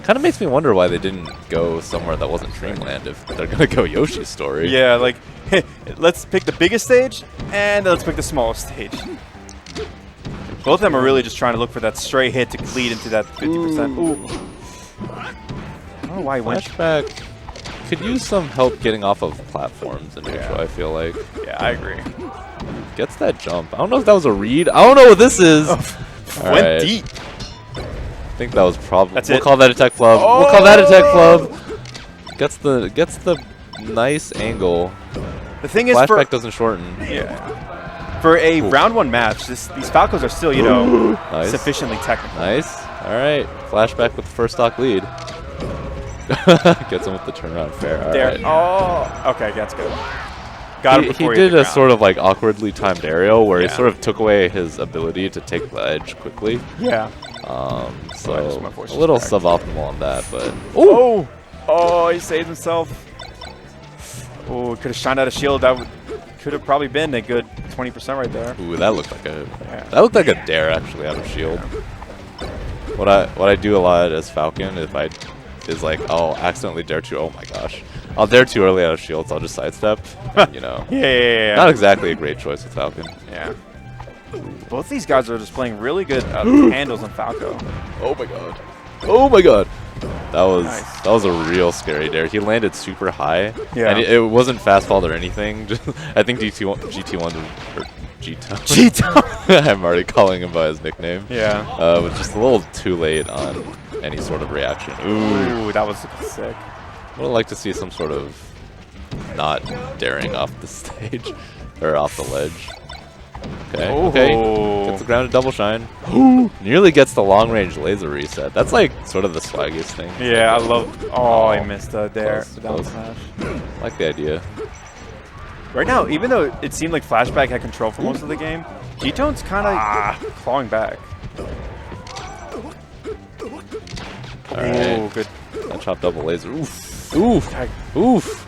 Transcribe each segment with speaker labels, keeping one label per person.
Speaker 1: Kind of makes me wonder why they didn't go somewhere that wasn't Dreamland if they're going to go Yoshi's Story.
Speaker 2: Yeah, like, let's pick the biggest stage, and let's pick the smallest stage. Both of them are really just trying to look for that stray hit to lead into that 50%. Ooh. I don't know why he went.
Speaker 1: Flashback could use some help getting off of platforms in neutral, I feel like.
Speaker 2: Yeah, I agree.
Speaker 1: Gets that jump. I don't know if that was a read. I don't know what this is.
Speaker 2: Oh, went deep.
Speaker 1: I think that was probably.
Speaker 2: That's
Speaker 1: we'll
Speaker 2: it.
Speaker 1: call that a tech flub.
Speaker 2: Oh!
Speaker 1: We'll call that a tech flub. Gets the nice angle.
Speaker 2: The thing is,
Speaker 1: Flashback doesn't shorten.
Speaker 2: Yeah. For a round 1 match, these Falcos are still, you know,
Speaker 1: Nice.
Speaker 2: sufficiently technical.
Speaker 1: Nice. All right. Flashback with the first stock lead. Gets him with the turnaround fair. All
Speaker 2: There.
Speaker 1: right.
Speaker 2: Oh, okay, that's good. Got him
Speaker 1: He
Speaker 2: before
Speaker 1: did
Speaker 2: hit the
Speaker 1: a
Speaker 2: ground.
Speaker 1: sort of like awkwardly timed aerial where he
Speaker 2: Yeah.
Speaker 1: sort of took away his ability to take the edge quickly.
Speaker 2: Yeah.
Speaker 1: So
Speaker 2: my voice
Speaker 1: a
Speaker 2: is
Speaker 1: little
Speaker 2: cracked.
Speaker 1: suboptimal on that, but
Speaker 2: Oh, he saved himself. Oh, could have shined out a shield. That could have probably been a good 20% right there.
Speaker 1: ooh, that looked like a dare actually out of shield. What I do a lot as Falcon is like I'll accidentally dare to. Oh my gosh, I'll dare too early out of shields. I'll just sidestep. You know,
Speaker 2: Yeah.
Speaker 1: not exactly a great choice with Falcon.
Speaker 2: Yeah. Both these guys are just playing really good handles on Falco.
Speaker 1: Oh my god. Oh my god. That was
Speaker 2: Nice.
Speaker 1: that was a real scary dare. He landed super high.
Speaker 2: Yeah.
Speaker 1: And it wasn't fastball or anything. Just, I think GT1 or G-Tone.
Speaker 2: Cheeto.
Speaker 1: I'm already calling him by his nickname.
Speaker 2: Yeah.
Speaker 1: Was just a little too late on any sort of reaction. Ooh.
Speaker 2: Ooh, that was sick.
Speaker 1: Would have liked to see some sort of not daring off the stage or off the ledge. Okay. Okay. Gets the grounded double shine. Nearly gets the long range laser reset. That's like sort of the swaggiest thing.
Speaker 2: Yeah, I love. Oh, I missed there.
Speaker 1: Close,
Speaker 2: The down
Speaker 1: close.
Speaker 2: smash.
Speaker 1: Like the idea.
Speaker 2: Right now, even though it seemed like Flashback had control for most of the game, G-Tone's kind of clawing back.
Speaker 1: Alright.
Speaker 2: Oh, good.
Speaker 1: That chop double laser. Oof. Oof.
Speaker 2: Tag.
Speaker 1: Oof.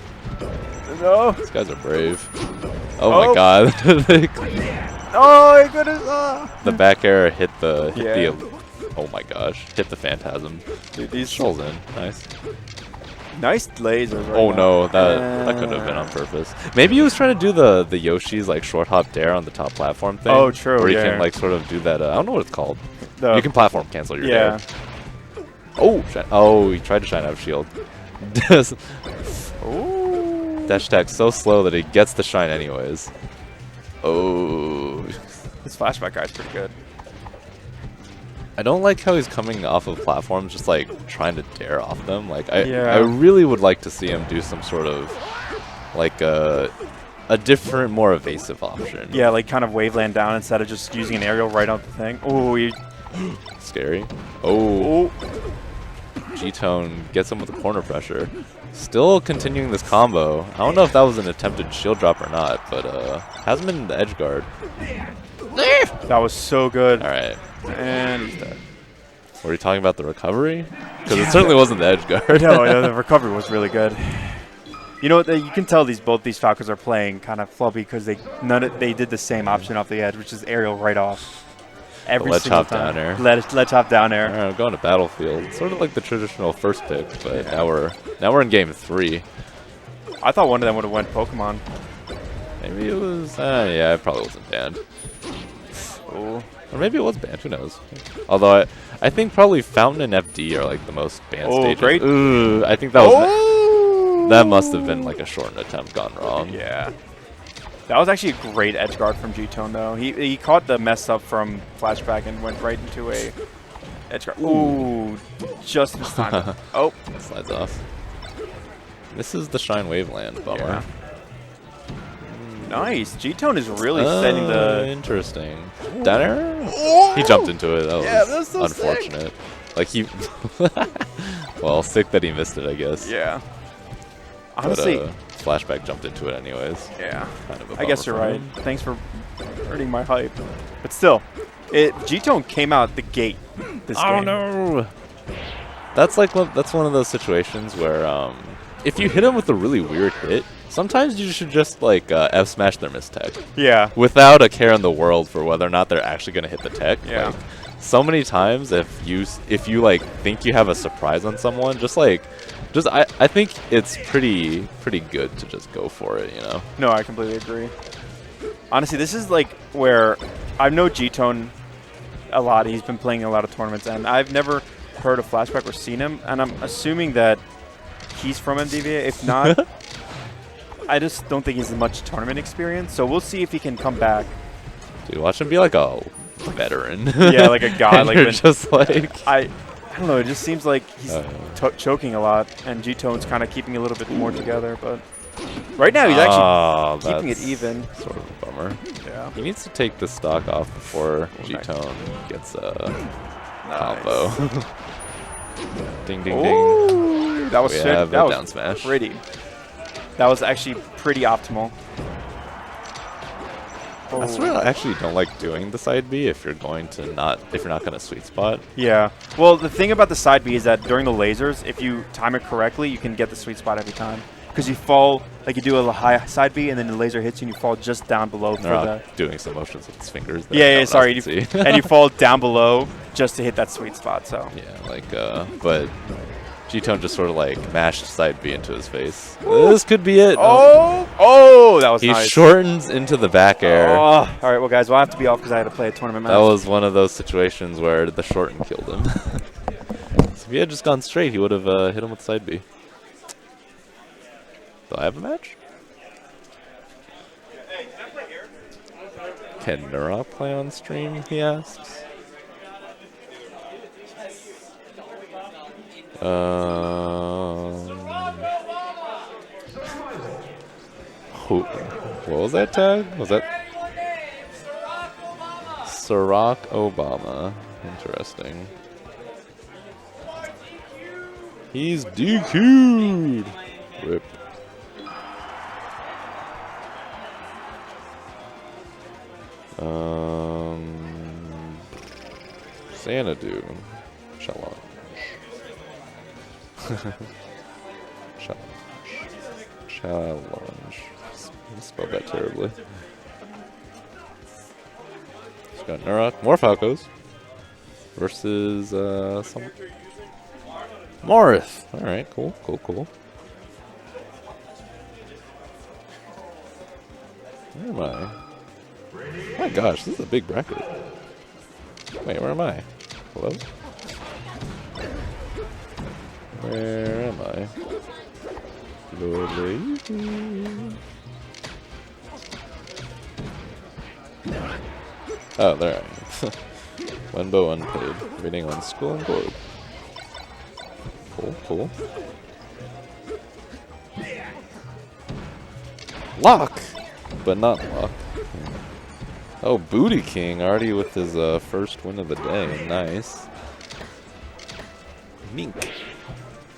Speaker 2: No.
Speaker 1: These guys are brave. Oh my god.
Speaker 2: Oh, he could have.
Speaker 1: The back air hit the
Speaker 2: Yeah.
Speaker 1: oh my gosh. Hit the phantasm.
Speaker 2: Dude, these
Speaker 1: Rolls in. Nice.
Speaker 2: nice lasers. Right
Speaker 1: Oh
Speaker 2: now.
Speaker 1: no, that could have been on purpose. Maybe he was trying to do the Yoshi's like short hop dare on the top platform thing.
Speaker 2: Oh, true,
Speaker 1: Where you
Speaker 2: yeah.
Speaker 1: can like sort of do that. I don't know what it's called.
Speaker 2: The-
Speaker 1: You can platform cancel your
Speaker 2: Yeah.
Speaker 1: dare. Oh, he tried to shine out of shield.
Speaker 2: Ooh.
Speaker 1: Dash attack's so slow that he gets the shine anyways. Oh.
Speaker 2: This Flashback guy's pretty good.
Speaker 1: I don't like how he's coming off of platforms just like trying to dare off them. Like I
Speaker 2: Yeah.
Speaker 1: really would like to see him do some sort of like a different, more evasive option.
Speaker 2: Yeah, like kind of waveland down instead of just using an aerial right on the thing. Oh, he.
Speaker 1: Scary. Oh.
Speaker 2: Oh.
Speaker 1: G-Tone gets him with the corner pressure. Still continuing this combo. I don't know if that was an attempted shield drop or not, but has him in the edge guard.
Speaker 2: That was so good.
Speaker 1: Alright.
Speaker 2: And he's dead.
Speaker 1: Were you talking about the recovery? Because it certainly wasn't the edge guard.
Speaker 2: No, the recovery was really good. You know what? You can tell both these Falcons are playing kind of floppy because they did the same option off the edge, which is aerial right off. Every
Speaker 1: ledge
Speaker 2: single
Speaker 1: hop
Speaker 2: time.
Speaker 1: down air.
Speaker 2: Ledge hop down air.
Speaker 1: Alright, I'm going to Battlefield. Sort of like the traditional first pick, but now we're in game 3.
Speaker 2: I thought one of them would have went Pokemon.
Speaker 1: Maybe it was yeah, it probably wasn't banned.
Speaker 2: Ooh.
Speaker 1: Or maybe it was banned, who knows? Although I think probably Fountain and FD are like the most banned
Speaker 2: Oh,
Speaker 1: stages.
Speaker 2: great.
Speaker 1: Ooh, I think that was
Speaker 2: Oh!
Speaker 1: that must have been like a shortened attempt gone wrong.
Speaker 2: Yeah. That was actually a great edge guard from G-Tone, though. He caught the mess up from Flashback and went right into a edge guard. Ooh, just in time. Oh.
Speaker 1: Slides off. This is the Shine Waveland, bummer.
Speaker 2: Yeah. Nice. G-Tone is really setting the...
Speaker 1: Interesting. Down air? He jumped into it. That was,
Speaker 2: Yeah, that was so
Speaker 1: unfortunate. Like he... well, sick that he missed it, I guess.
Speaker 2: Yeah.
Speaker 1: But,
Speaker 2: Honestly...
Speaker 1: Flashback jumped into it anyways.
Speaker 2: Yeah.
Speaker 1: Kind of a
Speaker 2: I guess
Speaker 1: bummer
Speaker 2: you're
Speaker 1: for
Speaker 2: right.
Speaker 1: him.
Speaker 2: Thanks for hurting my hype. But still, G-Tone came out the gate this game.
Speaker 1: No! That's like that's one of those situations where if you hit him with a really weird hit, sometimes you should just like F smash their mistech
Speaker 2: Yeah.
Speaker 1: without a care in the world for whether or not they're actually going to hit the tech.
Speaker 2: Yeah.
Speaker 1: so many times if you like think you have a surprise on someone, I think it's pretty good to just go for it, you know.
Speaker 2: No, I completely agree. Honestly, this is like where I know G-Tone a lot. He's been playing a lot of tournaments, and I've never heard of Flashback or seen him, and I'm assuming that he's from MDVA. If not, I just don't think he has much tournament experience, so we'll see if he can come back.
Speaker 1: Dude, watch him be like a veteran.
Speaker 2: Yeah, like a god. Like
Speaker 1: you're just like
Speaker 2: I don't know. It just seems like he's choking a lot, and G-Tone's kind of keeping a little bit more together. But right now, he's actually keeping it even.
Speaker 1: Sort of a bummer.
Speaker 2: Yeah.
Speaker 1: He needs to take the stock off before G-Tone gets a combo. Ding, ding, ding.
Speaker 2: That was
Speaker 1: we
Speaker 2: sick.
Speaker 1: have
Speaker 2: That
Speaker 1: a
Speaker 2: was
Speaker 1: down smash.
Speaker 2: pretty. That was actually pretty optimal.
Speaker 1: I sort of actually don't like doing the side B if you're not going to sweet spot.
Speaker 2: Yeah. Well, the thing about the side B is that during the lasers, if you time it correctly, you can get the sweet spot every time. Because you fall, like you do a high side B, and then the laser hits you, and you fall just down below.
Speaker 1: Doing some motions with his fingers.
Speaker 2: Yeah, sorry. And you fall down below just to hit that sweet spot. So.
Speaker 1: Yeah, like, but G-Tone just sort of like mashed side B into his face. This could be it.
Speaker 2: Oh, that was nice.
Speaker 1: He shortens into the back air.
Speaker 2: Oh, all right, well, guys, we'll have to be off because I had to play a tournament match.
Speaker 1: That was one of those situations where the shorten killed him. So if he had just gone straight, he would have hit him with side B. Do I have a match? Can Nurok play on stream, he asks. What was that tag? Was that Barack Obama? Interesting. He's DQ'd. Rip. Xanadu. Challenge. Challenge. I spelled that terribly. He's got Nurok. More Falcos. Versus some Morris. Alright, cool. Where am I? My gosh, this is a big bracket. Wait, where am I? Hello? Where am I? Oh, there I am. Wenbo unpaid. Reading on School and Globe. Cool. Lock! But not lock. Oh, Booty King already with his first win of the day. Nice. Mink.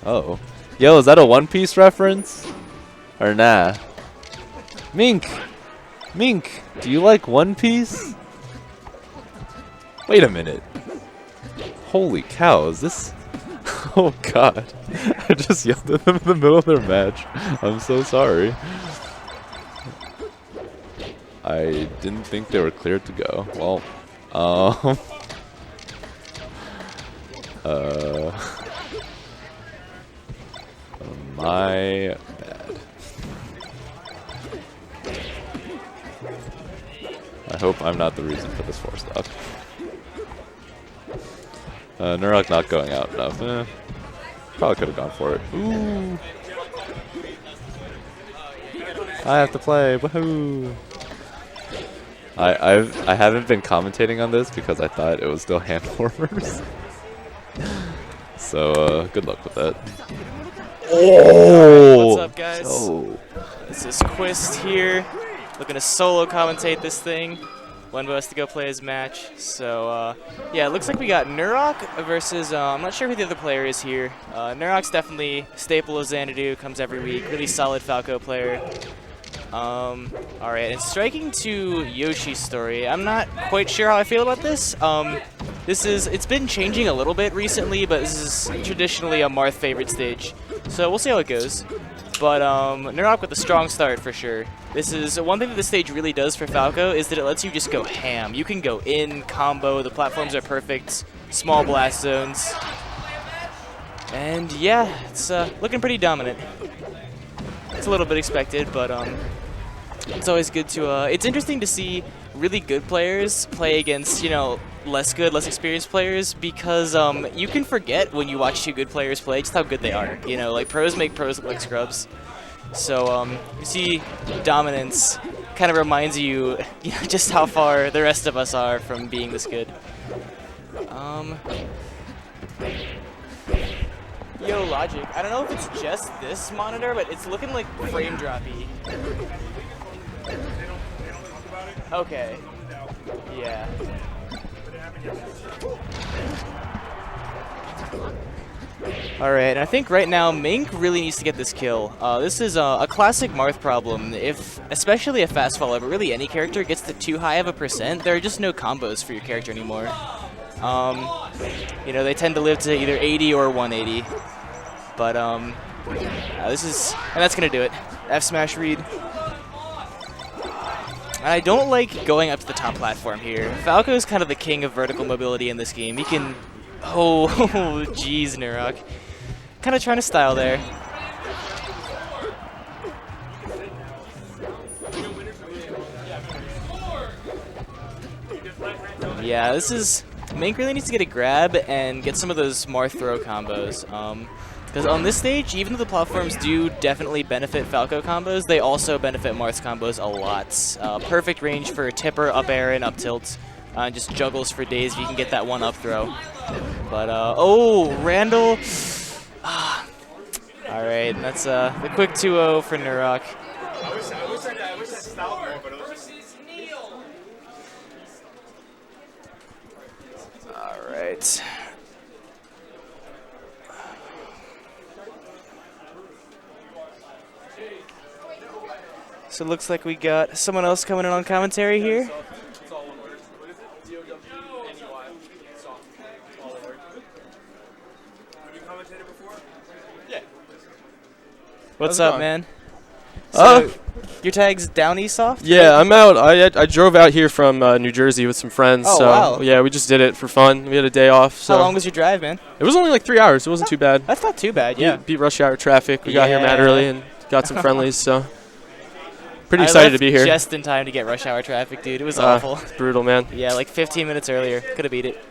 Speaker 1: Oh. Yo, is that a One Piece reference? Or nah? Mink! Do you like One Piece? Wait a minute. Holy cow, is this... Oh god. I just yelled at them in the middle of their match. I'm so sorry. I didn't think they were cleared to go. Well, my bad. I hope I'm not the reason for this 4-stock. Nurok not going out enough. Probably could have gone for it. Ooh. I have to play. Woohoo! I haven't been commentating on this because I thought it was still hand warmers. So good luck with that.
Speaker 3: Oh! What's up, guys? Oh. This is Quist here, looking to solo commentate this thing. Wenbo has to go play his match. So yeah, it looks like we got Nurok versus I'm not sure who the other player is here. Nurok's definitely staple of Xanadu, comes every week. Really solid Falco player. Alright, and striking to Yoshi's story, I'm not quite sure how I feel about this. It's been changing a little bit recently, but this is traditionally a Marth favorite stage. So we'll see how it goes. But Nurok with a strong start for sure. This is one thing that the stage really does for Falco is that it lets you just go ham. You can go in, combo, the platforms are perfect, small blast zones. And yeah, it's looking pretty dominant. It's a little bit expected, but it's always good to, it's interesting to see really good players play against, you know, less good, less experienced players, because you can forget when you watch two good players play just how good they are. You know, like pros make pros look like scrubs. So you see dominance kind of reminds you, you know, just how far the rest of us are from being this good. Yo, Logic, I don't know if it's just this monitor, but it's looking like frame droppy. Okay. Yeah. Alright, and I think right now Mink really needs to get this kill. This is a classic Marth problem. If, especially a fast follow, but really any character gets to too high of a percent, there are just no combos for your character anymore. You know, they tend to live to either 80 or 180. But this is, and that's gonna do it. F smash read. And I don't like going up to the top platform here. Falco is kind of the king of vertical mobility in this game. He can, oh, jeez, Nurok. Kind of trying to style there. Yeah, this is, Mink really needs to get a grab and get some of those Marth throw combos. Because on this stage, even though the platforms do definitely benefit Falco combos, they also benefit Marth's combos a lot. Perfect range for tipper, up air, and up tilt. Just juggles for days if you can get that one up throw. But, oh, Randall. Alright, that's the quick 2-0 for Nurok.
Speaker 2: I wish I styled more, but it was
Speaker 3: Alright. So it looks like we got someone else coming in on commentary here. What's up, man? So, your tag's down Eastsoft?
Speaker 4: Yeah, I'm out. I drove out here from New Jersey with some friends.
Speaker 3: Oh,
Speaker 4: so
Speaker 3: wow.
Speaker 4: Yeah, we just did it for fun. We had a day off. So
Speaker 3: How long was your drive, man?
Speaker 4: It was only like 3 hours. It wasn't too bad.
Speaker 3: That's not too bad, yeah.
Speaker 4: Beat rush hour traffic. We got here mad
Speaker 3: Yeah.
Speaker 4: early and got some friendlies. So pretty
Speaker 3: I
Speaker 4: excited to
Speaker 3: left
Speaker 4: be here.
Speaker 3: just in time to get rush hour traffic, dude. It was awful.
Speaker 4: It's brutal, man.
Speaker 3: Yeah, like 15 minutes earlier. Could have beat it.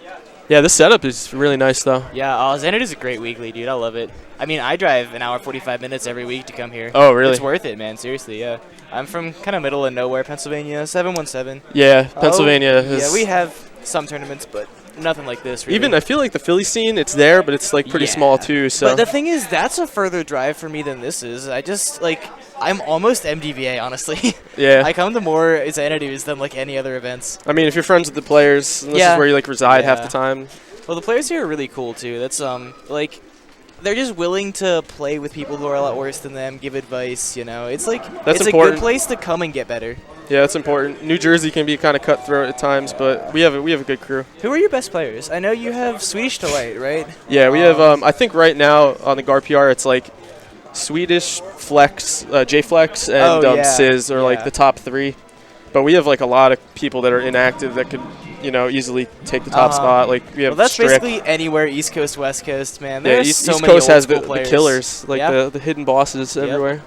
Speaker 4: Yeah, this setup is really nice though.
Speaker 3: Yeah, Xanadu is a great weekly, dude. I love it. I mean, I drive an hour 45 minutes every week to come here.
Speaker 4: Oh, really?
Speaker 3: It's worth it, man. Seriously, yeah. I'm from kind of middle of nowhere, Pennsylvania, 717.
Speaker 4: Yeah, Pennsylvania. Is
Speaker 3: Yeah, we have some tournaments, but nothing like this, really.
Speaker 4: even I feel like the Philly scene, it's there, but it's like pretty small too. So
Speaker 3: But the thing is, that's a further drive for me than this is. I just, like, I'm almost MDVA, honestly.
Speaker 4: yeah.
Speaker 3: I come to more Xanadu's than, like, any other events.
Speaker 4: I mean, if you're friends with the players, and this
Speaker 3: Yeah.
Speaker 4: is where you like reside half
Speaker 3: Yeah.
Speaker 4: the time.
Speaker 3: Well, the players here are really cool, too. That's, like, they're just willing to play with people who are a lot worse than them, give advice, you know. It's like,
Speaker 4: That's
Speaker 3: it's
Speaker 4: important.
Speaker 3: a good place to come and get better.
Speaker 4: Yeah, that's important. New Jersey can be kind of cutthroat at times, but we have a good crew.
Speaker 3: Who are your best players? I know you have Swedish Delight, right?
Speaker 4: Yeah, we have. I think right now on the GAR-PR, it's like Swedish Flex, J-Flex, and
Speaker 3: Oh, yeah.
Speaker 4: Sizz are like
Speaker 3: Yeah.
Speaker 4: the top three. But we have like a lot of people that are inactive that could, you know, easily take the top spot. Like we have
Speaker 3: Well, that's
Speaker 4: Strick.
Speaker 3: basically anywhere East Coast, West Coast, man.
Speaker 4: Yeah,
Speaker 3: There's
Speaker 4: East,
Speaker 3: so
Speaker 4: East
Speaker 3: many
Speaker 4: Coast has
Speaker 3: old-school
Speaker 4: the
Speaker 3: players.
Speaker 4: killers, like
Speaker 3: Yeah.
Speaker 4: the hidden bosses everywhere.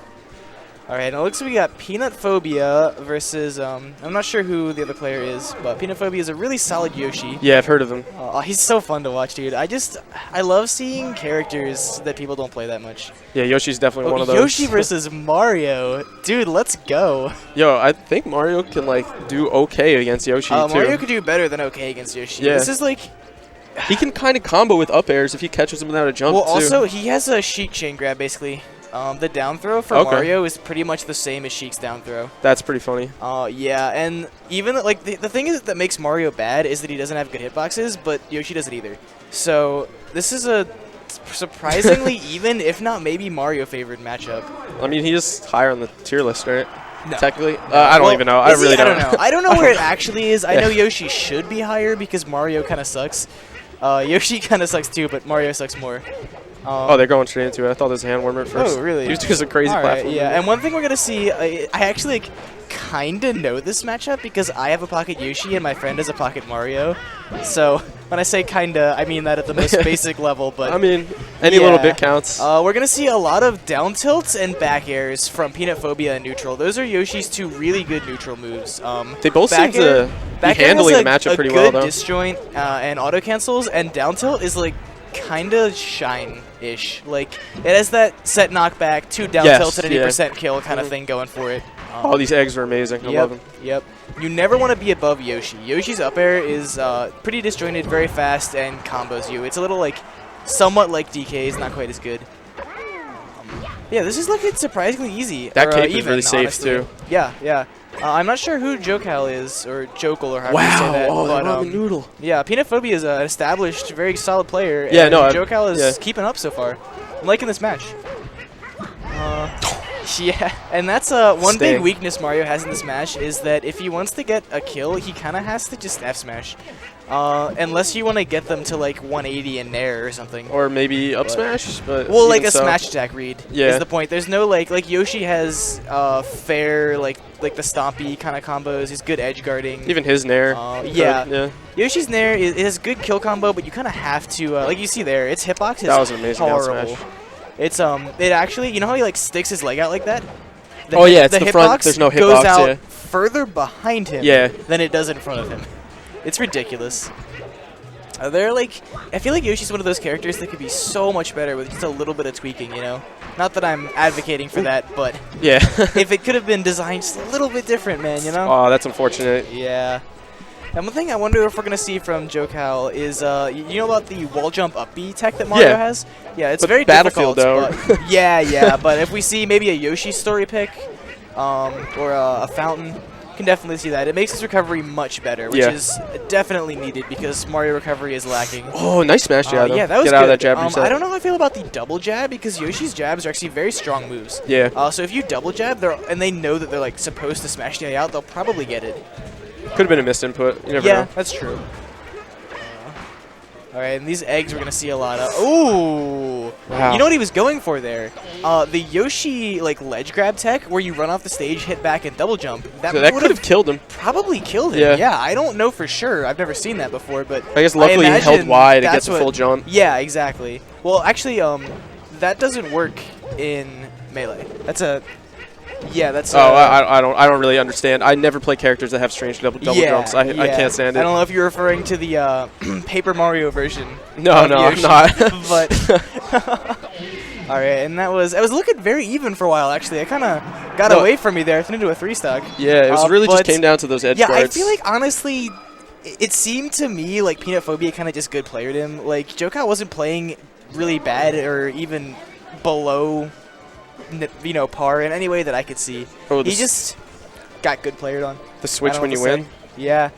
Speaker 3: All right, now it looks like we got Peanut Phobia versus, I'm not sure who the other player is, but Peanut Phobia is a really solid Yoshi.
Speaker 4: Yeah, I've heard of them.
Speaker 3: Oh, he's so fun to watch, dude. I love seeing characters that people don't play that much.
Speaker 4: Yeah, Yoshi's definitely one of those.
Speaker 3: Yoshi versus Mario. Dude, let's go.
Speaker 4: Yo, I think Mario can like do okay against Yoshi too.
Speaker 3: Mario could do better than okay against Yoshi.
Speaker 4: Yeah.
Speaker 3: This is like,
Speaker 4: He can kind of combo with up airs if he catches him without a jump
Speaker 3: well,
Speaker 4: too.
Speaker 3: also, he has a Sheik chain grab, basically. The down throw for
Speaker 4: Okay.
Speaker 3: Mario is pretty much the same as Sheik's down throw.
Speaker 4: That's pretty funny.
Speaker 3: Yeah, and even like the thing is that makes Mario bad is that he doesn't have good hitboxes, but Yoshi doesn't either. So this is a surprisingly even, if not maybe Mario favored matchup.
Speaker 4: I mean, he is higher on the tier list, right?
Speaker 3: No.
Speaker 4: Technically, I don't even know. I
Speaker 3: Is he?
Speaker 4: really don't.
Speaker 3: know. I don't know where it actually is. I know Yoshi should be higher because Mario kind of sucks. Yoshi kind of sucks too, but Mario sucks more.
Speaker 4: Oh, they're going straight into it. I thought it was a hand warmer at first.
Speaker 3: Oh, really?
Speaker 4: Just because of crazy
Speaker 3: All right,
Speaker 4: platform.
Speaker 3: yeah. And one thing we're gonna see, I actually kind of know this matchup because I have a Pocket Yoshi and my friend has a Pocket Mario. So when I say kinda, I mean that at the most basic level. But
Speaker 4: I mean, any little bit counts.
Speaker 3: We're gonna see a lot of down tilts and back airs from Peanut Phobia and Neutral. Those are Yoshi's 2 really good neutral moves.
Speaker 4: They both seem
Speaker 3: back air-
Speaker 4: to be
Speaker 3: back air
Speaker 4: handling
Speaker 3: has
Speaker 4: the matchup pretty
Speaker 3: a
Speaker 4: well,
Speaker 3: good
Speaker 4: though.
Speaker 3: disjoint and auto cancels, and down tilt is like kinda shine-ish. Like it has that set knockback, 2 down
Speaker 4: Yes,
Speaker 3: tilts at any
Speaker 4: yeah.
Speaker 3: percent kill kind of thing going for it.
Speaker 4: Oh, these eggs are amazing. I love them.
Speaker 3: Yep. You never want to be above Yoshi. Yoshi's up air is pretty disjointed, very fast, and combos you. It's a little like, somewhat like DK's, not quite as good. Yeah, this is looking surprisingly easy.
Speaker 4: That
Speaker 3: or,
Speaker 4: cape is
Speaker 3: even,
Speaker 4: really safe,
Speaker 3: honestly.
Speaker 4: too.
Speaker 3: Yeah, yeah. I'm not sure who Jokal is, or Jokal, or however you say
Speaker 4: Wow.
Speaker 3: that.
Speaker 4: Oh,
Speaker 3: but,
Speaker 4: that ramen noodle.
Speaker 3: yeah, Peanut Phobia is an established, very solid player.
Speaker 4: Yeah,
Speaker 3: and
Speaker 4: no,
Speaker 3: Jokal is
Speaker 4: yeah.
Speaker 3: keeping up so far. I'm liking this match. Yeah, and that's one big
Speaker 4: Stay.
Speaker 3: weakness Mario has in this match is that if he wants to get a kill, he kind of has to just F smash. Unless you want to get them to like 180 in Nair or something.
Speaker 4: Or maybe up smash. But
Speaker 3: Well, like
Speaker 4: even
Speaker 3: a
Speaker 4: so.
Speaker 3: smash attack read
Speaker 4: Yeah.
Speaker 3: is the point. There's no like Yoshi has fair like the stompy kind of combos. He's good edge guarding.
Speaker 4: Even his Nair.
Speaker 3: Yeah.
Speaker 4: Yeah.
Speaker 3: Yoshi's Nair is has good kill combo, but you kind of have to like you see there. Its hitbox is
Speaker 4: That was an amazing down
Speaker 3: horrible.
Speaker 4: smash.
Speaker 3: It's it actually, you know how he like sticks his leg out like that?
Speaker 4: Oh, yeah, it's the front-
Speaker 3: hitbox
Speaker 4: there's no
Speaker 3: goes
Speaker 4: hitbox,
Speaker 3: out
Speaker 4: yeah.
Speaker 3: further behind him
Speaker 4: Yeah.
Speaker 3: than it does in front of him. It's ridiculous. They're like, I feel like Yoshi's one of those characters that could be so much better with just a little bit of tweaking, you know? Not that I'm advocating for that, but
Speaker 4: Yeah.
Speaker 3: if it could have been designed just a little bit different, man, you know?
Speaker 4: Oh, that's unfortunate.
Speaker 3: Yeah. And one thing I wonder if we're going to see from Jokal is, you know about the wall jump up B tech that Mario
Speaker 4: Yeah.
Speaker 3: has? Yeah, it's
Speaker 4: But
Speaker 3: very
Speaker 4: Battlefield,
Speaker 3: difficult.
Speaker 4: though.
Speaker 3: But yeah, but if we see maybe a Yoshi story pick or a fountain, you can definitely see that. It makes his recovery much better, which
Speaker 4: Yeah.
Speaker 3: is definitely needed because Mario recovery is lacking.
Speaker 4: Oh, nice smash jab.
Speaker 3: Yeah, that was
Speaker 4: Get
Speaker 3: good.
Speaker 4: out of that jab reset.
Speaker 3: I don't know how I feel about the double jab because Yoshi's jabs are actually very strong moves.
Speaker 4: Yeah.
Speaker 3: So if you double jab, and they know that they're like supposed to smash the guy out, they'll probably get it.
Speaker 4: Could have been a missed input. You never
Speaker 3: Yeah,
Speaker 4: know.
Speaker 3: that's true. All right, and these eggs we're gonna see a lot of. Ooh!
Speaker 4: Wow.
Speaker 3: You know what he was going for there? The Yoshi like ledge grab tech, where you run off the stage, hit back, and double jump.
Speaker 4: So that
Speaker 3: would
Speaker 4: could have killed him.
Speaker 3: probably killed him.
Speaker 4: Yeah.
Speaker 3: Yeah, I don't know for sure. I've never seen that before, but
Speaker 4: I guess luckily he held
Speaker 3: imagine
Speaker 4: Y to get
Speaker 3: that's
Speaker 4: the
Speaker 3: what-
Speaker 4: full jump.
Speaker 3: Yeah, exactly. Well, actually, that doesn't work in Melee. That's a. Yeah, that's.
Speaker 4: Oh, I don't really understand. I never play characters that have strange double
Speaker 3: yeah,
Speaker 4: jumps. I
Speaker 3: yeah.
Speaker 4: can't stand it.
Speaker 3: I don't know if you're referring to the Paper Mario version.
Speaker 4: No,
Speaker 3: of
Speaker 4: no, I'm
Speaker 3: Yoshi,
Speaker 4: not.
Speaker 3: But all right, and I was looking very even for a while. Actually, I kind of got
Speaker 4: No.
Speaker 3: away from me there. I turned into a 3-stock.
Speaker 4: Yeah, it was really just
Speaker 3: but-
Speaker 4: came down to those edge
Speaker 3: Yeah,
Speaker 4: guards.
Speaker 3: I feel like honestly, it seemed to me like Peanut Phobia kind of just good playered him. Like Jokal wasn't playing really bad or even below, par in any way that I could see.
Speaker 4: Oh,
Speaker 3: He just got good playered on.
Speaker 4: the switch
Speaker 3: I don't
Speaker 4: when
Speaker 3: know
Speaker 4: you
Speaker 3: what to
Speaker 4: win.
Speaker 3: say. Yeah,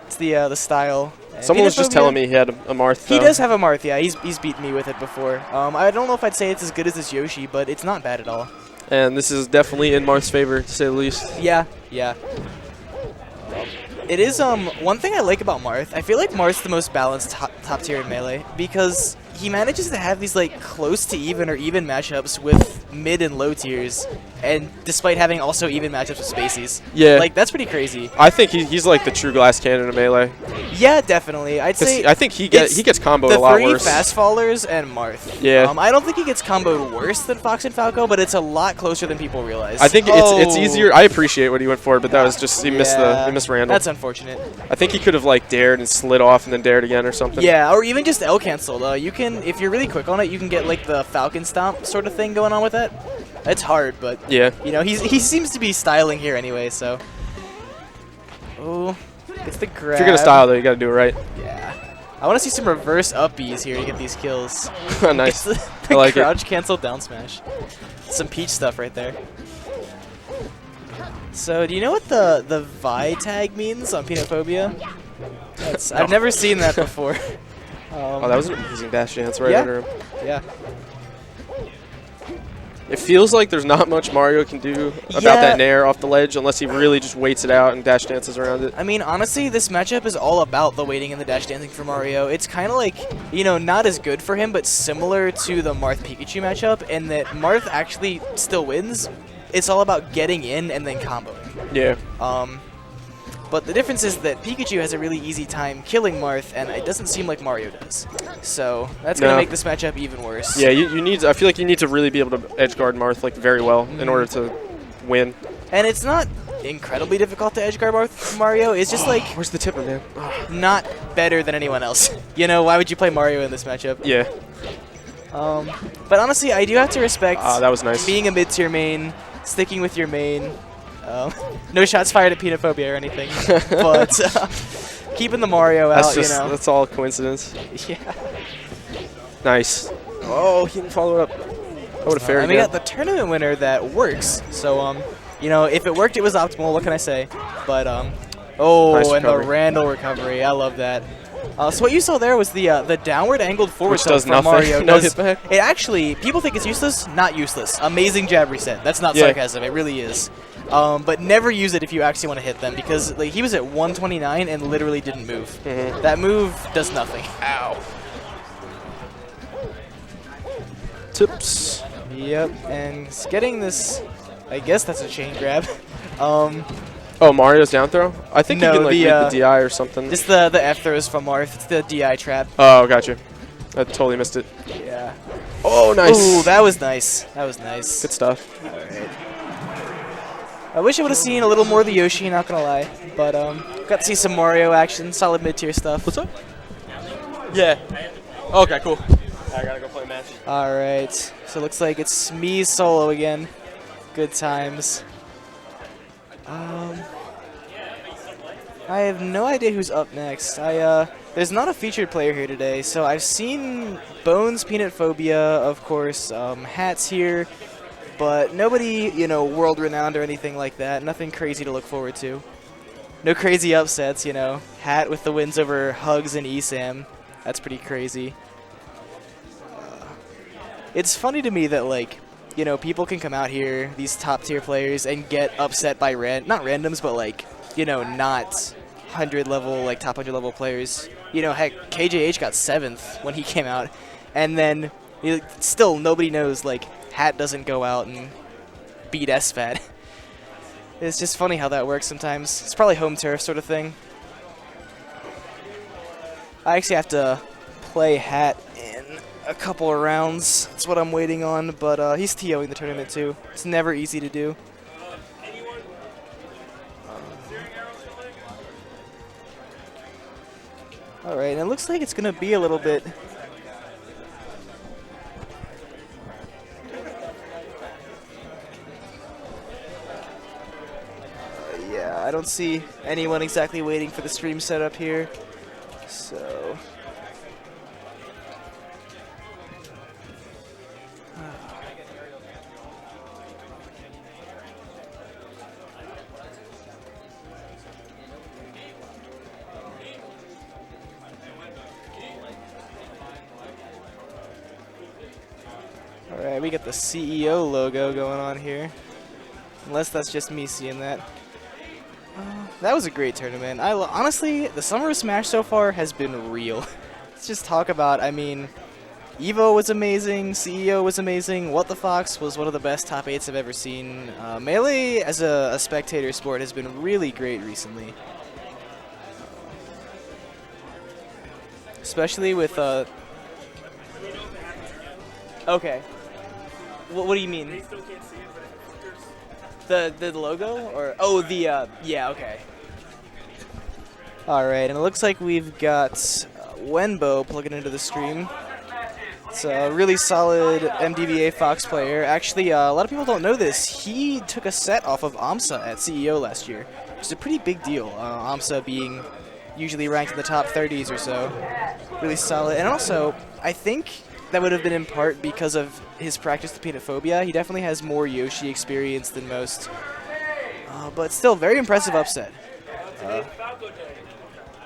Speaker 3: it's the style. And
Speaker 4: Someone was
Speaker 3: Peanut
Speaker 4: just telling
Speaker 3: Phobia-
Speaker 4: me he had a Marth.
Speaker 3: He
Speaker 4: though.
Speaker 3: does have a Marth, yeah. He's beaten me with it before. I don't know if I'd say it's as good as this Yoshi, but it's not bad at all.
Speaker 4: And this is definitely in Marth's favor, to say the least.
Speaker 3: Yeah, yeah. It is one thing I like about Marth. I feel like Marth's the most balanced top tier in Melee because he manages to have these like close to even or even matchups with mid and low tiers, and despite having also even matchups with Spaceys.
Speaker 4: Yeah.
Speaker 3: Like that's pretty crazy.
Speaker 4: I think he's like the true glass cannon of Melee.
Speaker 3: Yeah, definitely. I'd
Speaker 4: 'Cause
Speaker 3: say
Speaker 4: I think he
Speaker 3: it's
Speaker 4: gets comboed
Speaker 3: the
Speaker 4: a lot
Speaker 3: three
Speaker 4: worse.
Speaker 3: fast fallers and Marth.
Speaker 4: Yeah.
Speaker 3: I don't think he gets comboed worse than Fox and Falco, but it's a lot closer than people realize.
Speaker 4: I think it's
Speaker 3: Oh.
Speaker 4: easier. I appreciate what he went for, but that was just he missed Randall.
Speaker 3: That's unfortunate.
Speaker 4: I think he could have like dared and slid off and then dared again or something.
Speaker 3: Yeah, or even just L canceled. You can, if you're really quick on it, you can get like the Falcon Stomp sort of thing going on with that. It's hard, but
Speaker 4: Yeah.
Speaker 3: he seems to be styling here anyway. So, oh, it's the grab.
Speaker 4: If you're gonna style though, you gotta do it right.
Speaker 3: Yeah, I want to see some reverse up Bs here to get these kills.
Speaker 4: Nice.
Speaker 3: It's
Speaker 4: I like it.
Speaker 3: crouch cancel down smash. Some Peach stuff right there. So, do you know what the Vi tag means on Peanut Phobia? I've never seen that before.
Speaker 4: Oh, that was an amazing dash dance right
Speaker 3: Yeah.
Speaker 4: under him.
Speaker 3: Yeah.
Speaker 4: It feels like there's not much Mario can do about that nair off the ledge unless he really just waits it out and dash dances around it.
Speaker 3: I mean, honestly, this matchup is all about the waiting and the dash dancing for Mario. It's kind of like, you know, not as good for him, but similar to the Marth-Pikachu matchup in that Marth actually still wins. It's all about getting in and then comboing.
Speaker 4: Yeah.
Speaker 3: But the difference is that Pikachu has a really easy time killing Marth, and it doesn't seem like Mario does. So that's going to make this matchup even worse.
Speaker 4: Yeah, you need. I feel like you need to really be able to edge guard Marth like very well in order to win.
Speaker 3: And it's not incredibly difficult to edge guard Mario. It's just like
Speaker 4: Where's the tipper, man?
Speaker 3: not better than anyone else. You know, why would you play Mario in this matchup?
Speaker 4: Yeah.
Speaker 3: But honestly, I do have to respect
Speaker 4: That was nice.
Speaker 3: being a mid-tier main, sticking with your main. No shots fired at Peanut Phobia or anything, but keeping the Mario out,
Speaker 4: That's
Speaker 3: you know.
Speaker 4: that's all coincidence.
Speaker 3: Yeah.
Speaker 4: Nice. Oh, he didn't follow it up. I would have fared.
Speaker 3: And we got the tournament winner that works. So, you know, if it worked, it was optimal. What can I say? But, oh,
Speaker 4: Nice
Speaker 3: and the
Speaker 4: recovery.
Speaker 3: Randall recovery. I love that. So what you saw there was the downward angled forward
Speaker 4: Which
Speaker 3: tilt
Speaker 4: does
Speaker 3: from
Speaker 4: nothing.
Speaker 3: Mario.
Speaker 4: No
Speaker 3: Does-
Speaker 4: hit back.
Speaker 3: It actually, people think it's useless. Not useless. Amazing jab reset. That's not
Speaker 4: Yeah.
Speaker 3: sarcasm. It really is. But never use it if you actually want to hit them because like he was at 129 and literally didn't move.
Speaker 4: Mm-hmm.
Speaker 3: That move does nothing. Ow.
Speaker 4: Tips.
Speaker 3: Yep, and getting this, I guess that's a chain grab.
Speaker 4: Oh, Mario's down throw? I think
Speaker 3: No,
Speaker 4: you can like
Speaker 3: the,
Speaker 4: read the DI or something.
Speaker 3: Just the F throws from Marth. It's the DI trap.
Speaker 4: Oh, gotcha. I totally missed it.
Speaker 3: Yeah.
Speaker 4: Oh, nice.
Speaker 3: Ooh, that was nice. That was nice.
Speaker 4: Good stuff.
Speaker 3: Alright. I wish I would have seen a little more of the Yoshi, not gonna lie. But got to see some Mario action, solid mid-tier stuff.
Speaker 4: What's up? Yeah. Okay, cool. I gotta go play a match.
Speaker 3: Alright. So it looks like it's me solo again. Good times. I have no idea who's up next. There's not a featured player here today, so I've seen Bones, Peanut Phobia, of course, Hat's here, but nobody, you know, world-renowned or anything like that. Nothing crazy to look forward to. No crazy upsets, you know. Hat with the wins over Hugs and ESAM. That's pretty crazy. It's funny to me that, like, you know, people can come out here, these top-tier players, and get upset by not randoms, but, like, you know, not 100 level, like top 100 level players. You know, heck, KJH got 7th when he came out, and then still nobody knows, like, Hat doesn't go out and beat SFAT. It's just funny how that works sometimes. It's probably home turf sort of thing. I actually have to play Hat in a couple of rounds. That's what I'm waiting on, but he's TOing the tournament too. It's never easy to do. Alright, and it looks like it's going to be a little bit... yeah, I don't see anyone exactly waiting for the stream setup here. So... Alright, we got the CEO logo going on here. Unless that's just me seeing that. That was a great tournament. Honestly, the Summer of Smash so far has been real. Let's just talk about, I mean, Evo was amazing, CEO was amazing, What the Fox was one of the best top 8s I've ever seen. Melee as a spectator sport has been really great recently. Especially with, okay. What do you mean? The logo? Or yeah, okay. Alright, and it looks like we've got Wenbo plugging into the stream. It's a really solid MDVA Fox player. Actually, a lot of people don't know this. He took a set off of AMSA at CEO last year, which is a pretty big deal. AMSA being usually ranked in the top 30s or so. Really solid. And also, I think that would have been in part because of his practice with Peanut Phobia. He definitely has more Yoshi experience than most. But still, very impressive upset.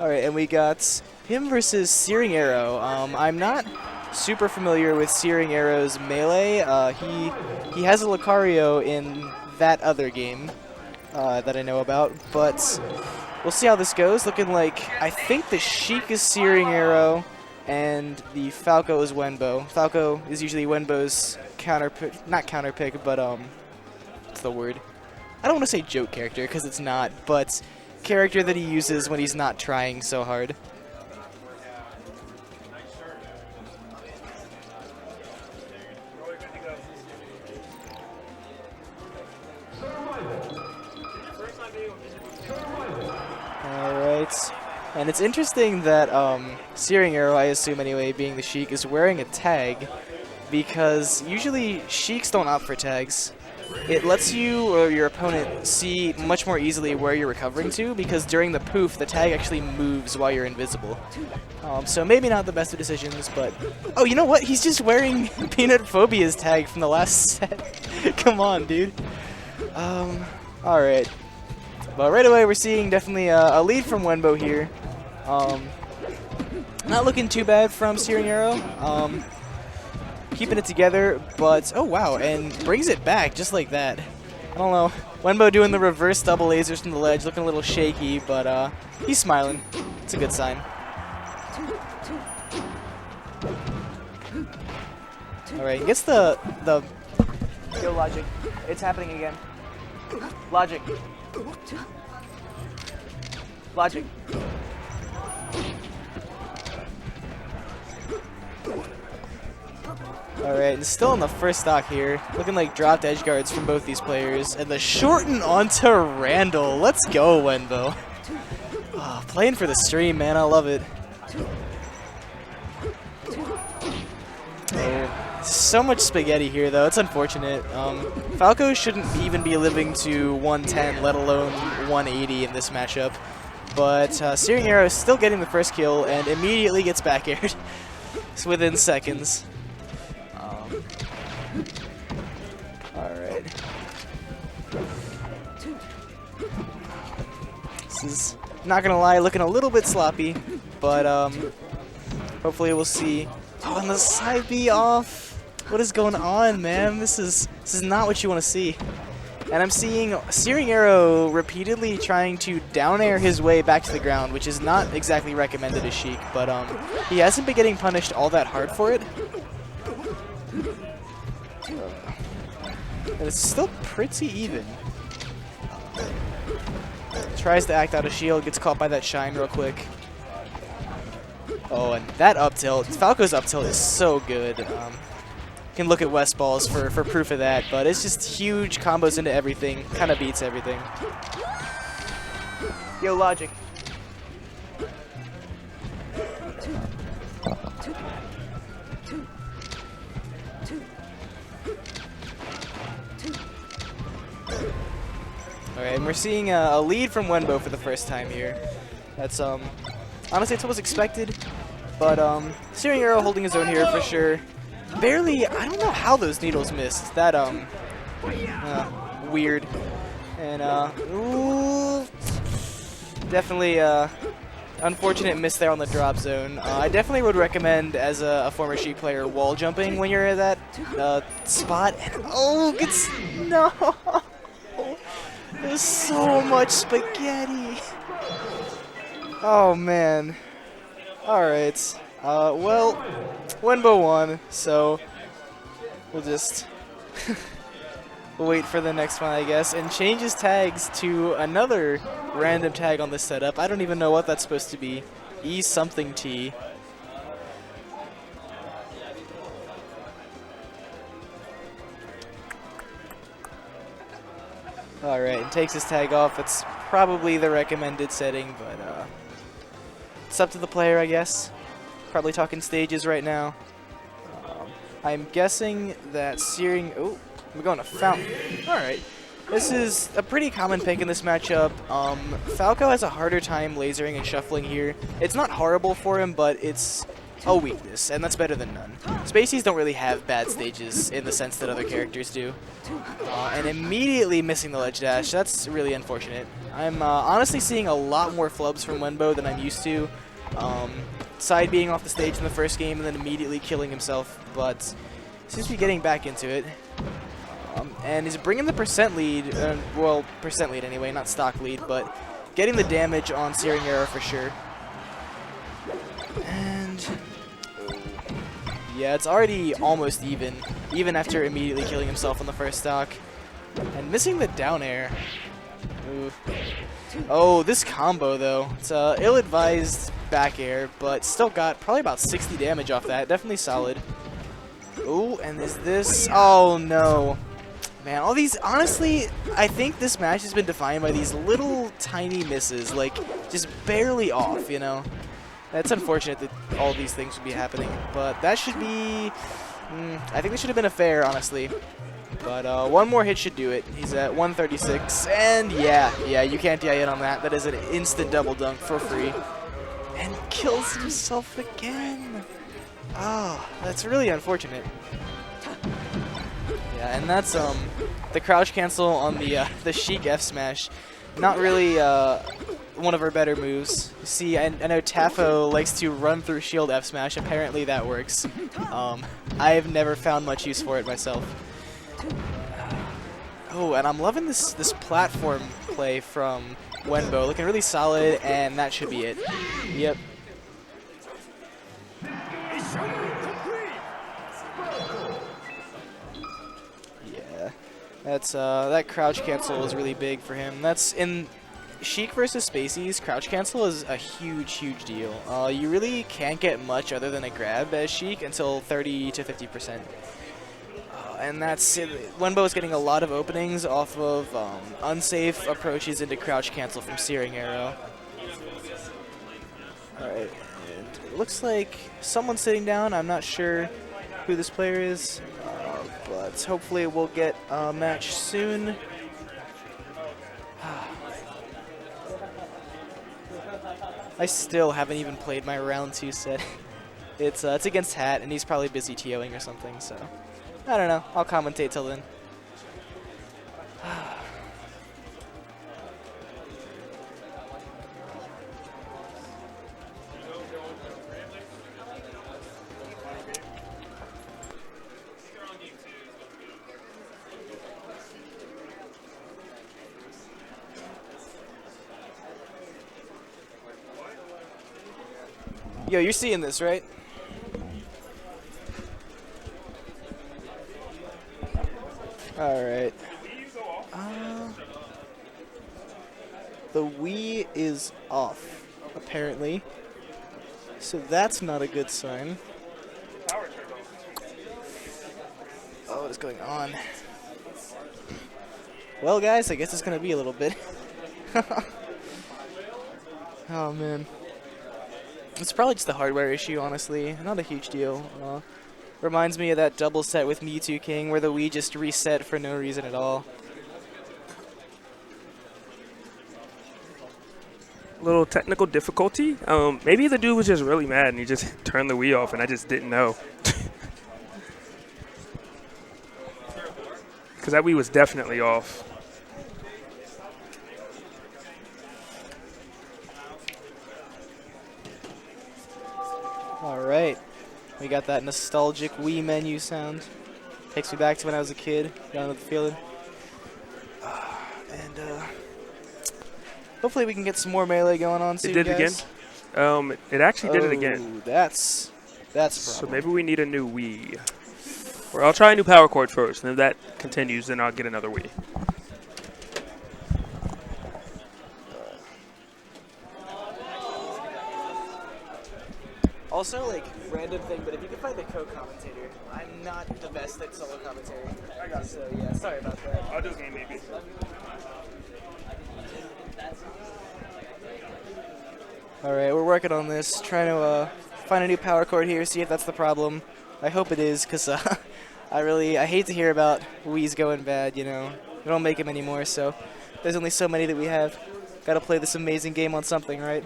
Speaker 3: Alright, and we got him versus Searing Arrow. I'm not super familiar with Searing Arrow's melee. He has a Lucario in that other game that I know about, but we'll see how this goes. Looking like, I think the Sheik is Searing Arrow, and the Falco is Wenbo. Falco is usually Wenbo's not counter pick, but what's the word? I don't want to say joke character, because it's not, but character that he uses when he's not trying so hard. Alright. And it's interesting that Searing Arrow, I assume anyway, being the Sheik, is wearing a tag, because usually Sheiks don't opt for tags. It lets you or your opponent see much more easily where you're recovering to, because during the poof, the tag actually moves while you're invisible. So maybe not the best of decisions, but... Oh, you know what? He's just wearing Peanut Phobia's tag from the last set. Come on, dude. Alright. But right away, we're seeing definitely a lead from Wenbo here. Not looking too bad from Searing Arrow. Keeping it together, but oh wow, and brings it back just like that. I don't know. Wenbo doing the reverse double lasers from the ledge, looking a little shaky, but he's smiling. It's a good sign. Alright, he gets the Yo, Logic. It's happening again. Logic. Logic. Alright, and still in the first stock here. Looking like dropped edge guards from both these players. And the shorten onto Randall. Let's go, Wenbo. Oh, playing for the stream, man. I love it. So much spaghetti here, though. It's unfortunate. Falco shouldn't even be living to 110, let alone 180 in this matchup. But Searing Arrow is still getting the first kill and immediately gets back aired within seconds. Alright. This is, not gonna lie, looking a little bit sloppy, but hopefully we'll see. Oh, and the side B off. What is going on, man? This is not what you want to see. And I'm seeing Searing Arrow repeatedly trying to down air his way back to the ground, which is not exactly recommended as Sheik, but he hasn't been getting punished all that hard for it. And it's still pretty even. Tries to act out a shield, gets caught by that shine real quick. Oh, and that up tilt, Falco's up tilt is so good. You can look at West Balls for proof of that, but it's just huge combos into everything, kind of beats everything. Yo, Logic. Alright, and we're seeing a lead from Wenbo for the first time here. That's, honestly, it's what was expected, but Searing Arrow holding his own here for sure. Barely, I don't know how those needles missed. That, weird. And, ooh, definitely, unfortunate miss there on the drop zone. I definitely would recommend, as a former Sheik player, wall jumping when you're at that spot. And, oh, gets, no! There's so much spaghetti! Oh, man. Alright. Well, Wenbo won, so we'll just wait for the next one, I guess, and change his tags to another random tag on this setup. I don't even know what that's supposed to be. E something T. Alright, and takes his tag off. It's probably the recommended setting, but it's up to the player, I guess. Probably talking stages right now. I'm guessing that Searing... Oh, we're going to Fountain. Alright. This is a pretty common pick in this matchup. Falco has a harder time lasering and shuffling here. It's not horrible for him, but it's a weakness, and that's better than none. Spaceys don't really have bad stages in the sense that other characters do. And immediately missing the ledge dash, that's really unfortunate. I'm honestly seeing a lot more flubs from Wenbo than I'm used to. Side being off the stage in the first game and then immediately killing himself, but seems to be getting back into it. And he's bringing the percent lead, well, percent lead anyway, not stock lead, but getting the damage on Searing Arrow for sure. And yeah, it's already almost even after immediately killing himself on the first stock. And missing the down air. Ooh. Oh, this combo though. It's ill-advised back air, but still got probably about 60 damage off that. Definitely solid. Oh, and is this? Oh no. Man, all these, honestly, I think this match has been defined by these little tiny misses, like just barely off, you know. That's unfortunate that all these things would be happening, but that should be, I think this should have been a fair, honestly. But one more hit should do it. He's at 136, and yeah, you can't DI in on that. That is an instant double dunk for free. And kills himself again. Oh, that's really unfortunate. Yeah, and that's the crouch cancel on the Sheik F smash. Not really one of her better moves. You see, I know Tafo likes to run through shield F smash. Apparently that works. I've never found much use for it myself. Oh, and I'm loving this platform play from Wenbo. Looking really solid, and that should be it. Yep. Yeah, that's that crouch cancel is really big for him. That's in Sheik versus Spaceys. Crouch cancel is a huge deal. You really can't get much other than a grab as Sheik until 30 to 50%. And that's it. Wenbo is getting a lot of openings off of unsafe approaches into crouch cancel from Searing Arrow. Alright, and it looks like someone's sitting down. I'm not sure who this player is, but hopefully we'll get a match soon. I still haven't even played my round 2 set. It's against Hat, and he's probably busy TOing or something, so I don't know. I'll commentate till then. Yo, you're seeing this, right? Alright. The Wii is off, apparently. So that's not a good sign. Oh, what is going on? Well, guys, I guess it's going to be a little bit. Oh, man. It's probably just a hardware issue, honestly. Not a huge deal. Reminds me of that double set with Mewtwo King where the Wii just reset for no reason at all.
Speaker 5: Little technical difficulty. Maybe the dude was just really mad and he just turned the Wii off and I just didn't know. Because that Wii was definitely off.
Speaker 3: Alright. We got that nostalgic Wii menu sound. Takes me back to when I was a kid. Down with the feeling. And hopefully we can get some more Melee going on soon,
Speaker 5: It did it
Speaker 3: guys.
Speaker 5: again? It actually did it again.
Speaker 3: That's a problem.
Speaker 5: So maybe we need a new Wii. Or I'll try a new power cord first, and if that continues, then I'll get another Wii.
Speaker 3: Also, like, random thing, but if you can find the co-commentator, I'm not the best at solo commentary. I got so yeah, sorry about that.
Speaker 5: I'll just game maybe.
Speaker 3: Alright, we're working on this, trying to find a new power cord here, see if that's the problem. I hope it is, because I hate to hear about Wii's going bad, you know. We don't make them anymore, so there's only so many that we have. Gotta play this amazing game on something, right?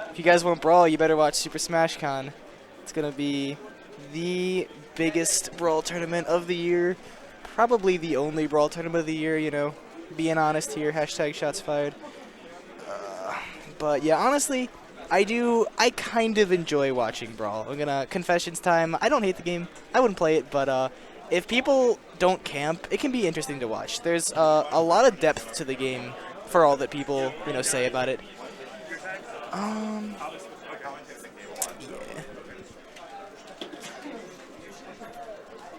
Speaker 3: If you guys want Brawl, you better watch Super Smash Con. It's gonna be the biggest Brawl tournament of the year. Probably the only Brawl tournament of the year, you know. being honest here. Hashtag shots fired. But yeah, honestly, I kind of enjoy watching Brawl. I'm gonna confessions time. I don't hate the game. I wouldn't play it, but if people don't camp, it can be interesting to watch. There's a lot of depth to the game for all that people say about it. Yeah.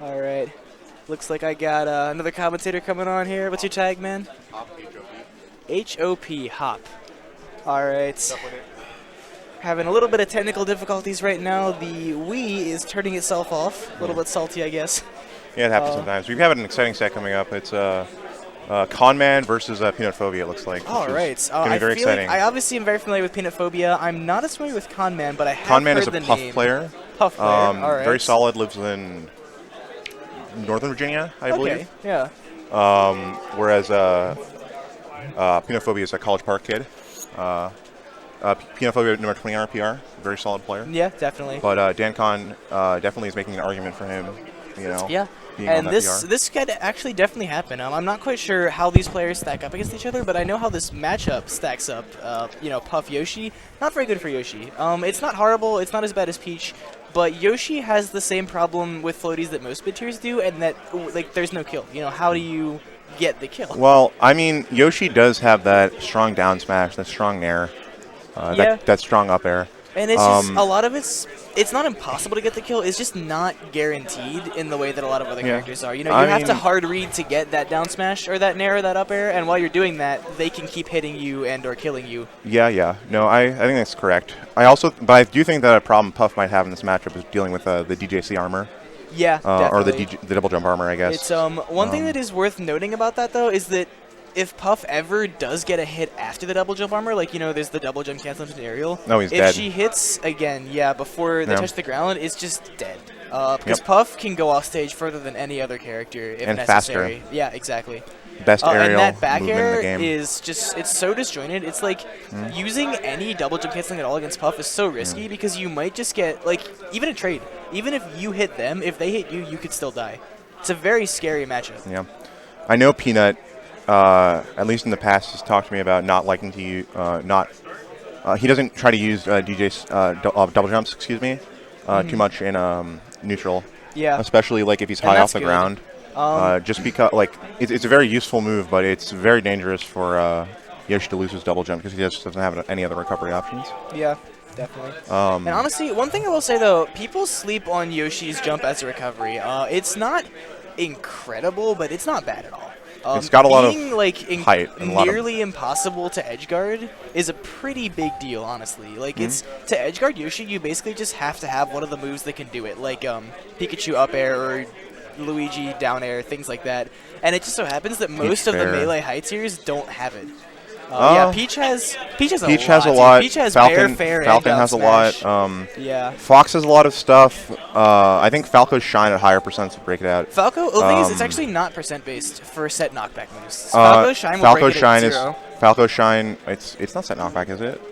Speaker 3: All right. Looks like I got another commentator coming on here. What's your tag, man? HOP, Hop. All right. Having a little bit of technical difficulties right now. The Wii is turning itself off. A little bit salty, I guess.
Speaker 6: Yeah, it happens sometimes. We have an exciting set coming up. It's Conman versus Peanut Phobia, it looks like.
Speaker 3: All right.
Speaker 6: Going to be very exciting.
Speaker 3: I obviously am very familiar with Peanut Phobia. I'm not as familiar with Conman, but I have
Speaker 6: Conman
Speaker 3: heard
Speaker 6: is a
Speaker 3: the
Speaker 6: Puff
Speaker 3: name.
Speaker 6: player.
Speaker 3: Puff player. All right.
Speaker 6: Very solid, lives in Northern Virginia, I believe.
Speaker 3: Yeah.
Speaker 6: Whereas Peanut Phobia is a College Park kid. Peanut Phobia number 20 RPR, very solid player.
Speaker 3: Yeah, definitely.
Speaker 6: But Dan Con definitely is making an argument for him,
Speaker 3: Yeah.
Speaker 6: being on
Speaker 3: And
Speaker 6: that
Speaker 3: this could actually definitely happen. I'm not quite sure how these players stack up against each other, but I know how this matchup stacks up. Puff Yoshi, not very good for Yoshi. It's not horrible. It's not as bad as Peach, but Yoshi has the same problem with floaties that most mid tiers do, and that there's no kill. How do you get the kill?
Speaker 6: Well, I mean, Yoshi does have that strong down smash, that strong nair, that strong up air.
Speaker 3: And it's just a lot of it's not impossible to get the kill. It's just not guaranteed in the way that a lot of other characters are. You have to hard read to get that down smash or that nair or that up air, and while you're doing that, they can keep hitting you and or killing you.
Speaker 6: Yeah. No, I think that's correct. But I do think that a problem Puff might have in this matchup is dealing with the DJC armor.
Speaker 3: Yeah,
Speaker 6: or
Speaker 3: definitely.
Speaker 6: the double jump armor, I guess.
Speaker 3: It's one thing that is worth noting about that though is that if Puff ever does get a hit after the double jump armor, there's the double jump cancel into aerial.
Speaker 6: No, he's
Speaker 3: if
Speaker 6: dead.
Speaker 3: If she hits again, before they touch the ground, it's just dead. Because
Speaker 6: Yep.
Speaker 3: Puff can go off stage further than any other character if
Speaker 6: And
Speaker 3: necessary.
Speaker 6: faster.
Speaker 3: Yeah, exactly.
Speaker 6: Best aerial
Speaker 3: and that back
Speaker 6: movement
Speaker 3: air
Speaker 6: in the game.
Speaker 3: is it's so disjointed. It's like using any double jump canceling at all against Puff is so risky because you might just get even a trade. Even if you hit them, if they hit you, you could still die. It's a very scary matchup.
Speaker 6: Yeah, I know Peanut. At least in the past, has talked to me about not liking to use he doesn't try to use double jumps. Excuse me, too much in neutral.
Speaker 3: Yeah.
Speaker 6: Especially if he's
Speaker 3: And
Speaker 6: high off
Speaker 3: that's
Speaker 6: the
Speaker 3: good.
Speaker 6: ground. Just because it's a very useful move, but it's very dangerous for Yoshi to lose his double jump because he just doesn't have any other recovery options.
Speaker 3: Yeah, definitely. And honestly, one thing I will say though, people sleep on Yoshi's jump as a recovery. It's not incredible, but it's not bad at all.
Speaker 6: It's got a lot of
Speaker 3: being
Speaker 6: height and a lot of
Speaker 3: nearly impossible to edgeguard is a pretty big deal, honestly. It's to edgeguard Yoshi, you basically just have to have one of the moves that can do it, like Pikachu up air or Luigi down air, things like that. And it just so happens that most of the melee high tiers don't have it. Peach has a lot. Peach has
Speaker 6: Falcon,
Speaker 3: fair,
Speaker 6: Falcon
Speaker 3: and
Speaker 6: has
Speaker 3: smash.
Speaker 6: a lot.
Speaker 3: Yeah.
Speaker 6: Fox has a lot of stuff. I think Falco's shine at higher percents to break it out.
Speaker 3: Falco, the thing is, it's actually not percent based for set knockback moves. Falco's shine will break it at 0.
Speaker 6: Falco's shine. It's not set knockback, is it?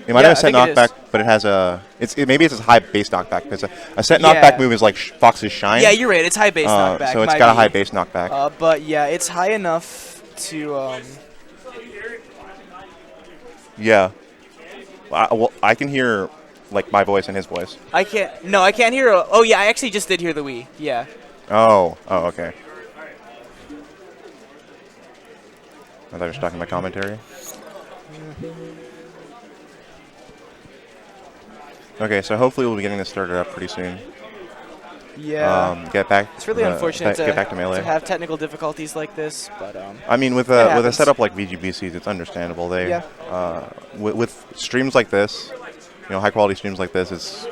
Speaker 6: It might
Speaker 3: Yeah,
Speaker 6: have a set
Speaker 3: I think it
Speaker 6: knockback,
Speaker 3: is.
Speaker 6: but it has a. Maybe it's a high base knockback because a set knockback move is like Fox's shine.
Speaker 3: Yeah, you're right. It's high base knockback.
Speaker 6: So it's got a high base knockback.
Speaker 3: But yeah, it's high enough to.
Speaker 6: Yeah. Well, I can hear my voice and his voice.
Speaker 3: I can't. No, I can't hear. Oh yeah, I actually just did hear the Wii. Yeah.
Speaker 6: Oh, okay. I thought you were talking about commentary. Okay, so hopefully we'll be getting this started up pretty soon.
Speaker 3: Yeah.
Speaker 6: Get back.
Speaker 3: It's really unfortunate
Speaker 6: get back to melee.
Speaker 3: to have technical difficulties like this, but
Speaker 6: I mean, with a setup like VGBCs, it's understandable. They with streams like this, high quality streams like this, it's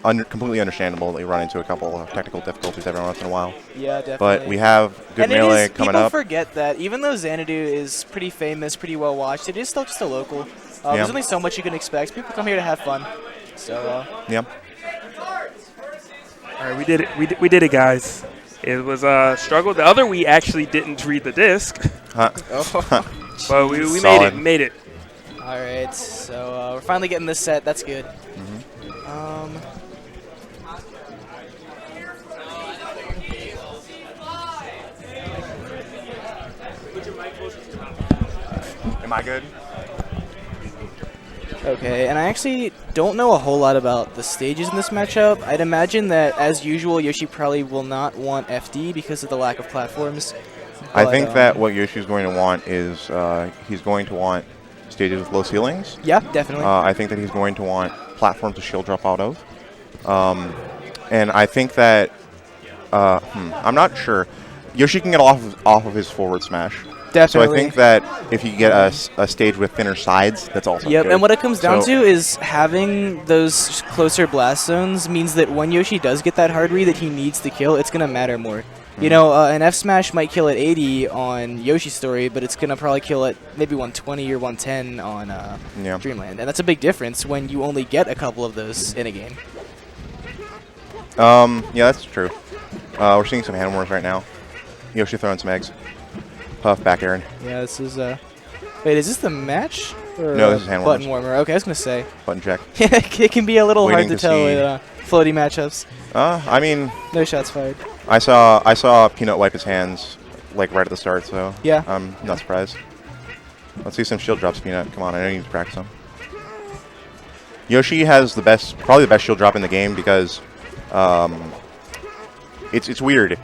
Speaker 6: completely understandable that you run into a couple of technical difficulties every once in a while.
Speaker 3: Yeah, definitely.
Speaker 6: But we have good melee coming up.
Speaker 3: People forget that even though Xanadu is pretty famous, pretty well watched, it is still just a local. There's only so much you can expect. People come here to have fun. So.
Speaker 6: Yeah.
Speaker 5: All right, we did it. We did it, guys. It was a struggle. The other we actually didn't read the disc,
Speaker 6: Huh.
Speaker 5: but we made
Speaker 6: Solid.
Speaker 5: it. Made it.
Speaker 3: All right, so we're finally getting this set. That's good.
Speaker 6: Am I good?
Speaker 3: Okay, and I actually don't know a whole lot about the stages in this matchup. I'd imagine that, as usual, Yoshi probably will not want FD because of the lack of platforms.
Speaker 6: I
Speaker 3: But,
Speaker 6: think that what Yoshi's going to want is he's going to want stages with low ceilings.
Speaker 3: Yeah, definitely.
Speaker 6: I think that he's going to want platforms to shield drop out of. And I think that I'm not sure. Yoshi can get off of his forward smash.
Speaker 3: Definitely.
Speaker 6: So I think that if you get a stage with thinner sides, that's also
Speaker 3: Yep,
Speaker 6: good.
Speaker 3: and what it comes down
Speaker 6: So-
Speaker 3: to is having those closer blast zones means that when Yoshi does get that hard read that he needs to kill, it's going to matter more. You know, an F smash might kill at 80 on Yoshi's story, but it's going to probably kill at maybe 120 or 110 on
Speaker 6: Yeah.
Speaker 3: Dreamland. And that's a big difference when you only get a couple of those in a game.
Speaker 6: Yeah, that's true. We're seeing some hand wars right now. Yoshi throwing some eggs. Puff back Aaron.
Speaker 3: Yeah, this is... Wait, is this the match? Or
Speaker 6: No, this is hand
Speaker 3: button
Speaker 6: warmers.
Speaker 3: warmer. Okay, I was going to say.
Speaker 6: Button check.
Speaker 3: It can be a little
Speaker 6: Waiting
Speaker 3: hard to
Speaker 6: to
Speaker 3: tell
Speaker 6: see.
Speaker 3: with floaty matchups.
Speaker 6: I mean,
Speaker 3: No shots fired.
Speaker 6: I saw Peanut wipe his hands like right at the start, so
Speaker 3: Yeah.
Speaker 6: I'm not surprised. Let's see some shield drops, Peanut. Come on, I know you need to practice them. Yoshi has probably the best shield drop in the game because it's weird.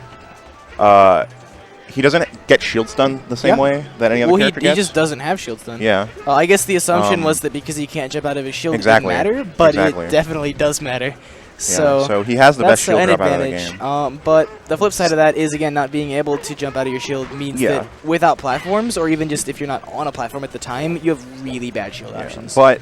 Speaker 6: He doesn't get shield stun the same
Speaker 3: Yeah.
Speaker 6: way that any other
Speaker 3: Well,
Speaker 6: character
Speaker 3: he
Speaker 6: gets.
Speaker 3: just doesn't have shield stun.
Speaker 6: Yeah.
Speaker 3: I guess the assumption
Speaker 6: Um,
Speaker 3: was that because he can't jump out of his shield,
Speaker 6: Exactly.
Speaker 3: it doesn't matter, but
Speaker 6: Exactly.
Speaker 3: it definitely does matter.
Speaker 6: Yeah,
Speaker 3: So,
Speaker 6: so he has the best
Speaker 3: that's
Speaker 6: shield
Speaker 3: an
Speaker 6: drop out of the
Speaker 3: advantage.
Speaker 6: game.
Speaker 3: But the flip side of that is, again, not being able to jump out of your shield means
Speaker 6: Yeah.
Speaker 3: that without platforms, or even just if you're not on a platform at the time, you have really bad shield options.
Speaker 6: But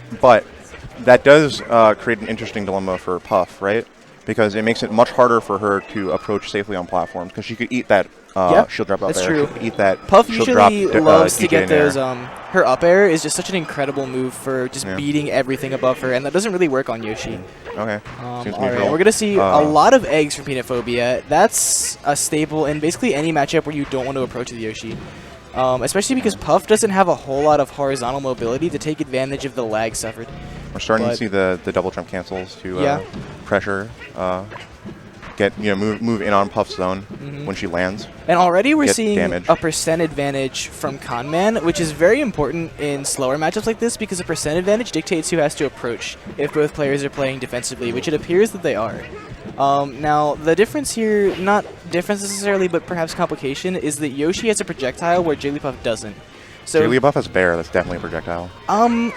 Speaker 6: that does create an interesting dilemma for Puff, right? Because it makes it much harder for her to approach safely on platforms because she could eat that
Speaker 3: Yeah,
Speaker 6: shield drop out
Speaker 3: that's
Speaker 6: there.
Speaker 3: true.
Speaker 6: She could eat that
Speaker 3: Puff
Speaker 6: shield
Speaker 3: usually
Speaker 6: drop,
Speaker 3: loves to
Speaker 6: DJ
Speaker 3: get
Speaker 6: in air.
Speaker 3: those. Her up air is just such an incredible move for just
Speaker 6: Yeah.
Speaker 3: beating everything above her, and that doesn't really work on Yoshi.
Speaker 6: Okay. Seems
Speaker 3: Alright,
Speaker 6: neutral.
Speaker 3: we're going to see a
Speaker 6: Uh,
Speaker 3: lot of eggs from Peanut Phobia. That's a staple in basically any matchup where you don't want to approach with Yoshi. Especially because Puff doesn't have a whole lot of horizontal mobility to take advantage of the lag suffered.
Speaker 6: We're starting to
Speaker 3: but-
Speaker 6: see the double jump cancels to
Speaker 3: Yeah.
Speaker 6: pressure, move in on Puff's zone
Speaker 3: Mhm.
Speaker 6: when she lands.
Speaker 3: And already we're
Speaker 6: Get
Speaker 3: seeing
Speaker 6: damage.
Speaker 3: a percent advantage from Conman, which is very important in slower matchups like this because a percent advantage dictates who has to approach if both players are playing defensively, which it appears that they are. Now, the difference here, not difference necessarily, but perhaps complication, is that Yoshi has a projectile where Jigglypuff doesn't. So,
Speaker 6: Jigglypuff has bear. That's definitely a projectile.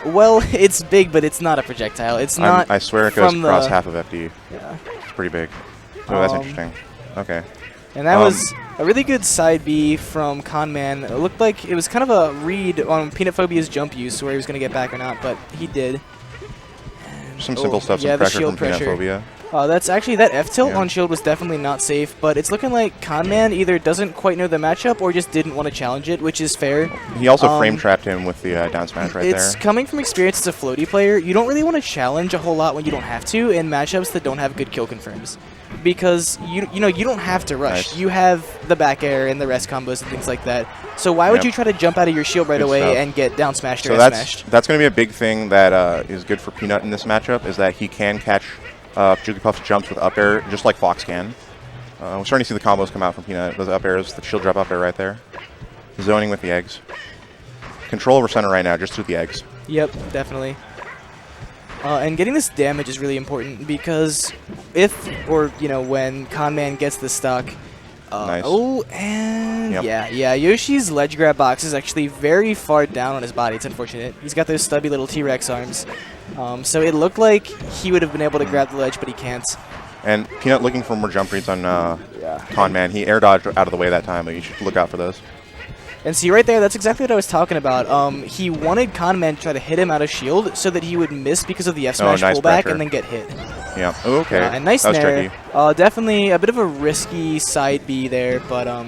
Speaker 3: well, it's big, but it's not a projectile. It's not.
Speaker 6: I swear it goes
Speaker 3: from
Speaker 6: across
Speaker 3: the-
Speaker 6: half of FD.
Speaker 3: Yeah.
Speaker 6: It's pretty big. So that's
Speaker 3: Um,
Speaker 6: interesting. Okay.
Speaker 3: And that
Speaker 6: Um,
Speaker 3: was a really good side B from Conman. It looked like it was kind of a read on Peanut Phobia's jump use, where he was going to get back or not, but he did.
Speaker 6: Some simple stuff,
Speaker 3: yeah,
Speaker 6: some
Speaker 3: the
Speaker 6: pressure
Speaker 3: shield
Speaker 6: from Peanut
Speaker 3: pressure.
Speaker 6: Phobia.
Speaker 3: That's actually, that F-tilt
Speaker 6: Yeah.
Speaker 3: on shield was definitely not safe, but it's looking like Conman either doesn't quite know the matchup or just didn't want to challenge it, which is fair.
Speaker 6: He also
Speaker 3: Um,
Speaker 6: frame trapped him with the down smash right
Speaker 3: It's
Speaker 6: there.
Speaker 3: coming from experience as a floaty player. You don't really want to challenge a whole lot when you don't have to in matchups that don't have good kill confirms. Because you don't have to rush.
Speaker 6: Nice.
Speaker 3: You have the back air and the rest combos and things like that. So why would
Speaker 6: Yep.
Speaker 3: you try to jump out of your shield right
Speaker 6: Good
Speaker 3: away
Speaker 6: stuff.
Speaker 3: and get down smashed or
Speaker 6: So
Speaker 3: S
Speaker 6: that's
Speaker 3: smashed?
Speaker 6: going to be a big thing that is good for Peanut in this matchup is that he can catch Jigglypuff's jumps with up air just like Fox can. We're starting to see the combos come out from Peanut. Those up airs, the shield drop up air right there. Zoning with the eggs. Control over center right now just through the eggs.
Speaker 3: Yep, definitely. And getting this damage is really important because when Conman gets the stock.
Speaker 6: Nice.
Speaker 3: Oh, and
Speaker 6: Yep.
Speaker 3: yeah, Yoshi's ledge grab box is actually very far down on his body. It's unfortunate. He's got those stubby little T-Rex arms. So it looked like he would have been able to grab the ledge, but he can't.
Speaker 6: And Peanut looking for more jump reads on Conman. He air dodged out of the way that time, but you should look out for those.
Speaker 3: And see right there, that's exactly what I was talking about. He wanted Conman to try to hit him out of shield so that he would miss because of the F smash
Speaker 6: nice
Speaker 3: pullback
Speaker 6: pressure.
Speaker 3: and then get hit.
Speaker 6: Yeah. Oh, okay.
Speaker 3: And nice
Speaker 6: that was
Speaker 3: nair.
Speaker 6: tricky.
Speaker 3: Definitely a bit of a risky side B there, but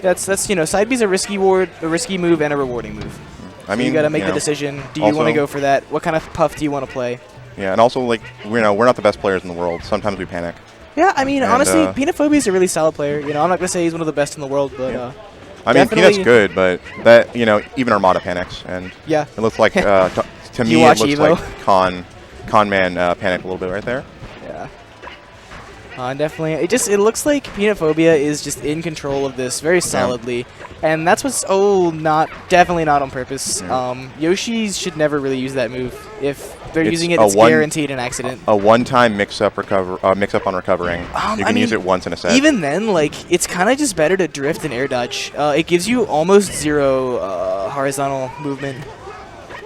Speaker 3: that's side B's a risky move and a rewarding move.
Speaker 6: I
Speaker 3: So
Speaker 6: mean,
Speaker 3: you got to make
Speaker 6: you
Speaker 3: the
Speaker 6: know,
Speaker 3: decision. Do you want to
Speaker 6: also-
Speaker 3: go for that? What kind of puff do you want to play?
Speaker 6: Yeah, and also like we're not the best players in the world. Sometimes we panic.
Speaker 3: Yeah, I mean,
Speaker 6: And,
Speaker 3: honestly, Peanut Phobia is a really solid player. I'm not gonna say he's one of the best in the world, but
Speaker 6: Yeah. I mean,
Speaker 3: definitely-
Speaker 6: Peanut's good, but that even Armada panics, and
Speaker 3: yeah.
Speaker 6: it looks like to
Speaker 3: You
Speaker 6: me
Speaker 3: watch
Speaker 6: it looks
Speaker 3: Evo?
Speaker 6: like Conman panicked a little bit right there.
Speaker 3: Yeah. Definitely. It looks like Peanut Phobia is just in control of this very solidly, and that's what's definitely not on purpose. Yoshi should never really use that move. If they're using it, it's guaranteed an accident.
Speaker 6: A one-time mix-up on recovering. You can use it once in a set.
Speaker 3: Even then, like, it's kind of just better to drift and air dodge. It gives you almost 0 horizontal movement,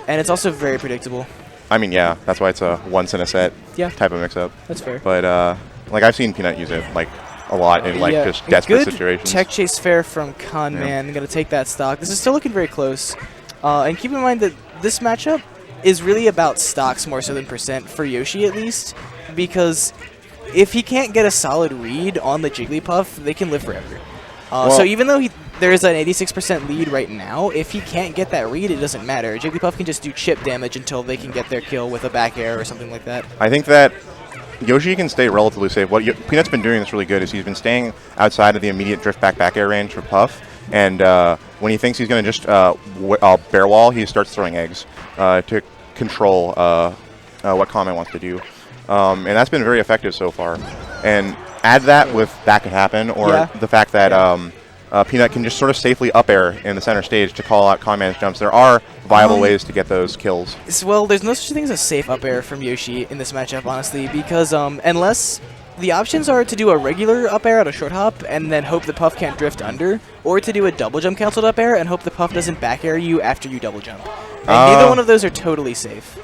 Speaker 3: and it's also very predictable.
Speaker 6: I mean, yeah, that's why it's a once in a set type of mix-up.
Speaker 3: That's fair.
Speaker 6: But like I've seen Peanut use it like a lot in like just desperate
Speaker 3: good
Speaker 6: situations.
Speaker 3: Tech chase fair from Conman. I'm gonna take that stock. This is still looking very close, and keep in mind that this matchup is really about stocks more so than percent for Yoshi at least, because if he can't get a solid read on the Jigglypuff, they can live forever. So even though there is an 86% lead right now, if he can't get that read, it doesn't matter. Jigglypuff can just do chip damage until they can get their kill with a back air or something like that.
Speaker 6: I think that Yoshi can stay relatively safe. What Peanut's been doing that's really good is he's been staying outside of the immediate drift back air range for Puff, and when he thinks he's going to just bear wall, he starts throwing eggs to control what Conman wants to do. And that's been very effective so far. And add that with that could happen, or the fact that Peanut can just sort of safely up air in the center stage to call out Conman's jumps. There are viable ways to get those kills.
Speaker 3: Well, there's no such thing as a safe up air from Yoshi in this matchup, honestly, because unless the options are to do a regular up air at a short hop and then hope the Puff can't drift under, or to do a double jump canceled up air and hope the Puff doesn't back air you after you double jump. And neither one of those are totally safe.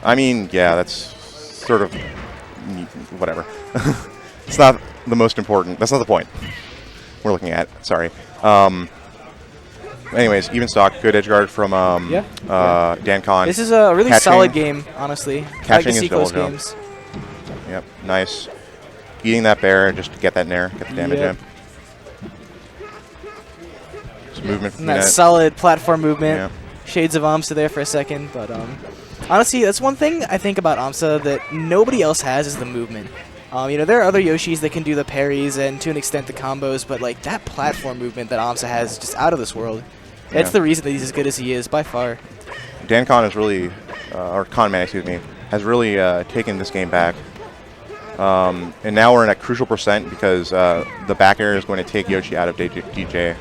Speaker 3: I
Speaker 6: mean, yeah, that's sort of whatever. It's not the most important. That's not the point we're looking at. Sorry. Anyways, even stock, good edge guard from Dan Con.
Speaker 3: This is a really solid game, honestly.
Speaker 6: Catching
Speaker 3: his
Speaker 6: double games. Yep, nice. Eating that bear just to get that nair, get the damage in. Just movement from
Speaker 3: that solid platform movement. Shades of Amsa there for a second, but honestly, that's one thing I think about Amsa that nobody else has is the movement. You know, there are other Yoshis that can do the parries and to an extent the combos, but like that platform movement that Amsa has is just out of this world. It's the reason that he's as good as he is, by far.
Speaker 6: Dan Con is really, or Conman, excuse me, has really taken this game back. And now we're in a crucial percent because the back air is going to take Yoshi out of DJ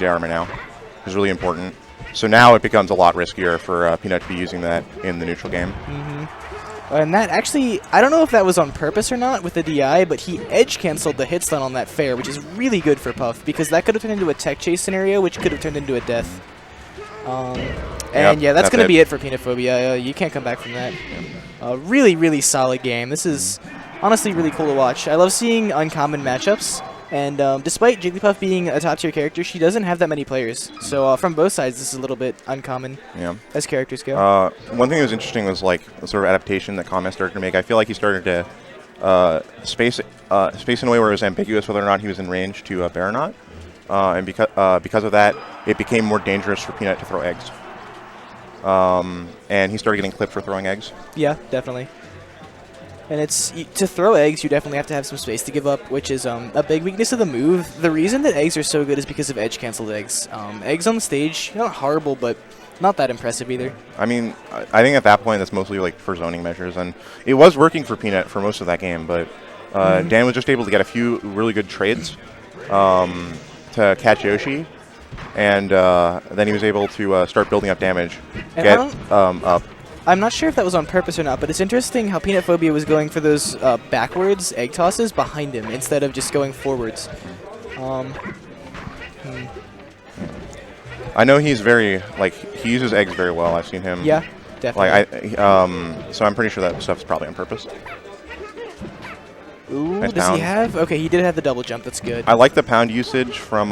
Speaker 6: armor now. It's really important. So now it becomes a lot riskier for Peanut to be using that in the neutral game.
Speaker 3: And that actually, I don't know if that was on purpose or not with the DI, but he edge canceled the hit stun on that fair, which is really good for Puff because that could have turned into a tech chase scenario, which could have turned into a death. And yeah, that's going to be it for Peanut Phobia. You can't come back from that. Really, really solid game. This is honestly really cool to watch. I love seeing uncommon matchups. And despite Jigglypuff being a top-tier character, she doesn't have that many players. So from both sides, this is a little bit uncommon as characters go.
Speaker 6: One thing that was interesting was like the sort of adaptation that Conman started to make. I feel like he started to space in a way where it was ambiguous whether or not he was in range to bear or not. And because of that, it became more dangerous for Peanut to throw eggs. And he started getting clipped for throwing eggs. Yeah,
Speaker 3: definitely. And to throw eggs, you definitely have to have some space to give up, which is a big weakness of the move. The reason that eggs are so good is because of edge-canceled eggs. Eggs on the stage, not horrible, but not that impressive either.
Speaker 6: I mean, I think at that point that's mostly like for zoning measures, and it was working for Peanut for most of that game, but Dan was just able to get a few really good trades to catch Yoshi, and then he was able to start building up damage, up.
Speaker 3: I'm not sure if that was on purpose or not, but it's interesting how Peanut Phobia was going for those backwards egg tosses behind him instead of just going forwards.
Speaker 6: I know he's very, like, he uses eggs very well. I've seen him.
Speaker 3: Yeah, definitely.
Speaker 6: So I'm pretty sure that stuff's probably on purpose.
Speaker 3: Ooh, nice does pound. He have? Okay, he did have the double jump. That's good.
Speaker 6: I like the pound usage from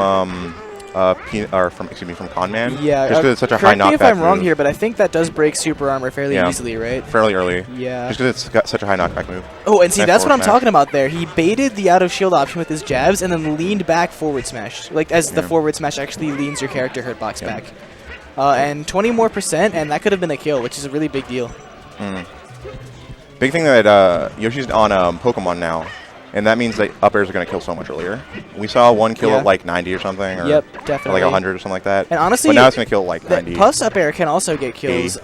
Speaker 6: from Conman.
Speaker 3: Yeah,
Speaker 6: just because it's such a high knockback.
Speaker 3: Correct me if I'm wrong here, but I think that does break super armor fairly easily, right?
Speaker 6: Fairly early.
Speaker 3: Yeah.
Speaker 6: Just because it's got such a high knockback move.
Speaker 3: Oh, and see, that's what I'm talking about there. He baited the out of shield option with his jabs and then leaned back forward smash, like as the forward smash actually leans your character hurtbox back. And 20% more, and that could have been a kill, which is a really big deal.
Speaker 6: Big thing that Yoshi's on Pokemon now. And that means that up airs are going to kill so much earlier. We saw one kill at like 90 or something. Or
Speaker 3: definitely.
Speaker 6: Or like 100 or something like that.
Speaker 3: And honestly,
Speaker 6: but now it's going to kill like 90.
Speaker 3: Puff's up air can also get kills.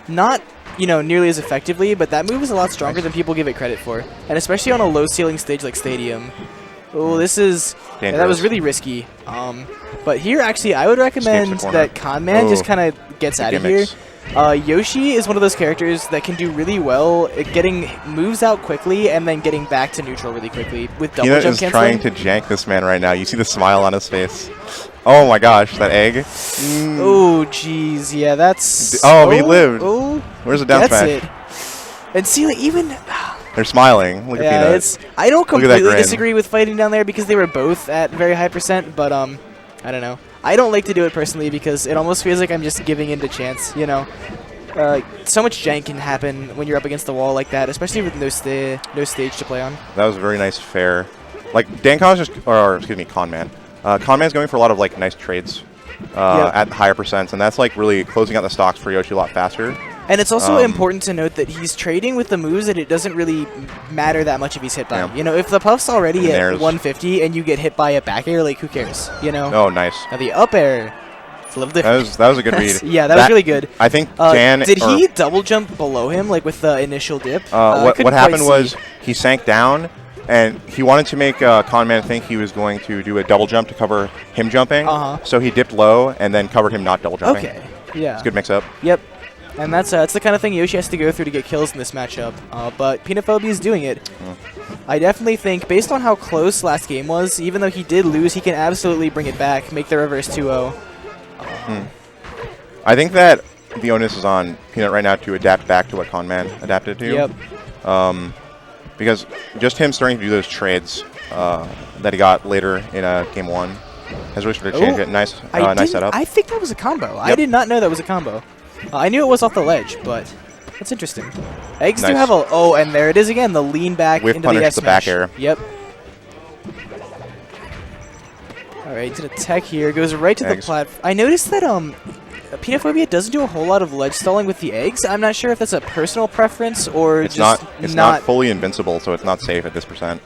Speaker 3: Not nearly as effectively, but that move is a lot stronger than people give it credit for, and especially on a low ceiling stage like Stadium. Oh, this is that was really risky. But here, actually, I would recommend that Conman just kind of gets out of here. Yoshi is one of those characters that can do really well at getting moves out quickly and then getting back to neutral really quickly with double jump canceling.
Speaker 6: Trying to jank this man right now. You see the smile on his face. Oh my gosh, that egg.
Speaker 3: Oh, jeez. Yeah, that's...
Speaker 6: Oh, he lived.
Speaker 3: Oh,
Speaker 6: where's the down smash?
Speaker 3: That's it. And see, like, even...
Speaker 6: They're smiling. Look at Peanut.
Speaker 3: I don't completely disagree with fighting down there because they were both at very high %, but I don't know. I don't like to do it personally because it almost feels like I'm just giving in to chance, So much jank can happen when you're up against the wall like that, especially with no stage to play on.
Speaker 6: That was very nice fair. Like, Conman's going for a lot of, like, nice trades at higher percents, and that's, like, really closing out the stocks for Yoshi a lot faster.
Speaker 3: And it's also important to note that he's trading with the moves that it doesn't really matter that much if he's hit by.
Speaker 6: Yeah.
Speaker 3: If the puff's already at 150 and you get hit by a back air, like, who cares,
Speaker 6: Oh, nice.
Speaker 3: Now the up air, it's a little different.
Speaker 6: That was a good read.
Speaker 3: Yeah, that was really good.
Speaker 6: I think Dan...
Speaker 3: Did he double jump below him, like, with the initial dip?
Speaker 6: What happened was he sank down, and he wanted to make Conman think he was going to do a double jump to cover him jumping. So he dipped low and then covered him not double jumping.
Speaker 3: Okay, yeah.
Speaker 6: It's a good mix-up.
Speaker 3: Yep. And that's the kind of thing Yoshi has to go through to get kills in this matchup. But Peanut Phobia is doing it. I definitely think, based on how close last game was, even though he did lose, he can absolutely bring it back, make the reverse 2-0.
Speaker 6: I think that the onus is on Peanut right now to adapt back to what Conman adapted to.
Speaker 3: Yep.
Speaker 6: Because just him starting to do those trades that he got later in Game 1 has really started to change it. Nice setup.
Speaker 3: I think that was a combo.
Speaker 6: Yep.
Speaker 3: I did not know that was a combo. I knew it was off the ledge, but that's interesting. Eggs do have a... Oh, and there it is again, the lean back into the S
Speaker 6: back air.
Speaker 3: Yep. All right, to the tech here. Goes right to the platform. I noticed that Peanut Phobia doesn't do a whole lot of ledge stalling with the eggs. I'm not sure if that's a personal preference or
Speaker 6: it's
Speaker 3: just
Speaker 6: It's not fully invincible, so it's not safe at this %.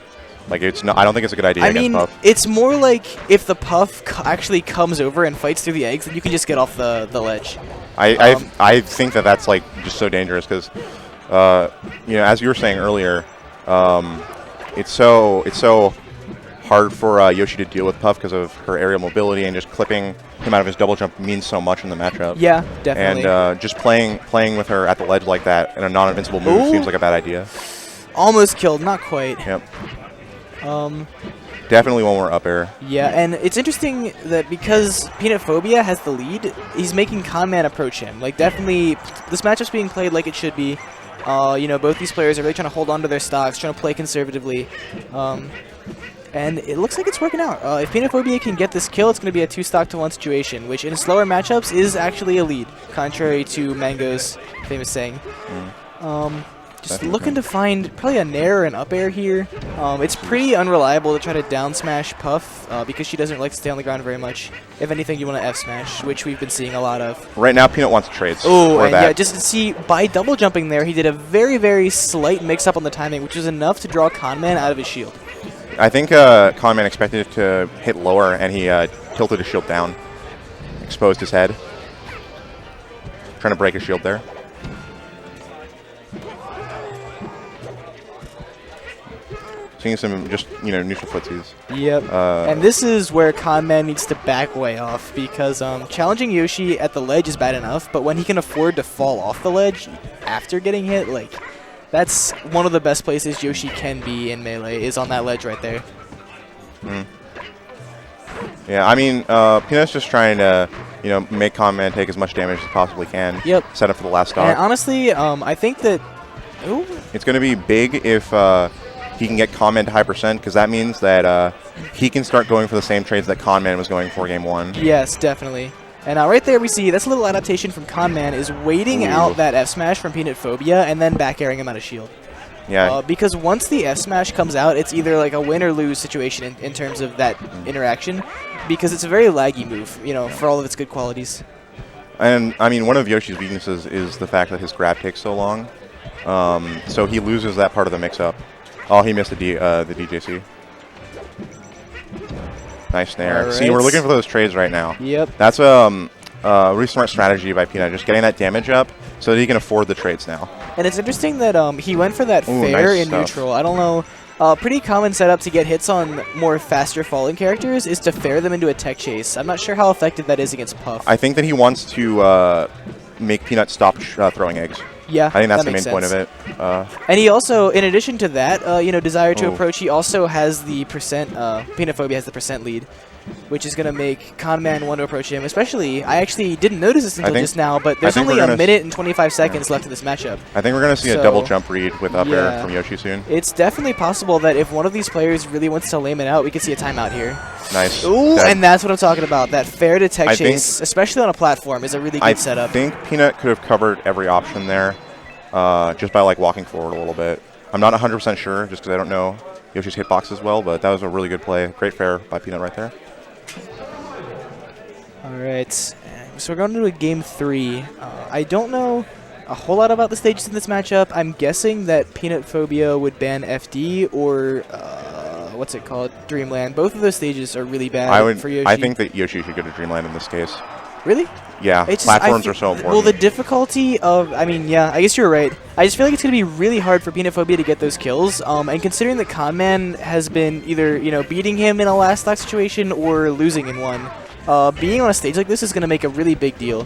Speaker 6: Like, it's not. I don't think it's a good idea against Puff.
Speaker 3: It's more like if the Puff actually comes over and fights through the eggs, then you can just get off the ledge.
Speaker 6: I think that's like just so dangerous because, as you were saying earlier, it's so hard for Yoshi to deal with Puff because of her aerial mobility, and just clipping him out of his double jump means so much in the matchup.
Speaker 3: Yeah, definitely.
Speaker 6: And just playing with her at the ledge like that in a non-invincible move seems like a bad idea.
Speaker 3: Almost killed, not quite.
Speaker 6: Yep. Definitely one more up air.
Speaker 3: Yeah, and it's interesting that because Peanut Phobia has the lead, he's making Conman approach him. Like, definitely, this matchup's being played like it should be. Both these players are really trying to hold on to their stocks, trying to play conservatively. And it looks like it's working out. If Peanut Phobia can get this kill, it's going to be a 2-stock-to-1 situation, which in slower matchups is actually a lead, contrary to Mango's famous saying. Just looking to find probably a nair or an up air here. It's pretty unreliable to try to down smash Puff because she doesn't like to stay on the ground very much. If anything, you want to F smash, which we've been seeing a lot of.
Speaker 6: Right now, Peanut wants trades.
Speaker 3: Oh, and yeah, just to see, by double jumping there, he did a very, very slight mix-up on the timing, which was enough to draw Conman out of his shield.
Speaker 6: I think Conman expected it to hit lower, and he tilted his shield down, exposed his head, trying to break his shield there. Seeing some just neutral footsies.
Speaker 3: Yep. And this is where Conman needs to back way off because challenging Yoshi at the ledge is bad enough, but when he can afford to fall off the ledge after getting hit, like, that's one of the best places Yoshi can be in Melee, is on that ledge right there.
Speaker 6: Yeah, I mean, Peanut's just trying to, make Conman take as much damage as he possibly can.
Speaker 3: Yep.
Speaker 6: Set up for the last stock.
Speaker 3: And honestly, I think that... Ooh.
Speaker 6: It's going to be big if he can get Conman to high %, because that means that he can start going for the same trades that Conman was going for Game 1.
Speaker 3: Yes, definitely. And right there we see, that's a little adaptation from Conman, is waiting out that F-Smash from Peanut Phobia and then back airing him out of shield.
Speaker 6: Yeah.
Speaker 3: Because once the F-Smash comes out, it's either like a win or lose situation in terms of that interaction, because it's a very laggy move, for all of its good qualities.
Speaker 6: And, I mean, one of Yoshi's weaknesses is the fact that his grab takes so long. So he loses that part of the mix-up. Oh, he missed the DJC. Nice snare.
Speaker 3: Right.
Speaker 6: See, we're looking for those trades right now.
Speaker 3: Yep.
Speaker 6: That's a really smart strategy by Peanut, just getting that damage up so that he can afford the trades now.
Speaker 3: And it's interesting that he went for that
Speaker 6: Ooh,
Speaker 3: fair
Speaker 6: nice
Speaker 3: in
Speaker 6: stuff.
Speaker 3: neutral. I don't know. Pretty common setup to get hits on more faster falling characters is to fair them into a tech chase. I'm not sure how effective that is against Puff.
Speaker 6: I think that he wants to make Peanut stop throwing eggs.
Speaker 3: Yeah,
Speaker 6: I think that's
Speaker 3: that
Speaker 6: the main
Speaker 3: makes
Speaker 6: point of
Speaker 3: sense.
Speaker 6: it.
Speaker 3: And he also, in addition to that, desire to
Speaker 6: Ooh.
Speaker 3: approach, he also has the percent, Peanut Phobia has the percent lead, which is going to make Conman want to approach him. Especially, I actually didn't notice this until just now, but there's
Speaker 6: think
Speaker 3: only
Speaker 6: we're
Speaker 3: a
Speaker 6: gonna
Speaker 3: minute and 25 seconds left in this matchup.
Speaker 6: I think we're going to see a
Speaker 3: So,
Speaker 6: double jump read with up air
Speaker 3: yeah.
Speaker 6: from Yoshi soon.
Speaker 3: It's definitely possible that if one of these players really wants to lame it out, we could see a timeout here.
Speaker 6: Nice.
Speaker 3: Ooh,
Speaker 6: Dead.
Speaker 3: and that's what I'm talking about. That fair to tech
Speaker 6: I think-
Speaker 3: chase, especially on a platform, is a really good
Speaker 6: I
Speaker 3: setup.
Speaker 6: think Peanut could have covered every option there just by like walking forward a little bit. I'm not 100% sure just because I don't know Yoshi's hitbox as well, but that was a really good play. Great fair by Peanut right there.
Speaker 3: All right, so we're going into a game 3. I don't know a whole lot about the stages in this matchup. I'm guessing that Peanut Phobia would ban FD or what's it called, Dreamland. Both of those stages are really bad for Yoshi.
Speaker 6: I think that Yoshi should go to Dreamland in this case.
Speaker 3: Really?
Speaker 6: Yeah,
Speaker 3: It's just- I
Speaker 6: platforms
Speaker 3: fe-
Speaker 6: are so important.
Speaker 3: Well, the difficulty of, I mean, yeah, I guess you're right. I just feel like it's going to be really hard for Peanut Phobia to get those kills. And considering that Conman has been either, beating him in a last stock situation or losing in one, being on a stage like this is going to make a really big deal.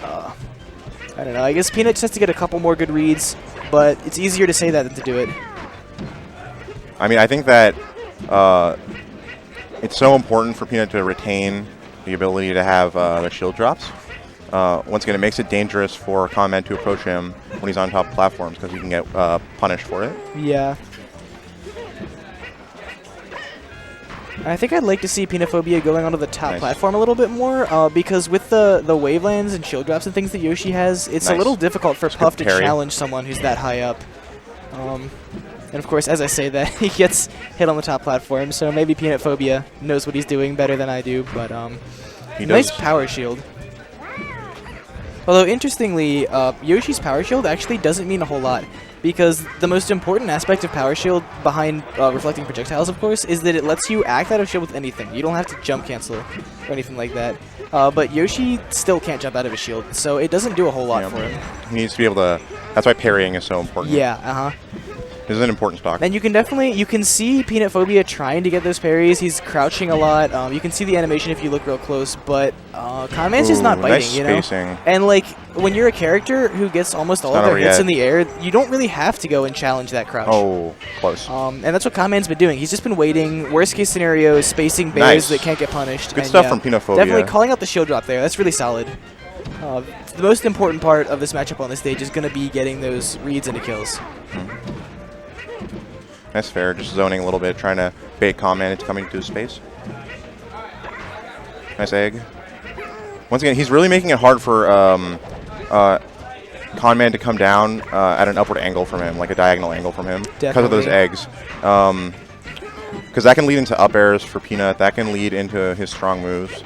Speaker 3: I don't know. I guess Peanut just has to get a couple more good reads, but it's easier to say that than to do it.
Speaker 6: I mean, I think that it's so important for Peanut to retain the ability to have the shield drops. Once again, it makes it dangerous for Conman to approach him when he's on top platforms because he can get punished for it.
Speaker 3: Yeah. I think I'd like to see Peanut Phobia going onto the top
Speaker 6: Nice.
Speaker 3: platform a little bit more, because with the wavelands and shield drops and things that Yoshi has, it's a
Speaker 6: Nice.
Speaker 3: little difficult for
Speaker 6: Good
Speaker 3: Puff to
Speaker 6: parry.
Speaker 3: challenge someone who's that high up. And of course, as I say that, he gets hit on the top platform, so maybe Peanut Phobia knows what he's doing better than I do, but
Speaker 6: He
Speaker 3: nice
Speaker 6: does.
Speaker 3: power shield. Although, interestingly, Yoshi's power shield actually doesn't mean a whole lot, because the most important aspect of power shield, behind reflecting projectiles, of course, is that it lets you act out of shield with anything. You don't have to jump cancel or anything like that. But Yoshi still can't jump out of his shield, so it doesn't do a whole lot
Speaker 6: Yeah.
Speaker 3: for him.
Speaker 6: He needs to be able to. That's why parrying is so important.
Speaker 3: Yeah, uh-huh.
Speaker 6: This is an important stock.
Speaker 3: And you can see Peanut Phobia trying to get those parries. He's crouching a lot. You can see the animation if you look real close, but Conman's just not
Speaker 6: Ooh,
Speaker 3: biting,
Speaker 6: nice
Speaker 3: you know?
Speaker 6: spacing.
Speaker 3: And like, when you're a character who gets almost all of
Speaker 6: not
Speaker 3: their
Speaker 6: over
Speaker 3: hits
Speaker 6: yet.
Speaker 3: in the air, you don't really have to go and challenge that crouch.
Speaker 6: Oh, close.
Speaker 3: And that's what Conman's been doing. He's just been waiting. Worst case scenario, spacing bears
Speaker 6: Nice.
Speaker 3: that can't get punished.
Speaker 6: Good
Speaker 3: And
Speaker 6: stuff
Speaker 3: yeah,
Speaker 6: from Peanut Phobia.
Speaker 3: Definitely calling out the shield drop there. That's really solid. The most important part of this matchup on this stage is going to be getting those reads into kills.
Speaker 6: Nice fair, just zoning a little bit, trying to bait Conman into coming to his space. Nice egg. Once again, he's really making it hard for Conman to come down at an upward angle from him, like a diagonal angle from him, because of those eggs. Because that can lead into up airs for Peanut. That can lead into his strong moves.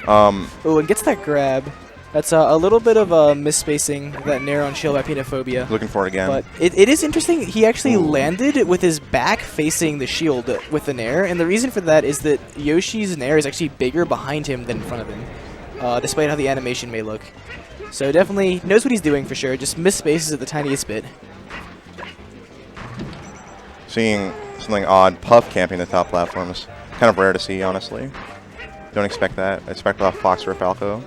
Speaker 3: Oh, and gets that grab. That's a little bit of a misspacing, that nair on shield by Peanut Phobia.
Speaker 6: Looking for it again.
Speaker 3: But it is interesting. He actually landed with his back facing the shield with the nair, and the reason for that is that Yoshi's nair is actually bigger behind him than in front of him, despite how the animation may look. So definitely knows what he's doing for sure, just misspaces at the tiniest bit.
Speaker 6: Seeing something odd, Puff camping the top platform is kind of rare to see, honestly. Don't expect that. I expect Fox or Falco.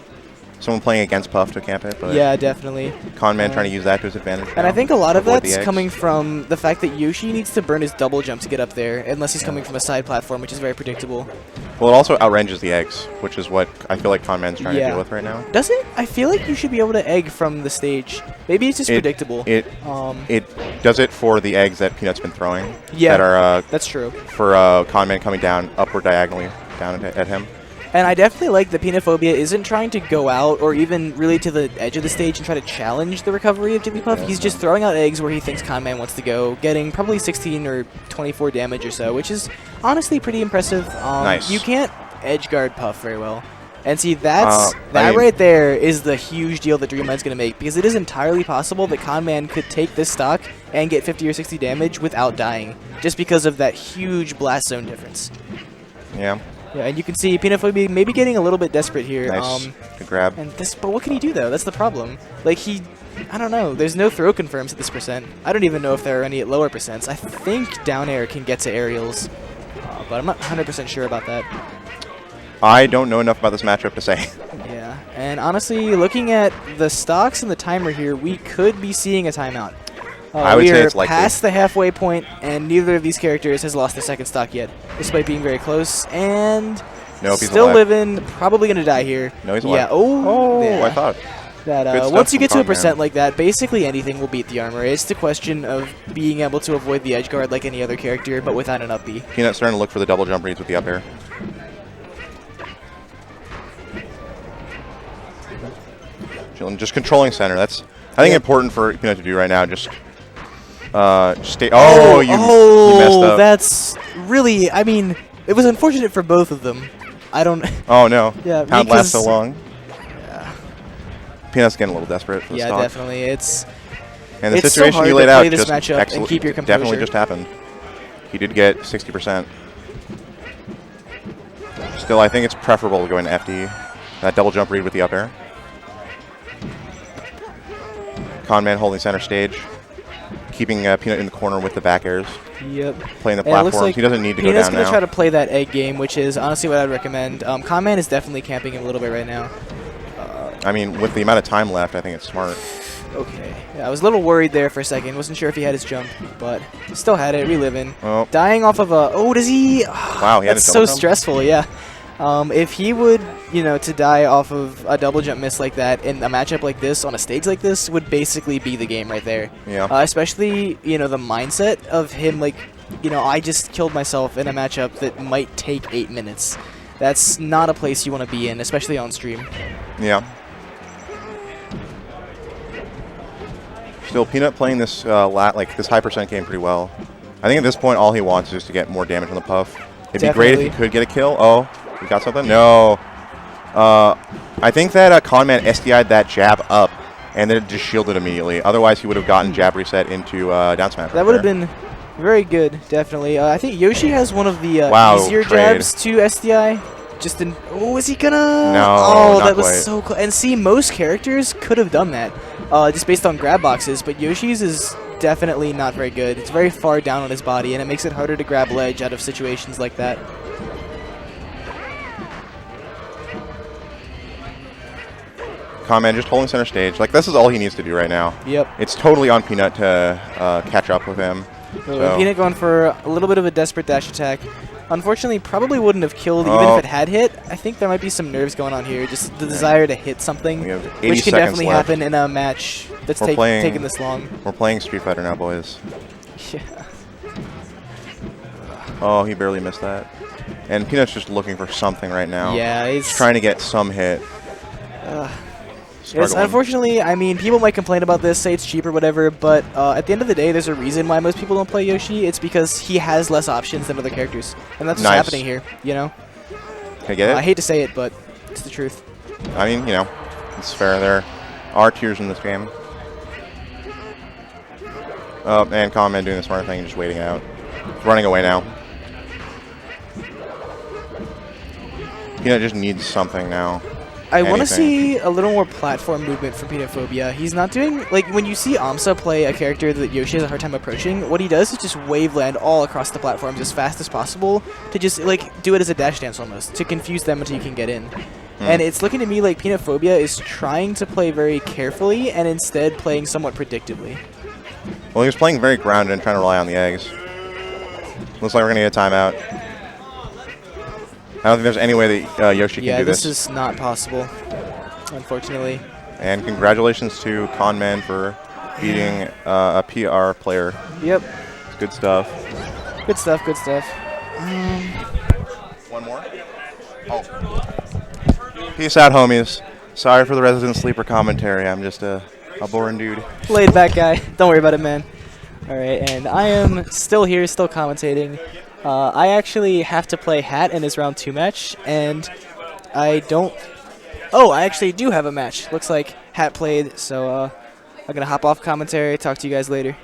Speaker 6: Someone playing against Puff to camp it, but
Speaker 3: Yeah, definitely.
Speaker 6: Conman trying to use that to his advantage.
Speaker 3: And I
Speaker 6: now.
Speaker 3: think a lot of
Speaker 6: Avoid the
Speaker 3: that's
Speaker 6: eggs.
Speaker 3: coming from the fact that Yoshi needs to burn his double jump to get up there, unless he's coming from a side platform, which is very predictable.
Speaker 6: Well, it also outranges the eggs, which is what I feel like Conman's trying to
Speaker 3: Yeah.
Speaker 6: deal with right now.
Speaker 3: Does it? I feel like you should be able to egg from the stage. Maybe it's just predictable.
Speaker 6: It
Speaker 3: Um,
Speaker 6: does it for the eggs that Peanut's been throwing.
Speaker 3: Yeah.
Speaker 6: That are
Speaker 3: That's true.
Speaker 6: for Conman coming down upward diagonally down at him.
Speaker 3: And I definitely like that Peanut Phobia isn't trying to go out or even really to the edge of the stage and try to challenge the recovery of Jigglypuff. He's just throwing out eggs where he thinks Conman wants to go, getting probably 16 or 24 damage or so, which is honestly pretty impressive.
Speaker 6: Nice.
Speaker 3: You can't edge guard Puff very well. And see, that's
Speaker 6: I mean-
Speaker 3: right there is the huge deal that Dreamland's going to make, because it is entirely possible that Conman could take this stock and get 50 or 60 damage without dying, just because of that huge blast zone difference.
Speaker 6: Yeah.
Speaker 3: Yeah, and you can see Peanut Phobia maybe getting a little bit desperate here.
Speaker 6: Nice. Good grab.
Speaker 3: But what can he do though? That's the problem. Like I don't know. There's no throw confirms at this percent. I don't even know if there are any at lower percents. I think down air can get to aerials, but I'm not 100% sure about that.
Speaker 6: I don't know enough about this matchup to say.
Speaker 3: Yeah, and honestly, looking at the stocks and the timer here, we could be seeing a timeout.
Speaker 6: I would
Speaker 3: we
Speaker 6: say
Speaker 3: are
Speaker 6: it's likely.
Speaker 3: past the halfway point, and neither of these characters has lost the second stock yet, despite being very close. And
Speaker 6: Nope, he's
Speaker 3: still
Speaker 6: alive.
Speaker 3: living, probably going to die here.
Speaker 6: No, he's
Speaker 3: Yeah,
Speaker 6: alive.
Speaker 3: oh, yeah.
Speaker 6: I thought.
Speaker 3: That
Speaker 6: Good stuff
Speaker 3: once you
Speaker 6: from
Speaker 3: get to a
Speaker 6: Conman.
Speaker 3: percent like that, basically anything will beat the armor. It's the question of being able to avoid the edge guard like any other character, but without an up B.
Speaker 6: Peanut starting to look for the double jump reads with the up air. Just controlling center. That's I think important for Peanut to do right now. Just stay. Oh, you messed up.
Speaker 3: That's really. I mean, it was unfortunate for both of them. I don't.
Speaker 6: Oh no.
Speaker 3: Yeah,
Speaker 6: Pound lasts so
Speaker 3: because-
Speaker 6: long. Peanut's getting a little desperate for the
Speaker 3: Yeah,
Speaker 6: stock.
Speaker 3: definitely. It's
Speaker 6: And the
Speaker 3: It's so
Speaker 6: situation
Speaker 3: hard
Speaker 6: you
Speaker 3: to
Speaker 6: laid out
Speaker 3: play this
Speaker 6: just
Speaker 3: matchup and
Speaker 6: excellent-
Speaker 3: keep your
Speaker 6: definitely
Speaker 3: composure.
Speaker 6: just happened. He did get 60%. Still, I think it's preferable to go into FD. That double jump read with the up air. Conman holding center stage. Keeping Peanut in the corner with the back airs.
Speaker 3: Yep.
Speaker 6: Playing the
Speaker 3: And it looks
Speaker 6: platforms.
Speaker 3: like
Speaker 6: He doesn't need to go
Speaker 3: Peanut's
Speaker 6: down
Speaker 3: gonna
Speaker 6: now.
Speaker 3: try to play that egg game, which is honestly what I'd recommend. Conman is definitely camping him a little bit right now.
Speaker 6: I mean, with the amount of time left, I think it's smart.
Speaker 3: Okay. Yeah, I was a little worried there for a second. Wasn't sure if he had his jump, but still had it. Reliving.
Speaker 6: Oh,
Speaker 3: Dying off of a. Oh, does he?
Speaker 6: wow, he had
Speaker 3: That's
Speaker 6: a
Speaker 3: so
Speaker 6: double jump?
Speaker 3: stressful. Yeah. If he would, to die off of a double jump miss like that in a matchup like this on a stage like this would basically be the game right there.
Speaker 6: Yeah.
Speaker 3: Especially, the mindset of him like, I just killed myself in a matchup that might take 8 minutes. That's not a place you want to be in, especially on stream.
Speaker 6: Yeah. Still, Peanut playing this this high percent game pretty well. I think at this point, all he wants is just to get more damage on the puff. It'd be great if he
Speaker 3: Definitely.
Speaker 6: could get a kill. Oh, he got something? No. I think that Conman SDI'd that jab up, and then it just shielded immediately. Otherwise, he would have gotten jab reset into down smash.
Speaker 3: That would have been very good, definitely. I think Yoshi has one of the
Speaker 6: Wow,
Speaker 3: easier
Speaker 6: trade.
Speaker 3: jabs to SDI. Just in. Oh, is he gonna?
Speaker 6: No,
Speaker 3: Oh,
Speaker 6: not
Speaker 3: that was
Speaker 6: quite.
Speaker 3: so close. And see, most characters could have done that, just based on grab boxes. But Yoshi's is definitely not very good. It's very far down on his body, and it makes it harder to grab ledge out of situations like that.
Speaker 6: Conman just holding center stage. Like, this is all he needs to do right now.
Speaker 3: Yep.
Speaker 6: It's totally on Peanut to catch up with him. So-
Speaker 3: Peanut going for a little bit of a desperate dash attack. Unfortunately, probably wouldn't have killed even
Speaker 6: Oh.
Speaker 3: if it had hit. I think there might be some nerves going on here. Just the desire to hit something,
Speaker 6: We have 80
Speaker 3: which can
Speaker 6: seconds
Speaker 3: definitely
Speaker 6: left.
Speaker 3: happen in a match that's
Speaker 6: We're playing-
Speaker 3: taking this long.
Speaker 6: We're playing Street Fighter now, boys.
Speaker 3: Yeah.
Speaker 6: Oh, he barely missed that. And Peanut's just looking for something right now.
Speaker 3: Yeah,
Speaker 6: He's
Speaker 3: it's
Speaker 6: trying to get some hit. Struggling.
Speaker 3: unfortunately, I mean, people might complain about this, say it's cheap or whatever, but at the end of the day, there's a reason why most people don't play Yoshi. It's because he has less options than other characters, and that's what's
Speaker 6: Nice.
Speaker 3: happening here.
Speaker 6: Can I get it?
Speaker 3: I hate to say it, but it's the truth.
Speaker 6: I mean, it's fair. There are tears in this game. Oh, and Conman doing the smart thing and just waiting out. Running away now. Peanut just needs something now.
Speaker 3: I want to
Speaker 6: Anything.
Speaker 3: see a little more platform movement from Peanut Phobia. He's not doing, like, when you see Amsa play a character that Yoshi has a hard time approaching, what he does is just wave land all across the platforms as fast as possible to just, like, do it as a dash dance almost, to confuse them until you can get in. And it's looking to me like Peanut Phobia is trying to play very carefully and instead playing somewhat predictably.
Speaker 6: Well, he was playing very grounded and trying to rely on the eggs. Looks like we're going to get a timeout. I don't think there's any way that Yoshi
Speaker 3: Yeah,
Speaker 6: can do
Speaker 3: this
Speaker 6: this.
Speaker 3: is not possible, unfortunately.
Speaker 6: And congratulations to Conman for beating a PR player.
Speaker 3: Yep,
Speaker 6: It's good stuff.
Speaker 3: good stuff, good stuff.
Speaker 6: One more? Oh. Peace out, homies. Sorry for the resident sleeper commentary. I'm just a boring dude.
Speaker 3: Laid back guy. Don't worry about it, man. Alright, and I am still here, still commentating. I actually have to play Hat in his round 2 match, and I don't... Oh, I actually do have a match. Looks like Hat played, so I'm going to hop off commentary, talk to you guys later.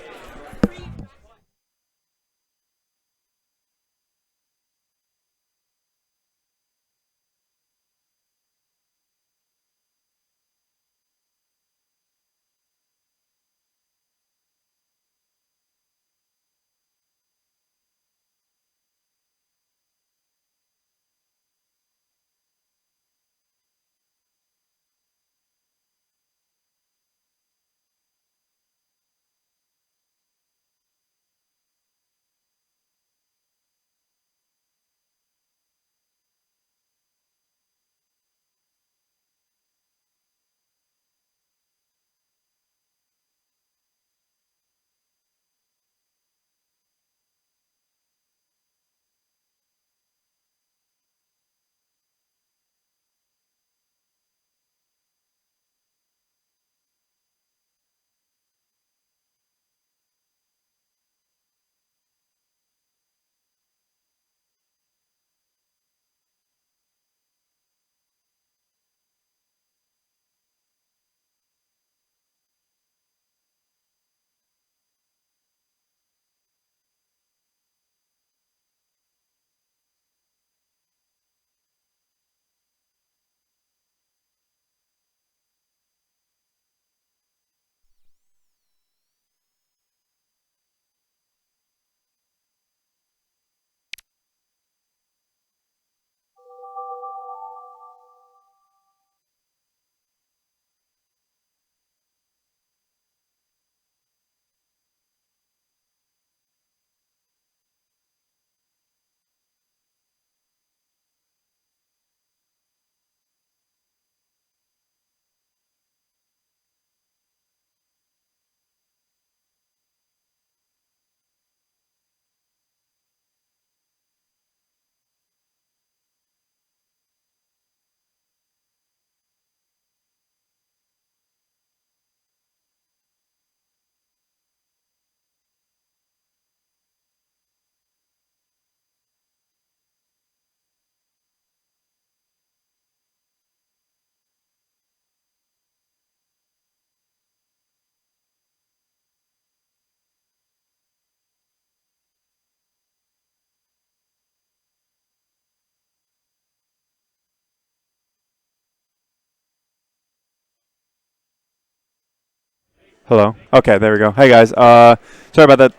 Speaker 2: Hello. Okay, there we go. Hey guys. Sorry about that.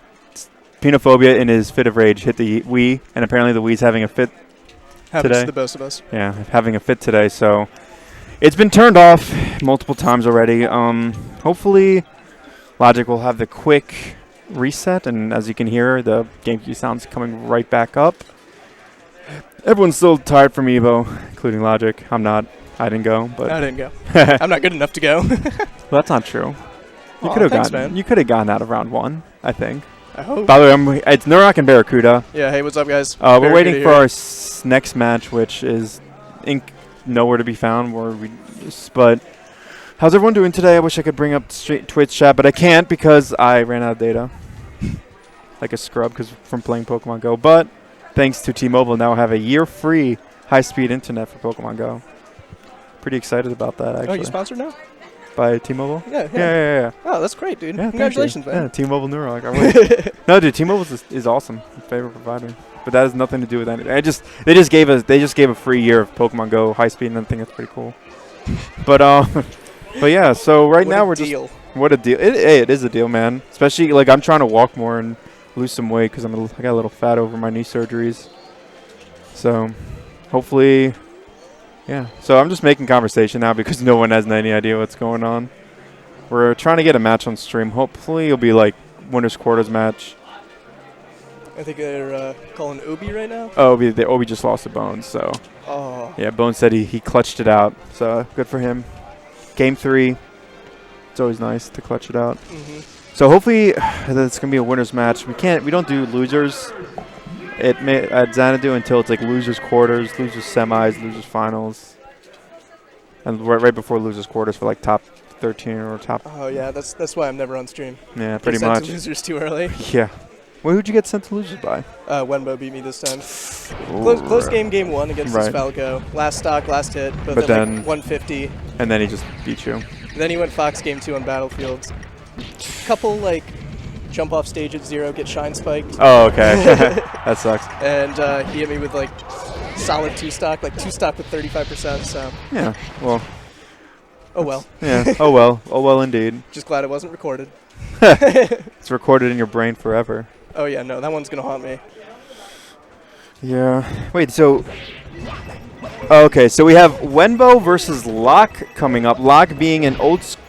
Speaker 2: Penophobia in his fit of rage hit the Wii, and apparently the Wii's having a fit
Speaker 4: Happens
Speaker 2: today.
Speaker 4: to the best of us.
Speaker 2: Yeah, having a fit today. So it's been turned off multiple times already. Hopefully Logic will have the quick reset, and as you can hear, the GameCube sound's coming right back up. Everyone's still tired from Evo, including Logic. I'm not. I didn't go, but
Speaker 4: I didn't go. I'm not good enough to go.
Speaker 2: well, that's not true. You
Speaker 4: Aw,
Speaker 2: could have
Speaker 4: thanks,
Speaker 2: gotten.
Speaker 4: man.
Speaker 2: You could have gotten out of round 1, I think.
Speaker 4: I hope.
Speaker 2: By the way, it's Nurak and Barracuda.
Speaker 4: Yeah, hey, what's up, guys?
Speaker 2: We're
Speaker 4: Barracuda
Speaker 2: waiting for
Speaker 4: here.
Speaker 2: our next match, which is nowhere to be found. But how's everyone doing today? I wish I could bring up Twitch chat, but I can't because I ran out of data. Like a scrub from playing Pokemon Go. But thanks to T-Mobile, now I have a year-free high-speed internet for Pokemon Go. Pretty excited about that, actually.
Speaker 4: Oh, you sponsored now?
Speaker 2: By T-Mobile?
Speaker 4: Yeah.
Speaker 2: Yeah.
Speaker 4: Oh, that's great, dude.
Speaker 2: Yeah, thank you.
Speaker 4: Congratulations,
Speaker 2: Yeah,
Speaker 4: man.
Speaker 2: T-Mobile Nurak. No, dude, T-Mobile is awesome. My favorite provider. But that has nothing to do with anything. They just gave a free year of Pokemon Go high speed, and I think that's pretty cool. But but yeah. So right now we're
Speaker 4: deal.
Speaker 2: what a deal. It is a deal, man. Especially like I'm trying to walk more and lose some weight because I got a little fat over my knee surgeries. So hopefully, yeah. So I'm just making conversation now because no one has any idea what's going on. We're trying to get a match on stream. Hopefully it'll be like winners quarters match.
Speaker 4: I think they're calling Obi right now.
Speaker 2: Oh, Obi just lost to Bones, so
Speaker 4: Oh.
Speaker 2: yeah, Bones said he clutched it out, so good for him. Game 3, it's always nice to clutch it out.
Speaker 4: Mm-hmm.
Speaker 2: So hopefully it's gonna be a winners match. We don't do losers at Xanadu until it's like losers quarters, losers semis, losers finals, and right before losers quarters for like top 13 or top.
Speaker 4: Oh yeah, that's why I'm never on stream.
Speaker 2: Yeah, pretty
Speaker 4: Get sent
Speaker 2: much.
Speaker 4: to losers too early.
Speaker 2: Yeah. Well, who'd you get sent to losers by?
Speaker 4: Wenbo beat me this time. Close game 1 against this
Speaker 2: Right.
Speaker 4: Falco. Last stock, last hit, both
Speaker 2: But
Speaker 4: at
Speaker 2: then-
Speaker 4: like 150.
Speaker 2: And then he just beat you.
Speaker 4: Then he went Fox game 2 on Battlefields. Couple like jump off stage at 0, get shine spiked,
Speaker 2: Oh, okay. That sucks.
Speaker 4: and he hit me with like solid 2 stock, like 2 stock with 35%. So
Speaker 2: Yeah. Well.
Speaker 4: oh well.
Speaker 2: Yeah. Oh well. Oh well, indeed.
Speaker 4: Just glad it wasn't recorded.
Speaker 2: It's recorded in your brain forever.
Speaker 4: Oh yeah, no, that one's gonna haunt me.
Speaker 2: Yeah. Wait. So. Okay. So we have Wenbo versus Locke coming up. Locke being an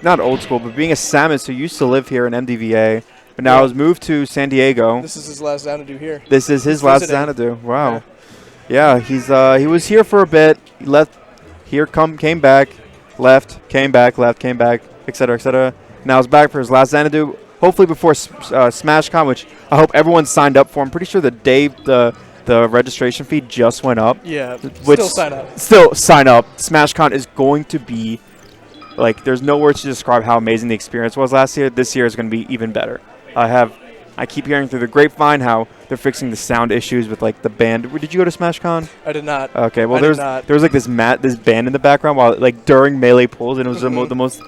Speaker 2: not old school, but being a Samus who used to live here in MDVA, but now
Speaker 4: Yeah.
Speaker 2: has moved to San Diego.
Speaker 4: This is his last Xanadu here.
Speaker 2: This is his
Speaker 4: He's
Speaker 2: last
Speaker 4: visiting.
Speaker 2: Xanadu. Wow. Yeah. He was here for a bit. He left. Came back, left, came back, left, came back, etc., etc. Now he's back for his last Xanadu. Hopefully before SmashCon, which I hope everyone signed up for. I'm pretty sure the registration fee just went up.
Speaker 4: Yeah,
Speaker 2: Which-
Speaker 4: still sign up.
Speaker 2: Still sign up. SmashCon is going to be like there's no words to describe how amazing the experience was last year. This year is going to be even better. I keep hearing through the grapevine how they're fixing the sound issues with like the band. Did you go to SmashCon?
Speaker 4: I did not.
Speaker 2: Okay, well
Speaker 4: I did
Speaker 2: there
Speaker 4: not.
Speaker 2: was like this band in the background while like during melee pulls, and it was the most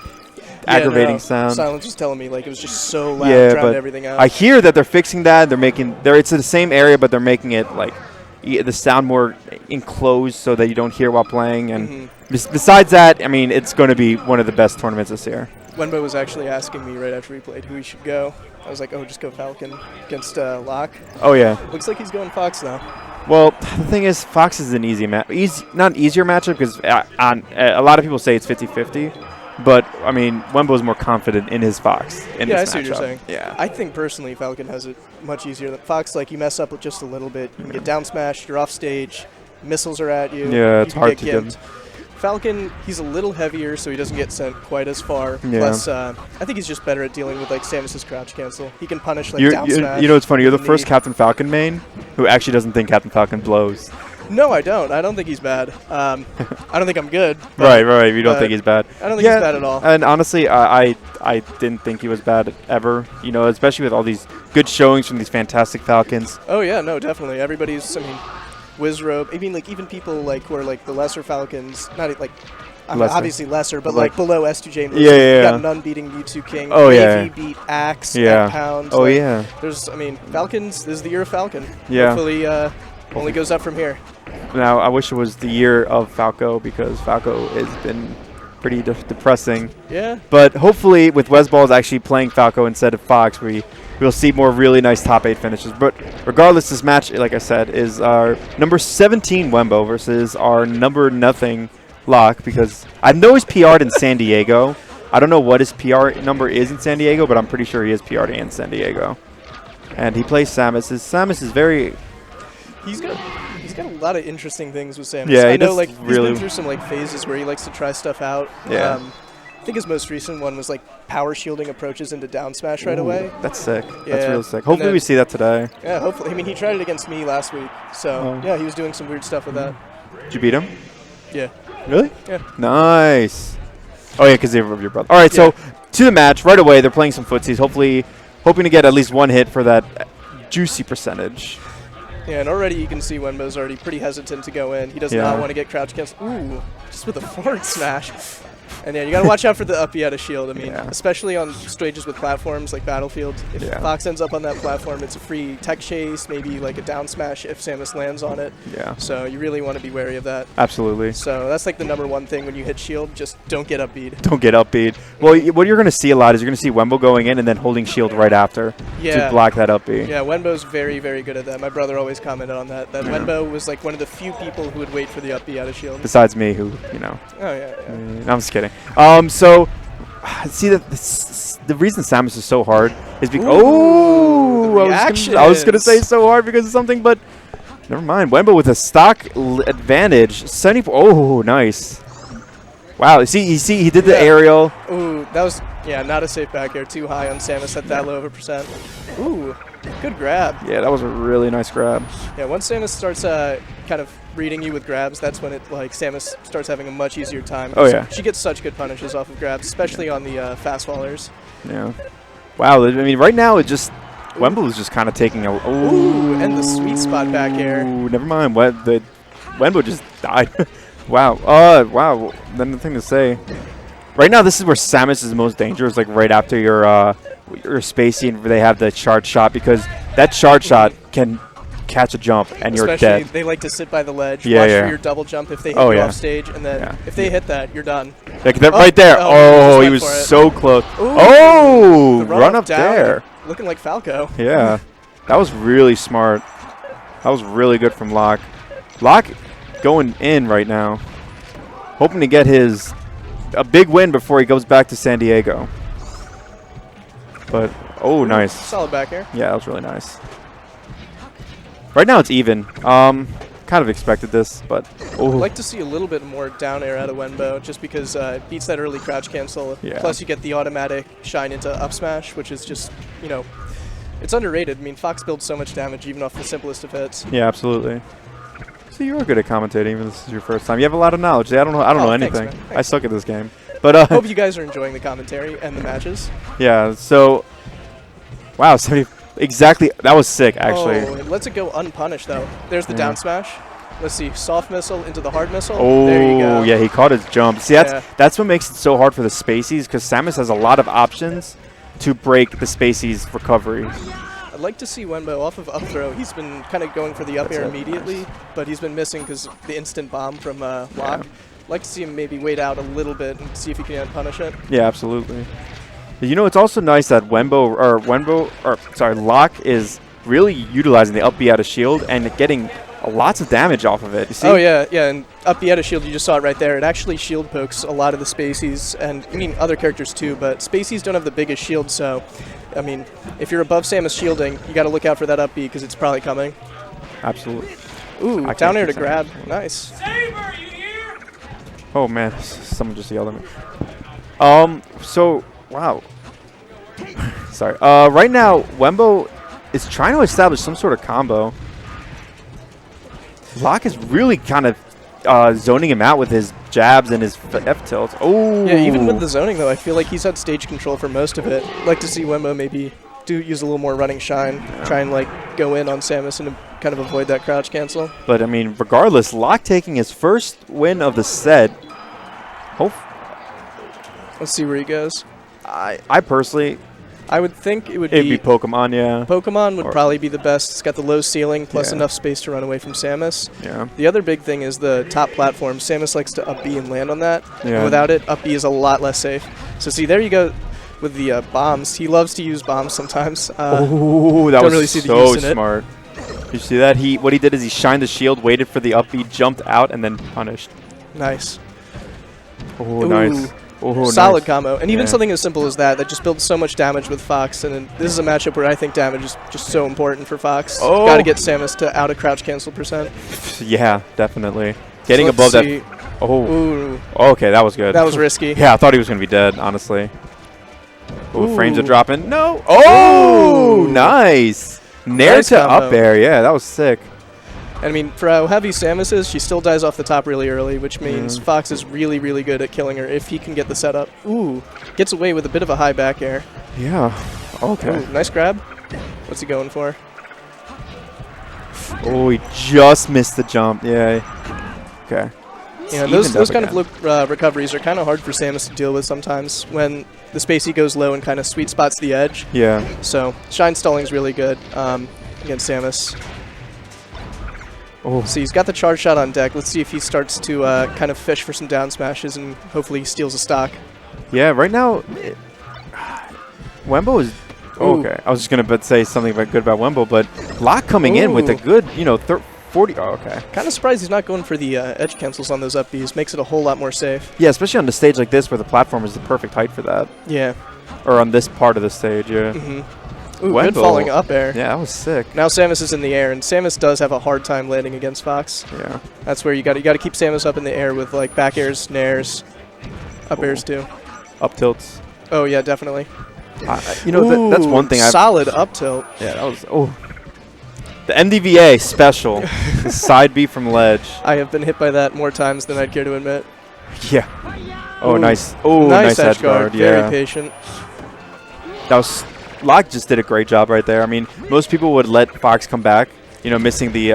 Speaker 2: aggravating sound.
Speaker 4: Silence was telling me like it was just so loud,
Speaker 2: Yeah,
Speaker 4: drowned
Speaker 2: but
Speaker 4: everything out.
Speaker 2: I hear that they're fixing that. It's in the same area, but they're making it like the sound more enclosed so that you don't hear while playing. And besides that, I mean, it's going to be one of the best tournaments this year.
Speaker 4: Wenbo was actually asking me right after we played who we should go. I was like, oh, just go Falcon against Locke.
Speaker 2: Oh yeah.
Speaker 4: Looks like he's going Fox now.
Speaker 2: Well, the thing is, Fox is an easy not an easier matchup because a lot of people say it's 50-50. But, I mean, Wenbo's more confident in his Fox in
Speaker 4: Yeah, I
Speaker 2: this
Speaker 4: see what you're
Speaker 2: matchup.
Speaker 4: saying.
Speaker 2: Yeah.
Speaker 4: I think personally Falcon has it much easier than Fox. Like you mess up with just a little bit, you can get down smashed, you're off stage, missiles are at you.
Speaker 2: Yeah,
Speaker 4: you
Speaker 2: it's
Speaker 4: can
Speaker 2: hard
Speaker 4: get
Speaker 2: to get
Speaker 4: gimped. Falcon, he's a little heavier, so he doesn't get sent quite as far.
Speaker 2: Yeah.
Speaker 4: Plus, I think he's just better at dealing with like Samus's crouch cancel. He can punish like
Speaker 2: You
Speaker 4: down smash.
Speaker 2: know what's funny? You're the
Speaker 4: with
Speaker 2: first
Speaker 4: knee.
Speaker 2: Captain Falcon main who actually doesn't think Captain Falcon blows.
Speaker 4: No, I don't. I don't think he's bad. I don't think I'm good. but
Speaker 2: Right. You don't
Speaker 4: but
Speaker 2: think he's bad.
Speaker 4: I don't think he's bad at all.
Speaker 2: And honestly, I didn't think he was bad ever. You know, especially with all these good showings from these fantastic Falcons.
Speaker 4: Oh yeah, no, definitely. Everybody's. I mean, Wizrobe. I mean, like even people like who are like the lesser Falcons, not like. I mean,
Speaker 2: Lesser.
Speaker 4: obviously lesser, but
Speaker 2: Like-
Speaker 4: like below S2J.
Speaker 2: Yeah.
Speaker 4: Got None beating Mewtwo King.
Speaker 2: Oh,
Speaker 4: Navy
Speaker 2: yeah.
Speaker 4: beat Axe.
Speaker 2: Yeah.
Speaker 4: At Pound.
Speaker 2: Oh
Speaker 4: like,
Speaker 2: yeah.
Speaker 4: There's. I mean, Falcons. This is the year of Falcon.
Speaker 2: Yeah.
Speaker 4: Hopefully, only goes up from here.
Speaker 2: Now I wish it was the year of Falco because Falco has been pretty depressing.
Speaker 4: Yeah.
Speaker 2: But hopefully, with Wesballs actually playing Falco instead of Fox, we'll see more really nice top 8 finishes. But regardless, this match, like I said, is our number 17 Wembo versus our number nothing Locke, because I know he's PR'd in San Diego. I don't know what his PR number is in San Diego, but I'm pretty sure he is PR'd in San Diego. And he plays Samus. Samus is very...
Speaker 4: He's got a lot of interesting things with Samus.
Speaker 2: Yeah,
Speaker 4: I know, like,
Speaker 2: really...
Speaker 4: he's been through some like phases where he likes to try stuff out.
Speaker 2: Yeah.
Speaker 4: I think his most recent one was like power shielding approaches into down smash right away.
Speaker 2: That's sick.
Speaker 4: Yeah.
Speaker 2: That's real sick. Hopefully we see that today.
Speaker 4: Yeah, hopefully. I mean, he tried it against me last week, so yeah, he was doing some weird stuff with that.
Speaker 2: Did you beat him?
Speaker 4: Yeah.
Speaker 2: Really?
Speaker 4: Yeah.
Speaker 2: Nice. Oh yeah, because they were your brother. All right, so to the match right away. They're playing some footsies. Hopefully, hoping to get at least one hit for that juicy percentage.
Speaker 4: Yeah, and already you can see Wenbo's already pretty hesitant to go in. He does not want to get crouch cancel. Ooh, just with a forward smash. And yeah, you got to watch out for the up B out of shield. I mean, especially on stages with platforms like Battlefield. If Fox ends up on that platform, it's a free tech chase, maybe like a down smash if Samus lands on it.
Speaker 2: Yeah.
Speaker 4: So you really want to be wary of that.
Speaker 2: Absolutely.
Speaker 4: So that's like the #1 thing when you hit shield, just don't get up beat.
Speaker 2: Don't get up beat. Well, what you're going to see a lot is you're going to see Wembo going in and then holding shield right after to block that up beat.
Speaker 4: Yeah, Wenbo's very, very good at that. My brother always commented on that. That Wenbo was like one of the few people who would wait for the up B out of shield.
Speaker 2: Besides me, who, you know.
Speaker 4: Oh, yeah.
Speaker 2: I'm just kidding. So, see, the reason Samus is so hard is because... Oh! I was going to say so hard because of something, but never mind. Wembo with a stock advantage. 74. Oh, nice. Wow, see, he did the aerial.
Speaker 4: Ooh, that was, not a safe back air. Too high on Samus at that low of a percent. Ooh, good grab.
Speaker 2: Yeah, that was a really nice grab. Yeah,
Speaker 4: once Samus starts kind of reading you with grabs, that's when Samus starts having a much easier time.
Speaker 2: Oh, yeah.
Speaker 4: She gets such good punishes off of grabs, especially on the fast wallers.
Speaker 2: Yeah. Wow, I mean, right now, Wembo is just kind of taking a...
Speaker 4: Ooh, and the sweet spot back air.
Speaker 2: Ooh, never mind. Wembo just died. Wow. Wow. Then the thing to say, right now this is where Samus is the most dangerous. Like right after your spacey, and they have the charge shot, because that charge shot can catch a jump and you're dead.
Speaker 4: They like to sit by the ledge, watch for your double jump if they hit you off stage, and then if they hit that, you're done.
Speaker 2: Like that right there. Oh, he was so close.
Speaker 4: Ooh,
Speaker 2: oh, run up there.
Speaker 4: Looking like Falco.
Speaker 2: Yeah, that was really smart. That was really good from Locke. Locke going in right now, hoping to get a big win before he goes back to San Diego. But nice.
Speaker 4: Solid back air.
Speaker 2: Yeah, that was really nice. Right now it's even. Kind of expected this, but
Speaker 4: I'd like to see a little bit more down air out of Wenbo, just because it beats that early crouch cancel.
Speaker 2: Yeah.
Speaker 4: Plus you get the automatic shine into up smash, which is just, it's underrated. I mean, Fox builds so much damage even off the simplest of hits.
Speaker 2: Yeah, absolutely. So you are good at commentating, even if this is your first time. You have a lot of knowledge. I don't know anything.
Speaker 4: Thanks,
Speaker 2: I suck at this game. But
Speaker 4: hope you guys are enjoying the commentary and the matches.
Speaker 2: Yeah. So, wow, 70. Exactly. That was sick, actually.
Speaker 4: Oh, it lets it go unpunished though. There's the down smash. Let's see, soft missile into the hard missile.
Speaker 2: Oh,
Speaker 4: there you go.
Speaker 2: Yeah, he caught his jump. See, that's what makes it so hard for the spaceys, because Samus has a lot of options to break the spaceys recovery.
Speaker 4: I'd like to see Wenbo off of up throw. He's been kind of going for the up air immediately, but he's been missing because the instant bomb from Locke. I'd like to see him maybe wait out a little bit and see if he can punish it.
Speaker 2: Yeah, absolutely. It's also nice that Locke is really utilizing the up B out of shield and getting lots of damage off of it. You see?
Speaker 4: Oh, yeah, and up B out of shield, you just saw it right there. It actually shield pokes a lot of the spaceys, and I mean other characters too, but spaceys don't have the biggest shield, so I mean, if you're above Samus shielding, you got to look out for that up B because it's probably coming.
Speaker 2: Absolutely.
Speaker 4: Ooh, down air to grab. Nice.
Speaker 3: Saber, you here?
Speaker 2: Oh man, someone just yelled at me. So wow. Sorry. Right now, Wembo is trying to establish some sort of combo. Locke is really kind of zoning him out with his jabs and his F tilts. Oh.
Speaker 4: Yeah, even with the zoning though, I feel like he's had stage control for most of it. I'd like to see Wembo maybe use a little more running shine, try and go in on Samus and kind of avoid that crouch cancel.
Speaker 2: But I mean, regardless, Locke taking his first win of the set.
Speaker 4: Let's see where he goes.
Speaker 2: I personally
Speaker 4: I would think it would
Speaker 2: It'd be Pokemon, yeah.
Speaker 4: Pokemon would
Speaker 2: Or-
Speaker 4: probably be the best. It's got the low ceiling plus
Speaker 2: Yeah.
Speaker 4: enough space to run away from Samus.
Speaker 2: Yeah.
Speaker 4: The other big thing is the top platform. Samus likes to up B and land on that.
Speaker 2: Yeah.
Speaker 4: And without it, up B is a lot less safe. So see, there you go with the bombs. He loves to use bombs sometimes.
Speaker 2: Oh, that
Speaker 4: don't
Speaker 2: was
Speaker 4: really see the
Speaker 2: so
Speaker 4: use in it.
Speaker 2: smart. You see that? What he did is he shined the shield, waited for the up B, jumped out, and then punished.
Speaker 4: Nice.
Speaker 2: Oh,
Speaker 4: Ooh.
Speaker 2: nice. Oh,
Speaker 4: Solid
Speaker 2: nice.
Speaker 4: combo. And even
Speaker 2: Yeah.
Speaker 4: something as simple as that just builds so much damage with Fox. And this is a matchup where I think damage is just so important for Fox.
Speaker 2: Oh.
Speaker 4: Got to get Samus to out of crouch cancel percent.
Speaker 2: Yeah, definitely. Getting
Speaker 4: So let's
Speaker 2: above
Speaker 4: see.
Speaker 2: that. Oh,
Speaker 4: Ooh,
Speaker 2: okay, that was good.
Speaker 4: that was risky.
Speaker 2: Yeah, I thought he was going to be dead, honestly. Ooh, frames are
Speaker 4: Ooh.
Speaker 2: dropping. No. Oh,
Speaker 4: Ooh.
Speaker 2: nice. Nair
Speaker 4: Nice
Speaker 2: to
Speaker 4: combo.
Speaker 2: up air. Yeah, that was sick.
Speaker 4: I mean, for how heavy Samus is, she still dies off the top really early, which means
Speaker 2: Mm.
Speaker 4: Fox is really, really good at killing her if he can get the setup. Ooh, gets away with a bit of a high back air.
Speaker 2: Yeah. Okay.
Speaker 4: Ooh, nice grab. What's he going for?
Speaker 2: Oh, he just missed the jump. Yeah. Okay.
Speaker 4: Yeah,
Speaker 2: Evened
Speaker 4: those
Speaker 2: up
Speaker 4: kind of
Speaker 2: again.
Speaker 4: recoveries are kind of hard for Samus to deal with sometimes when the spacey goes low and kind of sweet spots the edge.
Speaker 2: Yeah.
Speaker 4: So Shine Stalling's really good against Samus.
Speaker 2: Oh.
Speaker 4: So he's got the charge shot on deck. Let's see if he starts to kind of fish for some down smashes and hopefully steals a stock.
Speaker 2: Yeah. Right now, Wembo is.
Speaker 4: Ooh.
Speaker 2: Okay. I was just gonna say something good about Wembo, but Locke coming in with a
Speaker 4: Ooh.
Speaker 2: good, 40. Oh, okay.
Speaker 4: Kind of surprised he's not going for the edge cancels on those up Bs. Makes it a whole lot more safe.
Speaker 2: Yeah, especially on the stage like this where the platform is the perfect height for that,
Speaker 4: Yeah.
Speaker 2: or on this part of the stage. Yeah.
Speaker 4: Mm-hmm. Ooh, good
Speaker 2: Wembo.
Speaker 4: falling up air.
Speaker 2: Yeah, that was sick.
Speaker 4: Now Samus is in the air, and Samus does have a hard time landing against Fox.
Speaker 2: Yeah.
Speaker 4: That's where you got to keep Samus up in the air with like back airs, nairs, up airs too.
Speaker 2: Up tilts.
Speaker 4: Oh yeah, definitely.
Speaker 2: That's one thing.
Speaker 4: Solid up tilt.
Speaker 2: Yeah, that was. Oh. The MDVA special. The side B from ledge.
Speaker 4: I have been hit by that more times than I'd care to admit.
Speaker 2: Yeah. Oh,
Speaker 4: Ooh.
Speaker 2: nice. Oh, nice edge guard.
Speaker 4: Very
Speaker 2: Yeah.
Speaker 4: patient.
Speaker 2: That was. Locke just did a great job right there. I mean, most people would let Fox come back. Missing the.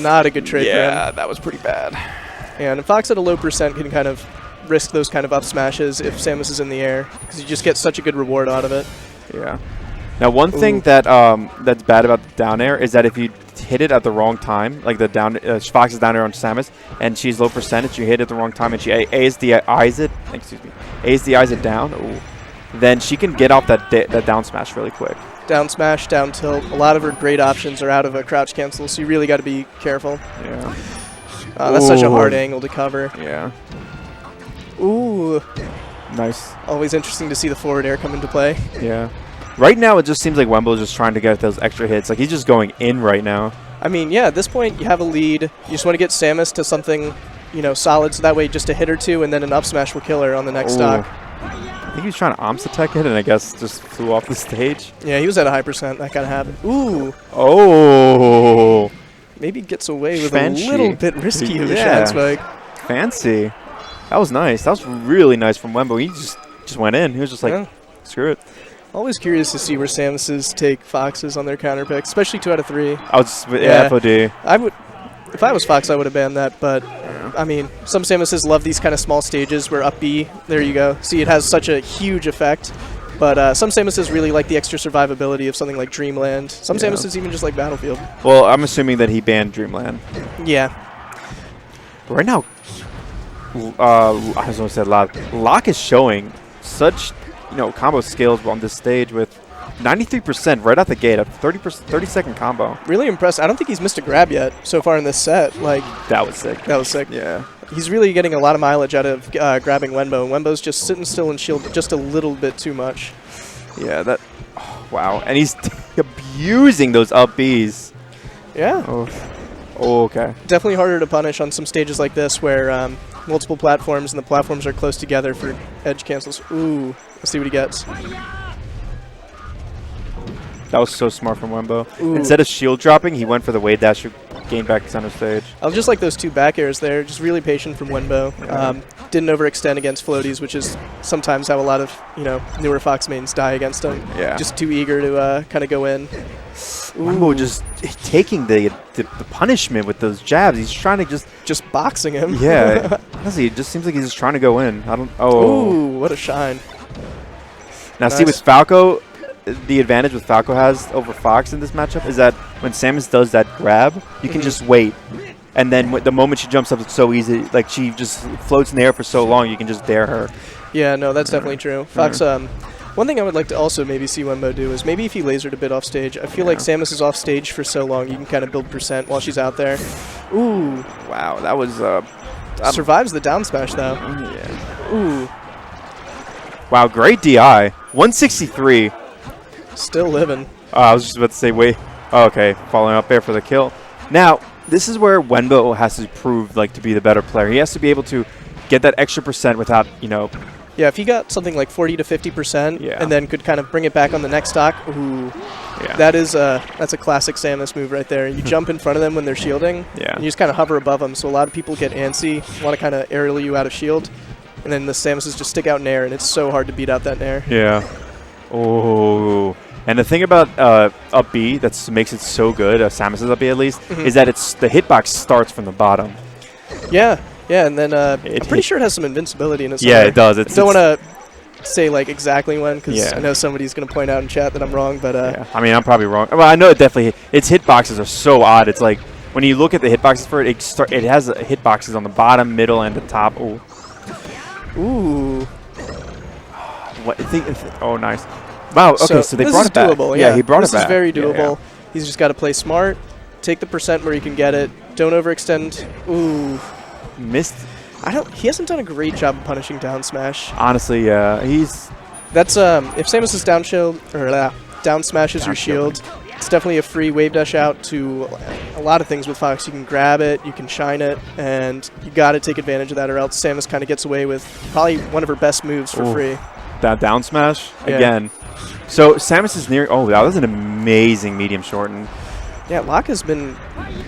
Speaker 4: Not a good trade for him.
Speaker 2: that was pretty bad.
Speaker 4: And Fox at a low percent can kind of risk those kind of up smashes if Samus is in the air because you just get such a good reward out of it.
Speaker 2: Yeah. Now, one thing
Speaker 4: Ooh.
Speaker 2: that's bad about the down air is that if you hit it at the wrong time, like the down Fox is down air on Samus, and she's low percentage, you hit it at the wrong time, and she ASDIs it down, ooh, then she can get off that down smash really quick.
Speaker 4: Down smash, down tilt. A lot of her great options are out of a crouch cancel, so you really got to be careful.
Speaker 2: Yeah.
Speaker 4: That's such a hard
Speaker 2: Ooh.
Speaker 4: angle to cover.
Speaker 2: Yeah.
Speaker 4: Ooh,
Speaker 2: Nice.
Speaker 4: always interesting to see the forward air come into play.
Speaker 2: Yeah. Right now, it just seems like Wembo is just trying to get those extra hits. Like, he's just going in right now.
Speaker 4: I mean, yeah, at this point, you have a lead. You just want to get Samus to something, solid, so that way just a hit or two, and then an up smash will kill her on the next
Speaker 2: Ooh.
Speaker 4: stock.
Speaker 2: I think he was trying to Omsa Tech it, and I guess just flew off the stage.
Speaker 4: Yeah, he was at a high percent. That kind of happened. Ooh,
Speaker 2: Oh.
Speaker 4: maybe gets away with
Speaker 2: Fancy.
Speaker 4: a little bit risky of a
Speaker 2: Yeah.
Speaker 4: shine spike.
Speaker 2: Fancy. That was nice. That was really nice from Wembo. He just went in. He was just like,
Speaker 4: Yeah.
Speaker 2: screw it.
Speaker 4: Always curious to see where Samus's take Foxes on their counter picks, especially 2 out of 3.
Speaker 2: I was
Speaker 4: Yeah.
Speaker 2: FOD.
Speaker 4: I would, if I was Fox, I would have banned that. But I mean, some Samuses love these kind of small stages where up B. There you go. See, it has such a huge effect. But some Samuses really like the extra survivability of something like Dreamland. Some
Speaker 2: Yeah.
Speaker 4: Samuses even just like Battlefield.
Speaker 2: Well, I'm assuming that he banned Dreamland.
Speaker 4: Yeah.
Speaker 2: But right now, I was going to say Locke is showing such, combo skills on this stage with 93% right out the gate, a 30-second combo.
Speaker 4: Really impressed. I don't think he's missed a grab yet so far in this set. Like,
Speaker 2: That was sick.
Speaker 4: that was sick.
Speaker 2: Yeah.
Speaker 4: He's really getting a lot of mileage out of grabbing Wenbo. Wenbo's just sitting still and shield just a little bit too much.
Speaker 2: Yeah, that. Oh, wow. And he's abusing those up Bs.
Speaker 4: Yeah.
Speaker 2: Oh, okay.
Speaker 4: Definitely harder to punish on some stages like this where multiple platforms and the platforms are close together for edge cancels. Ooh. Let's see what he gets.
Speaker 2: That was so smart from Wembo.
Speaker 4: Ooh.
Speaker 2: Instead of shield dropping, he went for the wave dash to gain back center stage.
Speaker 4: I just like those 2 back airs there. Just really patient from Wenbo. Didn't overextend against floaties, which is sometimes how a lot of newer Fox mains die against them.
Speaker 2: Yeah.
Speaker 4: Just too eager to kind of go in.
Speaker 2: Wembo just taking the punishment with those jabs. He's trying to
Speaker 4: Just boxing him.
Speaker 2: yeah. Honestly, it just seems like he's just trying to go in. I don't. Oh.
Speaker 4: Ooh, what a shine.
Speaker 2: Now, see, with Falco, the advantage with Falco has over Fox in this matchup is that when Samus does that grab, you can just wait. And then the moment she jumps up, it's so easy. Like, she just floats in the air for so long, you can just dare her.
Speaker 4: Yeah, no, that's definitely true. Fox, one thing I would like to also maybe see Wenbo do is maybe if he lasered a bit off stage. I feel like Samus is off stage for so long, you can kind of build percent while she's out there. Ooh.
Speaker 2: Wow, that was...
Speaker 4: survives the down smash, though.
Speaker 2: Yeah.
Speaker 4: Ooh.
Speaker 2: Wow, great DI. 163.
Speaker 4: Still living.
Speaker 2: I was just about to say, wait. Oh, okay, following up there for the kill. Now, this is where Wenbo has to prove like to be the better player. He has to be able to get that extra percent without, you know...
Speaker 4: Yeah, if he got something like 40 to 50% and then could kind of bring it back on the next stock, ooh, that's a classic Samus move right there. You jump in front of them when they're shielding, and you just kind of hover above them. So a lot of people get antsy, want to kind of aerial you out of shield, and then the Samuses just stick out nair, and it's so hard to beat out that nair.
Speaker 2: Yeah. Oh. And the thing about up B that makes it so good, Samus's up B at least, is that the hitbox starts from the bottom.
Speaker 4: Yeah. Yeah, and then I'm pretty sure it has some invincibility in it.
Speaker 2: Yeah, it does.
Speaker 4: I don't want to say like exactly when, because I know somebody's going to point out in chat that I'm wrong, but...
Speaker 2: I mean, I'm probably wrong. Well, I know it definitely... Its hitboxes are so odd. It's like, when you look at the hitboxes for it, it has hitboxes on the bottom, middle, and the top. Ooh.
Speaker 4: Ooh.
Speaker 2: Oh, nice. Wow, okay, so they brought it back.
Speaker 4: Doable,
Speaker 2: yeah, he brought it back.
Speaker 4: This is very doable. He's just got to play smart, take the percent where he can get it, don't overextend. Ooh.
Speaker 2: Missed.
Speaker 4: He hasn't done a great job of punishing down smash.
Speaker 2: Honestly, yeah, he's...
Speaker 4: That's, if Samus's down shield, or down smashes your shield, it's definitely a free wave dash out to a lot of things with Fox. You can grab it, you can shine it, and you got to take advantage of that, or else Samus kind of gets away with probably one of her best moves for free.
Speaker 2: That down smash again. So Samus is near. Oh, that was an amazing medium shorten.
Speaker 4: Yeah, Locke has been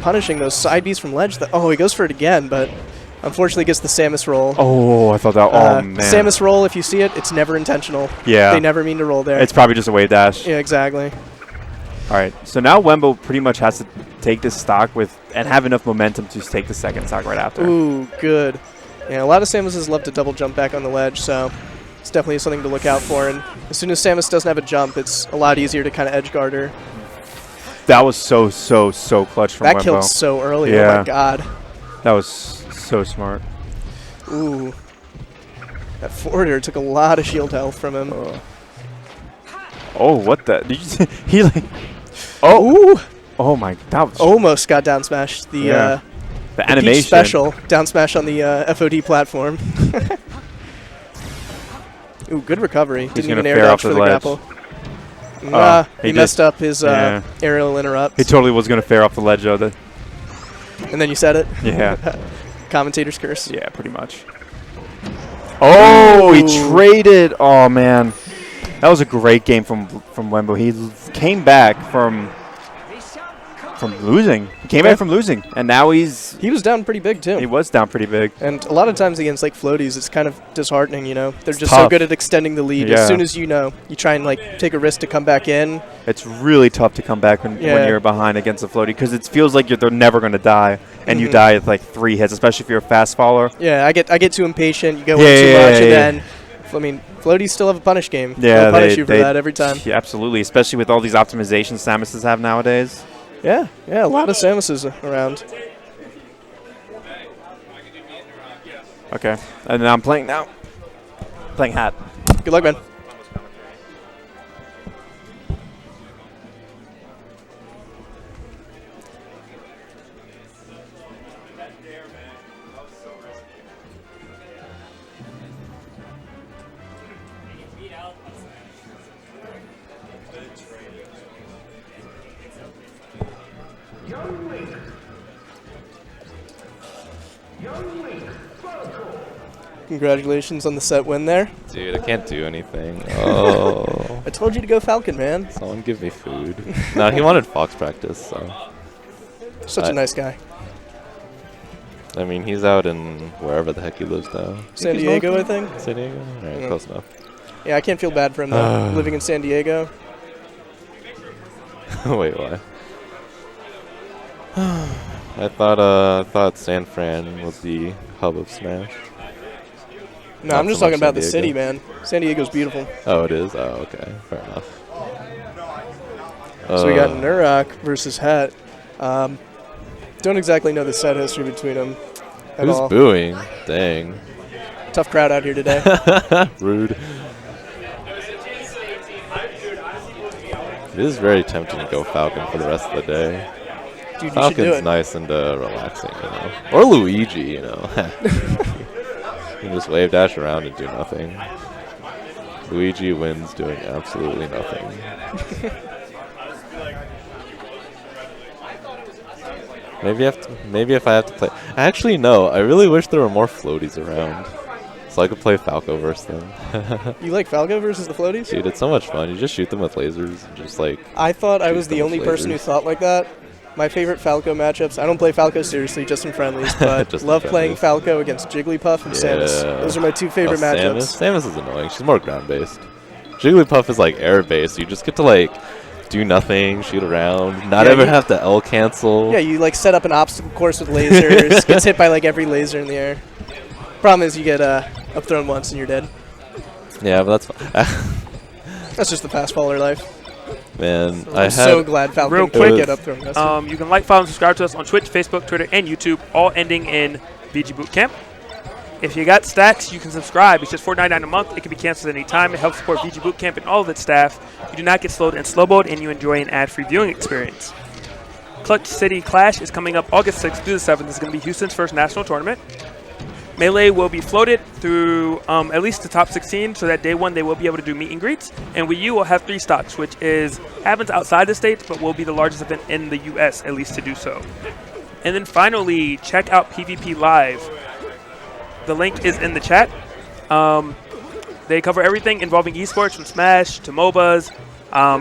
Speaker 4: punishing those side Bs from ledge. He goes for it again, but unfortunately gets the Samus roll.
Speaker 2: Oh, I thought that. Oh man.
Speaker 4: Samus roll. If you see it, it's never intentional.
Speaker 2: Yeah.
Speaker 4: They never mean to roll there.
Speaker 2: It's probably just a wave dash.
Speaker 4: Yeah, exactly.
Speaker 2: All right. So now Wenbo pretty much has to take this stock and have enough momentum to take the second stock right after.
Speaker 4: Ooh, good. Yeah, a lot of Samuses love to double jump back on the ledge, so it's definitely something to look out for. And as soon as Samus doesn't have a jump, it's a lot easier to kind of edge guard her.
Speaker 2: That was so clutch from Wenbo.
Speaker 4: That killed so early. Oh my god.
Speaker 2: That was so smart.
Speaker 4: Ooh. That forwarder took a lot of shield health from him.
Speaker 2: Oh, what the? Did you see? He like... Oh.
Speaker 4: Ooh.
Speaker 2: Oh my... That was...
Speaker 4: Almost got down smashed. The
Speaker 2: animation.
Speaker 4: Peach special down smash on the FOD platform. Ooh, good recovery. Didn't even air dodge for the grapple. He messed up his aerial interrupt.
Speaker 2: He totally was going to fair off the ledge, though.
Speaker 4: And then you said it?
Speaker 2: Yeah.
Speaker 4: Commentator's curse.
Speaker 2: Yeah, pretty much. Oh, he traded. Oh, man. That was a great game from Wenbo. He came back from losing. He came back from losing, and now he
Speaker 4: was down pretty big too.
Speaker 2: He was down pretty big.
Speaker 4: And a lot of times against like floaties, it's kind of disheartening. You know, they're just
Speaker 2: tough.
Speaker 4: So good at extending the lead.
Speaker 2: Yeah.
Speaker 4: As soon as you try and like take a risk to come back in.
Speaker 2: It's really tough to come back when you're behind against a floaty because it feels like they're never going to die, and you die with like 3 hits, especially if you're a fast follower.
Speaker 4: Yeah, I get too impatient. You go in too much, and then I mean, floaties still have a punish game.
Speaker 2: Yeah,
Speaker 4: they'll punish you for that every time.
Speaker 2: Yeah, absolutely, especially with all these optimizations Samuses have nowadays.
Speaker 4: Yeah, a lot of Samuses around.
Speaker 2: Okay, and now I'm playing now. Playing hat.
Speaker 4: Good luck, man. Congratulations on the set win there.
Speaker 1: Dude, I can't do anything. Oh.
Speaker 4: I told you to go Falcon, man.
Speaker 1: Someone give me food. No, he wanted Fox practice, so.
Speaker 4: Such a nice guy.
Speaker 1: I mean, he's out in wherever the heck he lives now.
Speaker 4: San Diego, I think.
Speaker 1: San Diego? Alright, close enough.
Speaker 4: Yeah, I can't feel bad for him, though, living in San Diego.
Speaker 1: Wait, why? I thought San Fran was the hub of Smash.
Speaker 4: No,
Speaker 1: Not
Speaker 4: I'm just
Speaker 1: so much
Speaker 4: talking about
Speaker 1: San
Speaker 4: the city,
Speaker 1: Diego.
Speaker 4: man. San Diego's beautiful.
Speaker 1: Oh, it is? Oh, okay. Fair enough.
Speaker 4: So we got Nurok versus Het. Don't exactly know the set history between them at
Speaker 1: Who's
Speaker 4: all.
Speaker 1: booing? Dang.
Speaker 4: Tough crowd out here today.
Speaker 1: Rude. It is very tempting to go Falcon for the rest of the day.
Speaker 4: Dude, you should do
Speaker 1: Falcon's
Speaker 4: it.
Speaker 1: nice and relaxing, you know. Or Luigi, you know. You can just wave dash around and do nothing. Luigi wins doing absolutely nothing. Maybe if I have to play. Actually, no. I really wish there were more floaties around, so I could play Falco versus them.
Speaker 4: You like Falco versus the floaties?
Speaker 1: Dude, it's so much fun. You just shoot them with lasers and just like.
Speaker 4: I thought I
Speaker 1: shoot
Speaker 4: was the
Speaker 1: them with
Speaker 4: only person who
Speaker 1: lasers.
Speaker 4: thought like that. My favorite Falco matchups, I don't play Falco seriously, just in friendlies, but
Speaker 1: Just in
Speaker 4: love playing
Speaker 1: friendlies.
Speaker 4: Falco against Jigglypuff and Samus.
Speaker 1: Yeah.
Speaker 4: Those are my two favorite matchups.
Speaker 1: Samus is annoying. She's more ground-based. Jigglypuff is like air-based. You just get to like do nothing, shoot around, not
Speaker 4: Yeah,
Speaker 1: ever
Speaker 4: you-
Speaker 1: have to L cancel.
Speaker 4: Yeah, you like set up an obstacle course with lasers, gets hit by like every laser in the air. Problem is you get up thrown once and you're dead.
Speaker 1: Yeah, but that's fine.
Speaker 4: That's just the fast faller life.
Speaker 1: Man,
Speaker 4: I'm so glad Falcon
Speaker 5: Real
Speaker 4: can
Speaker 5: quick,
Speaker 4: get up thrown.
Speaker 5: You can like, follow, and subscribe to us on Twitch, Facebook, Twitter, and YouTube, all ending in VG Bootcamp. If you got stacks, you can subscribe. It's just $4.99 a month. It can be canceled at any time. It helps support VG Bootcamp and all of its staff. You do not get slowed and slowbowed, and you enjoy an ad-free viewing experience. Clutch City Clash is coming up August 6th through the 7th. It's going to be Houston's first national tournament. Melee will be floated through at least the top 16, so that day one they will be able to do meet and greets. And Wii U will have 3 stocks, which happens outside the States, but will be the largest event in the US, at least to do so. And then finally, check out PvP Live. The link is in the chat. They cover everything involving esports, from Smash to MOBAs,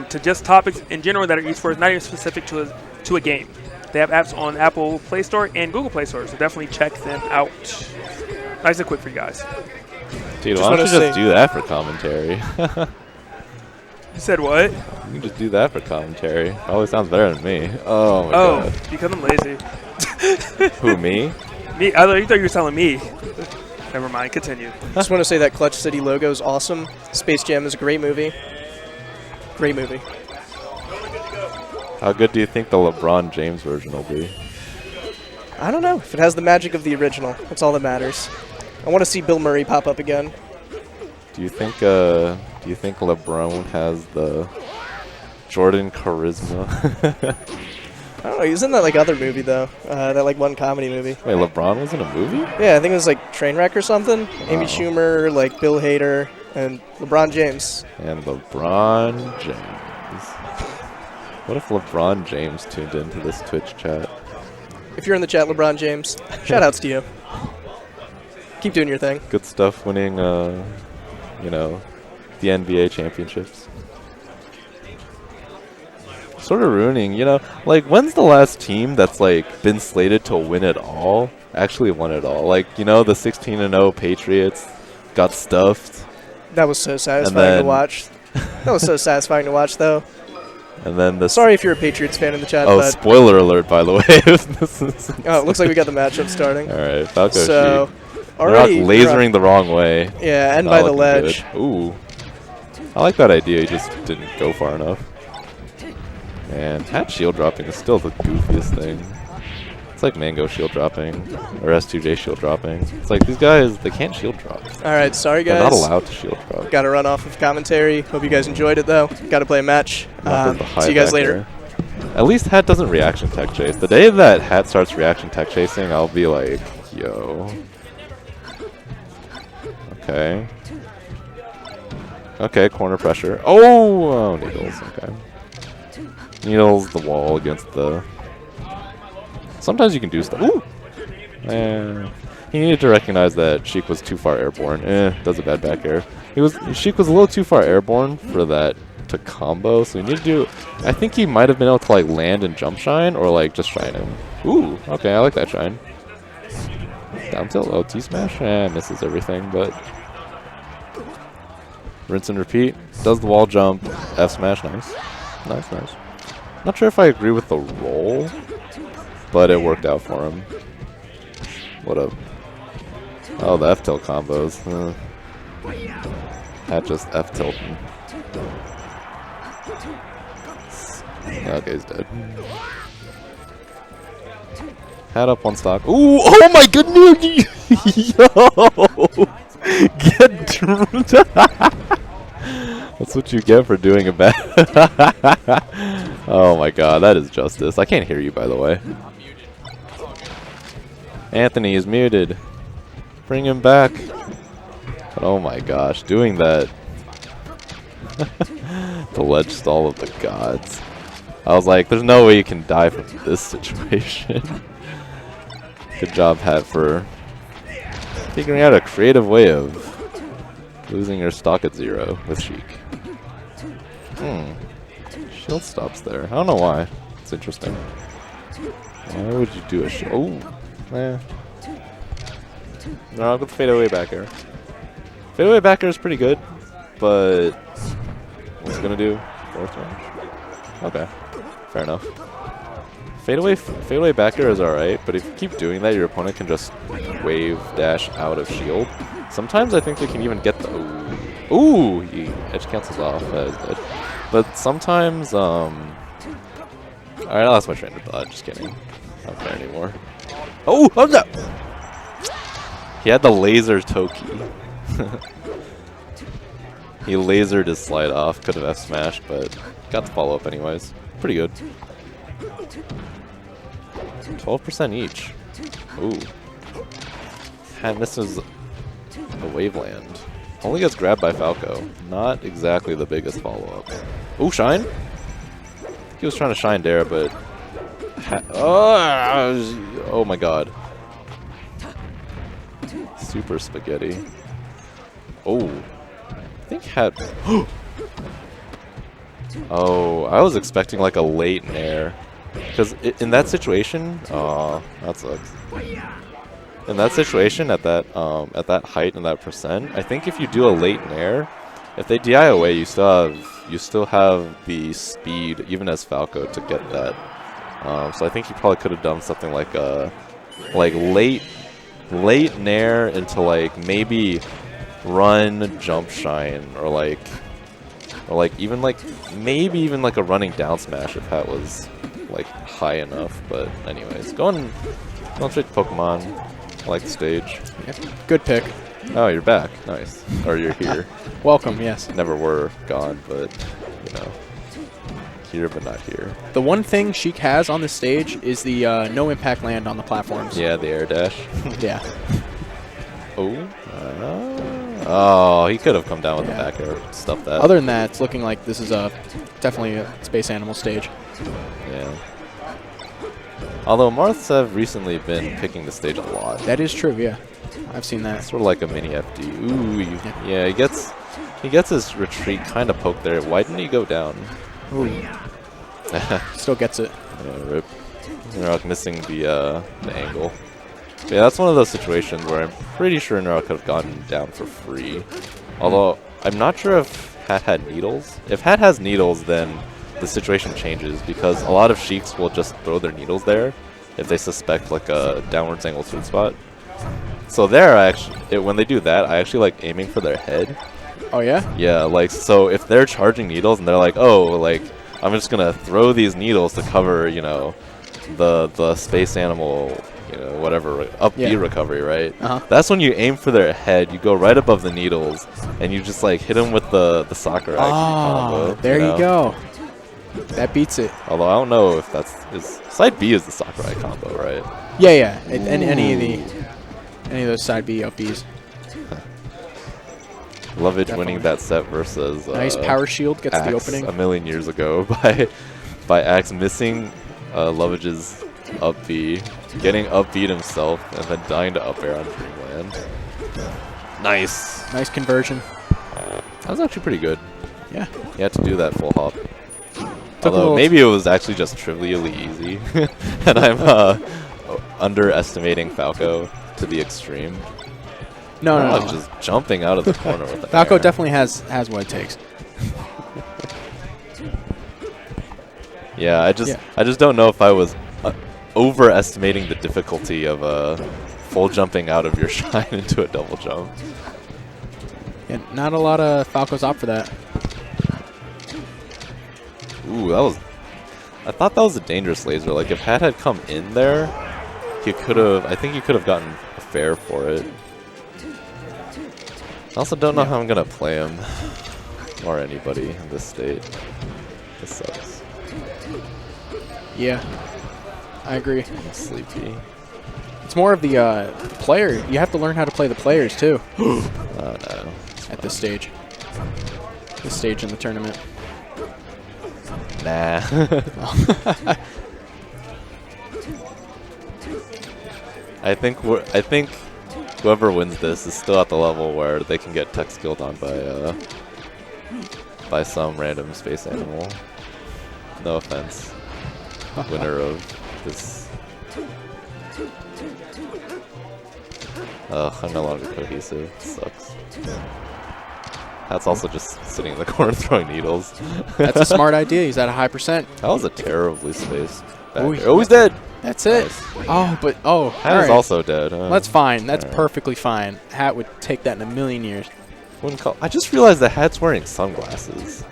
Speaker 5: to just topics in general that are esports, not even specific to a game. They have apps on Apple Play Store and Google Play Store, so definitely check them out. Nice and quick for you guys.
Speaker 1: Dude,
Speaker 4: Just
Speaker 1: why don't you
Speaker 4: wanna
Speaker 1: just
Speaker 4: say-
Speaker 1: do that for commentary?
Speaker 5: You said what?
Speaker 1: You can just do that for commentary. Probably sounds better than me. Oh my
Speaker 5: Oh,
Speaker 1: god.
Speaker 5: because I'm lazy.
Speaker 1: Who, me?
Speaker 5: Me? I thought you were telling me. Never mind. Continue.
Speaker 4: Just want to say that Clutch City logo is awesome. Space Jam is a great movie. Great movie.
Speaker 1: How good do you think the LeBron James version will be?
Speaker 4: I don't know. If it has the magic of the original, that's all that matters. I want to see Bill Murray pop up again.
Speaker 1: Do you think LeBron has the Jordan charisma?
Speaker 4: I don't know. He was in that like other movie though. That like one comedy movie.
Speaker 1: Wait, LeBron was in a movie?
Speaker 4: Yeah, I think it was like Trainwreck or something. Amy
Speaker 1: Oh.
Speaker 4: Schumer, like Bill Hader, and LeBron James.
Speaker 1: And LeBron James. What if LeBron James tuned into this Twitch chat?
Speaker 4: If you're in the chat, LeBron James, shout outs to you. Keep doing your thing.
Speaker 1: Good stuff winning, you know, the NBA championships. Sort of ruining, you know, like when's the last team that's like been slated to win it all actually won it all? Like, you know, the 16-0 Patriots got stuffed,
Speaker 4: That was so satisfying to
Speaker 1: then-
Speaker 4: watch. That was so satisfying to watch, though.
Speaker 1: and then the
Speaker 4: Sorry if you're a Patriots fan in the chat,
Speaker 1: Oh,
Speaker 4: but
Speaker 1: spoiler alert, by the way. This is
Speaker 4: oh, it looks like we got the matchup starting.
Speaker 1: all right, Falco
Speaker 4: So,
Speaker 1: Sheik.
Speaker 4: already
Speaker 1: They're lasering the wrong way.
Speaker 4: yeah, and
Speaker 1: Not
Speaker 4: by the
Speaker 1: looking
Speaker 4: ledge.
Speaker 1: good. Ooh. I like that idea, he just didn't go far enough. And hat shield dropping is still the goofiest thing. It's like Mango shield dropping, or S2J shield dropping. It's like these guys, they can't shield drop.
Speaker 4: All right, sorry
Speaker 1: They're not
Speaker 4: guys.
Speaker 1: allowed to shield drop.
Speaker 4: Got to run off of commentary. Hope you guys enjoyed it though. Got to play a match.
Speaker 1: Not with the high
Speaker 4: See you guys
Speaker 1: back
Speaker 4: later.
Speaker 1: air. At least Hat doesn't reaction tech chase. The day that Hat starts reaction tech chasing, I'll be like, yo. Okay. Okay, corner pressure. Oh, Needles. Okay. Needles the wall against the. Sometimes you can do stuff. Ooh. He needed to recognize that Sheik was too far airborne. Does a bad back air. Sheik was a little too far airborne for that to combo, so you need to do. I think he might have been able to like land and jump shine, or like just shine him. Ooh. Okay, I like that shine. Down tilt, OT smash, misses everything, but rinse and repeat. Does the wall jump, F smash, nice. Nice. Not sure if I agree with the roll, but it worked out for him. What up? Oh, the F tilt combos. Hat just F tilting. Okay, he's dead. Hat up one stock. Ooh! Oh my goodness! Yo! Get That's what you get for doing a bad. Oh my god, that is justice. I can't hear you, by the way. Anthony is muted. Bring him back. But oh my gosh, doing that. The ledge stall of the gods. I was like, there's no way you can die from this situation. Good job, Hat, for figuring out a creative way of losing your stock at 0 with Sheik. Shield stops there. I don't know why. It's interesting. Why would you do a shield? Oh, eh. No, I'll go with fadeaway back air. Fadeaway back air is pretty good, but what's it gonna do? Fourth range. Okay, fair enough. Fadeaway back air is alright, but if you keep doing that, your opponent can just wave dash out of shield. Sometimes I think they can even get the ooh, he edge cancels off. But sometimes alright, I lost my train of thought. Just kidding. I don't care anymore. Oh, how's that? He had the laser Toki. He lasered his slide off. Could have F smashed, but got the follow up anyways. Pretty good. 12% each. Ooh. Hat misses the Waveland. Only gets grabbed by Falco. Not exactly the biggest follow up. Ooh, shine? I think he was trying to shine there, but. Oh my god. Super spaghetti. Oh. I think Hat. Oh, I was expecting like a late nair. Because in that situation, that sucks. In that situation, at that height and that percent, I think if you do a late nair, if they DI away, you still have the speed, even as Falco, to get that. So I think he probably could have done something like a late nair into like maybe run jump shine or even maybe even like a running down smash if that was like high enough. But anyways, going straight to Pokemon. I like the stage.
Speaker 7: Yep. Good pick.
Speaker 1: Oh, you're back. Nice. Or you're here.
Speaker 7: Welcome, yes.
Speaker 1: Never were gone, but you know, here but not here.
Speaker 7: The one thing Sheik has on the stage is the no impact land on the platforms.
Speaker 1: Yeah, the air dash.
Speaker 7: Yeah.
Speaker 1: Oh. Oh, he could have come down with the back air, stuff that.
Speaker 7: Other than that, it's looking like this is definitely a Space Animal stage.
Speaker 1: Yeah. Although Marths have recently been picking the stage a lot.
Speaker 7: That is true, yeah. I've seen that.
Speaker 1: Sort of like a mini FD. Ooh, yeah, he gets his retreat kind of poked there. Why didn't he go down?
Speaker 7: Ooh. Still gets it.
Speaker 1: Yeah, rip. Neurok missing the angle. But yeah, that's one of those situations where I'm pretty sure Neurok could have gotten down for free. Although, I'm not sure if Hat had needles. If Hat has needles, then the situation changes because a lot of Sheiks will just throw their needles there if they suspect like a downwards angle sweet spot. So there, when they do that, I actually like aiming for their head.
Speaker 7: Oh yeah?
Speaker 1: Yeah, like so if they're charging needles and they're like, oh, like I'm just gonna throw these needles to cover, you know, the space animal, you know, whatever up B recovery, right? That's when you aim for their head. You go right above the needles and you just like hit them with the Sakura combo.
Speaker 7: There you go. That beats it.
Speaker 1: Although I don't know if is side B is the Sakurai combo, right?
Speaker 7: Yeah. And any of those side B up Bs.
Speaker 1: Lovage winning that set versus
Speaker 7: nice power shield gets
Speaker 1: Axe
Speaker 7: the opening
Speaker 1: a million years ago by Axe missing Lovage's up B, getting up B'd himself, and then dying to up air on Dreamland. Nice
Speaker 7: conversion.
Speaker 1: That was actually pretty good.
Speaker 7: Yeah.
Speaker 1: You had to do that full hop. Although maybe it was actually just trivially easy, and I'm underestimating Falco to the extreme.
Speaker 7: No.
Speaker 1: Just jumping out of the corner with the
Speaker 7: Falco
Speaker 1: air.
Speaker 7: definitely has what it takes.
Speaker 1: Yeah, I just don't know if I was overestimating the difficulty of full jumping out of your shine into a double jump.
Speaker 7: And not a lot of Falcos opt for that.
Speaker 1: Ooh, that was... I thought that was a dangerous laser. Like, if Hat had come in there, he could have... I think he could have gotten a fair for it. I also don't know how I'm going to play him. Or anybody in this state. This sucks.
Speaker 7: Yeah, I agree.
Speaker 1: I'm sleepy.
Speaker 7: It's more of the player. You have to learn how to play the players, too.
Speaker 1: Oh, no.
Speaker 7: At this stage. This stage in the tournament.
Speaker 1: Nah. I think whoever wins this is still at the level where they can get tech skilled on by some random space animal. No offense. Winner of this. Ugh, I'm no longer cohesive. Sucks. That's also just sitting in the corner throwing needles.
Speaker 7: That's a smart idea. He's at a high percent.
Speaker 1: That was a terribly spaced.
Speaker 7: Ooh,
Speaker 1: Oh, he's dead.
Speaker 7: That's it.
Speaker 1: Nice.
Speaker 7: Oh, but oh,
Speaker 1: Hat is also dead.
Speaker 7: that's fine. That's
Speaker 1: alright.
Speaker 7: perfectly fine. Hat would take that in a million years.
Speaker 1: Wouldn't call. I just realized the Hat's wearing sunglasses.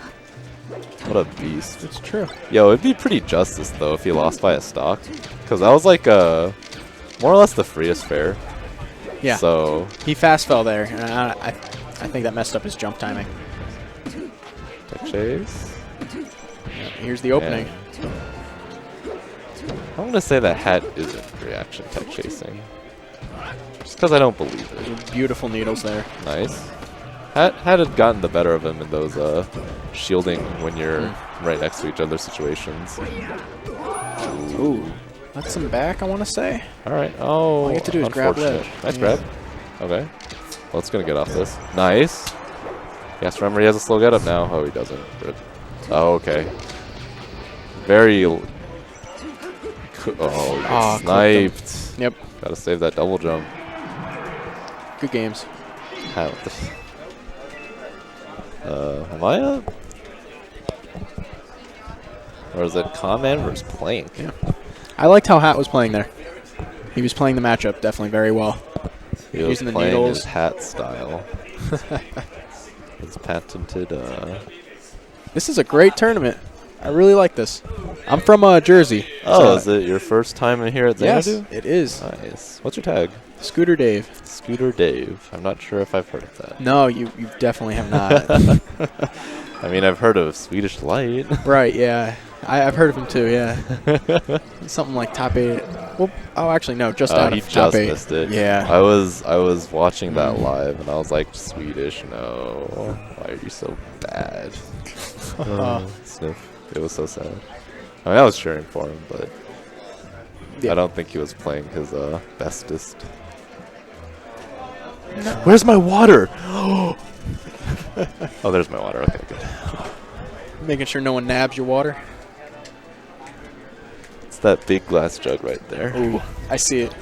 Speaker 1: What a beast.
Speaker 7: It's true.
Speaker 1: Yo, it'd be pretty justice though if he lost by a stock, because that was like more or less the freest fair.
Speaker 7: Yeah.
Speaker 1: So
Speaker 7: He fast fell there, and I think that messed up his jump timing.
Speaker 1: tech chase.
Speaker 7: Yeah, here's the opening.
Speaker 1: I'm gonna say that Hat isn't reaction tech chasing, just because I don't believe it.
Speaker 7: Beautiful needles there.
Speaker 1: Nice. Hat had gotten the better of him in those shielding when you're right next to each other situations.
Speaker 7: Ooh. That's him back, I want to say.
Speaker 1: All right. Oh,
Speaker 7: All you have to do is grab
Speaker 1: unfortunate.
Speaker 7: ledge.
Speaker 1: Nice
Speaker 7: Yeah.
Speaker 1: grab. Okay. Well, it's gonna get off this. Nice. Yes, remember he has a slow get up now. Oh, he doesn't. Rip. Oh, okay. Very. Oh,
Speaker 7: Aw,
Speaker 1: sniped.
Speaker 7: Yep.
Speaker 1: Gotta save that double jump.
Speaker 7: Good games.
Speaker 1: How am I up? Or is it Command versus Plank?
Speaker 7: Yeah. I liked how Hat was playing there. He was playing the matchup definitely very well.
Speaker 1: He was
Speaker 7: Using the
Speaker 1: playing
Speaker 7: needles.
Speaker 1: his Hat style. His patented.
Speaker 7: This is a great tournament. I really like this. I'm from Jersey.
Speaker 1: Oh,
Speaker 7: so
Speaker 1: is it your first time in here at
Speaker 7: yes,
Speaker 1: Xanadu?
Speaker 7: it is.
Speaker 1: Nice. What's your tag?
Speaker 7: Scooter Dave.
Speaker 1: Scooter Dave. I'm not sure if I've heard of that.
Speaker 7: No, you definitely have not.
Speaker 1: I mean, I've heard of Swedish Light.
Speaker 7: Right, yeah. I've heard of him too, yeah. Something like top 8. Well, oh, actually, no, just out
Speaker 1: He
Speaker 7: of top
Speaker 1: just
Speaker 7: 8.
Speaker 1: missed it.
Speaker 7: Yeah.
Speaker 1: I was watching that live, and I was like, Swedish, no. Why are you so bad? Sniff. It was so sad. I mean, I was cheering for him, but
Speaker 7: Yeah.
Speaker 1: I don't think he was playing his bestest. Where's my water? Oh, there's my water. Okay, good.
Speaker 7: Making sure no one nabs your water.
Speaker 1: It's that big glass jug right there.
Speaker 7: Ooh, I see it.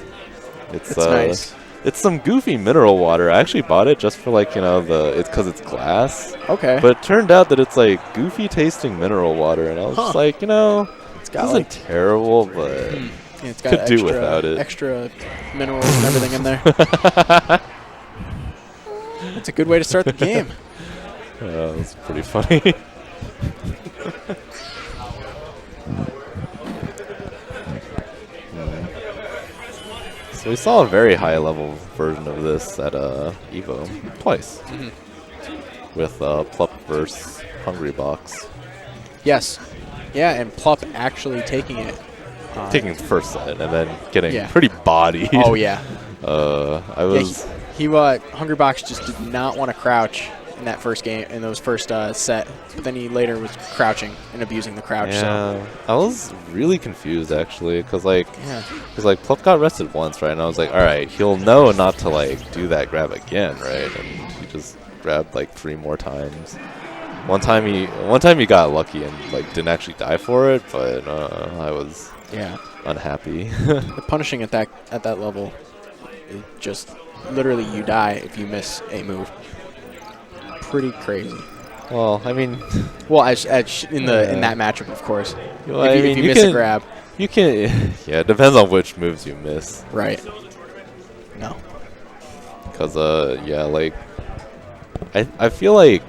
Speaker 1: It's
Speaker 7: nice.
Speaker 1: It's some goofy mineral water. I actually bought it just for like, you know, it's because it's glass.
Speaker 7: Okay.
Speaker 1: But it turned out that it's like goofy tasting mineral water, and I was just like, you know,
Speaker 7: it's
Speaker 1: this
Speaker 7: got
Speaker 1: isn't
Speaker 7: like
Speaker 1: terrible, but
Speaker 7: yeah, it's got
Speaker 1: could
Speaker 7: extra,
Speaker 1: do without it.
Speaker 7: Extra minerals and everything in there. It's a good way to start the game.
Speaker 1: That's pretty funny. So we saw a very high level version of this at Evo twice with Plup versus Hungry Box.
Speaker 7: Yes. Yeah, and Plup actually taking it.
Speaker 1: Taking the first set and then getting
Speaker 7: Yeah.
Speaker 1: pretty bodied.
Speaker 7: Oh, yeah.
Speaker 1: I was.
Speaker 7: Hungry Box just did not want to crouch in that first game, in those first set. But then he later was crouching and abusing the crouch. So.
Speaker 1: Yeah, I was really confused actually, cause like
Speaker 7: Yeah.
Speaker 1: Plup got rested once, right? And I was like, all right, he'll know not to like do that grab again, right? And he just grabbed like 3 more times. One time he got lucky and like didn't actually die for it, but I was unhappy.
Speaker 7: The punishing at that level is just literally you die if you miss a move. Pretty crazy.
Speaker 1: Well, I mean,
Speaker 7: well, in that matchup, of course.
Speaker 1: Well,
Speaker 7: if you miss a grab,
Speaker 1: you can. Yeah, it depends on which moves you miss.
Speaker 7: Right. No.
Speaker 1: Cause yeah, like I feel like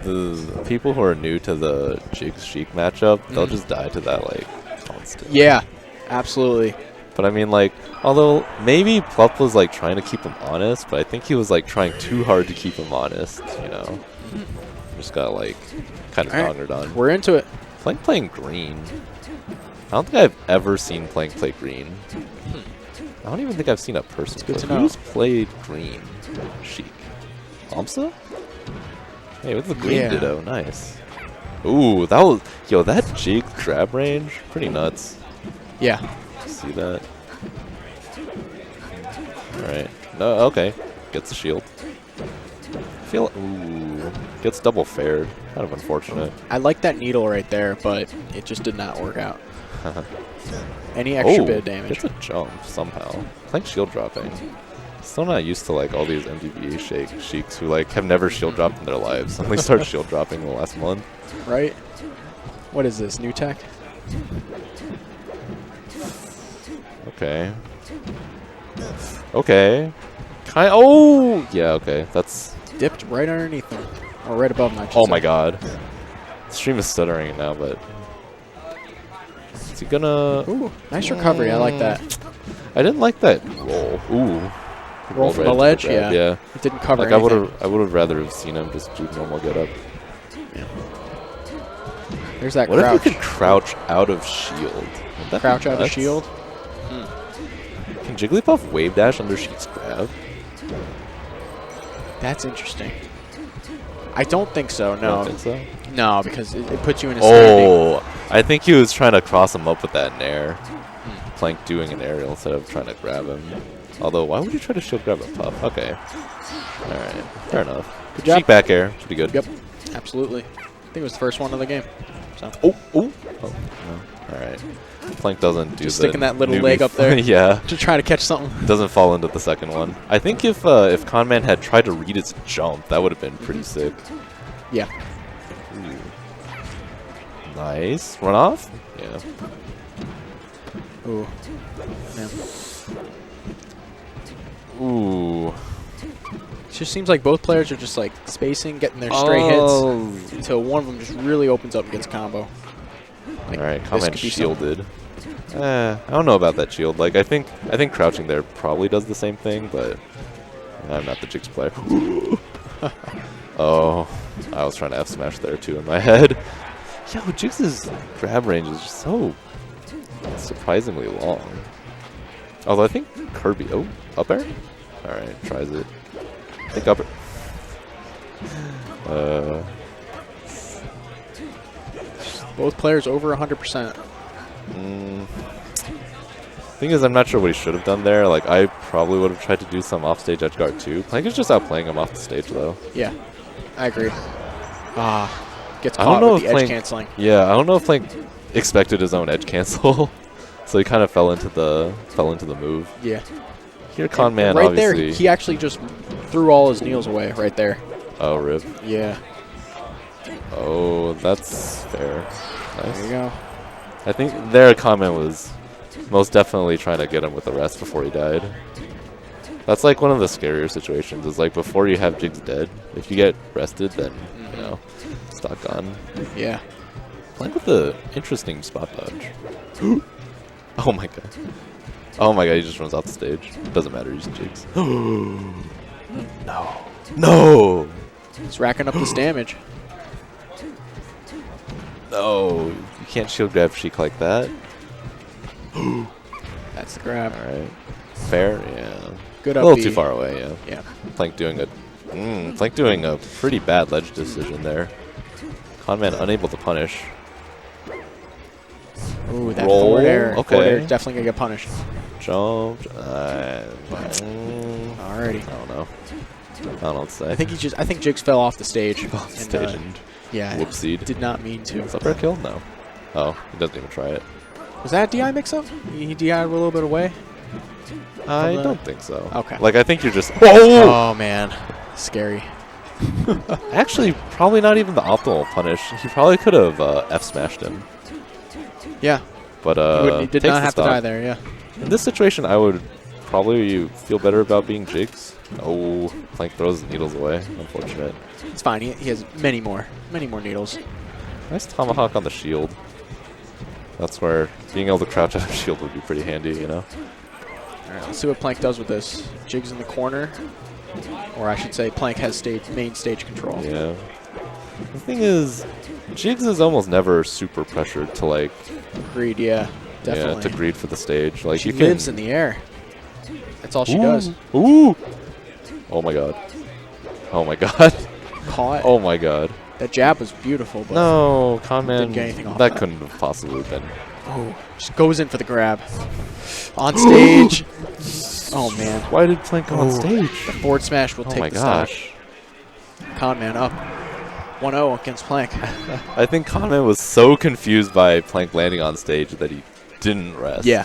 Speaker 1: the people who are new to the Jigs Sheik matchup, they'll just die to that like constant.
Speaker 7: Yeah, absolutely.
Speaker 1: But I mean, like, although maybe Plup was like trying to keep him honest, but I think he was like trying too hard to keep him honest. You know, just got like kind of dongered on.
Speaker 7: We're into it.
Speaker 1: Playing green. I don't think I've ever seen Plank play green. I don't even think I've seen a person
Speaker 7: good
Speaker 1: play.
Speaker 7: to know.
Speaker 1: Who's played green? Sheik. Amsa? Hey, what's the green
Speaker 7: Yeah.
Speaker 1: ditto? Nice. Ooh, that was that Jig grab range, pretty nuts.
Speaker 7: Yeah.
Speaker 1: See that? Alright. No, okay. Gets the shield. Gets double fared. Kind of unfortunate.
Speaker 7: I like that needle right there, but it just did not work out. Any extra bit of damage.
Speaker 1: Gets a jump somehow. Plank shield dropping. Still not used to like all these MDVA Sheiks who like have never shield dropped in their lives. Only started shield dropping in the last month.
Speaker 7: Right? What is this, new tech?
Speaker 1: Okay. Okay. Oh! Yeah, okay. That's...
Speaker 7: Dipped right underneath them. Or right above them, I should
Speaker 1: Oh
Speaker 7: say.
Speaker 1: my god. The stream is stuttering now, but... Is he gonna...
Speaker 7: Ooh, nice recovery. I like that.
Speaker 1: I didn't like that roll. Ooh. He
Speaker 7: Roll
Speaker 1: rolled
Speaker 7: from
Speaker 1: right
Speaker 7: the
Speaker 1: into
Speaker 7: ledge?
Speaker 1: grab,
Speaker 7: Yeah.
Speaker 1: Yeah.
Speaker 7: It didn't cover
Speaker 1: Like
Speaker 7: anything.
Speaker 1: I would have rather have seen him just do normal get up.
Speaker 7: There's that
Speaker 1: What
Speaker 7: crouch.
Speaker 1: if you could crouch out of shield? Would that be
Speaker 7: Crouch out of
Speaker 1: nuts?
Speaker 7: shield?
Speaker 1: Can Jigglypuff wave dash under Sheik's grab?
Speaker 7: That's interesting. I don't think so,
Speaker 1: I
Speaker 7: no.
Speaker 1: don't think so.
Speaker 7: No, because it puts you in a standing.
Speaker 1: Oh, I think he was trying to cross him up with that nair. Plank doing an aerial instead of trying to grab him. Although, why would you try to shield grab a Puff? Okay. Alright, fair enough.
Speaker 7: Good job.
Speaker 1: Sheik back air, pretty good.
Speaker 7: Yep, absolutely. I think it was the first one of the game. So.
Speaker 1: Oh, no. Alright. Plank doesn't do
Speaker 7: Just
Speaker 1: the
Speaker 7: sticking that little
Speaker 1: newbie
Speaker 7: leg up there.
Speaker 1: yeah.
Speaker 7: To try to catch something.
Speaker 1: Doesn't fall into the second one. I think if Conman had tried to read its jump, that would have been pretty sick.
Speaker 7: Yeah.
Speaker 1: Ooh. Nice. Run off? Yeah.
Speaker 7: Ooh. Man.
Speaker 1: Ooh.
Speaker 7: It just seems like both players are just like spacing, getting their stray hits until one of them just really opens up and gets combo. Like,
Speaker 1: Alright,
Speaker 7: this
Speaker 1: Conman
Speaker 7: could be something.
Speaker 1: shielded. I don't know about that shield. Like I think crouching there probably does the same thing, but I'm not the Jigs player. Oh, I was trying to F smash there too in my head. Yo, Jigs' grab range is just so surprisingly long. Although I think Kirby. Oh, up air? Alright, tries it. I think up air.
Speaker 7: Both players over 100%.
Speaker 1: Thing is, I'm not sure what he should have done there. Like, I probably would have tried to do some offstage edge guard too. Plank is just outplaying him off the stage though.
Speaker 7: Yeah, I agree. Gets
Speaker 1: I don't
Speaker 7: caught
Speaker 1: know
Speaker 7: with
Speaker 1: if
Speaker 7: the edge
Speaker 1: Plank-
Speaker 7: canceling.
Speaker 1: Yeah, I don't know if Plank expected his own edge cancel, so he kind of fell into the move.
Speaker 7: Yeah.
Speaker 1: Here, Conman
Speaker 7: Right
Speaker 1: obviously.
Speaker 7: there, he actually just threw all his kneels away right there.
Speaker 1: Oh, rip.
Speaker 7: Yeah.
Speaker 1: Oh, that's fair. Nice.
Speaker 7: There you go.
Speaker 1: I think their comment was most definitely trying to get him with the rest before he died. That's like one of the scarier situations. Is like before you have Jigs dead, if you get rested, then you know, stock gone.
Speaker 7: Yeah.
Speaker 1: Playing with the interesting spot dodge. Oh my god. Oh my god, he just runs off the stage. Doesn't matter, he's Jigs. No. No!
Speaker 7: He's racking up this damage.
Speaker 1: No. You can't shield grab Sheik like that.
Speaker 7: That's the grab.
Speaker 1: Alright. Fair, yeah.
Speaker 7: Good
Speaker 1: A
Speaker 7: up
Speaker 1: little
Speaker 7: B.
Speaker 1: too far away, yeah.
Speaker 7: Yeah.
Speaker 1: Plank doing a pretty bad ledge decision there. Conman unable to punish.
Speaker 7: Ooh, that
Speaker 1: Roll,
Speaker 7: forward air.
Speaker 1: okay.
Speaker 7: Forward air is definitely going to get punished.
Speaker 1: Jump.
Speaker 7: Alrighty.
Speaker 1: I don't know. I don't know what to say.
Speaker 7: I think Jigs fell off the stage.
Speaker 1: off the
Speaker 7: and,
Speaker 1: stage and
Speaker 7: yeah.
Speaker 1: whoopsied.
Speaker 7: Did not mean to.
Speaker 1: Is up air kill? No. Oh, he doesn't even try it.
Speaker 7: Was that a DI mix-up? He DI'd a little bit away?
Speaker 1: I
Speaker 7: the-
Speaker 1: don't think so.
Speaker 7: Okay.
Speaker 1: Like, I think you're just... Whoa!
Speaker 7: Oh, man. Scary.
Speaker 1: Actually, probably not even the optimal punish. He probably could have F-smashed him.
Speaker 7: Yeah.
Speaker 1: But,
Speaker 7: He did
Speaker 1: takes
Speaker 7: not
Speaker 1: the
Speaker 7: have to
Speaker 1: stock.
Speaker 7: die there, yeah.
Speaker 1: In this situation, I would probably you feel better about being Jigs. Oh, Plank throws the needles away. Unfortunate.
Speaker 7: It's fine. He has many more needles.
Speaker 1: Nice tomahawk on the shield. That's where being able to crouch out of shield would be pretty handy, you know?
Speaker 7: All right, let's see what Plank does with this. Jigs in the corner. Or I should say Plank has main stage control.
Speaker 1: Yeah. The thing is, Jigs is almost never super pressured to like...
Speaker 7: Greed, yeah. Definitely.
Speaker 1: Yeah, to greed for the stage. Like
Speaker 7: she
Speaker 1: you
Speaker 7: lives
Speaker 1: can,
Speaker 7: in the air. That's all she does.
Speaker 1: Ooh! Oh my god. Oh my god.
Speaker 7: Caught.
Speaker 1: Oh my god.
Speaker 7: That jab was beautiful, but
Speaker 1: No, Conman,
Speaker 7: didn't get anything off
Speaker 1: that
Speaker 7: that.
Speaker 1: couldn't have possibly been.
Speaker 7: oh, just goes in for the grab. On stage. Oh man.
Speaker 1: Why did Plank go on stage?
Speaker 7: The forward smash will
Speaker 1: Oh
Speaker 7: take
Speaker 1: my
Speaker 7: the stock.
Speaker 1: gosh.
Speaker 7: Conman up. 1-0 against Plank.
Speaker 1: I think Conman was so confused by Plank landing on stage that he didn't rest.
Speaker 7: Yeah.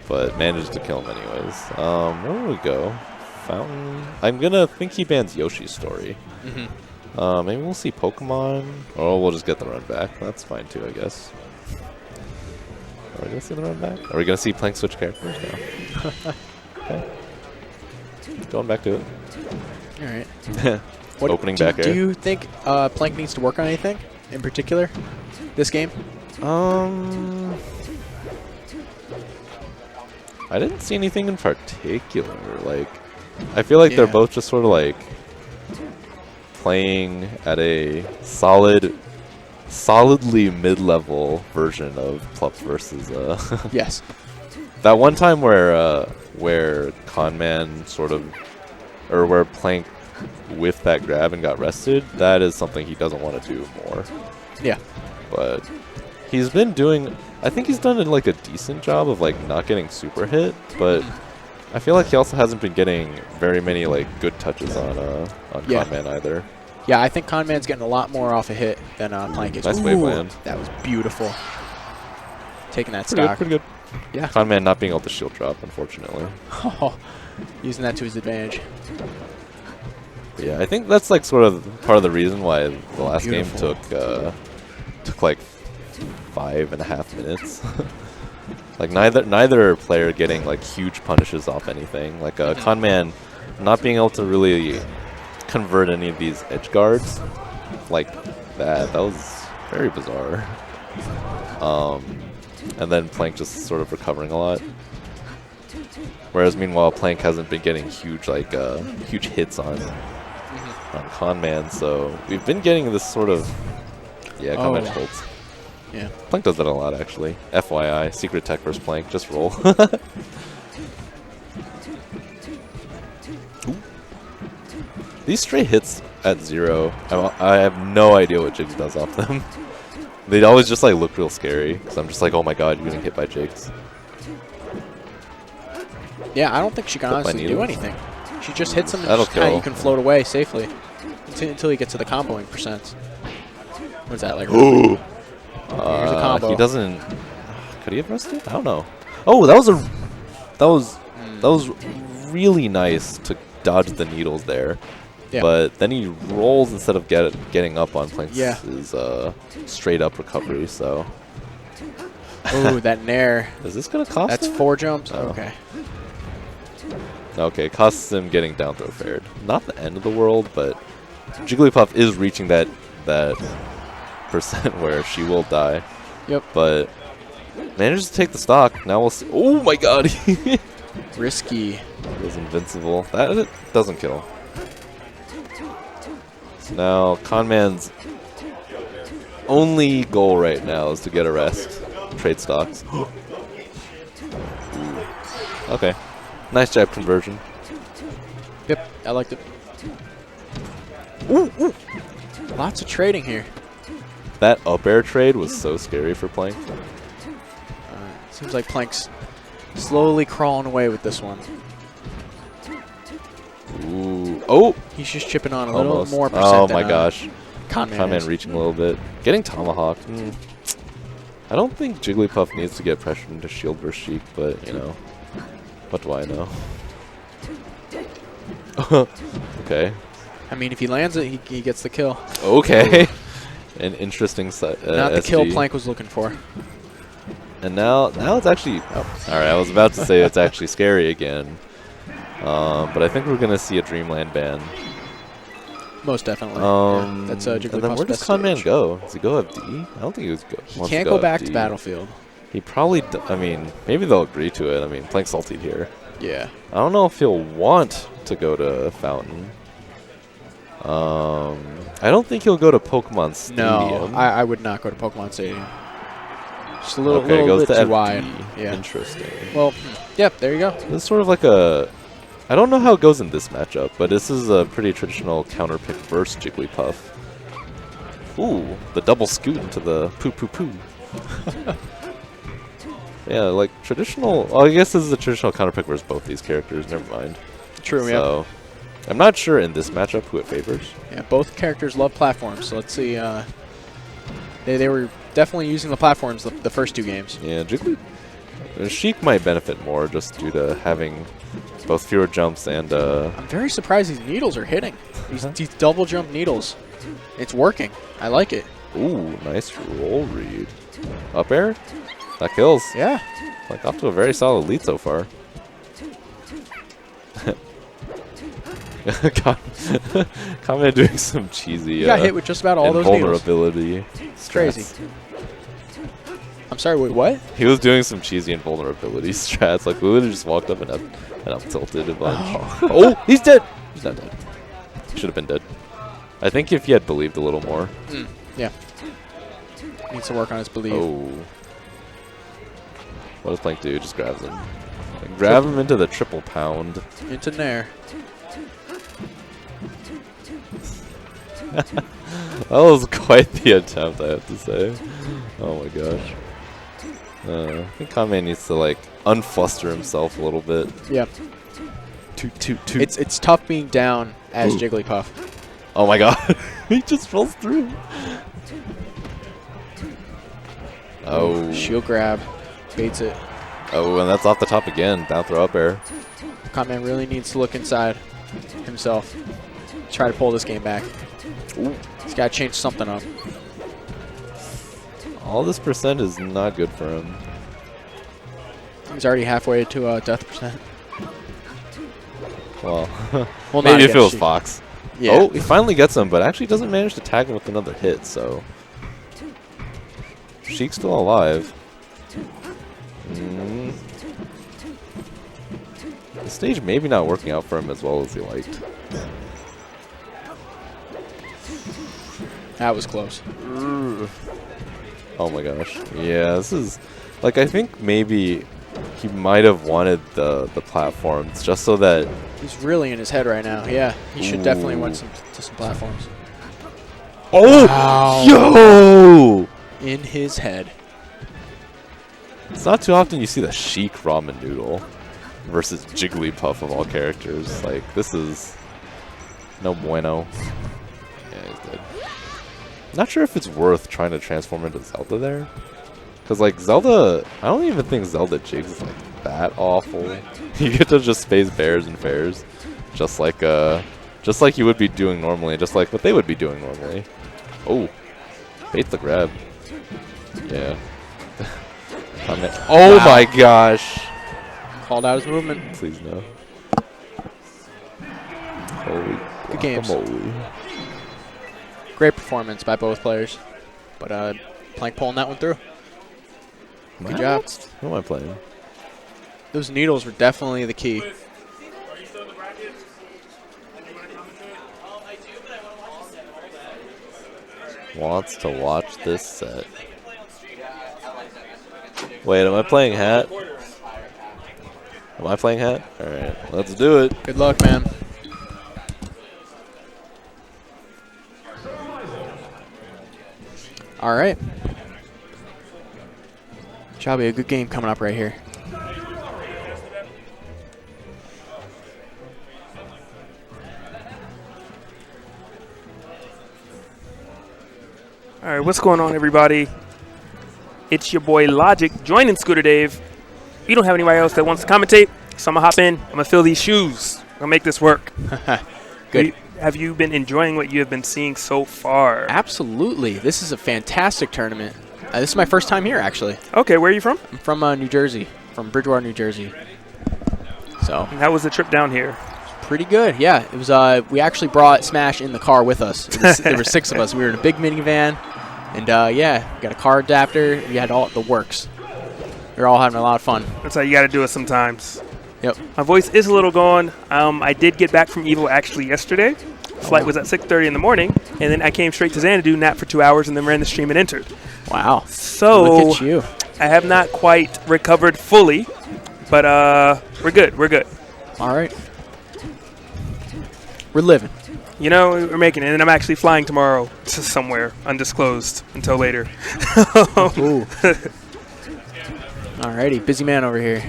Speaker 1: But managed to kill him anyways. Where do we go? Fountain. I'm gonna think he bans Yoshi's story. Maybe we'll see Pokemon. Or we'll just get the run back. That's fine too, I guess. Are we gonna see the run back? Are we gonna see Plank switch characters now? Okay. Going back to it.
Speaker 7: All right.
Speaker 1: Opening back air.
Speaker 7: Do you think Plank needs to work on anything in particular this game?
Speaker 1: I didn't see anything in particular. Like, I feel like they're both just sort of like playing at a solidly mid-level version of Plup versus
Speaker 7: Yes.
Speaker 1: that one time where Conman sort of, or where Plank whiffed that grab and got rested. That is something he doesn't want to do more.
Speaker 7: Yeah.
Speaker 1: But he's been doing, I think he's done like a decent job of like not getting super hit, but I feel like he also hasn't been getting very many like good touches on Conman either.
Speaker 7: Yeah, I think Conman's getting a lot more off a hit than Plank is.
Speaker 1: Nice wave land.
Speaker 7: That was beautiful. Taking that
Speaker 1: Pretty good,
Speaker 7: stock.
Speaker 1: pretty good.
Speaker 7: Yeah.
Speaker 1: Conman not being able to shield drop, unfortunately.
Speaker 7: Using that to his advantage.
Speaker 1: But yeah, I think that's like sort of part of the reason why the last
Speaker 7: Beautiful.
Speaker 1: game took like 5.5 minutes. Like neither player getting like huge punishes off anything. Like Conman not being able to really convert any of these edge guards like that. That was very bizarre. And then Plank just sort of recovering a lot. Whereas meanwhile Plank hasn't been getting huge like huge hits on Conman, so we've been getting this sort of Conman holds.
Speaker 7: Yeah.
Speaker 1: Plank does that a lot actually. FYI, secret tech versus Plank, just roll. These stray hits at 0, I have no idea what Jigs does off them. They always just like look real scary, because I'm just like, oh my god, you're getting hit by Jigs.
Speaker 7: Yeah, I don't think she can
Speaker 1: Flip by
Speaker 7: honestly do
Speaker 1: needles.
Speaker 7: anything. She just hits him and
Speaker 1: That'll
Speaker 7: just kinda
Speaker 1: kill.
Speaker 7: you can float away safely until you get to the comboing percent. What's that, like?
Speaker 1: Ooh.
Speaker 7: Here's a combo.
Speaker 1: He doesn't. Could he have rested? I don't know. Oh, that was really nice to dodge the needles there.
Speaker 7: Yeah.
Speaker 1: But then he rolls instead of getting up on Plank's straight up recovery. So
Speaker 7: Ooh, that nair.
Speaker 1: is this gonna cost
Speaker 7: That's
Speaker 1: him?
Speaker 7: 4 jumps.
Speaker 1: Oh.
Speaker 7: Okay.
Speaker 1: Okay, costs him getting down throw fared. Not the end of the world, but Jigglypuff is reaching that percent where she will die.
Speaker 7: Yep.
Speaker 1: But manages to take the stock. Now we'll see. Oh my god, he
Speaker 7: Risky.
Speaker 1: is invincible. That doesn't kill. So now Conman's only goal right now is to get a rest. Trade stocks. Ooh. Okay. Nice jab conversion.
Speaker 7: Yep, I liked it. Ooh, ooh. Lots of trading here.
Speaker 1: That up air trade was so scary for Plank.
Speaker 7: Seems like Plank's slowly crawling away with this one.
Speaker 1: Ooh. Oh!
Speaker 7: He's just chipping on a little
Speaker 1: Almost.
Speaker 7: more percent
Speaker 1: Oh
Speaker 7: than,
Speaker 1: my gosh.
Speaker 7: Conman is.
Speaker 1: Conman reaching a little bit. Getting Tomahawk. I don't think Jigglypuff needs to get pressured into Shield versus Sheik, but, you know. What do I know? Okay.
Speaker 7: I mean, if he lands it, he gets the kill.
Speaker 1: Okay. An interesting
Speaker 7: Not the kill
Speaker 1: SG.
Speaker 7: Plank was looking for.
Speaker 1: And now it's actually. Oh, all right, I was about to say it's actually scary again, but I think we're gonna see a Dreamland ban.
Speaker 7: Most definitely. Yeah, that's
Speaker 1: and then where does Conman go? Does he go up D? I don't think he was.
Speaker 7: He can't go back to Battlefield.
Speaker 1: He probably. I mean, maybe they'll agree to it. I mean, playing Salty here.
Speaker 7: Yeah.
Speaker 1: I don't know if he'll want to go to Fountain. I don't think he'll go to Pokemon Stadium.
Speaker 7: No, I would not go to Pokemon Stadium. Just a little,
Speaker 1: Okay,
Speaker 7: little
Speaker 1: goes
Speaker 7: bit
Speaker 1: to
Speaker 7: too
Speaker 1: FD.
Speaker 7: wide. Yeah.
Speaker 1: Interesting.
Speaker 7: Well, yep, there you go.
Speaker 1: This is sort of like a. I don't know how it goes in this matchup, but this is a pretty traditional counter pick versus Jigglypuff. Ooh, the double scoot into the poo poo poo. Yeah, like traditional. Well, I guess this is a traditional counter pick versus both these characters. Never mind.
Speaker 7: True,
Speaker 1: So, I'm not sure in this matchup who it favors.
Speaker 7: yeah. Both characters love platforms, so let's see. They were definitely using the platforms the first 2 games.
Speaker 1: Yeah, Jiggly. Sheik might benefit more just due to having both fewer jumps and.
Speaker 7: I'm very surprised these needles are hitting. These double jump needles. It's working. I like it.
Speaker 1: Ooh, nice roll read. Up air? That kills.
Speaker 7: Yeah.
Speaker 1: Like off to a very solid lead so far. Comment doing some cheesy.
Speaker 7: You got hit with just about all those needles.
Speaker 1: Invulnerability.
Speaker 7: It's crazy. I'm sorry, wait, what?
Speaker 1: He was doing some cheesy invulnerability strats. Like, we literally just walked up and up tilted a bunch. Oh, he's dead! He's not dead. Should have been dead. I think if he had believed a little more.
Speaker 7: Yeah. Needs to work on his belief.
Speaker 1: Oh. What does Plank do? Just grabs him. Like, grab him into the triple pound.
Speaker 7: Into Nair.
Speaker 1: That was quite the attempt, I have to say. Oh my gosh. I think Kame needs to like unfluster himself a little bit.
Speaker 7: Yeah.
Speaker 1: Toot.
Speaker 7: It's tough being down as Jigglypuff.
Speaker 1: Oh my god. He just rolls through. Oh.
Speaker 7: Shield grab. Baits it.
Speaker 1: Oh, and that's off the top again. Down throw up air.
Speaker 7: Conman really needs to look inside himself. Try to pull this game back.
Speaker 1: Ooh.
Speaker 7: He's got to change something up.
Speaker 1: All this percent is not good for him.
Speaker 7: He's already halfway to death percent.
Speaker 1: Well,
Speaker 7: Well, not
Speaker 1: maybe if it was
Speaker 7: against
Speaker 1: Fox.
Speaker 7: Yeah.
Speaker 1: Oh, he finally gets him, but actually doesn't manage to tag him with another hit, so. Sheik's still alive. The stage maybe not working out for him as well as he liked.
Speaker 7: That was close.
Speaker 1: Oh my gosh. Yeah, this is like I think maybe he might have wanted the platforms just so that
Speaker 7: He's really in his head right now. Yeah, he should definitely went to some platforms.
Speaker 1: Oh
Speaker 7: Wow.
Speaker 1: yo!
Speaker 7: In his head.
Speaker 1: It's not too often you see the Sheik ramen noodle versus Jigglypuff of all characters. Like this is no bueno. Yeah, he's dead. Not sure if it's worth trying to transform into Zelda there. Because, like, Zelda, I don't even think Zelda Jigs is, like, that awful. You get to just space bears and fairs. Just like you would be doing normally. Just like what they would be doing normally. Oh. Bait the grab. Yeah. Oh
Speaker 7: Wow.
Speaker 1: my gosh.
Speaker 7: Called out his movement.
Speaker 1: Please no. Holy
Speaker 7: Good games.
Speaker 1: guacamole.
Speaker 7: Great performance by both players. But Plank pulling that one through. Good job.
Speaker 1: Who am I playing?
Speaker 7: Those needles were definitely the key.
Speaker 1: Wants to watch this set. Wait, am I playing Hat? Am I playing Hat? Alright, let's do it.
Speaker 7: Good luck, man. All right. Shall be a good game coming up right here.
Speaker 5: All right, what's going on, everybody? It's your boy Logic joining Scooter Dave. We don't have anybody else that wants to commentate, so I'm gonna hop in. I'm gonna fill these shoes. I'm gonna make this work.
Speaker 7: Good.
Speaker 5: Have you been enjoying what you have been seeing so far?
Speaker 7: Absolutely. This is a fantastic tournament. This is my first time here, actually.
Speaker 5: Okay, where are you from?
Speaker 7: I'm from New Jersey, from Bridgewater, New Jersey. So
Speaker 5: And how was the trip down here?
Speaker 7: pretty good, yeah. It was. We actually brought Smash in the car with us. There were 6 of us. We were in a big minivan, and yeah, we got a car adapter. We had all the works. We were all having a lot of fun.
Speaker 5: That's how you got to do it sometimes.
Speaker 7: Yep.
Speaker 5: My voice is a little gone. I did get back from EVO actually yesterday. Flight was at 6:30 in the morning, and then I came straight to Xanadu, napped for 2 hours, and then ran the stream and entered.
Speaker 7: Wow.
Speaker 5: So
Speaker 7: Look at you.
Speaker 5: I have not quite recovered fully, but we're good. We're good.
Speaker 7: All right. We're living.
Speaker 5: You know, we're making it, and I'm actually flying tomorrow to somewhere undisclosed until later.
Speaker 7: Ooh. Alrighty, busy man over here.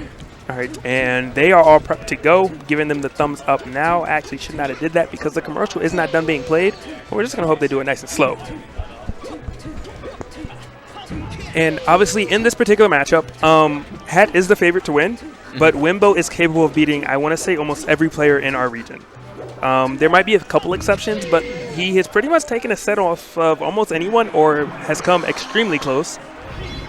Speaker 5: All right, and they are all prepped to go, giving them the thumbs up now. Actually, should not have did that because the commercial is not done being played. But we're just going to hope they do it nice and slow. And obviously, in this particular matchup, Hat is the favorite to win, but Wimbo is capable of beating, I want to say, almost every player in our region. There might be a couple exceptions, but he has pretty much taken a set off of almost anyone or has come extremely close.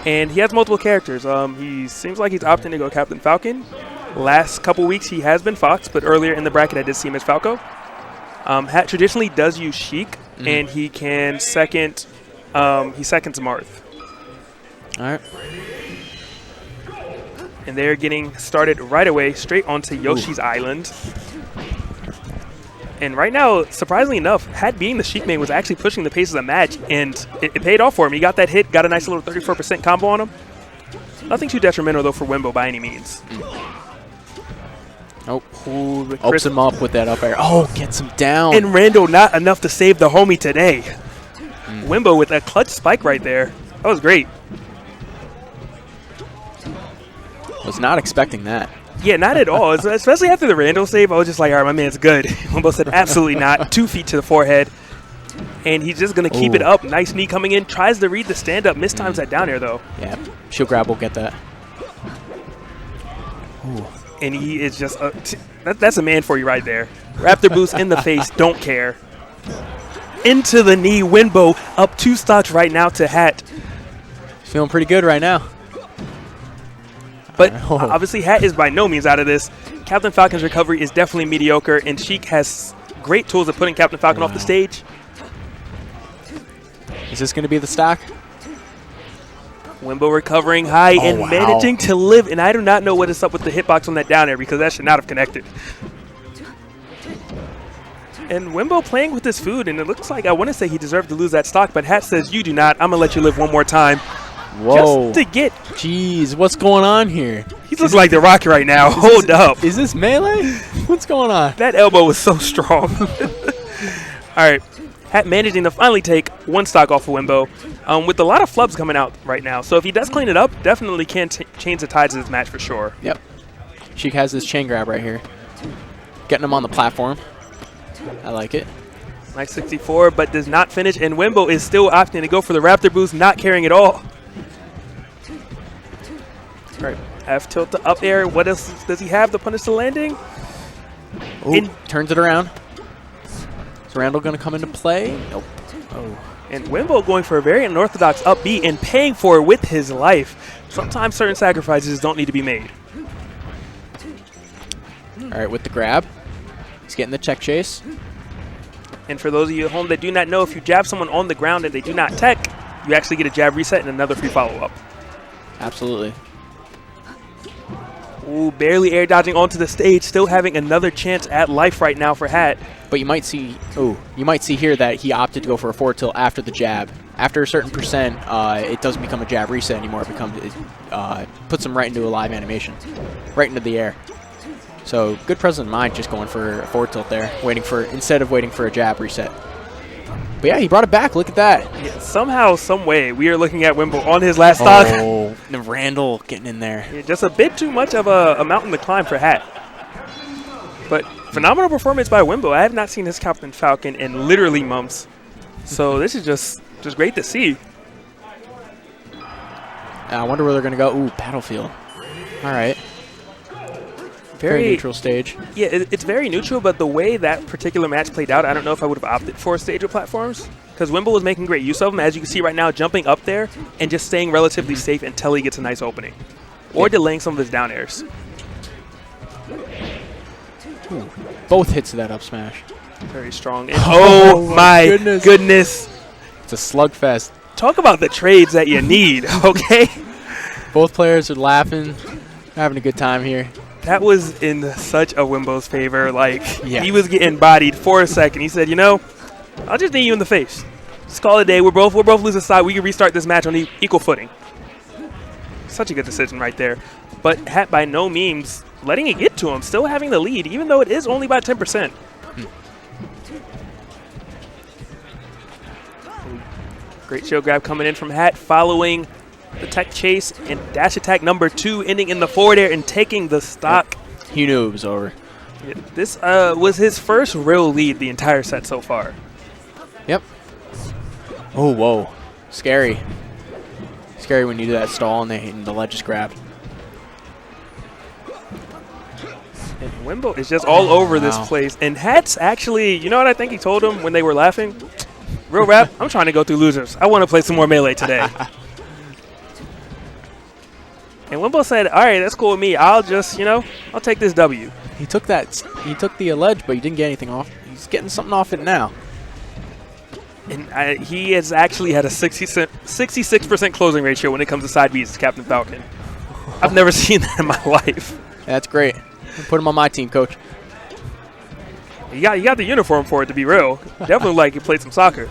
Speaker 5: And he has multiple characters. He seems like he's opting to go Captain Falcon. Last couple weeks he has been Fox, but earlier in the bracket I did see him as Falco. Hat traditionally does use Sheik, and he can second. He seconds Marth.
Speaker 7: All right.
Speaker 5: And they're getting started right away, straight onto Yoshi's Island. And right now, surprisingly enough, Hat being the Sheik main was actually pushing the pace of the match, and it paid off for him. He got that hit, got a nice little 34% combo on him. Nothing too detrimental, though, for Wimbo by any means.
Speaker 7: Oh, opens him up with that up air. Oh, gets him down.
Speaker 5: And Randall not enough to save the homie today. Wimbo with a clutch spike right there. That was great.
Speaker 7: Was not expecting that.
Speaker 5: Yeah, not at all. Especially after the Randall save, I was just like, all right, my man's good. Wimbo said absolutely not. 2 feet to the forehead. And he's just going to keep it up. Nice knee coming in. Tries to read the stand-up. Mistimes that down air, though.
Speaker 7: Yeah, shield grab will get that. Ooh.
Speaker 5: And he is just that's a man for you right there. Raptor boost in the face, don't care. Into the knee, Wimbo up 2 stocks right now to Hat.
Speaker 7: Feeling pretty good right now.
Speaker 5: But obviously Hat is by no means out of this. Captain Falcon's recovery is definitely mediocre, and Sheik has great tools at putting Captain Falcon off the stage.
Speaker 7: Is this going to be the stock?
Speaker 5: Wimbo recovering high and managing to live, and I do not know what is up with the hitbox on that down air because that should not have connected. And Wimbo playing with his food, and it looks like I want to say he deserved to lose that stock, but Hat says, you do not. I'm going to let you live one more time.
Speaker 7: Whoa.
Speaker 5: Just to get.
Speaker 7: Jeez, what's going on here?
Speaker 5: He looks like the Rocket right now. Hold up.
Speaker 7: Is this melee? What's going on?
Speaker 5: That elbow was so strong. All right. Hat managing to finally take 1 stock off of Wimbo with a lot of flubs coming out right now. So if he does clean it up, definitely can change the tides of this match for sure.
Speaker 7: Yep. Sheik has this chain grab right here. Getting him on the platform. I like it.
Speaker 5: Nice 64, but does not finish. And Wimbo is still opting to go for the Raptor boost, not caring at all. All right. F tilt to up air. What else does he have to punish the landing?
Speaker 7: Ooh, turns it around. Is Randall going to come into play? Nope. Oh.
Speaker 5: And Wimbo going for a very unorthodox up B and paying for it with his life. Sometimes certain sacrifices don't need to be made.
Speaker 7: All right, with the grab. He's getting the check chase.
Speaker 5: And for those of you at home that do not know, if you jab someone on the ground and they do not tech, you actually get a jab reset and another free follow-up.
Speaker 7: Absolutely.
Speaker 5: Ooh, barely air dodging onto the stage, still having another chance at life right now for Hat.
Speaker 7: But you might see here that he opted to go for a forward tilt after the jab. After a certain percent, it doesn't become a jab reset anymore. It puts him right into a live animation, right into the air. So good presence of mind, just going for a forward tilt there, instead of waiting for a jab reset. But yeah, he brought it back. Look at that.
Speaker 5: Yeah, somehow, some way, we are looking at Wimbo on his last stock.
Speaker 7: Oh, Randall getting in there.
Speaker 5: Yeah, just a bit too much of a mountain to climb for Hat. But phenomenal performance by Wimbo. I have not seen this Captain Falcon in literally months. So this is just great to see.
Speaker 7: I wonder where they're going to go. Ooh, Battlefield. All right. Very neutral stage.
Speaker 5: Yeah, it's very neutral, but the way that particular match played out, I don't know if I would have opted for a stage of platforms. because Wimble was making great use of him. As you can see right now, jumping up there and just staying relatively safe until he gets a nice opening. Or delaying some of his down airs.
Speaker 7: Both hits of that up smash.
Speaker 5: Very strong. And oh my goodness.
Speaker 7: It's a slugfest.
Speaker 5: Talk about the trades that you need, okay?
Speaker 7: Both players are laughing, having a good time here.
Speaker 5: That was in such a Wimbo's favor. Like,
Speaker 7: Yeah.
Speaker 5: he was getting bodied for a second. He said, you know, I'll just knee you in the face. Just call it a day. We're both losing side. We can restart this match on equal footing. Such a good decision right there. But Hat by no means letting it get to him, still having the lead, even though it is only by 10%. Great shield grab coming in from Hat, following the tech chase and dash attack number 2, ending in the forward air and taking the stock.
Speaker 7: He knew it was over.
Speaker 5: Yeah, this was his first real lead the entire set so far.
Speaker 7: Yep. Oh, whoa. Scary. Scary when you do that stall and the ledge is grabbed.
Speaker 5: And Wimbo is just all over this place. And Hat's actually, you know what I think he told him when they were laughing? Real rap, I'm trying to go through losers. I want to play some more Melee today. And Wimbo said, all right, that's cool with me. I'll just, I'll take this W.
Speaker 7: He took the ledge, but he didn't get anything off. He's getting something off it now.
Speaker 5: And he has actually had a 66% closing ratio when it comes to side Bs, Captain Falcon. I've never seen that in my life.
Speaker 7: That's great. Put him on my team, coach.
Speaker 5: You got the uniform for it, to be real. Definitely like he played some soccer.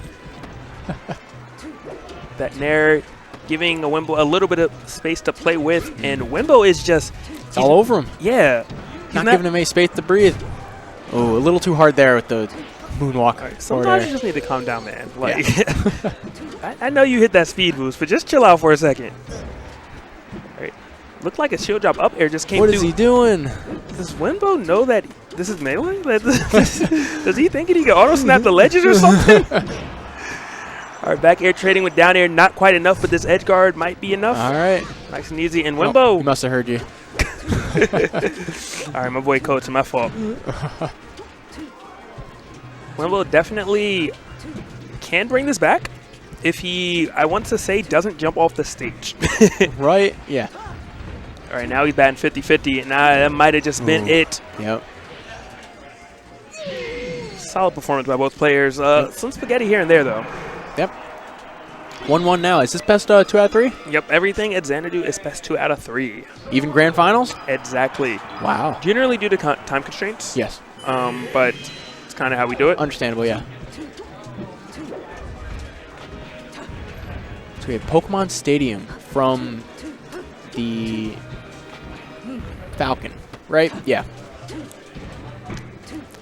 Speaker 5: That Nair giving a Wimbo a little bit of space to play with, and Wimbo is just...
Speaker 7: It's all over him.
Speaker 5: Yeah.
Speaker 7: Not giving him any space to breathe. Oh, a little too hard there with the moonwalk.
Speaker 5: Right, sometimes you just need to calm down, man. Like, I know you hit that speed boost, but just chill out for a second. All right. Looked like a shield drop up air just came through.
Speaker 7: What is he doing?
Speaker 5: Does Wimbo know that this is Melee? Does he think he can auto-snap the ledges or something? All right, back air trading with down air. Not quite enough, but this edge guard might be enough.
Speaker 7: All right.
Speaker 5: Nice and easy. And Wimbo.
Speaker 7: Oh, he must have heard you.
Speaker 5: All right, my boy coach, my fault. Wimbo definitely can bring this back if he, I want to say, doesn't jump off the stage.
Speaker 7: Right? Yeah.
Speaker 5: All right, now he's batting 50-50, and that might have just been it.
Speaker 7: Yep.
Speaker 5: Solid performance by both players. Some spaghetti here and there, though.
Speaker 7: Yep. 1-1 now. Is this best 2 out of 3?
Speaker 5: Yep, everything at Xanadu is best 2 out of 3.
Speaker 7: Even grand finals?
Speaker 5: Exactly.
Speaker 7: Wow.
Speaker 5: Generally due to time constraints.
Speaker 7: Yes.
Speaker 5: But it's kind of how we do it.
Speaker 7: Understandable, yeah. So we have Pokemon Stadium from the Falcon, right? Yeah.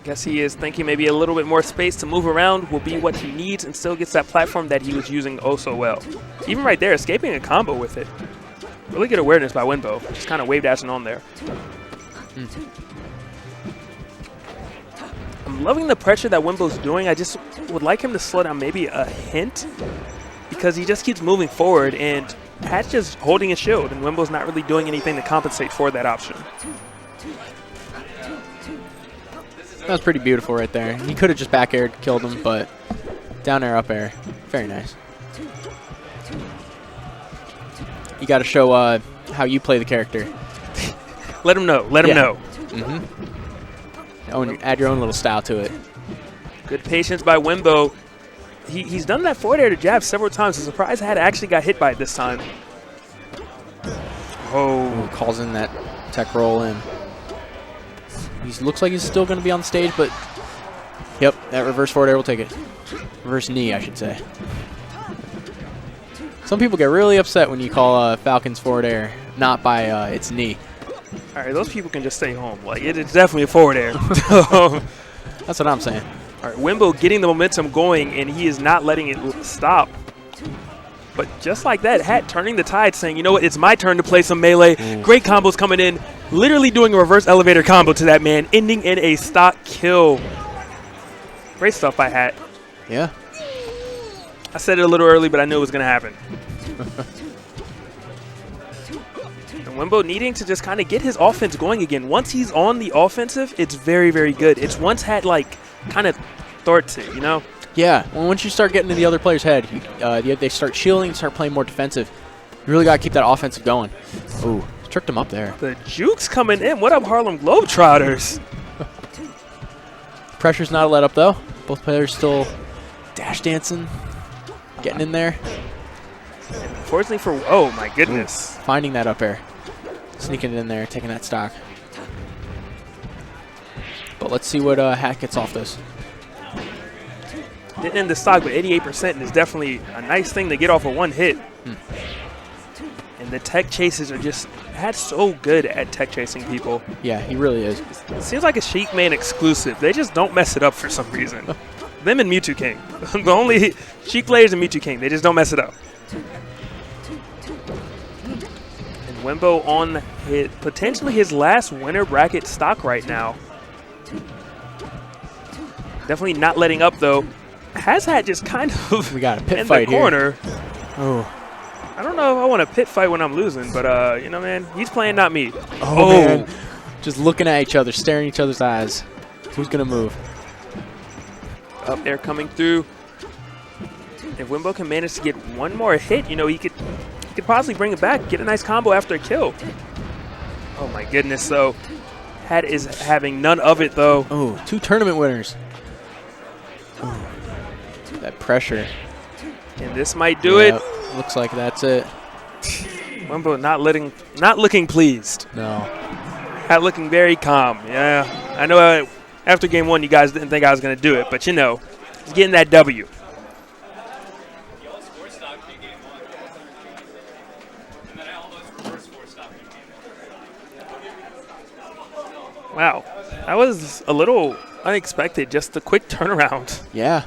Speaker 5: Guess he is thinking maybe a little bit more space to move around will be what he needs and still gets that platform that he was using oh so well. Even right there, escaping a combo with it. Really good awareness by Wimbo. Just kind of wave dashing on there. I'm loving the pressure that Wimbo's doing. I just would like him to slow down maybe a hint because he just keeps moving forward and Hat's just holding his shield and Wimbo's not really doing anything to compensate for that option.
Speaker 7: That was pretty beautiful right there. He could have just back aired, killed him, but down air, up air. Very nice. You got to show how you play the character.
Speaker 5: Let him know. Let him know.
Speaker 7: Add your own little style to it.
Speaker 5: Good patience by Wimbo. He's done that forward air to jab several times. I'm surprised Hat actually got hit by it this time.
Speaker 7: Oh, calls in that tech roll in. He looks like he's still going to be on stage, but yep, that reverse forward air will take it. Reverse knee, I should say. Some people get really upset when you call Falcon's forward air not by its knee.
Speaker 5: All right, those people can just stay home. Like, it's definitely a forward air.
Speaker 7: That's what I'm saying.
Speaker 5: All right, Wimbo getting the momentum going, and he is not letting it stop. But just like that, Hat turning the tide, saying, you know what, it's my turn to play some Melee. Great combos coming in. Literally doing a reverse elevator combo to that man, ending in a stock kill. Great stuff by Hat.
Speaker 7: Yeah.
Speaker 5: I said it a little early, but I knew it was going to happen. And Wimbo needing to just kind of get his offense going again. Once he's on the offensive, it's very, very good. It's once Hat, like, kind of starts it, you know?
Speaker 7: Yeah, well, once you start getting in the other player's head, they start shielding, start playing more defensive. You really got to keep that offensive going. Ooh, tricked him up there.
Speaker 5: The juke's coming in. What up, Harlem Globetrotters?
Speaker 7: Pressure's not a let up, though. Both players still dash dancing, getting in there.
Speaker 5: Unfortunately for, oh my goodness.
Speaker 7: Finding that up air. Sneaking it in there, taking that stock. But let's see what Hat gets off this.
Speaker 5: Didn't end the stock, but 88% is definitely a nice thing to get off of one hit. And the tech chases are just, Hat's so good at tech chasing people.
Speaker 7: Yeah, he really is.
Speaker 5: It seems like a Sheik main exclusive. They just don't mess it up for some reason. Them and Mewtwo King. The only Sheik players and Mewtwo King, they just don't mess it up. And Wembo on potentially his last winner bracket stock right now. Definitely not letting up, though. Hat just kind of
Speaker 7: we got a pit
Speaker 5: in
Speaker 7: fight
Speaker 5: the corner.
Speaker 7: Here. Oh.
Speaker 5: I don't know if I want a pit fight when I'm losing, but, you know, man, he's playing, not me.
Speaker 7: Oh, man. Just looking at each other, staring each other's eyes. Who's going to move?
Speaker 5: Up there coming through. If Wembo can manage to get one more hit, you know, he could possibly bring it back, get a nice combo after a kill. Oh, my goodness, though. Hat is having none of it, though.
Speaker 7: Oh, 2 tournament winners. Ooh. That pressure.
Speaker 5: And this might do it.
Speaker 7: Looks like that's it.
Speaker 5: Wembo not looking pleased.
Speaker 7: No.
Speaker 5: Hat looking very calm. Yeah, I know after game 1 you guys didn't think I was going to do it, but you know, he's getting that W. Wow, that was a little unexpected, just a quick turnaround.
Speaker 7: Yeah.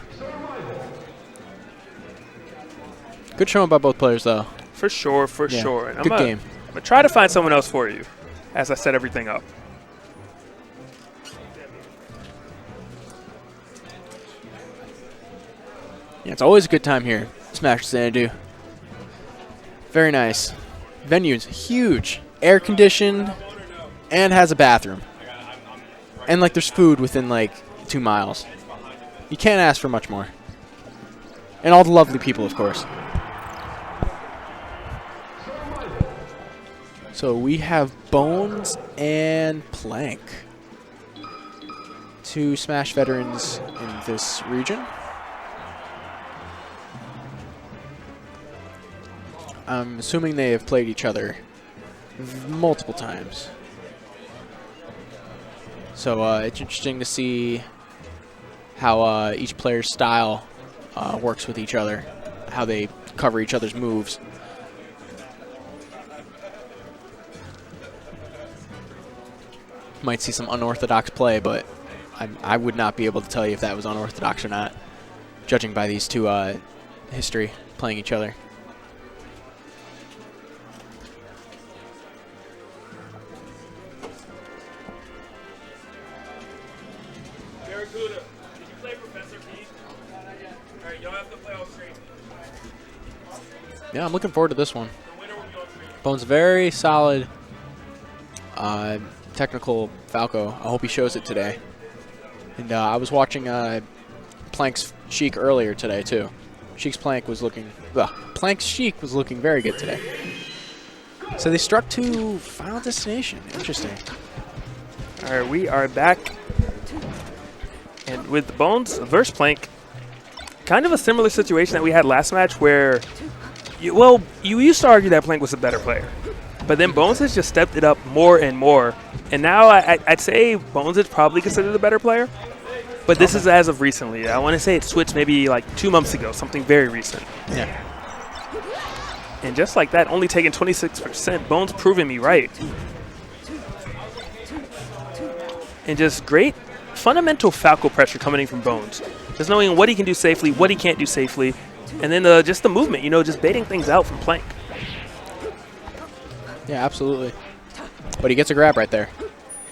Speaker 7: Good showing by both players, though.
Speaker 5: For sure, for sure. And
Speaker 7: good game.
Speaker 5: I'm going to try to find someone else for you as I set everything up.
Speaker 7: Yeah, it's always a good time here. Smash Xanadu. Very nice. Venue's huge. Air-conditioned and has a bathroom. And, like, there's food within, like, 2 miles. You can't ask for much more. And all the lovely people, of course. So we have Bones and Plank. 2 Smash veterans in this region. I'm assuming they have played each other multiple times. So it's interesting to see how each player's style works with each other, how they cover each other's moves. Might see some unorthodox play, but I would not be able to tell you if that was unorthodox or not, judging by these 2 history playing each other. Yeah, I'm looking forward to this one. Bones very solid technical Falco. I hope he shows it today. And I was watching Plank's Sheik earlier today too. Plank's Sheik was looking very good today. So they struck to Final Destination. Interesting.
Speaker 5: All right, we are back. And with Bones versus Plank, kind of a similar situation that we had last match where, you used to argue that Plank was a better player. But then Bones has just stepped it up more and more. And now I'd say Bones is probably considered the better player. But this is as of recently. I want to say it switched maybe like 2 months ago, something very recent.
Speaker 7: Yeah.
Speaker 5: And just like that, only taking 26%, Bones proving me right. And just great fundamental Falco pressure coming in from Bones. Just knowing what he can do safely, what he can't do safely. And then just the movement, just baiting things out from Plank.
Speaker 7: Yeah, absolutely. But he gets a grab right there.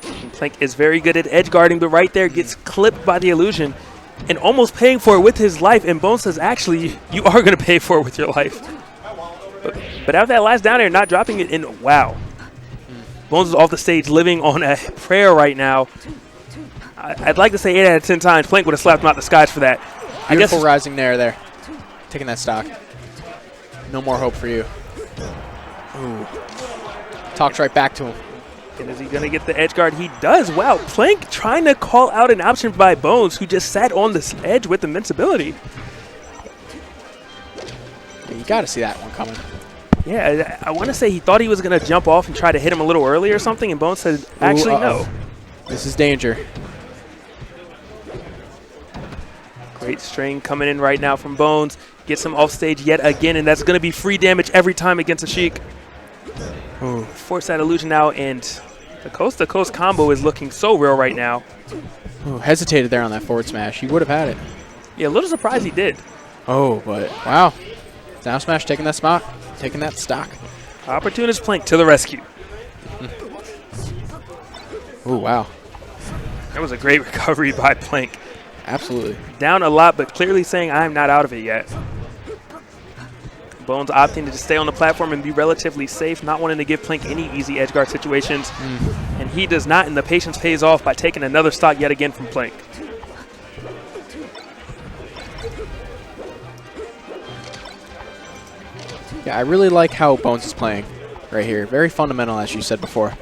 Speaker 5: And Plank is very good at edge guarding, but right there gets clipped by the illusion and almost paying for it with his life. And Bones says, actually, you are going to pay for it with your life. But after that last down air, not dropping it in, wow. Bones is off the stage living on a prayer right now. I'd like to say 8 out of 10 times Plank would have slapped him out the skies for that.
Speaker 7: Beautiful rising there. Taking that stock. No more hope for you. Ooh. Talks right back to him.
Speaker 5: And is he going to get the edge guard? He does. Wow, Plank trying to call out an option by Bones, who just sat on this edge with invincibility.
Speaker 7: Yeah, you got to see that one coming.
Speaker 5: Yeah, I want to say he thought he was going to jump off and try to hit him a little early or something, and Bones said, actually, no.
Speaker 7: This is danger.
Speaker 5: Great string coming in right now from Bones. Gets him off stage yet again, and that's going to be free damage every time against a Sheik.
Speaker 7: Ooh.
Speaker 5: Force that illusion out, and the coast-to-coast combo is looking so real right now.
Speaker 7: Ooh, hesitated there on that forward smash. He would have had it.
Speaker 5: Yeah, a little surprised he did.
Speaker 7: Oh, but wow. Down smash taking that spot, taking that stock.
Speaker 5: Opportunist Plank to the rescue.
Speaker 7: Oh, wow.
Speaker 5: That was a great recovery by Plank.
Speaker 7: Absolutely.
Speaker 5: Down a lot, but clearly saying, I'm not out of it yet. Bones opting to just stay on the platform and be relatively safe, not wanting to give Plank any easy edge guard situations. And he does not, and the patience pays off by taking another stock yet again from Plank.
Speaker 7: Yeah, I really like how Bones is playing right here. Very fundamental, as you said before.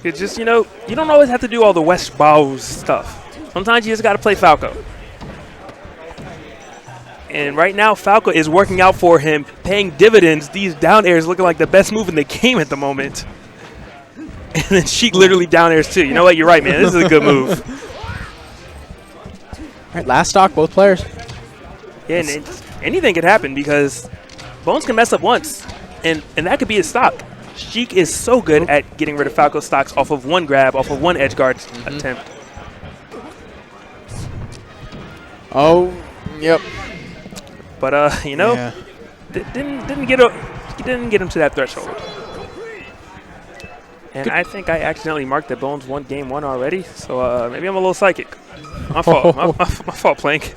Speaker 5: It's just, you know, you don't always have to do all the West Bows stuff. Sometimes you just got to play Falco. And right now, Falco is working out for him, paying dividends. These down airs looking like the best move in the game at the moment. And then Sheik literally down airs too. You know what? You're right, man. This is a good move.
Speaker 7: All right, last stock, both players.
Speaker 5: Yeah, and anything could happen because Bones can mess up once, and that could be his stock. Sheik is so good at getting rid of Falco stocks off of one grab, off of one edge guard attempt.
Speaker 7: Oh, yep.
Speaker 5: But you know,
Speaker 7: Yeah.
Speaker 5: didn't get him to that threshold. And I think I accidentally marked that Bones won game one already, so maybe I'm a little psychic. My fault. my fault, Plank.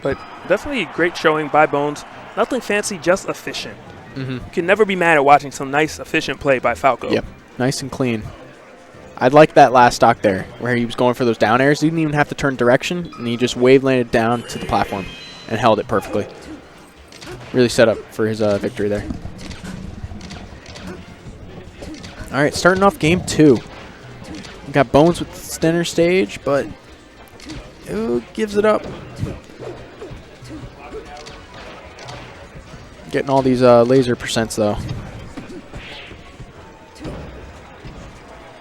Speaker 5: But definitely a great showing by Bones. Nothing fancy, just efficient. You can never be mad at watching some nice, efficient play by Falco.
Speaker 7: Yep, nice and clean. I'd like that last stock there, where he was going for those down airs. He didn't even have to turn direction, and he just wave landed down to the platform and held it perfectly. Really set up for his victory there. All right, starting off game two. We got Bones with center stage, but who gives it up? Getting all these laser percents, though.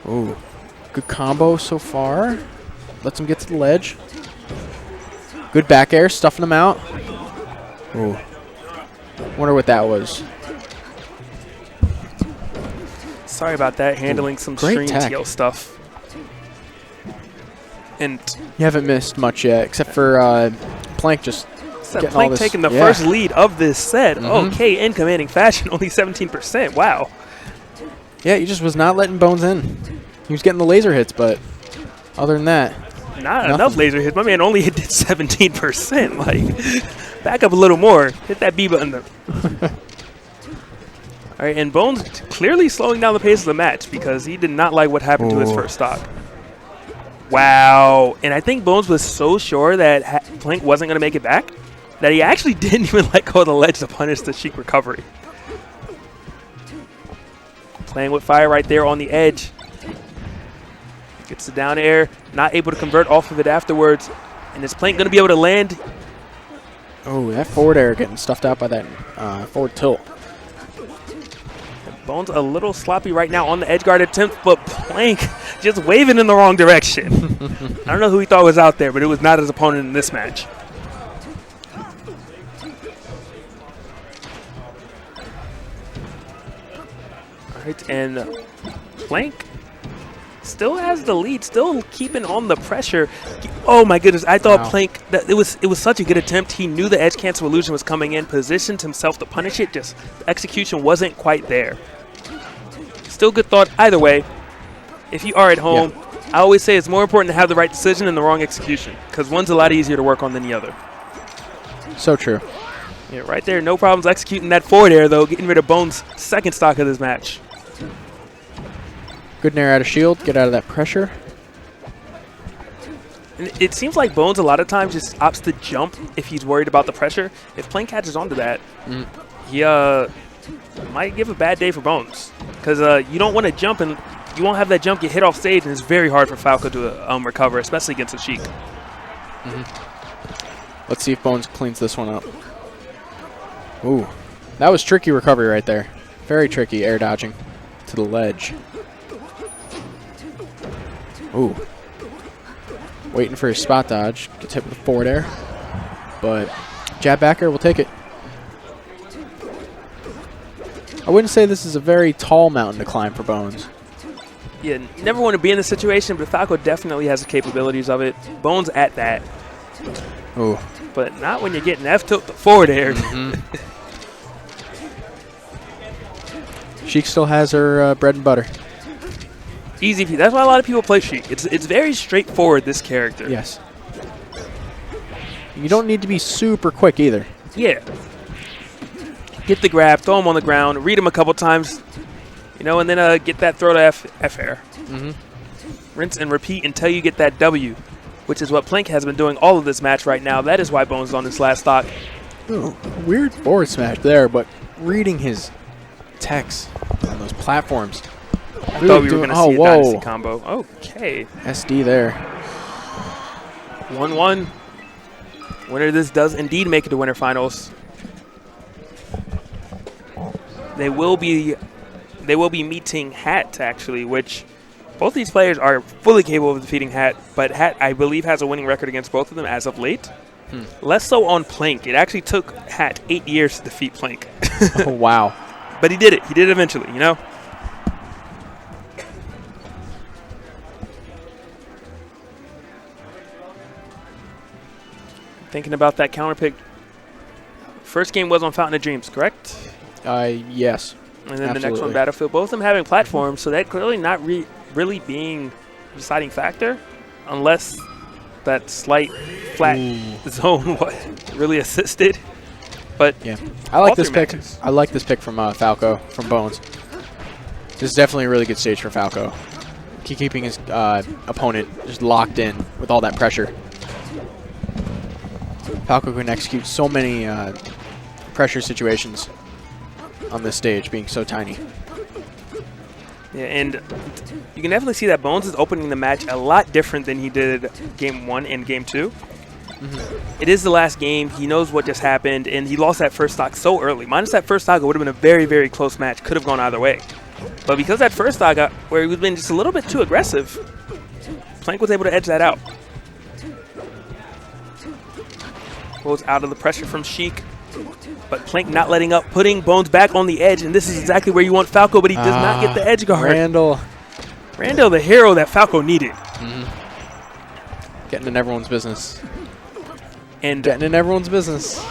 Speaker 7: Ooh. Good combo so far. Lets him get to the ledge. Good back air, stuffing him out. Ooh. Wonder what that was.
Speaker 5: Sorry about that, handling some
Speaker 7: great
Speaker 5: string
Speaker 7: tech.
Speaker 5: TL stuff. And
Speaker 7: You haven't missed much yet, except for Plank just getting all
Speaker 5: Plank
Speaker 7: this.
Speaker 5: taking the
Speaker 7: Yeah.
Speaker 5: first lead of this set. Okay, in commanding fashion, only 17%. Wow.
Speaker 7: Yeah, he just was not letting Bones in. He was getting the laser hits, but other than that,
Speaker 5: Not
Speaker 7: nothing.
Speaker 5: enough laser hits. My man only hit 17%. Like, back up a little more. Hit that B button. All right, and Bones clearly slowing down the pace of the match because he did not like what happened to his first stock. Wow. And I think Bones was so sure that Plank wasn't going to make it back that he actually didn't even let go of the ledge to punish the Sheik recovery. Playing with fire right there on the edge. Gets the down air, not able to convert off of it afterwards. And is Plank going to be able to land?
Speaker 7: oh, that forward air getting stuffed out by that forward tilt.
Speaker 5: Bones a little sloppy right now on the edge guard attempt, but Plank just waving in the wrong direction. I don't know who he thought was out there, but it was not his opponent in this match. All right, and Plank still has the lead, still keeping on the pressure. Oh my goodness, I thought
Speaker 7: Wow.
Speaker 5: Plank, that it was such a good attempt. He knew the edge cancel illusion was coming in, positioned himself to punish it, just the execution wasn't quite there. Still good thought either way. If you are at home, I always say it's more important to have the right decision than the wrong execution, because one's a lot easier to work on than the other.
Speaker 7: So true.
Speaker 5: Yeah, right there, no problems executing that forward air though, getting rid of Bones' second stock of this match.
Speaker 7: Good nair out of shield. Get out of that pressure.
Speaker 5: And it seems like Bones a lot of times just opts to jump if he's worried about the pressure. If Plank catches onto that, he might give a bad day for Bones. Because you don't want to jump and you won't have that jump get hit off stage, and it's very hard for Falco to recover, especially against a Sheik.
Speaker 7: Let's see if Bones cleans this one up. Ooh, that was tricky recovery right there. Very tricky air dodging to the ledge. Ooh. Waiting for his spot dodge. Gets hit with a forward air. But jab back air will take it. I wouldn't say this is a very tall mountain to climb for Bones.
Speaker 5: Yeah, never want to be in this situation, but Falco definitely has the capabilities of it. Bones at that.
Speaker 7: Ooh.
Speaker 5: But not when you're getting F-tilt the forward air.
Speaker 7: Sheik still has her bread and butter.
Speaker 5: Easy. That's why a lot of people play Sheik. It's very straightforward, this character.
Speaker 7: Yes. You don't need to be super quick either.
Speaker 5: Yeah. Get the grab, throw him on the ground, read him a couple times, you know, and then get that throw to F air. Rinse and repeat until you get that W, which is what Plank has been doing all of this match right now. That is why Bones is on this last stock.
Speaker 7: Ooh, weird forward smash there, but reading his text on those platforms.
Speaker 5: I thought we were going to see a Dynasty combo. Okay.
Speaker 7: SD there.
Speaker 5: 1-1. Winner of this does indeed make it to winter finals. They will be meeting Hat, actually, which both these players are fully capable of defeating Hat, but Hat, I believe, has a winning record against both of them as of late. Less so on Plank. It actually took Hat 8 years to defeat Plank.
Speaker 7: Oh, wow.
Speaker 5: But he did it. He did it eventually, you know? Thinking about that counter pick. First game was on Fountain of Dreams, correct?
Speaker 7: Yes.
Speaker 5: And then the next one, Battlefield. Both of them having platforms, so that clearly not really being a deciding factor, unless that slight flat zone really assisted. But
Speaker 7: yeah, I like this pick. I like this pick from Falco, from Bones. This is definitely a really good stage for Falco. Keeping his opponent just locked in with all that pressure. Falco can execute so many pressure situations on this stage, being so tiny.
Speaker 5: Yeah, and you can definitely see that Bones is opening the match a lot different than he did Game 1 and Game 2. It is the last game. He knows what just happened, and he lost that first stock so early. Minus that first stock, it would have been a very, very close match. Could have gone either way. But because that first stock got where he was been just a little bit too aggressive, Plank was able to edge that out. Goes out of the pressure from Sheik. But Plank not letting up, putting Bones back on the edge, and this is exactly where you want Falco, but he does not get the edge guard.
Speaker 7: Randall,
Speaker 5: the hero that Falco needed.
Speaker 7: Getting in everyone's business.
Speaker 5: And
Speaker 7: getting in everyone's business.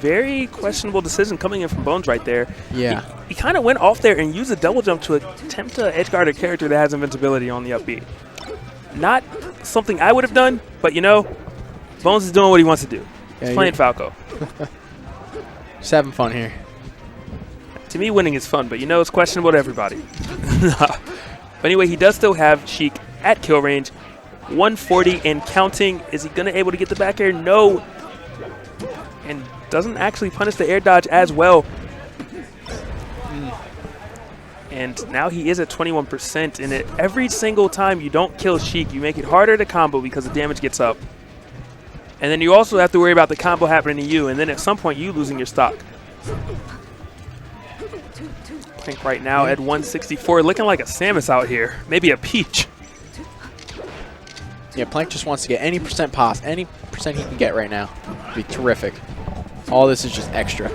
Speaker 5: Very questionable decision coming in from Bones right there.
Speaker 7: Yeah.
Speaker 5: He kind of went off there and used a double jump to attempt to edge guard a character that has invincibility on the up B. Not something I would have done, but you know, Bones is doing what he wants to do. He's playing Falco.
Speaker 7: Just having fun here.
Speaker 5: To me, winning is fun, but you know it's questionable to everybody. But anyway, he does still have Sheik at kill range. 140 and counting. Is he going to able to get the back air? No. And doesn't actually punish the air dodge as well. And now he is at 21%. And every single time you don't kill Sheik, you make it harder to combo because the damage gets up. And then you also have to worry about the combo happening to you, and then at some point you losing your stock. Plank right now at 164, looking like a Samus out here. Maybe a Peach.
Speaker 7: Yeah, Plank just wants to get any percent any percent he can get right now. Would be terrific. All this is just extra.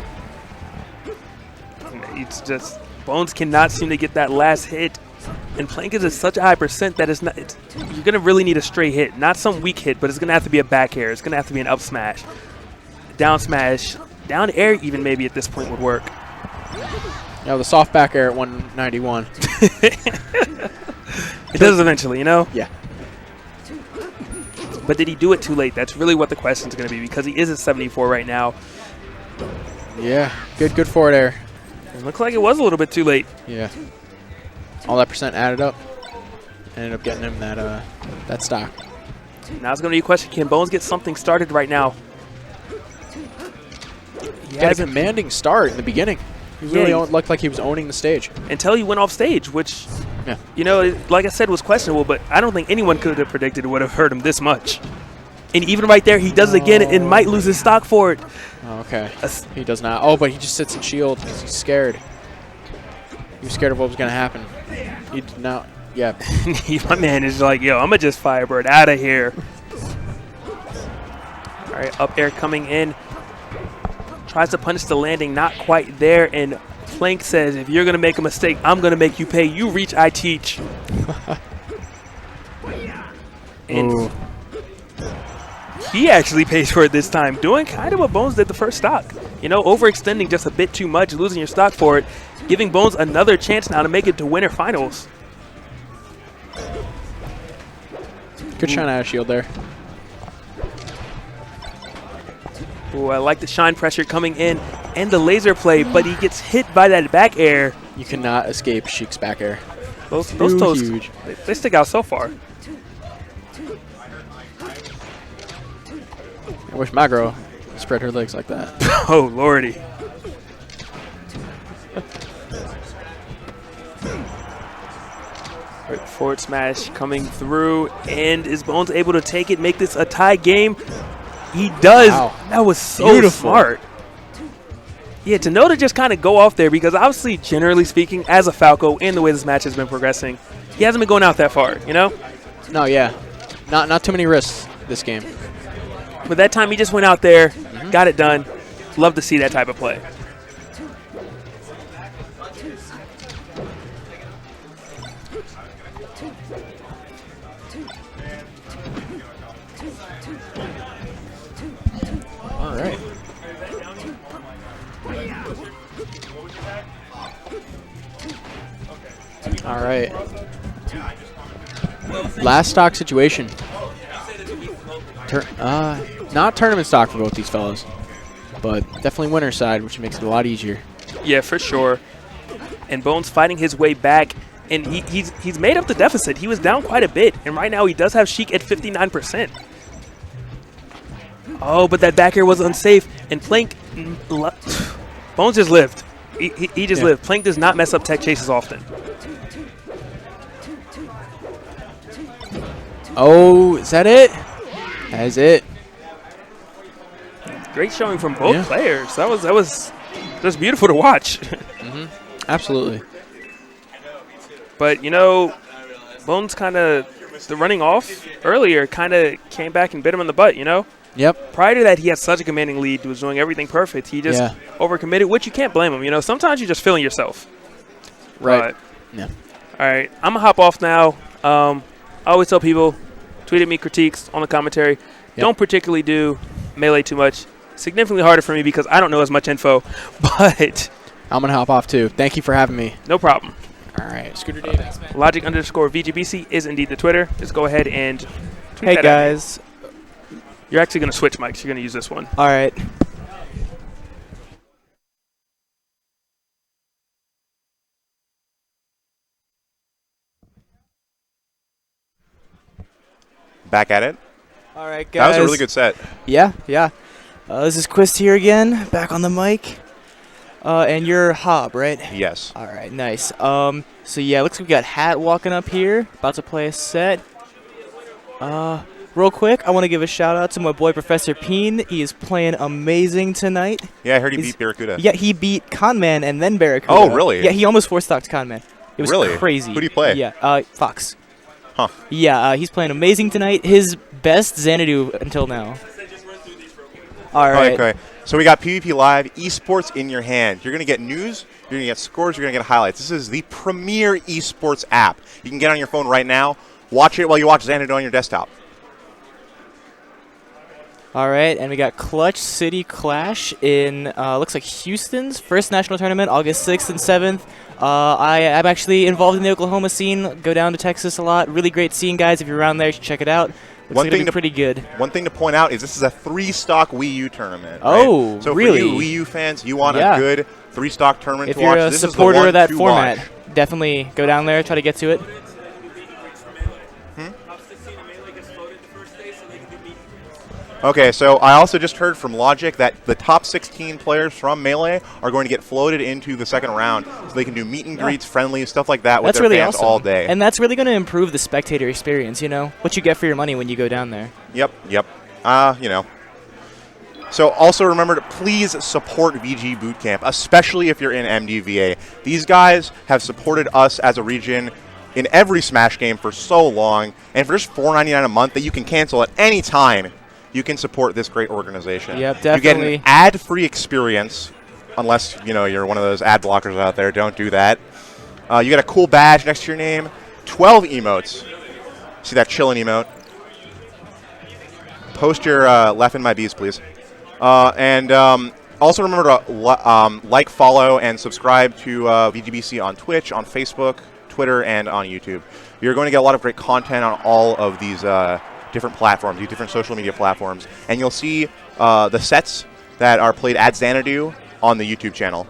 Speaker 5: It's just, Bones cannot seem to get that last hit. And Plank is at such a high percent that you're going to really need a straight hit. Not some weak hit, but it's going to have to be a back air. It's going to have to be an up smash. Down smash. Down air even maybe at this point would work.
Speaker 7: Yeah, the soft back air at 191.
Speaker 5: It does eventually, you know?
Speaker 7: Yeah.
Speaker 5: But did he do it too late? That's really what the question's going to be, because he is at 74 right now.
Speaker 7: Yeah, good forward air.
Speaker 5: It looks like it was a little bit too late.
Speaker 7: Yeah. All that percent added up. Ended up getting him that stock.
Speaker 5: Now it's going to be a question, can Bones get something started right now?
Speaker 7: He had a commanding start in the beginning. He really looked like he was owning the stage.
Speaker 5: Until he went off stage, which,
Speaker 7: yeah,
Speaker 5: you know, like I said, was questionable, but I don't think anyone could have predicted it would have hurt him this much. And even right there, he does it again and might lose his stock for it.
Speaker 7: Oh, okay. He does not. Oh, but he just sits in shield because he's scared. He was scared of what was going to happen. He did not. Yeah.
Speaker 5: My man is like, yo, I'm going to just Firebird out of here. All right, up air coming in. Tries to punish the landing, not quite there. And Plank says, if you're going to make a mistake, I'm going to make you pay. You reach, I teach. And
Speaker 7: ooh,
Speaker 5: he actually pays for it this time, doing kind of what Bones did the first stock. You know, overextending just a bit too much, losing your stock for it, giving Bones another chance now to make it to winter finals.
Speaker 7: good shine out of shield there.
Speaker 5: Ooh, I like the shine pressure coming in and the laser play, but he gets hit by that back air.
Speaker 7: You cannot escape Sheik's back air.
Speaker 5: Those toes,
Speaker 7: huge.
Speaker 5: they stick out so far.
Speaker 7: I wish my girl spread her legs like that.
Speaker 5: Oh, lordy. Right, forward smash coming through, and is Bones able to take it, make this a tie game? He does.
Speaker 7: Wow.
Speaker 5: That was so
Speaker 7: Beautiful.
Speaker 5: smart. Yeah, to know to just kind of go off there, because obviously, generally speaking, as a Falco, and the way this match has been progressing, he hasn't been going out that far, you know?
Speaker 7: No, yeah. Not too many risks this game.
Speaker 5: But that time he just went out there, got it done. Love to see that type of play.
Speaker 7: All right. All right. Last stock situation. Not tournament stock for both these fellows, but definitely winner side, which makes it a lot easier.
Speaker 5: Yeah, for sure. And Bones fighting his way back, and he's made up the deficit. He was down quite a bit, and right now he does have Sheik at 59%. Oh, but that back air was unsafe, and Plank, Bones just lived. He just lived. Plank does not mess up tech chases often.
Speaker 7: Oh, is that it? That is it.
Speaker 5: Great showing from both players. That was just beautiful to watch.
Speaker 7: Absolutely.
Speaker 5: But, you know, Bones kind of, the running off earlier kind of came back and bit him in the butt, you know?
Speaker 7: Yep.
Speaker 5: Prior to that, he had such a commanding lead, was doing everything perfect. He just overcommitted, which you can't blame him. You know, sometimes you're just feeling yourself.
Speaker 7: Right.
Speaker 5: Yeah. All right, I'm going to hop off now. I always tell people, tweet at me critiques on the commentary. Yep. Don't particularly do Melee too much. Significantly harder for me because I don't know as much info, but
Speaker 7: I'm going to hop off too. Thank you for having me.
Speaker 5: No problem.
Speaker 7: All right. Scooter Dave.
Speaker 5: Logic_VGBC is indeed the Twitter. Just go ahead and tweet
Speaker 8: Hey,
Speaker 5: that
Speaker 8: guys.
Speaker 5: at me. You're actually going to switch mics. You're going to use this one.
Speaker 8: All right.
Speaker 6: Back at it.
Speaker 8: All right, guys.
Speaker 6: That was a really good set.
Speaker 8: Yeah. This is Quist here again, back on the mic. And you're Hob, right?
Speaker 6: Yes.
Speaker 8: All right, nice. So yeah, looks like we got Hat walking up here, about to play a set. Real quick, I want to give a shout out to my boy Professor Peen. He is playing amazing tonight.
Speaker 6: Yeah, I heard he beat Barracuda.
Speaker 8: Yeah, he beat Conman and then Barracuda.
Speaker 6: Oh, really?
Speaker 8: Yeah, he almost four-stocked Conman. It was
Speaker 6: really
Speaker 8: crazy.
Speaker 6: Who do you play?
Speaker 8: Yeah, Fox.
Speaker 6: Huh.
Speaker 8: Yeah, he's playing amazing tonight. His best Xanadu until now. All right.
Speaker 6: Okay. So we got PvP Live, esports in your hand. You're going to get news, you're going to get scores, you're going to get highlights. This is the premier esports app. You can get on your phone right now. Watch it while you watch Xanadu on your desktop.
Speaker 8: All right, and we got Clutch City Clash in, looks like Houston's first national tournament, August 6th and 7th. I'm actually involved in the Oklahoma scene, go down to Texas a lot. Really great scene, guys. If you're around there, you should check it out. Looks like it'll be pretty good.
Speaker 6: One thing to point out is this is a 3-stock Wii U tournament.
Speaker 8: Oh,
Speaker 6: right? So
Speaker 8: really?
Speaker 6: for you Wii U fans, you want a good 3-stock tournament
Speaker 8: to
Speaker 6: watch.
Speaker 8: If you're a
Speaker 6: this
Speaker 8: supporter
Speaker 6: is the
Speaker 8: of that
Speaker 6: to
Speaker 8: format,
Speaker 6: watch.
Speaker 8: definitely go down there, try to get to it.
Speaker 6: Okay, so I also just heard from Logic that the top 16 players from Melee are going to get floated into the second round, so they can do meet and greets, friendlies, stuff like that with
Speaker 8: That's
Speaker 6: their
Speaker 8: really
Speaker 6: fans
Speaker 8: awesome.
Speaker 6: all day.
Speaker 8: And that's really going to improve the spectator experience, you know? What you get for your money when you go down there.
Speaker 6: Yep. You know. So also remember to please support VG Bootcamp, especially if you're in MDVA. These guys have supported us as a region in every Smash game for so long, and for just $4.99 a month that you can cancel at any time, you can support this great organization.
Speaker 8: Yep,
Speaker 6: You
Speaker 8: definitely.
Speaker 6: get an ad-free experience, unless you're one of those ad blockers out there. Don't do that. You get a cool badge next to your name, 12 emotes. See that chillin' emote? Post your left in my bees, please. And also remember to like, follow, and subscribe to VGBC on Twitch, on Facebook, Twitter, and on YouTube. You're going to get a lot of great content on all of these different platforms, these different social media platforms. And you'll see the sets that are played at Xanadu on the YouTube channel.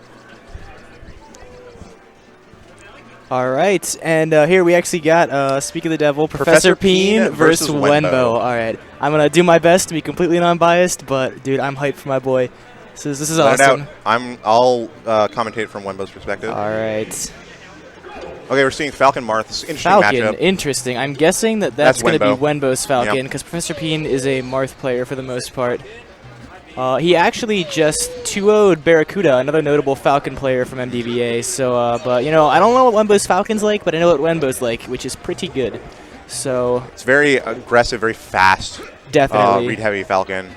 Speaker 8: All right, and here we actually got, Speak of the Devil, Professor Peen versus Wenbo. All right, I'm going to do my best to be completely non-biased, but, dude, I'm hyped for my boy. This is awesome.
Speaker 6: I'll commentate from Wenbo's perspective.
Speaker 8: All right.
Speaker 6: Okay, we're seeing Falcon Marth. This is an interesting
Speaker 8: Falcon,
Speaker 6: matchup.
Speaker 8: interesting. I'm guessing that's going to be
Speaker 6: Wenbo.
Speaker 8: Wenbo's Falcon,
Speaker 6: Yep.
Speaker 8: because Professor Peen is a Marth player for the most part. He actually just 2-0'd Barracuda, another notable Falcon player from MDVA. So, but you know, I don't know what Wenbo's Falcon's like, but I know what Wenbo's like, which is pretty good. So
Speaker 6: It's very aggressive, very fast.
Speaker 8: definitely.
Speaker 6: Read heavy Falcon.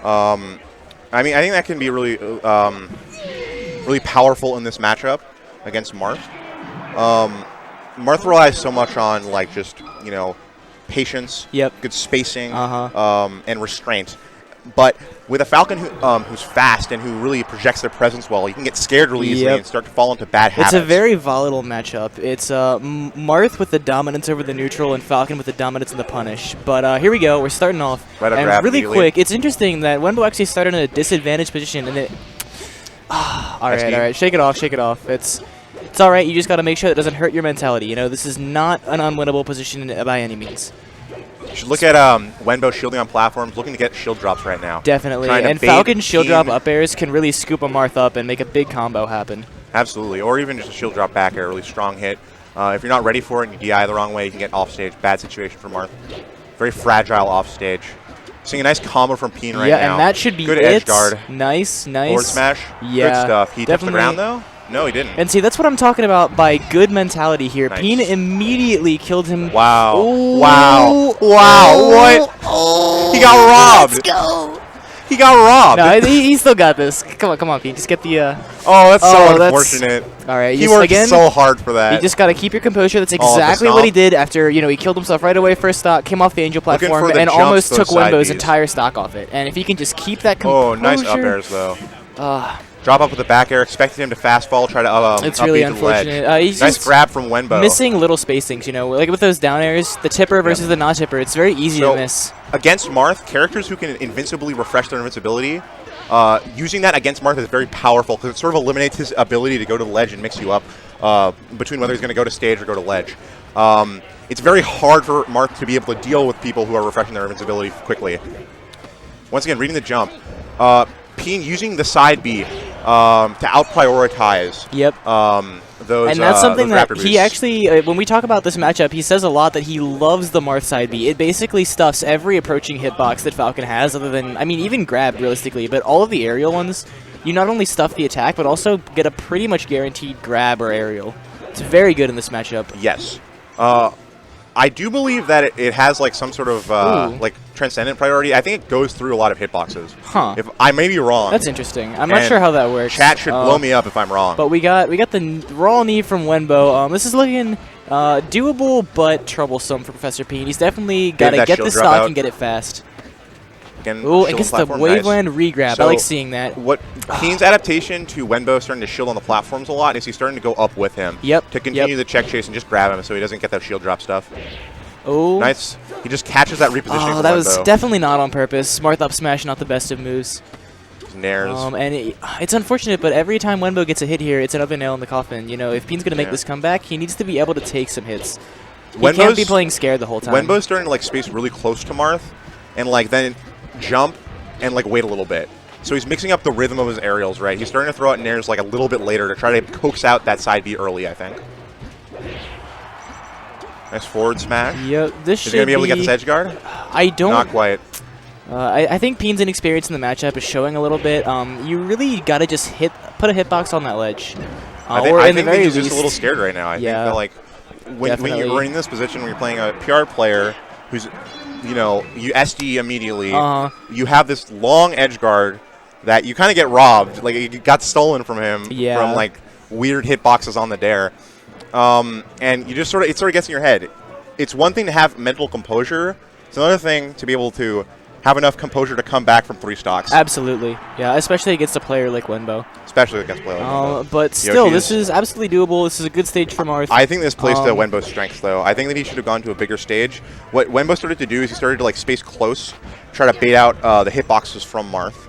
Speaker 6: I mean, I think that can be really, really powerful in this matchup against Marth. Marth relies so much on just patience,
Speaker 8: Yep.
Speaker 6: good spacing,
Speaker 8: Uh-huh.
Speaker 6: and restraint. But with a Falcon who's fast and who really projects their presence well, you can get scared really easily
Speaker 8: Yep.
Speaker 6: and start to fall into bad habits.
Speaker 8: It's a very volatile matchup. It's Marth with the dominance over the neutral and Falcon with the dominance in the punish. But here we go. We're starting off.
Speaker 6: Right up
Speaker 8: and
Speaker 6: grab
Speaker 8: really
Speaker 6: immediately.
Speaker 8: quick, it's interesting that Wenbo actually started in a disadvantaged position. And it. All right. Shake it off. It's all right. You just got to make sure that it doesn't hurt your mentality. You know, this is not an unwinnable position by any means.
Speaker 6: You should look at Wenbo shielding on platforms, looking to get shield drops right now.
Speaker 8: Definitely.
Speaker 6: Trying to
Speaker 8: And
Speaker 6: bait
Speaker 8: Falcon's shield
Speaker 6: Peen.
Speaker 8: drop up airs can really scoop a Marth up and make a big combo happen.
Speaker 6: Absolutely, or even just a shield drop back air, a really strong hit. If you're not ready for it and you DI the wrong way, you can get offstage. Bad situation for Marth. Very fragile offstage. Seeing a nice combo from Peen right now.
Speaker 8: Yeah, and that should be
Speaker 6: good
Speaker 8: it.
Speaker 6: edge guard.
Speaker 8: Nice.
Speaker 6: Forward smash.
Speaker 8: Yeah,
Speaker 6: Good stuff. He touched the
Speaker 8: definitely.
Speaker 6: ground though? No, he didn't.
Speaker 8: And see, that's what I'm talking about by good mentality here.
Speaker 6: Nice.
Speaker 8: Peen immediately killed him.
Speaker 6: Wow.
Speaker 8: Ooh.
Speaker 6: Wow. Wow. What? He got robbed. Let's go. He got robbed.
Speaker 8: No, he still got this. Come on, Peen. Just get the.
Speaker 6: Oh, that's so
Speaker 8: that's-
Speaker 6: unfortunate.
Speaker 8: All right,
Speaker 6: He
Speaker 8: you
Speaker 6: worked
Speaker 8: again.
Speaker 6: so hard for that.
Speaker 8: You just gotta keep your composure. That's
Speaker 6: the
Speaker 8: exactly what he
Speaker 6: stomp.
Speaker 8: did after he killed himself right away. First stock, came off the angel
Speaker 6: Looking
Speaker 8: platform,
Speaker 6: for the
Speaker 8: and
Speaker 6: jumps,
Speaker 8: almost
Speaker 6: those
Speaker 8: took
Speaker 6: side
Speaker 8: Wenbo's
Speaker 6: Bs.
Speaker 8: entire stock off it. And if he can just keep that
Speaker 6: Oh,
Speaker 8: composure,
Speaker 6: nice up airs though. Drop up with the back air. Expected him to fast fall, try to
Speaker 8: it's really
Speaker 6: upbeat the ledge.
Speaker 8: unfortunate. He's
Speaker 6: Nice
Speaker 8: just
Speaker 6: grab from Wenbo.
Speaker 8: missing little spacings. You know, like with those down airs, the tipper versus the not tipper. It's very easy
Speaker 6: So,
Speaker 8: to miss.
Speaker 6: Against Marth, characters who can invincibly refresh their invincibility, using that against Marth is very powerful because it sort of eliminates his ability to go to the ledge and mix you up between whether he's going to go to stage or go to ledge. It's very hard for Marth to be able to deal with people who are refreshing their invincibility quickly. Once again, reading the jump. Peen using the side B to out-prioritize
Speaker 8: Yep.
Speaker 6: those
Speaker 8: And that's something
Speaker 6: those
Speaker 8: that
Speaker 6: raptor
Speaker 8: he
Speaker 6: boosts.
Speaker 8: actually, when we talk about this matchup, he says a lot that he loves the Marth side B. It basically stuffs every approaching hitbox that Falcon has, other than, I mean, even grab realistically, but all of the aerial ones, you not only stuff the attack, but also get a pretty much guaranteed grab or aerial. It's very good in this matchup.
Speaker 6: Yes. I do believe that it has like some sort of like transcendent priority. I think it goes through a lot of hitboxes.
Speaker 8: Huh.
Speaker 6: If I may be wrong.
Speaker 8: That's interesting. I'm not
Speaker 6: And
Speaker 8: sure how that works.
Speaker 6: Chat should blow me up if I'm wrong.
Speaker 8: But we got the raw knee from Wenbo. This is looking doable, but troublesome for Professor Peen. He's definitely got to
Speaker 6: that
Speaker 8: get
Speaker 6: shield
Speaker 8: the
Speaker 6: drop
Speaker 8: stock
Speaker 6: out.
Speaker 8: and get it fast.
Speaker 6: Again,
Speaker 8: Ooh,
Speaker 6: shield
Speaker 8: it gets the
Speaker 6: platform, nice.
Speaker 8: Waveland regrab. I
Speaker 6: So
Speaker 8: like seeing that.
Speaker 6: What Peen's adaptation to Wenbo starting to shield on the platforms a lot is he's starting to go up with him.
Speaker 8: Yep,
Speaker 6: To continue
Speaker 8: yep.
Speaker 6: the check chase and just grab him so he doesn't get that shield drop stuff.
Speaker 8: Oh.
Speaker 6: Nice. He just catches that repositioning
Speaker 8: Oh,
Speaker 6: from
Speaker 8: that was
Speaker 6: Wenbo.
Speaker 8: definitely not on purpose. Smart up smash, not the best of moves.
Speaker 6: Nares.
Speaker 8: And it's unfortunate, but every time Wenbo gets a hit here, it's another nail in the coffin. You know, if Peen's going to make
Speaker 6: Yeah.
Speaker 8: this comeback, he needs to be able to take some hits. He can't be playing scared the whole time.
Speaker 6: Wenbo's starting to like space really close to Marth, and like then jump and like wait a little bit. So he's mixing up the rhythm of his aerials, right? He's starting to throw out nairs like a little bit later to try to coax out that side B early, I think. Nice forward smash.
Speaker 8: Yeah, this
Speaker 6: Is he going to be able to get this edge guard?
Speaker 8: I don't.
Speaker 6: Not quite.
Speaker 8: I think Peen's inexperience in the matchup is showing a little bit. You really got to just put a hitbox on that ledge.
Speaker 6: I think he's just a little scared right now. I think that, like, when you're in this position, when you're playing a PR player who's, you know, you SD immediately, you have this long edge guard that you kind of get robbed. Like, it got stolen from him from, like, weird hitboxes on the dare. And you just it sort of gets in your head. It's one thing to have mental composure. It's another thing to be able to have enough composure to come back from 3 stocks.
Speaker 8: Absolutely. Yeah, especially against a player like Wenbo.
Speaker 6: Especially against a player like Wenbo.
Speaker 8: But still, this is absolutely doable. This is a good stage for Marth.
Speaker 6: I think this plays to Wenbo's strengths, though. I think that he should have gone to a bigger stage. What Wenbo started to do is he started to like space close, try to bait out the hitboxes from Marth.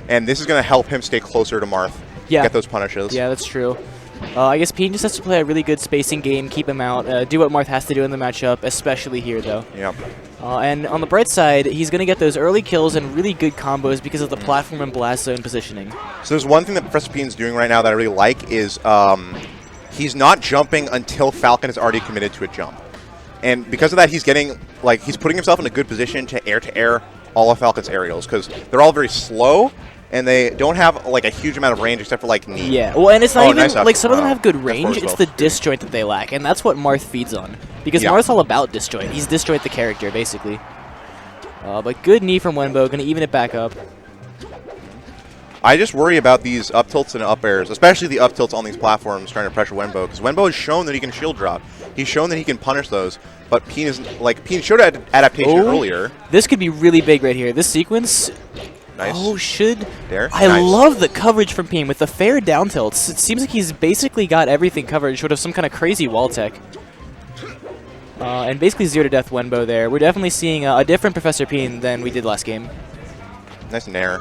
Speaker 6: And this is going to help him stay closer to Marth.
Speaker 8: Yeah.
Speaker 6: Get those punishes.
Speaker 8: Yeah, that's true. I guess Peen just has to play a really good spacing game, keep him out, do what Marth has to do in the matchup, especially here, though.
Speaker 6: Yep.
Speaker 8: And on the bright side, he's going to get those early kills and really good combos because of the platform and blast zone positioning.
Speaker 6: So there's one thing that Professor Peen's doing right now that I really like is he's not jumping until Falcon is already committed to a jump. And because of that, he's getting, like, he's putting himself in a good position to air all of Falcon's aerials because they're all very slow. And they don't have, like, a huge amount of range except for, like, knee.
Speaker 8: Yeah, well, and it's not even,
Speaker 6: nice
Speaker 8: like, some of them have good range.
Speaker 6: It's
Speaker 8: well. The disjoint that they lack, and that's what Marth feeds on. Because Marth's all about disjoint. He's disjoint the character, basically. But good knee from Wenbo, going to even it back up.
Speaker 6: I just worry about these up tilts and up airs, especially the up tilts on these platforms trying to pressure Wenbo, because Wenbo has shown that he can shield drop. He's shown that he can punish those, but Peen is, like, Peen showed adaptation earlier.
Speaker 8: This could be really big right here. This sequence...
Speaker 6: Nice.
Speaker 8: Oh,
Speaker 6: there.
Speaker 8: I love the coverage from Peen with the fair down tilts. It seems like he's basically got everything covered, short of some kind of crazy wall tech. And basically 0 to death Wenbo there. We're definitely seeing a different Professor Peen than we did last game.
Speaker 6: Nice nair.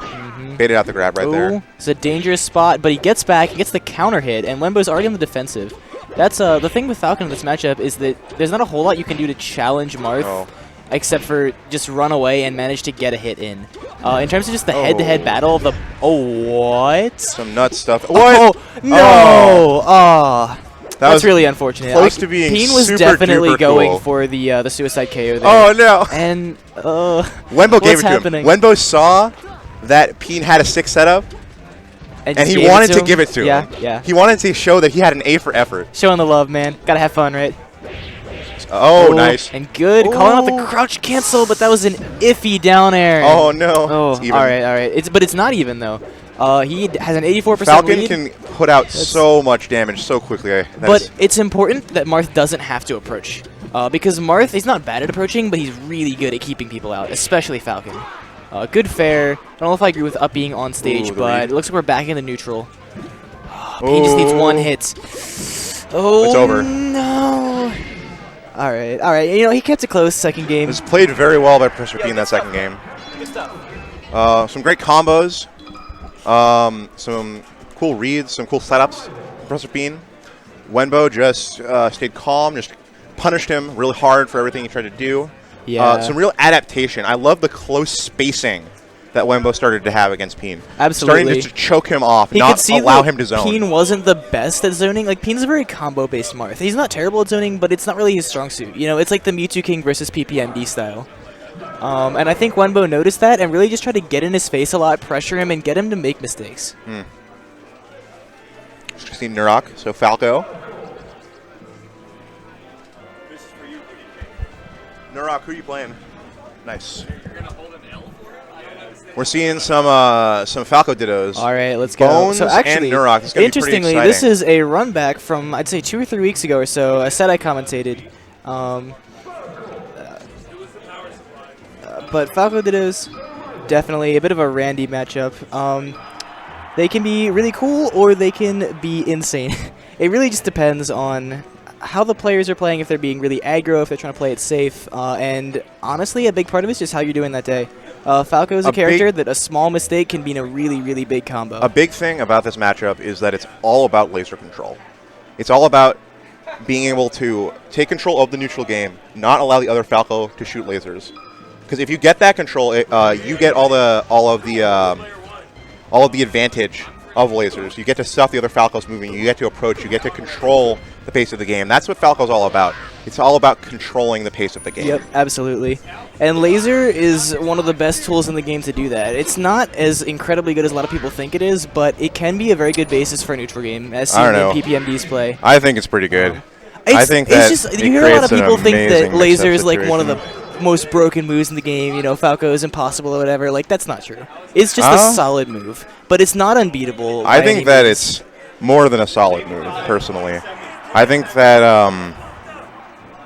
Speaker 6: Baited out the grab right there.
Speaker 8: It's a dangerous spot, but he gets back, he gets the counter hit, and Wenbo's already on the defensive. That's the thing with Falcon in this matchup is that there's not a whole lot you can do to challenge Marth. Except for just run away and manage to get a hit in. In terms of just the head-to-head battle, what?
Speaker 6: Some nuts stuff.
Speaker 8: What? Oh, no! That's really unfortunate.
Speaker 6: Close to being
Speaker 8: Peen was definitely going for the suicide KO there.
Speaker 6: Oh, no.
Speaker 8: And,
Speaker 6: Wenbo gave it to him. Wenbo saw that Peen had a 6 setup, and he wanted to give it to him.
Speaker 8: Yeah.
Speaker 6: He wanted to show that he had an A for effort.
Speaker 8: Showing the love, man. Gotta have fun, right?
Speaker 6: Oh, nice.
Speaker 8: And good. Calling out the crouch cancel, but that was an iffy down air.
Speaker 6: Oh, no.
Speaker 8: Oh, all right. But it's not even, though. He has an 84%
Speaker 6: Falcon
Speaker 8: lead.
Speaker 6: can put out so much damage so quickly.
Speaker 8: But it's important that Marth doesn't have to approach. Because Marth, he's not bad at approaching, but he's really good at keeping people out, especially Falcon. Good fair. I don't know if I agree with up being on stage, but it looks like we're back in the neutral. He just needs 1 hit. Oh,
Speaker 6: it's over.
Speaker 8: No. All right. You know, he kept it close second game.
Speaker 6: It was played very well by Professor Peen that second game. Some great combos. Some cool reads, some cool setups. Professor Peen. Wenbo just stayed calm, just punished him really hard for everything he tried to do.
Speaker 8: Yeah.
Speaker 6: Some real adaptation. I love the close spacing that Wenbo started to have against Peen.
Speaker 8: Absolutely.
Speaker 6: Starting to choke him off,
Speaker 8: he
Speaker 6: not allow him to zone.
Speaker 8: Peen wasn't the best at zoning. Like, Peen's a very combo-based Marth. He's not terrible at zoning, but it's not really his strong suit. You know, it's like the Mewtwo King versus PPMD style. And I think Wenbo noticed that and really just tried to get in his face a lot, pressure him, and get him to make mistakes.
Speaker 6: See Nurok, so Falco. Nurok, who are you playing? Nice. We're seeing some Falco Dittos.
Speaker 8: All right, let's go.
Speaker 6: Bones
Speaker 8: so actually,
Speaker 6: and Nurok. This is
Speaker 8: interestingly, this is a run back from, I'd say, 2 or 3 weeks ago or so, a set I commentated. But Falco Dittos, definitely a bit of a randy matchup. They can be really cool or they can be insane. It really just depends on how the players are playing, if they're being really aggro, if they're trying to play it safe. And honestly, a big part of it is just how you're doing that day. Falco is a character that a small mistake can be in a really, really big combo.
Speaker 6: A big thing about this matchup is that it's all about laser control. It's all about being able to take control of the neutral game, not allow the other Falco to shoot lasers. because if you get that control, you get all of the advantage of lasers. You get to stuff the other Falco's moving. You get to approach. You get to control the pace of the game. That's what Falco's all about. It's all about controlling the pace of the game.
Speaker 8: Yep, absolutely. And laser is one of the best tools in the game to do that. It's not as incredibly good as a lot of people think it is, but it can be a very good basis for a neutral game, as seen in PPMD's play.
Speaker 6: I think it's pretty good.
Speaker 8: I
Speaker 6: think that
Speaker 8: you hear a lot of people think that laser is like one of the most broken moves in the game. You know, Falco is impossible or whatever. Like, that's not true. It's just a solid move, but it's not unbeatable.
Speaker 6: I think that it's more than a solid move, personally. I think that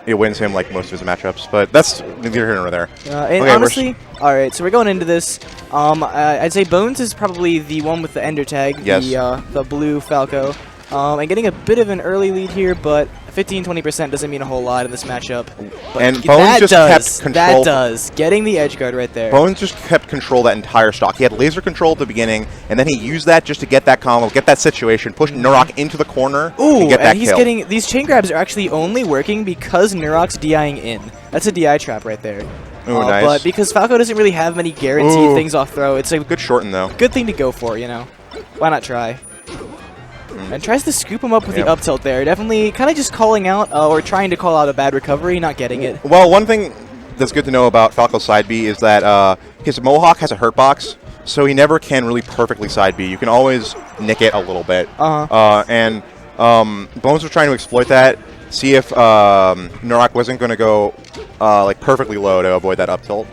Speaker 6: it wins him like most of his matchups, but that's neither here nor there.
Speaker 8: And okay, honestly, all right, so we're going into this. I'd say Bones is probably the one with the Ender tag, the blue Falco. And getting a bit of an early lead here, but 15-20% doesn't mean a whole lot in this matchup. But
Speaker 6: and Bones just kept control.
Speaker 8: That does. Getting the edge guard right there.
Speaker 6: Bones just kept control that entire stock. He had laser control at the beginning, and then he used that just to get that combo, get that situation, push Nurok into the corner, and get that
Speaker 8: he's
Speaker 6: kill.
Speaker 8: Getting these chain grabs are actually only working because Nurok's DIing in. That's a DI trap right there.
Speaker 6: Ooh, nice.
Speaker 8: But because Falco doesn't really have many guaranteed things off throw, it's a
Speaker 6: good shorten though.
Speaker 8: Good thing to go for, you know. Why not try? And tries to scoop him up with the up tilt there. Definitely kind of just calling out or trying to call out a bad recovery, not getting it.
Speaker 6: Well, one thing that's good to know about Falco's side B is that his Mohawk has a hurt box, so he never can really perfectly side B. You can always nick it a little bit. And Bones was trying to exploit that, see if Nurok wasn't going to go like perfectly low to avoid that up tilt.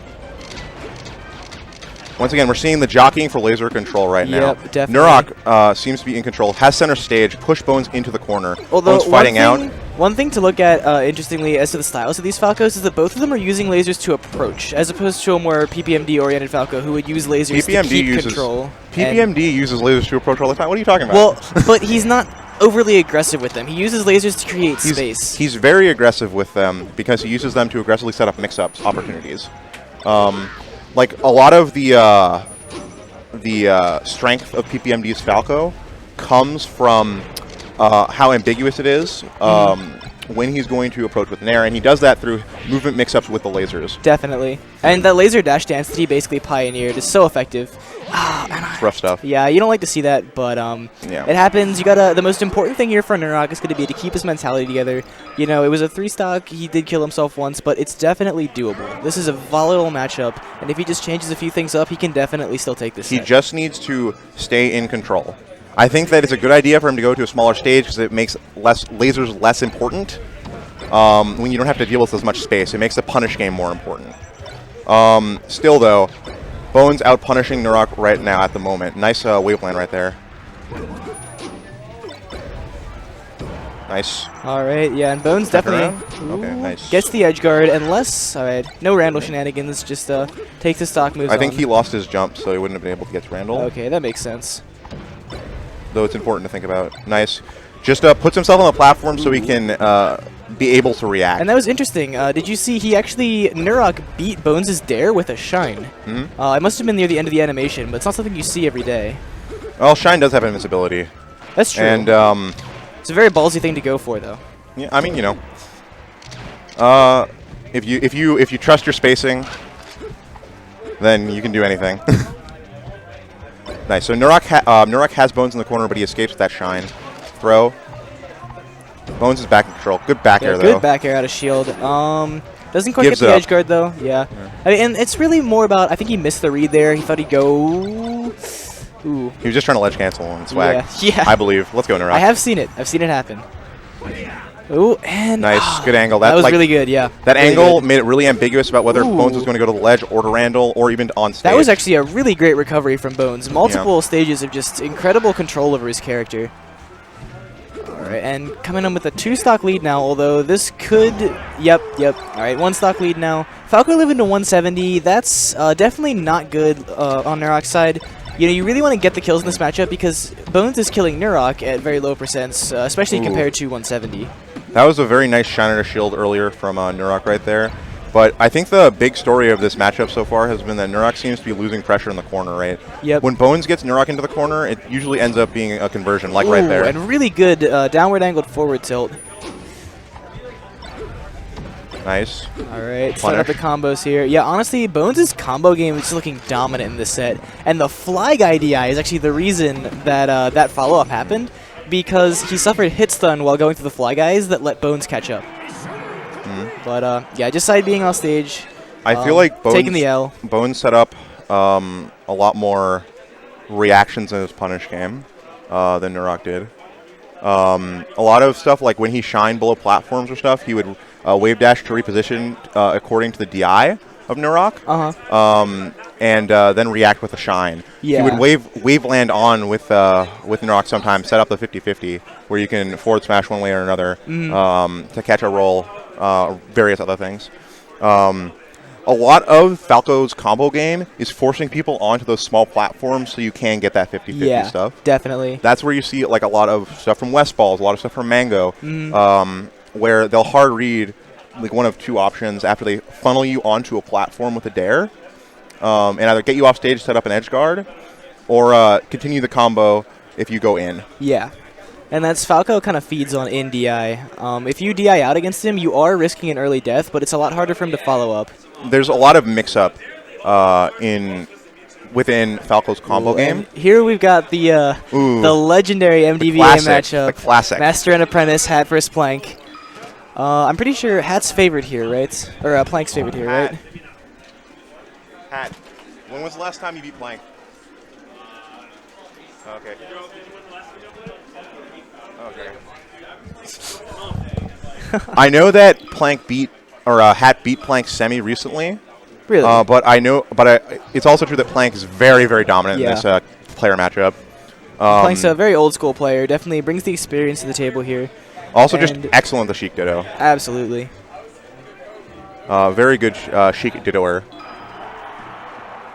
Speaker 6: Once again, we're seeing the jockeying for laser control right now.
Speaker 8: Yep, definitely.
Speaker 6: Nurok seems to be in control, has center stage, push Bones into the corner.
Speaker 8: Although
Speaker 6: Bones fighting out.
Speaker 8: One thing to look at, interestingly, as to the styles of these Falcos is that both of them are using lasers to approach, as opposed to a more PPMD-oriented Falco who would use lasers to keep control.
Speaker 6: PPMD uses lasers to approach all the time. What are you talking about?
Speaker 8: Well, but he's not overly aggressive with them. He uses lasers to create space.
Speaker 6: He's very aggressive with them because he uses them to aggressively set up mix-ups opportunities. Like a lot of the strength of PPMD's Falco comes from how ambiguous it is when he's going to approach with Nair, and he does that through movement mix-ups with the lasers.
Speaker 8: Definitely. And that laser dash dance that he basically pioneered is so effective.
Speaker 6: It's rough stuff.
Speaker 8: Yeah, you don't like to see that, but it happens. You gotta. The most important thing here for Nurok is going to be to keep his mentality together. You know, it was a 3-stock. He did kill himself once, but it's definitely doable. This is a volatile matchup, and if he just changes a few things up, he can definitely still take this.
Speaker 6: He just needs to stay in control. I think that it's a good idea for him to go to a smaller stage because it makes lasers less important when you don't have to deal with as much space. It makes the punish game more important. Still, though, Bones out-punishing Nurok right now at the moment. Nice waveland right there. Nice.
Speaker 8: All right, yeah, and Bones definitely
Speaker 6: nice.
Speaker 8: Gets the edge guard, unless, all right, no Randall shenanigans, just takes the stock moves
Speaker 6: I think he lost his jump, so he wouldn't have been able to get to Randall.
Speaker 8: Okay, that makes sense.
Speaker 6: Though it's important to think about. Nice. Just puts himself on the platform so he can be able to react.
Speaker 8: And that was interesting. Did you see Nurok beat Bones' dare with a Shine? It must have been near the end of the animation, but it's not something you see every day.
Speaker 6: Well, Shine does have invincibility.
Speaker 8: That's true.
Speaker 6: And
Speaker 8: it's a very ballsy thing to go for, though.
Speaker 6: Yeah, I mean, you know, if you trust your spacing, then you can do anything. Nice. So Nurok has Bones in the corner, but he escapes with that Shine throw. Bones is back in control. Good back air, though.
Speaker 8: Good back air out of shield. Doesn't quite get the edge guard, though. Yeah. I mean, and it's really more about, I think he missed the read there. He thought he'd go... Ooh.
Speaker 6: He was just trying to ledge cancel and swag.
Speaker 8: Yeah.
Speaker 6: I believe. Let's go, Nurok.
Speaker 8: I have seen it. I've seen it happen. Ooh, and...
Speaker 6: Nice. Good angle.
Speaker 8: That was really good, yeah.
Speaker 6: That angle made it really ambiguous about whether Bones was going to go to the ledge or to Randall or even on stage.
Speaker 8: That was actually a really great recovery from Bones. Multiple stages of just incredible control over his character. Alright, and coming in with a 2-stock lead now, although this could... Yep. Alright, 1-stock lead now. Falco living to 170. That's definitely not good on Nurok's side. You know, you really want to get the kills in this matchup because Bones is killing Nurok at very low percents, especially compared to 170.
Speaker 6: That was a very nice shine to shield earlier from Nurok right there. But I think the big story of this matchup so far has been that Nurok seems to be losing pressure in the corner, right?
Speaker 8: Yep.
Speaker 6: When Bones gets Nurok into the corner, it usually ends up being a conversion, like right there.
Speaker 8: And really good downward angled forward tilt.
Speaker 6: Nice.
Speaker 8: All right, set up the combos here. Yeah, honestly, Bones' combo game is looking dominant in this set, and the Fly Guy DI is actually the reason that that follow-up happened, because he suffered hit stun while going through the Fly Guys that let Bones catch up. But yeah, just side being off stage.
Speaker 6: I feel like Bones,
Speaker 8: taking the L.
Speaker 6: Bones set up a lot more reactions in his punish game than Nurok did. A lot of stuff, like when he shined below platforms or stuff, he would wave dash to reposition according to the DI of Nurok, and then react with a shine.
Speaker 8: Yeah.
Speaker 6: He would wave land on with Nurok sometimes, set up the 50-50, where you can forward smash one way or another to catch a roll, various other things. A lot of Falco's combo game is forcing people onto those small platforms so you can get that 50-50 stuff.
Speaker 8: Definitely.
Speaker 6: That's where you see like a lot of stuff from West Balls, a lot of stuff from Mango, where they'll hard read like one of two options after they funnel you onto a platform with a dare, and either get you off stage, set up an edge guard, or continue the combo if you go in.
Speaker 8: Yeah. And that's Falco kind of feeds on in DI. If you DI out against him, you are risking an early death, but it's a lot harder for him to follow up.
Speaker 6: There's a lot of mix-up within Falco's combo game.
Speaker 8: Here we've got the legendary MDVA matchup.
Speaker 6: The classic.
Speaker 8: Master and Apprentice, Hat versus Plank. I'm pretty sure Hat's favorite here, right? Or Plank's favorite here, right?
Speaker 6: Hat. When was the last time you beat Plank? Okay. I know that Plank beat, or Hat beat Plank semi recently.
Speaker 8: Really?
Speaker 6: But it's also true that Plank is very, very dominant in this player matchup.
Speaker 8: Plank's a very old school player. Definitely brings the experience to the table here.
Speaker 6: Also, just excellent the Sheik Ditto.
Speaker 8: Absolutely.
Speaker 6: Very good Sheik Dittoer.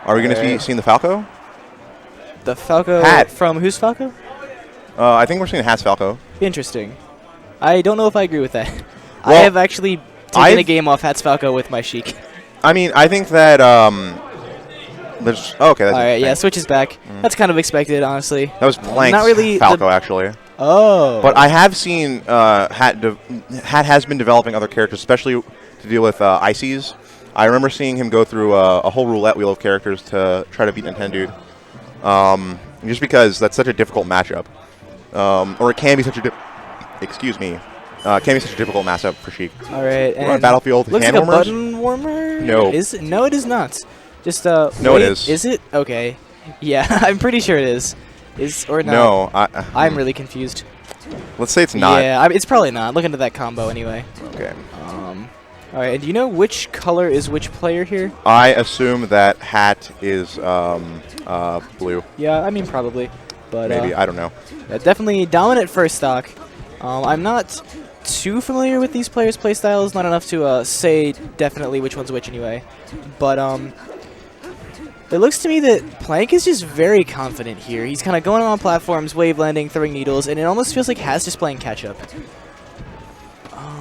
Speaker 6: Are we going to be seeing the Falco?
Speaker 8: The Falco
Speaker 6: Hat.
Speaker 8: From who's Falco?
Speaker 6: I think we're seeing Hat's Falco.
Speaker 8: Interesting. I don't know if I agree with that.
Speaker 6: Well,
Speaker 8: I have actually taken a game off Hat's Falco with my Sheik.
Speaker 6: I mean, I think that there's okay. That's
Speaker 8: all right, yeah, switches back. That's kind of expected, honestly.
Speaker 6: That was Plank's
Speaker 8: not really
Speaker 6: Falco, actually.
Speaker 8: Oh.
Speaker 6: But I have seen Hat has been developing other characters, especially to deal with Ices. I remember seeing him go through a whole roulette wheel of characters to try to beat Nintendude. Just because that's such a difficult matchup. Or it can be such a can be such a difficult matchup for Sheik.
Speaker 8: All right,
Speaker 6: we're on Battlefield.
Speaker 8: Looks
Speaker 6: hand
Speaker 8: like
Speaker 6: warmers?
Speaker 8: a button warmer.
Speaker 6: No.
Speaker 8: Is it? No, it is not. Just
Speaker 6: no,
Speaker 8: wait,
Speaker 6: it is.
Speaker 8: Is it? Okay. Yeah, I'm pretty sure it is. Is or not?
Speaker 6: No,
Speaker 8: I'm really confused.
Speaker 6: Let's say it's not.
Speaker 8: Yeah, it's probably not. Look into that combo anyway.
Speaker 6: Okay.
Speaker 8: All right, and do you know which color is which player here?
Speaker 6: I assume that Hat is blue.
Speaker 8: Yeah, I mean probably, but
Speaker 6: maybe I don't know.
Speaker 8: Definitely dominant first stock. I'm not too familiar with these players' playstyles. Not enough to say definitely which one's which anyway. But it looks to me that Plank is just very confident here. He's kind of going on platforms, wave landing, throwing needles, and it almost feels like Hat's just playing catch up.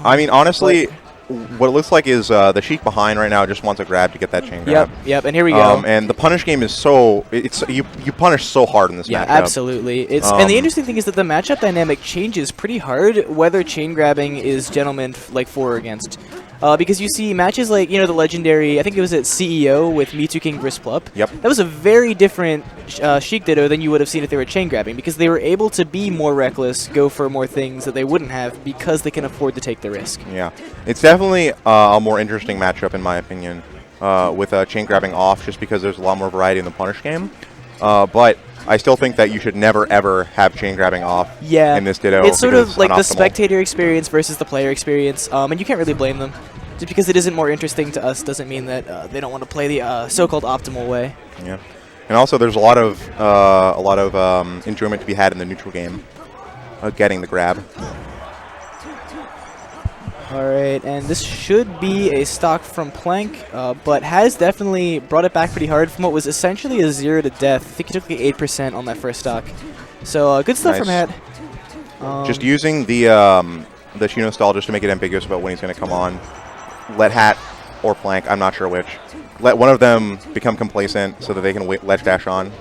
Speaker 6: I mean, honestly. What it looks like is the Sheik behind right now just wants a grab to get that chain grab.
Speaker 8: Yep, and here we go.
Speaker 6: And the punish game is so you punish so hard in this matchup.
Speaker 8: Yeah, absolutely. And the interesting thing is that the matchup dynamic changes pretty hard whether chain grabbing is gentleman like for or against. Because you see matches like, the legendary, I think it was at CEO with Mewtwo King vs. Plup.
Speaker 6: Yep.
Speaker 8: That was a very different Sheik Ditto than you would have seen if they were chain grabbing, because they were able to be more reckless, go for more things that they wouldn't have because they can afford to take the risk.
Speaker 6: Yeah. It's definitely a more interesting matchup in my opinion with chain grabbing off, just because there's a lot more variety in the punish game. But I still think that you should never, ever have chain grabbing off in this Ditto.
Speaker 8: It's sort of like the spectator experience versus the player experience, and you can't really blame them. Just because it isn't more interesting to us doesn't mean that they don't want to play the so-called optimal way.
Speaker 6: Yeah, and also there's a lot of enjoyment to be had in the neutral game, getting the grab.
Speaker 8: All right, and this should be a stock from Plank, but has definitely brought it back pretty hard from what was essentially a 0 to death. I think he took like 8% on that first stock. So good stuff from Hat.
Speaker 6: Just using the Shino stall just to make it ambiguous about when he's going to come on. Let Hat or Plank, I'm not sure which. Let one of them become complacent so that they can ledge dash on,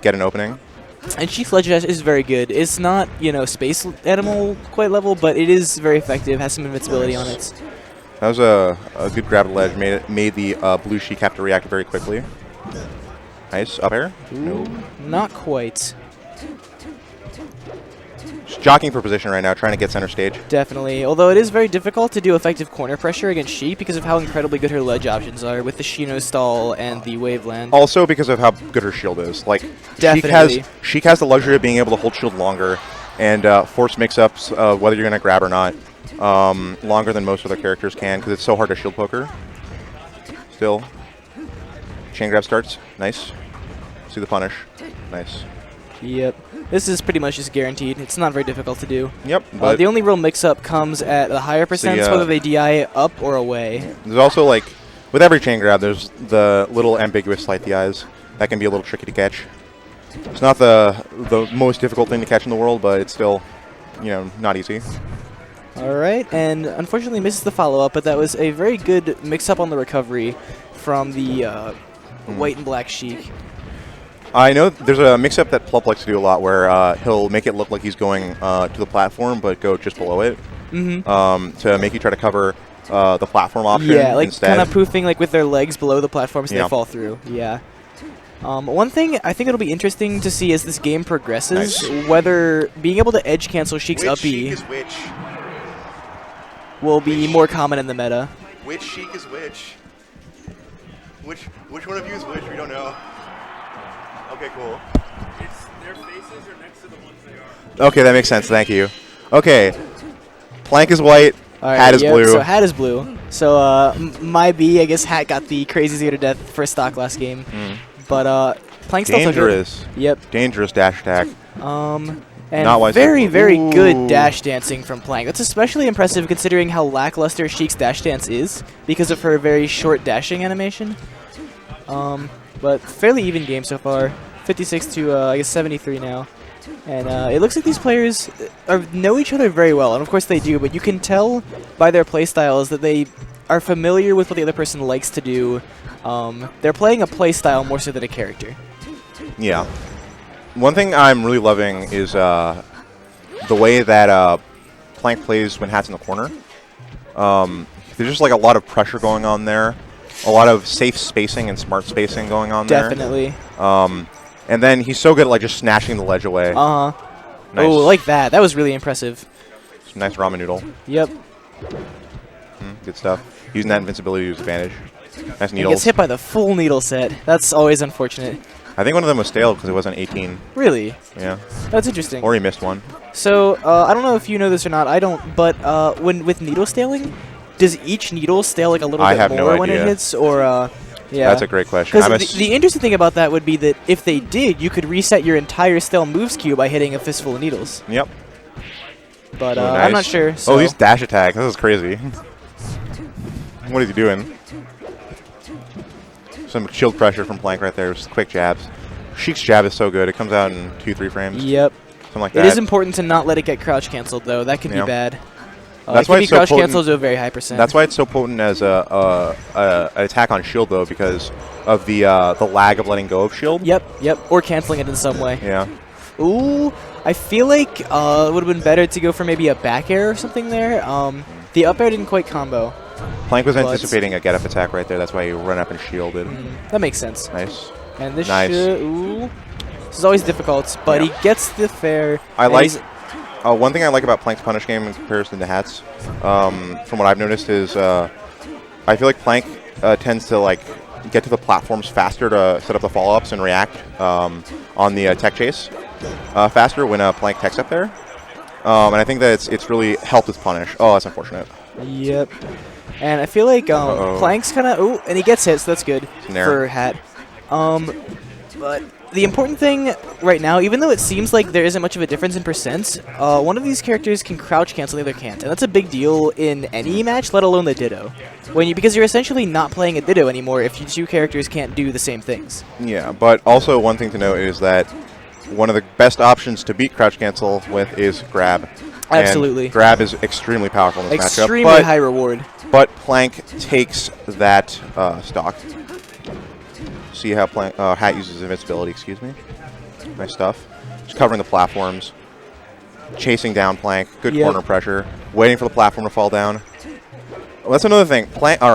Speaker 6: get an opening.
Speaker 8: And Sheik's ledge dash is very good. It's not, space animal quite level, but it is very effective, has some invincibility on it.
Speaker 6: That was a good grab of the ledge. Made the blue Sheik have to react very quickly. Nice. Up air? No.
Speaker 8: Not quite.
Speaker 6: Just jockeying for position right now, trying to get center stage.
Speaker 8: Definitely. Although it is very difficult to do effective corner pressure against Sheik because of how incredibly good her ledge options are with the Shino stall and the Waveland.
Speaker 6: Also because of how good her shield is. Like,
Speaker 8: Definitely.
Speaker 6: Sheik has the luxury of being able to hold shield longer and force mix-ups whether you're going to grab or not longer than most other characters can because it's so hard to shield poke her. Still. Chain grab starts. Nice. See the punish. Nice.
Speaker 8: Yep. This is pretty much just guaranteed. It's not very difficult to do.
Speaker 6: Yep. But
Speaker 8: the only real mix-up comes at the higher percents, whether they DI up or away.
Speaker 6: There's also, like, with every chain grab, there's the little ambiguous slight DIs. That can be a little tricky to catch. It's not the most difficult thing to catch in the world, but it's still, you know, not easy.
Speaker 8: All right, and unfortunately misses the follow-up, but that was a very good mix-up on the recovery from the white and black Sheik.
Speaker 6: I know there's a mix-up that Plup likes to do a lot where he'll make it look like he's going to the platform, but go just below it to make you try to cover the platform option instead.
Speaker 8: Yeah, like kind of poofing like with their legs below the platform so they fall through. Yeah. One thing I think it'll be interesting to see as this game progresses, whether being able to edge cancel Sheik's up B will be more common in the meta.
Speaker 6: Which Sheik is which? Which one of you is which? We don't know. Okay, cool.
Speaker 5: It's their faces are next to the ones they are.
Speaker 6: Okay, that makes sense. Thank you. Okay. Plank is white.
Speaker 8: Right,
Speaker 6: Hat is blue.
Speaker 8: So Hat is blue. So my B, I guess Hat got the crazy 0 to death for stock last game. But Plank still took it.
Speaker 6: Dangerous.
Speaker 8: Yep.
Speaker 6: Dangerous dash attack.
Speaker 8: And
Speaker 6: Not wise
Speaker 8: very, very
Speaker 6: Ooh.
Speaker 8: good dash dancing from Plank. That's especially impressive considering how lackluster Sheik's dash dance is because of her very short dashing animation. But fairly even game so far. 56 to, I guess, 73 now. And it looks like these players know each other very well. And of course they do, but you can tell by their playstyles that they are familiar with what the other person likes to do. They're playing a playstyle more so than a character.
Speaker 6: Yeah. One thing I'm really loving is the way that Plank plays when Hat's in the corner. There's just like a lot of pressure going on there. A lot of safe spacing and smart spacing going on there.
Speaker 8: Definitely.
Speaker 6: And then he's so good at like just snatching the ledge away.
Speaker 8: Nice.
Speaker 6: Nice.
Speaker 8: Oh, like that. That was really impressive.
Speaker 6: Nice ramen noodle.
Speaker 8: Yep.
Speaker 6: Good stuff. Using that invincibility to his advantage. Nice
Speaker 8: He
Speaker 6: needles.
Speaker 8: gets hit by the full needle set. That's always unfortunate.
Speaker 6: I think one of them was stale because it wasn't 18.
Speaker 8: Really?
Speaker 6: Yeah.
Speaker 8: That's interesting.
Speaker 6: Or he missed one.
Speaker 8: So, I don't know if you know this or not. I don't. But with needle staling, does each needle stale like a little
Speaker 6: I
Speaker 8: bit
Speaker 6: have no
Speaker 8: more when it
Speaker 6: idea.
Speaker 8: hits? Or, yeah.
Speaker 6: That's a great question.
Speaker 8: Because the interesting thing about that would be that if they did, you could reset your entire stale moves queue by hitting a fistful of needles.
Speaker 6: Yep.
Speaker 8: But
Speaker 6: Oh,
Speaker 8: I'm not
Speaker 6: nice.
Speaker 8: sure. So.
Speaker 6: Oh, these dash attacks. This is crazy. What is he doing? Some shield pressure from Plank right there. Just quick jabs. Sheik's jab is so good. It comes out in 2-3 frames.
Speaker 8: Yep.
Speaker 6: Something like that.
Speaker 8: It is important to not let it get crouch canceled, though. That could be bad.
Speaker 6: That's
Speaker 8: it
Speaker 6: why
Speaker 8: can be
Speaker 6: it's so
Speaker 8: crouch
Speaker 6: potent.
Speaker 8: canceled to a very high percent.
Speaker 6: That's why it's so potent as an attack on shield, though, because of the lag of letting go of shield.
Speaker 8: Yep. Or canceling it in some way.
Speaker 6: Yeah.
Speaker 8: Ooh, I feel like it would have been better to go for maybe a back air or something there. The up air didn't quite combo.
Speaker 6: Plank was anticipating a get up attack right there. That's why he ran up and shielded.
Speaker 8: That makes sense.
Speaker 6: Nice.
Speaker 8: And this
Speaker 6: Nice.
Speaker 8: ooh. This is always difficult, but he gets the fair.
Speaker 6: I like. One thing I like about Plank's punish game in comparison to Hat's, from what I've noticed, is I feel like Plank tends to like get to the platforms faster to set up the follow-ups and react on the tech chase faster when Plank techs up there. And I think that it's really helped with punish. Oh, that's unfortunate.
Speaker 8: Yep. And I feel like Plank's kind of... Oh, and he gets hit, so that's good for Hat. But the important thing right now, even though it seems like there isn't much of a difference in percents, one of these characters can crouch cancel, the other can't. And that's a big deal in any match, let alone the Ditto. Because you're essentially not playing a Ditto anymore if you two characters can't do the same things.
Speaker 6: Yeah, but also one thing to note is that one of the best options to beat crouch cancel with is grab.
Speaker 8: Absolutely.
Speaker 6: And grab is extremely powerful in this matchup.
Speaker 8: Extremely high reward.
Speaker 6: But Plank takes that stock. See how Hat uses invincibility, excuse me. Nice stuff. Just covering the platforms. Chasing down Plank. Good corner pressure. Waiting for the platform to fall down. Well, that's another thing.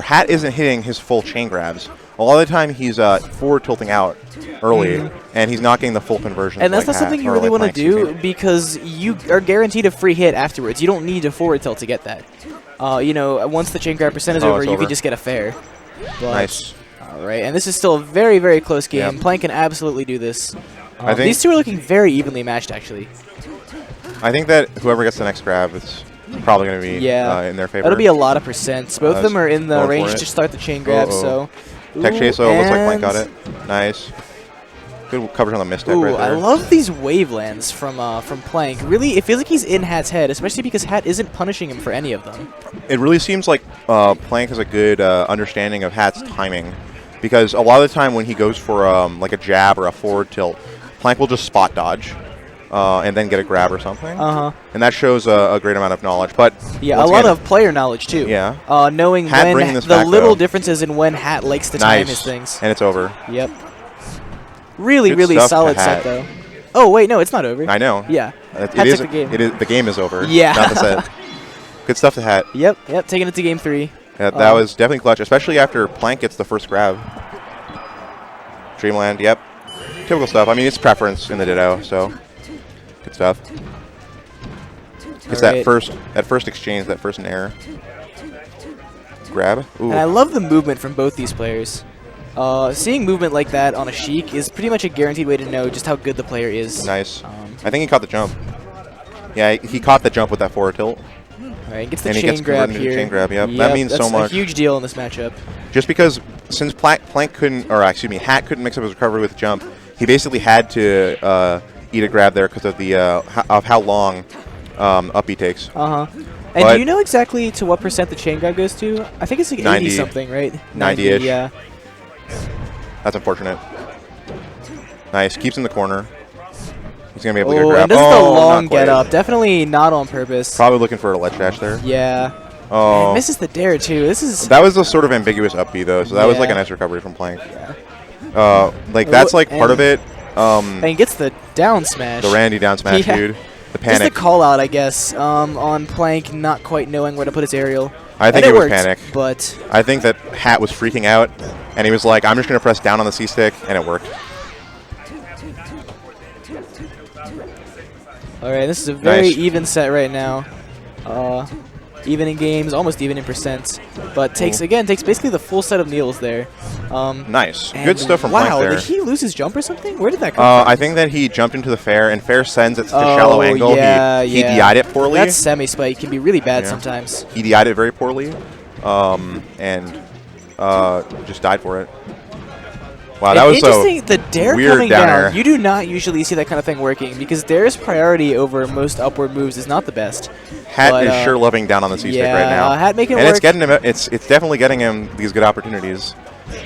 Speaker 6: Hat isn't hitting his full chain grabs. A lot of the time he's forward tilting out early, and he's not getting the full conversion.
Speaker 8: And that's
Speaker 6: like
Speaker 8: not something
Speaker 6: Hat,
Speaker 8: you
Speaker 6: or
Speaker 8: really
Speaker 6: like
Speaker 8: want to
Speaker 6: Plank,
Speaker 8: do
Speaker 6: excuse me.
Speaker 8: because you are guaranteed a free hit afterwards. You don't need to forward tilt to get that. You know, once the chain grab percent is over,
Speaker 6: it's
Speaker 8: you
Speaker 6: over.
Speaker 8: can just get a fair. But,
Speaker 6: Nice.
Speaker 8: All right, and this is still a very, very close game.
Speaker 6: Yep.
Speaker 8: Plank can absolutely do this.
Speaker 6: I think
Speaker 8: These two are looking very evenly matched, actually.
Speaker 6: I think that whoever gets the next grab is probably going to be in their favor.
Speaker 8: That'll be a lot of percents. Both of them are in the
Speaker 6: going for
Speaker 8: range
Speaker 6: it.
Speaker 8: to start the chain grab, so...
Speaker 6: Tech chase, so looks like Plank got
Speaker 8: and-
Speaker 6: it. Nice. Good coverage on the mistake
Speaker 8: Ooh,
Speaker 6: right there.
Speaker 8: I love these wavelands from Plank. Really, it feels like he's in Hat's head, especially because Hat isn't punishing him for any of them.
Speaker 6: It really seems like Plank has a good understanding of Hat's timing, because a lot of the time when he goes for like a jab or a forward tilt, Plank will just spot dodge and then get a grab or something. And that shows a great amount of knowledge. But
Speaker 8: Yeah, a
Speaker 6: once
Speaker 8: lot
Speaker 6: again,
Speaker 8: of player knowledge, too.
Speaker 6: Yeah.
Speaker 8: Knowing
Speaker 6: Hat
Speaker 8: when
Speaker 6: bringing this
Speaker 8: the
Speaker 6: back,
Speaker 8: little
Speaker 6: though.
Speaker 8: differences in when Hat likes to time his things.
Speaker 6: And it's over.
Speaker 8: Yep. Really,
Speaker 6: Good
Speaker 8: really
Speaker 6: stuff to
Speaker 8: solid
Speaker 6: Hat.
Speaker 8: set, though. Oh, wait, no, it's not over.
Speaker 6: I know.
Speaker 8: Yeah.
Speaker 6: It
Speaker 8: Hat
Speaker 6: is.
Speaker 8: took the game.
Speaker 6: It is. The game is over.
Speaker 8: Yeah.
Speaker 6: Not the set. Good stuff to Hat.
Speaker 8: Yep, taking it to game 3.
Speaker 6: Yeah, that was definitely clutch, especially after Plank gets the first grab. Dreamland, yep. Typical stuff. I mean, it's preference in the Ditto, so good stuff. It's that first exchange, that first nair. Grab. Ooh.
Speaker 8: And I love the movement from both these players. Seeing movement like that on a Sheik is pretty much a guaranteed way to know just how good the player is.
Speaker 6: Nice. I think he caught the jump. Yeah, he caught the jump with that forward tilt.
Speaker 8: All right, gets the
Speaker 6: And he
Speaker 8: chain
Speaker 6: gets
Speaker 8: grab
Speaker 6: converted into
Speaker 8: here.
Speaker 6: chain grab, yep. That means
Speaker 8: that's
Speaker 6: so much.
Speaker 8: a huge deal in this matchup.
Speaker 6: Just because since Plank couldn't, or excuse me, Hat couldn't mix up his recovery with jump, he basically had to eat a grab there because of the of how long up he takes.
Speaker 8: And do you know exactly to what percent the chain grab goes to? I think it's like
Speaker 6: 90.
Speaker 8: 80 something, right?
Speaker 6: 90-ish.
Speaker 8: Yeah.
Speaker 6: That's unfortunate. Nice. Keeps in the corner. He's going to be able to get a
Speaker 8: Oh,
Speaker 6: grab.
Speaker 8: and this is the long
Speaker 6: not quite.
Speaker 8: get up. Definitely not on purpose.
Speaker 6: Probably looking for a ledge dash there.
Speaker 8: Yeah.
Speaker 6: Oh.
Speaker 8: And misses the dare, too. This is...
Speaker 6: That was a sort of ambiguous up B, though, so that was like a
Speaker 8: Yeah.
Speaker 6: nice recovery from Plank. Like, that's like part of it.
Speaker 8: And gets the down smash.
Speaker 6: The Randy down smash,
Speaker 8: Yeah.
Speaker 6: dude. The
Speaker 8: Just
Speaker 6: panic.
Speaker 8: the call out, I guess, on Plank not quite knowing where to put his aerial.
Speaker 6: I think
Speaker 8: And
Speaker 6: it was
Speaker 8: worked,
Speaker 6: panic.
Speaker 8: But
Speaker 6: I think that Hat was freaking out, and he was like, I'm just going to press down on the C-stick, and it worked.
Speaker 8: all right, this is a very
Speaker 6: Nice.
Speaker 8: even set right now. Even in games, almost even in percents. But takes basically the full set of Needles there.
Speaker 6: Nice.
Speaker 8: And
Speaker 6: Good stuff from
Speaker 8: wow,
Speaker 6: Plank there.
Speaker 8: did he lose his jump or something? Where did that come from?
Speaker 6: I think that he jumped into the fair, and fair sends it to
Speaker 8: Oh,
Speaker 6: shallow angle.
Speaker 8: yeah,
Speaker 6: he
Speaker 8: yeah.
Speaker 6: DI'd it poorly.
Speaker 8: That semi-spike can be really bad
Speaker 6: Yeah.
Speaker 8: sometimes.
Speaker 6: He DI'd it very poorly, and just died for it. Wow, that
Speaker 8: And
Speaker 6: was
Speaker 8: interesting, the dare
Speaker 6: weird
Speaker 8: coming
Speaker 6: down
Speaker 8: down.
Speaker 6: air.
Speaker 8: You do not usually see that kind of thing working because dare's priority over most upward moves is not the best.
Speaker 6: Hat
Speaker 8: but,
Speaker 6: is sure loving down on the C-stick
Speaker 8: yeah,
Speaker 6: right now.
Speaker 8: Hat making it
Speaker 6: and
Speaker 8: work.
Speaker 6: it's getting him. It's definitely getting him these good opportunities.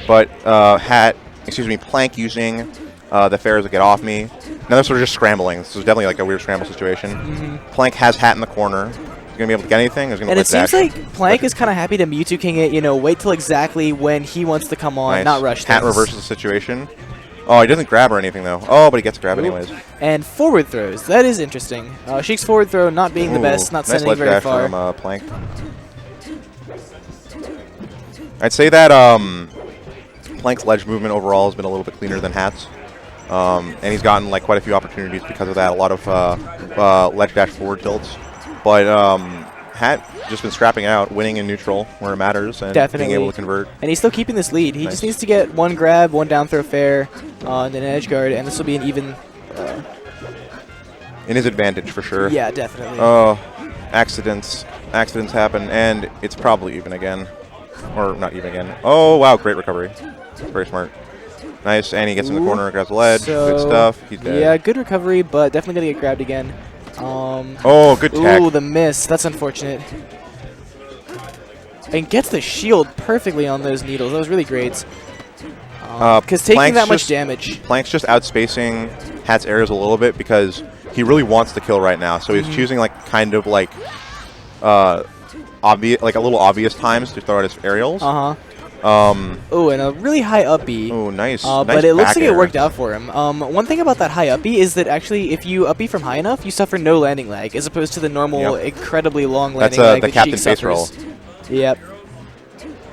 Speaker 6: But Plank using the fair to get off me. Now they're sort of just scrambling. This is definitely like a weird scramble situation. Plank has Hat in the corner. He's gonna be able to get anything. He's gonna
Speaker 8: And it
Speaker 6: ledge
Speaker 8: seems
Speaker 6: dash.
Speaker 8: like Plank is kind of happy to Mewtwo King it, wait till exactly when he wants to come on,
Speaker 6: Nice.
Speaker 8: not rush
Speaker 6: Hat
Speaker 8: things.
Speaker 6: reverses the situation. Oh, he doesn't grab or anything though. Oh, but he gets a grab anyways.
Speaker 8: And forward throws, that is interesting. Sheik's forward throw not being the best, not
Speaker 6: nice
Speaker 8: sending
Speaker 6: ledge
Speaker 8: very
Speaker 6: dash
Speaker 8: far.
Speaker 6: from Plank. I'd say that Plank's ledge movement overall has been a little bit cleaner than Hat's. And he's gotten like quite a few opportunities because of that. A lot of ledge dash forward tilts. But Hat just been scrapping out, winning in neutral where it matters, and
Speaker 8: Definitely.
Speaker 6: being able to convert.
Speaker 8: And he's still keeping this lead. He
Speaker 6: Nice.
Speaker 8: just needs to get one grab, one down throw fair, and then an edge guard, and this will be an even.
Speaker 6: In his advantage for sure.
Speaker 8: Yeah, definitely.
Speaker 6: Oh, accidents happen, and it's probably even again. Or not even again. Oh, wow, great recovery. Very smart. Nice, and he gets in the corner, grabs the ledge. Good
Speaker 8: So,
Speaker 6: stuff. He's dead.
Speaker 8: Yeah, good recovery, but definitely going to get grabbed again.
Speaker 6: Oh, good tech.
Speaker 8: Ooh, the miss. That's unfortunate. And gets the shield perfectly on those needles. That was really great. Because taking
Speaker 6: Plank's
Speaker 8: that much
Speaker 6: just-
Speaker 8: damage.
Speaker 6: Plank's just outspacing Hat's areas a little bit because he really wants to kill right now. So he's choosing like kind of like obvious, like a little obvious times to throw out his aerials.
Speaker 8: Oh, and a really high up B.
Speaker 6: Oh, nice.
Speaker 8: But
Speaker 6: Nice
Speaker 8: it looks
Speaker 6: back
Speaker 8: like
Speaker 6: air.
Speaker 8: it worked out for him. One thing about that high up B is that actually, if you up B from high enough, you suffer no landing lag, as opposed to the normal,
Speaker 6: Yep.
Speaker 8: incredibly long
Speaker 6: That's
Speaker 8: landing lag
Speaker 6: the
Speaker 8: that
Speaker 6: captain
Speaker 8: Sheik
Speaker 6: face
Speaker 8: suffers.
Speaker 6: roll.
Speaker 8: Yep.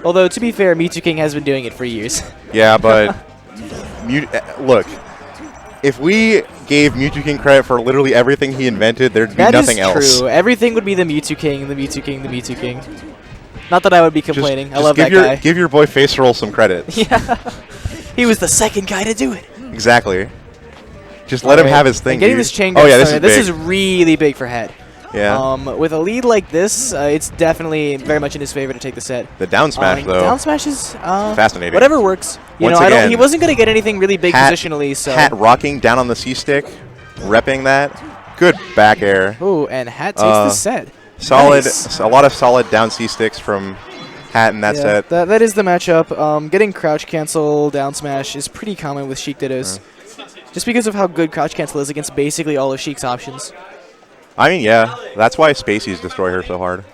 Speaker 8: Although, to be fair, Mewtwo King has been doing it for years.
Speaker 6: Yeah, but look, if we gave Mewtwo King credit for literally everything he invented, there'd be nothing else.
Speaker 8: That is true. Everything would be the Mewtwo King, the Mewtwo King, the Mewtwo King. Not that I would be complaining. I love that guy.
Speaker 6: Give your boy Face Roll some credit.
Speaker 8: Yeah. He was the second guy to do it.
Speaker 6: Exactly. Just let him have his thing.
Speaker 8: And getting
Speaker 6: dude.
Speaker 8: this chain
Speaker 6: oh yeah,
Speaker 8: this is really big for Het.
Speaker 6: Yeah.
Speaker 8: With a lead like this, it's definitely very much in his favor to take the set.
Speaker 6: The down smash though.
Speaker 8: Down smash is
Speaker 6: fascinating.
Speaker 8: Whatever works. You
Speaker 6: Once
Speaker 8: know,
Speaker 6: again,
Speaker 8: he wasn't gonna get anything really big positionally, so.
Speaker 6: Het rocking down on the C stick, repping that. Good back air.
Speaker 8: Ooh, and Het takes the set.
Speaker 6: Solid.
Speaker 8: Nice.
Speaker 6: A lot of solid down C sticks from Het in that set.
Speaker 8: That is the matchup. Getting crouch cancel down smash is pretty common with Sheik Dittos. Just because of how good crouch cancel is against basically all of Sheik's options.
Speaker 6: I mean, yeah, that's why Spaceys destroy her so hard.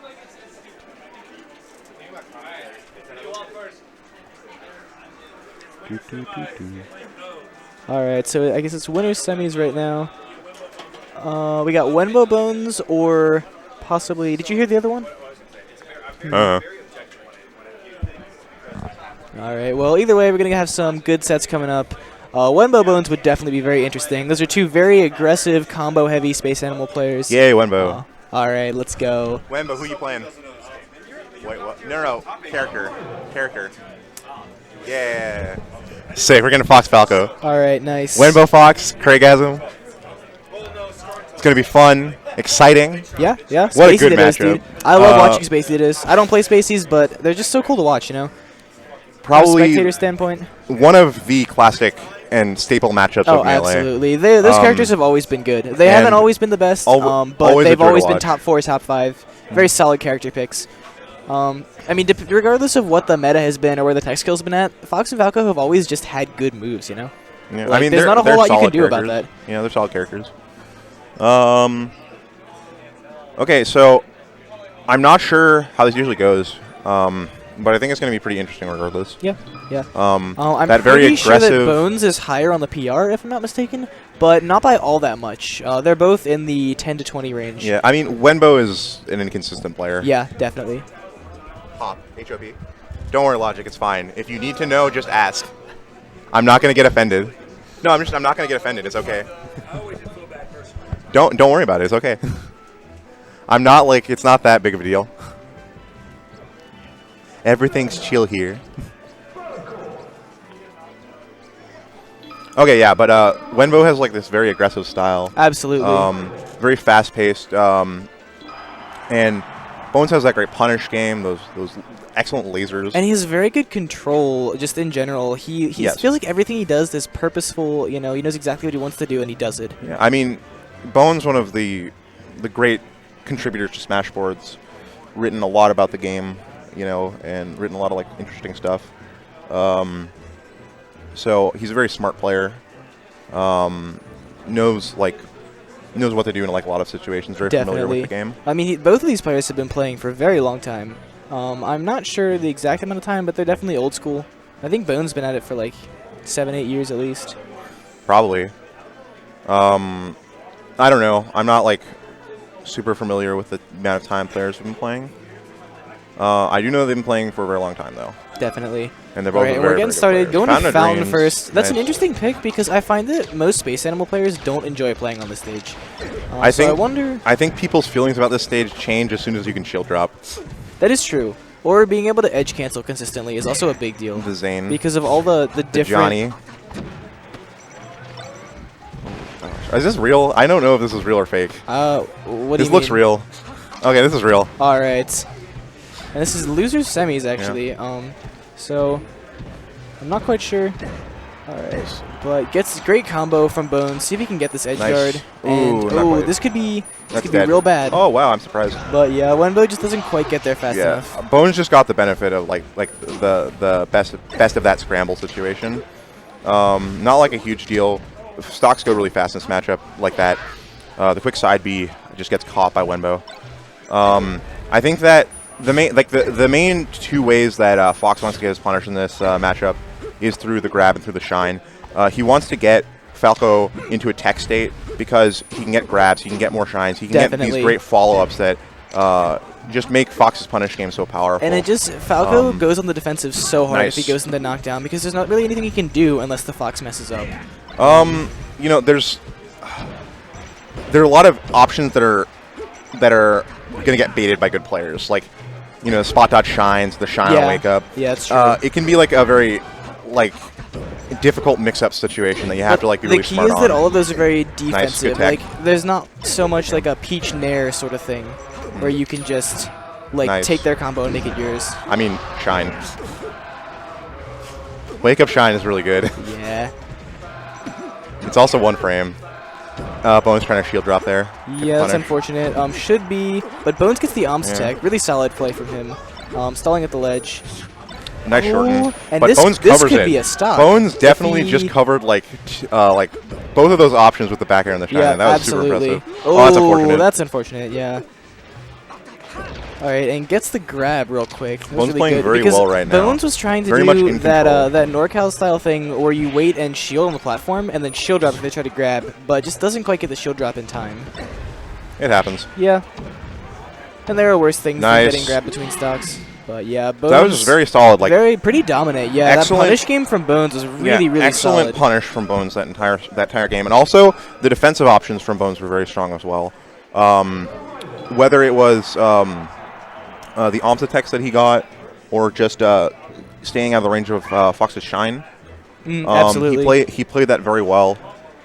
Speaker 8: Alright, so I guess it's winners semis right now. We got Wenbo Bones or possibly... Did you hear the other one? Alright, well, either way, we're going to have some good sets coming up. Wenbo Bones would definitely be very interesting. Those are two very aggressive, combo-heavy Space Animal players.
Speaker 6: Yay, Wenbo.
Speaker 8: Alright, let's go.
Speaker 6: Wenbo, who you playing? Wait, what? No, character. Yeah. Sick, we're getting Fox Falco.
Speaker 8: Alright, nice.
Speaker 6: Wenbo Fox, Craigasm. It's going to be fun, exciting.
Speaker 8: Yeah.
Speaker 6: What a
Speaker 8: Spacey
Speaker 6: good
Speaker 8: Dittos,
Speaker 6: matchup.
Speaker 8: dude. I love watching Spacey Dittos. I don't play Spaceys, but they're just so cool to watch, you know?
Speaker 6: Probably
Speaker 8: From a spectator standpoint.
Speaker 6: one of the classic and staple matchups of Melee.
Speaker 8: Absolutely. Those characters have always been good. They haven't always been the best, but
Speaker 6: always
Speaker 8: they've always been
Speaker 6: watch.
Speaker 8: top 4, top 5. Very solid character picks. I mean, regardless of what the meta has been or where the tech skill's been at, Fox and Falco have always just had good moves, you know?
Speaker 6: Yeah,
Speaker 8: Like,
Speaker 6: I mean,
Speaker 8: there's not a whole lot you can do about that.
Speaker 6: Yeah, they're solid characters. Okay, so I'm not sure how this usually goes, but I think it's going to be pretty interesting regardless.
Speaker 8: Yeah.
Speaker 6: I'm
Speaker 8: I'm
Speaker 6: very
Speaker 8: pretty sure that
Speaker 6: aggressive.
Speaker 8: Bones is higher on the PR, if I'm not mistaken, but not by all that much. They're both in the 10 to 20 range.
Speaker 6: Yeah, I mean, Wenbo is an inconsistent player.
Speaker 8: Yeah, definitely.
Speaker 6: Hop, HOP. Don't worry, Logic, it's fine. If you need to know, just ask. I'm not going to get offended. No, I'm not going to get offended. It's okay. Don't worry about it. It's okay. I'm not like, it's not that big of a deal. Everything's chill here. Okay, yeah, but Wenbo has like this very aggressive style.
Speaker 8: Absolutely.
Speaker 6: Very fast-paced. And Bones has that great punish game, those excellent lasers.
Speaker 8: And he has very good control just in general. He feels like everything he does is purposeful, you know, he knows exactly what he wants to do and he does it.
Speaker 6: Yeah, I mean, Bones, one of the great contributors to Smashboards, written a lot about the game, you know, and written a lot of like interesting stuff. So he's a very smart player. Knows what to do in like a lot of situations. Very familiar with the game.
Speaker 8: I mean, both of these players have been playing for a very long time. I'm not sure the exact amount of time, but they're definitely old school. I think Bones been at it for like 7-8 years at least.
Speaker 6: Probably. I don't know. I'm not like super familiar with the amount of time players have been playing. I do know they've been playing for a very long time though.
Speaker 8: Definely.
Speaker 6: And they're both
Speaker 8: Alright,
Speaker 6: very,
Speaker 8: we're getting
Speaker 6: very good
Speaker 8: started.
Speaker 6: players.
Speaker 8: Going to Fountain
Speaker 6: Dreams,
Speaker 8: first. That's an
Speaker 6: nice.
Speaker 8: interesting pick because I find that most Space Animal players don't enjoy playing on this stage.
Speaker 6: I think people's feelings about this stage change as soon as you can shield drop.
Speaker 8: That is true. Or being able to edge cancel consistently is also a big deal.
Speaker 6: The Zane.
Speaker 8: Because of all the different...
Speaker 6: Johnny. Is this real? I don't know if this is real or fake.
Speaker 8: What do you mean?
Speaker 6: This looks real. Okay, this is real.
Speaker 8: Alright. And this is losers semis, actually.
Speaker 6: Yeah.
Speaker 8: So, I'm not quite sure. Alright. But gets great combo from Bones. See if he can get this edge guard. And,
Speaker 6: Ooh,
Speaker 8: this could be
Speaker 6: dead.
Speaker 8: real bad.
Speaker 6: Oh, wow, I'm surprised.
Speaker 8: But yeah, Wenbo just doesn't quite get there fast enough.
Speaker 6: Bones just got the benefit of like the best of that scramble situation. Not like a huge deal. Stocks go really fast in this matchup like that. The quick side B just gets caught by Wenbo. I think that the main two ways that Fox wants to get his punish in this matchup is through the grab and through the shine. He wants to get Falco into a tech state because he can get grabs, he can get more shines, he can get these great follow-ups that just make Fox's punish game so powerful.
Speaker 8: And it just, Falco goes on the defensive so hard if he goes into knockdown because there's not really anything he can do unless the Fox messes up.
Speaker 6: You know, there are a lot of options that are gonna get baited by good players, like, you know, spot dodge shines, the shine on wake up.
Speaker 8: Yeah, it's true.
Speaker 6: It can be like a very difficult mix-up situation that you have to be really smart on.
Speaker 8: The key is that all of those are very defensive.
Speaker 6: Nice,
Speaker 8: like, there's not so much like a Peach Nair sort of thing where you can just take their combo and make it yours.
Speaker 6: I mean, shine. Wake up shine is really good.
Speaker 8: Yeah.
Speaker 6: It's also 1 frame. Bones trying to shield drop there.
Speaker 8: Yeah, that's unfortunate. Should be, but Bones gets the Om's tech. Really solid play from him. Stalling at the ledge.
Speaker 6: Nice shorten.
Speaker 8: And
Speaker 6: but Bones
Speaker 8: this
Speaker 6: covers
Speaker 8: could
Speaker 6: it.
Speaker 8: be a stop.
Speaker 6: Bones definitely just covered like both of those options with the back air and the shine.
Speaker 8: Yeah,
Speaker 6: that was
Speaker 8: absolutely.
Speaker 6: super impressive. Oh, that's unfortunate.
Speaker 8: That's unfortunate, yeah. Alright, and gets the grab real quick.
Speaker 6: Bones
Speaker 8: really
Speaker 6: playing
Speaker 8: good
Speaker 6: very well right now.
Speaker 8: Bones was trying to
Speaker 6: very much
Speaker 8: do
Speaker 6: in
Speaker 8: that
Speaker 6: control.
Speaker 8: that NorCal style thing where you wait and shield on the platform and then shield drop if they try to grab, but just doesn't quite get the shield drop in time.
Speaker 6: It happens.
Speaker 8: Yeah. And there are worse things than getting grabbed between stocks. But yeah, Bones.
Speaker 6: That was just very solid. Like
Speaker 8: pretty dominant. Yeah, that punish game from Bones was really
Speaker 6: excellent
Speaker 8: solid.
Speaker 6: punish from Bones that entire game, and also the defensive options from Bones were very strong as well. Whether it was the Om's attacks that he got, or just staying out of the range of Fox's shine,
Speaker 8: absolutely.
Speaker 6: He played that very well.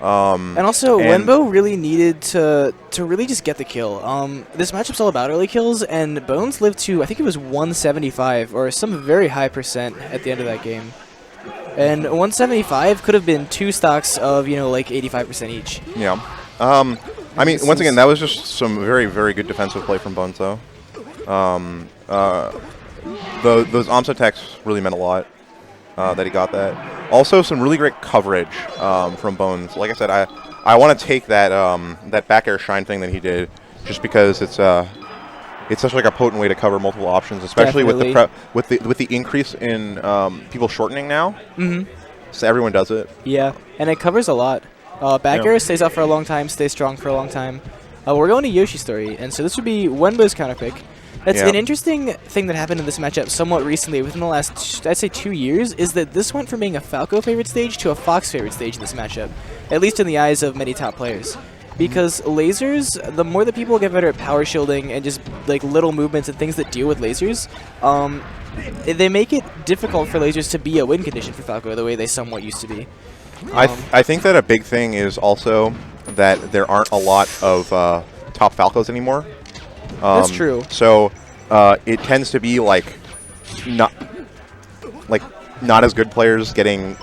Speaker 8: And also, Wenbo really needed to really just get the kill. This matchup's all about early kills, and Bones lived to, I think it was 175, or some very high percent at the end of that game. And 175 could have been 2 stocks of, like 85% each.
Speaker 6: Yeah. I mean, once again, that was just some very, very good defensive play from Bones, though. Those Om's attacks really meant a lot. That he got that. Also, some really great coverage from Bones. Like I said, I want to take that that back air shine thing that he did, just because it's such like a potent way to cover multiple options, especially with the increase in people shortening now. So everyone does it.
Speaker 8: Yeah, and it covers a lot. Back air stays out for a long time, stays strong for a long time. We're going to Yoshi Story, and so this would be Wenbo's counter pick. That's an interesting thing that happened in this matchup somewhat recently, within the last, I'd say 2 years, is that this went from being a Falco favorite stage to a Fox favorite stage in this matchup, at least in the eyes of many top players. Because lasers, the more that people get better at power shielding and just like little movements and things that deal with lasers, they make it difficult for lasers to be a win condition for Falco the way they somewhat used to be.
Speaker 6: I think that a big thing is also that there aren't a lot of top Falcos anymore.
Speaker 8: That's true.
Speaker 6: So it tends to be not as good players getting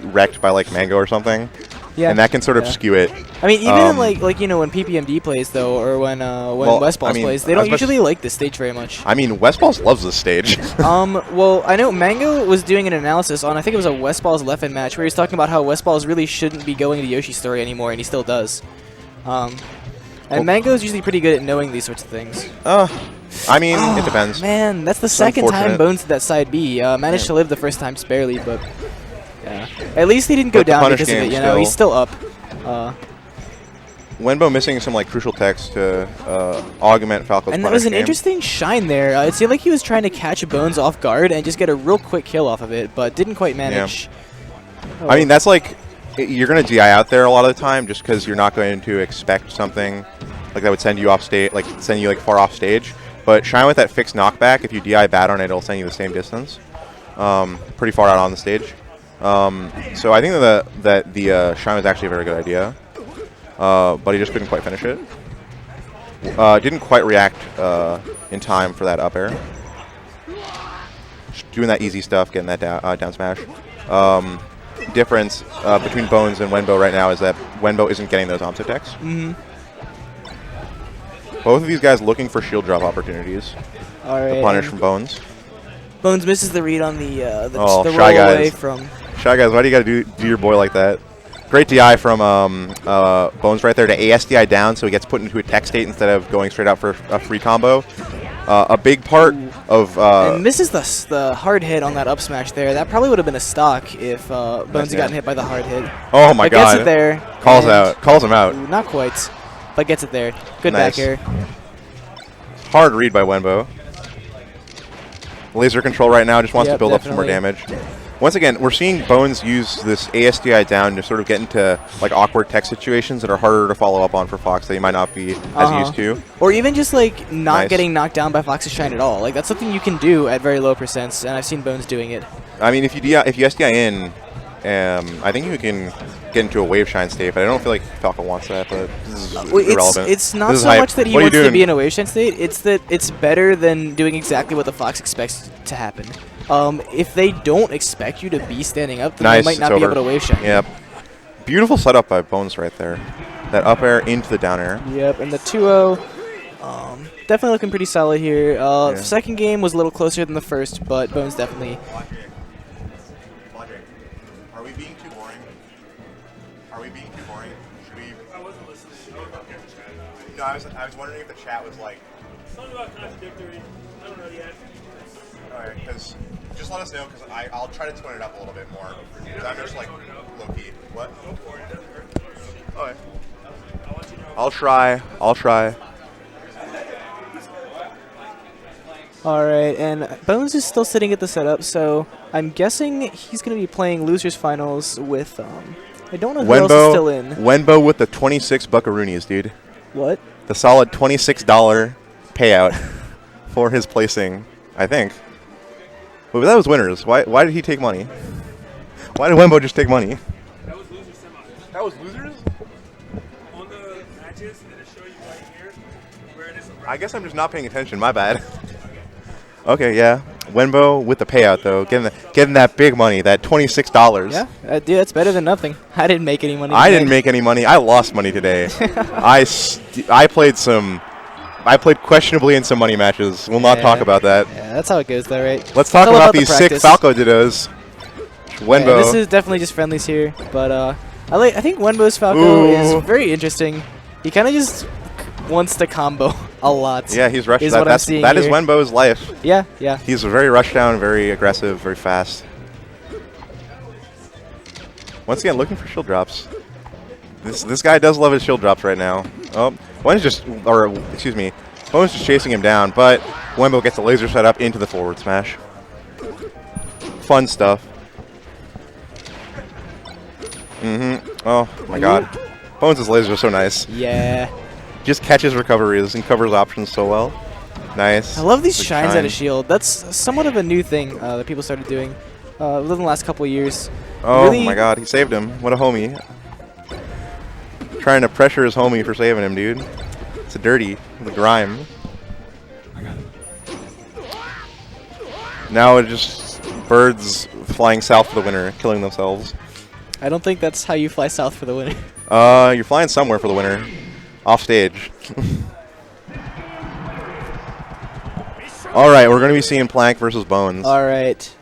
Speaker 6: wrecked by Mango or something. Yeah. And that can sort of skew it.
Speaker 8: I mean, even in when PPMD plays though, or when Westballs plays, they don't usually like this stage very much.
Speaker 6: I mean, Westballs loves this stage.
Speaker 8: Well, I know Mango was doing an analysis on, I think it was a Westballs Leffen match, where he was talking about how Westballs really shouldn't be going to Yoshi Story anymore, and he still does. And Mango's usually pretty good at knowing these sorts of things.
Speaker 6: I mean, it depends.
Speaker 8: Man, that's the second time Bones did that side B. Managed to live the first time just barely, but yeah. At least he didn't go down because of it, He's still up.
Speaker 6: Wenbo missing some crucial techs to augment Falco's punish.
Speaker 8: And that was an
Speaker 6: game.
Speaker 8: interesting shine there. It seemed like he was trying to catch Bones off guard and just get a real quick kill off of it, but didn't quite manage.
Speaker 6: Yeah. I mean, that's you're going to DI out there a lot of the time just because you're not going to expect something that would send you off stage, send you far off stage. But shine with that fixed knockback, if you DI bad on it, it'll send you the same distance, pretty far out on the stage. So I think that the shine was actually a very good idea, but he just couldn't quite finish it. Didn't quite react in time for that up air. Just doing that easy stuff, getting that down smash. Difference between Bones and Wenbo right now is that Wenbo isn't getting those Om's attacks. Both of these guys looking for shield drop opportunities.
Speaker 8: All right,
Speaker 6: to punish from Bones.
Speaker 8: Bones misses the read on the
Speaker 6: Shy
Speaker 8: roll
Speaker 6: guys.
Speaker 8: away from.
Speaker 6: Shy guys, why do you got to do your boy like that? Great DI from Bones right there to ASDI down, so he gets put into a tech state instead of going straight out for a free combo. A big part of...
Speaker 8: and misses the hard hit on that up smash there. That probably would have been a stock if Bones had gotten hit by the hard hit.
Speaker 6: Oh my god.
Speaker 8: Gets it there.
Speaker 6: Calls him out.
Speaker 8: Not quite, but gets it there. Good back air.
Speaker 6: Hard read by Wenbo. Laser control right now, just wants to build up some more damage. Once again, we're seeing Bones use this ASDI down to sort of get into like awkward tech situations that are harder to follow up on for Fox that he might not be as used to.
Speaker 8: Or even just like not getting knocked down by Fox's Shine at all. Like that's something you can do at very low percents, and I've seen Bones doing it.
Speaker 6: I mean, if you SDI in, I think you can get into a Wave Shine state, but I don't feel like Falco wants that, but this is irrelevant.
Speaker 8: It's not so much that he wants to be in a Wave Shine state, it's that it's better than doing exactly what the Fox expects to happen. If they don't expect you to be standing up, then they might not be able to Wave Shine.
Speaker 6: Yep. Beautiful setup by Bones right there. That up air into the down air.
Speaker 8: Yep, and the 2-0, definitely looking pretty solid here. Second game was a little closer than the first, but Bones definitely...
Speaker 6: Are we being too boring? Are we being too boring? Should we... I wasn't listening. No, I was wondering if the chat was like...
Speaker 5: Something about contradictory. I don't know yet.
Speaker 6: Alright, because... Just let us know, because I'll try to tone it up a little bit more. Because I'm just like low-key. What? Okay. I'll try.
Speaker 8: Alright, and Bones is still sitting at the setup, so I'm guessing he's going to be playing Losers Finals with, I don't know who else is still in.
Speaker 6: Wenbo with the 26 buckaroonies, dude.
Speaker 8: What?
Speaker 6: The solid $26 payout for his placing, I think. But that was winners. Why did he take money? Why did Wenbo just take money?
Speaker 5: That was losers semis.
Speaker 6: That was losers?
Speaker 5: On the matches, it'll show you right here where it is.
Speaker 6: I guess I'm just not paying attention. My bad. Okay, yeah. Wenbo with the payout though, getting that big money, that $26.
Speaker 8: Yeah, dude, that's better than nothing. I didn't make any money.
Speaker 6: I didn't make any money. I lost money today. I played questionably in some money matches. We'll not talk about that.
Speaker 8: Yeah, that's how it goes, though, right?
Speaker 6: Let's talk about these sick Falco Dittos. Wenbo.
Speaker 8: Yeah, this is definitely just friendlies here, but I think Wenbo's Falco is very interesting. He kind of just wants to combo a lot.
Speaker 6: Yeah, he's rushed.
Speaker 8: That is
Speaker 6: Wenbo's life.
Speaker 8: Yeah.
Speaker 6: He's very rush down, very aggressive, very fast. Once again, looking for shield drops. This guy does love his shield drops right now. Oh, Bones just chasing him down, but Wenbo gets the laser set up into the forward smash. Fun stuff. Oh my god. Bones' lasers are so nice.
Speaker 8: Yeah.
Speaker 6: Just catches recoveries and covers options so well. Nice.
Speaker 8: I love these shines out of shield. That's somewhat of a new thing that people started doing within the last couple of years.
Speaker 6: Oh my god, he saved him. What a homie. Trying to pressure his homie for saving him, dude. It's a dirty. The grime. Now it just birds flying south for the winner, killing themselves.
Speaker 8: I don't think that's how you fly south for the winner.
Speaker 6: You're flying somewhere for the winner. Off stage. Alright, we're going to be seeing Plank versus Bones.
Speaker 8: Alright.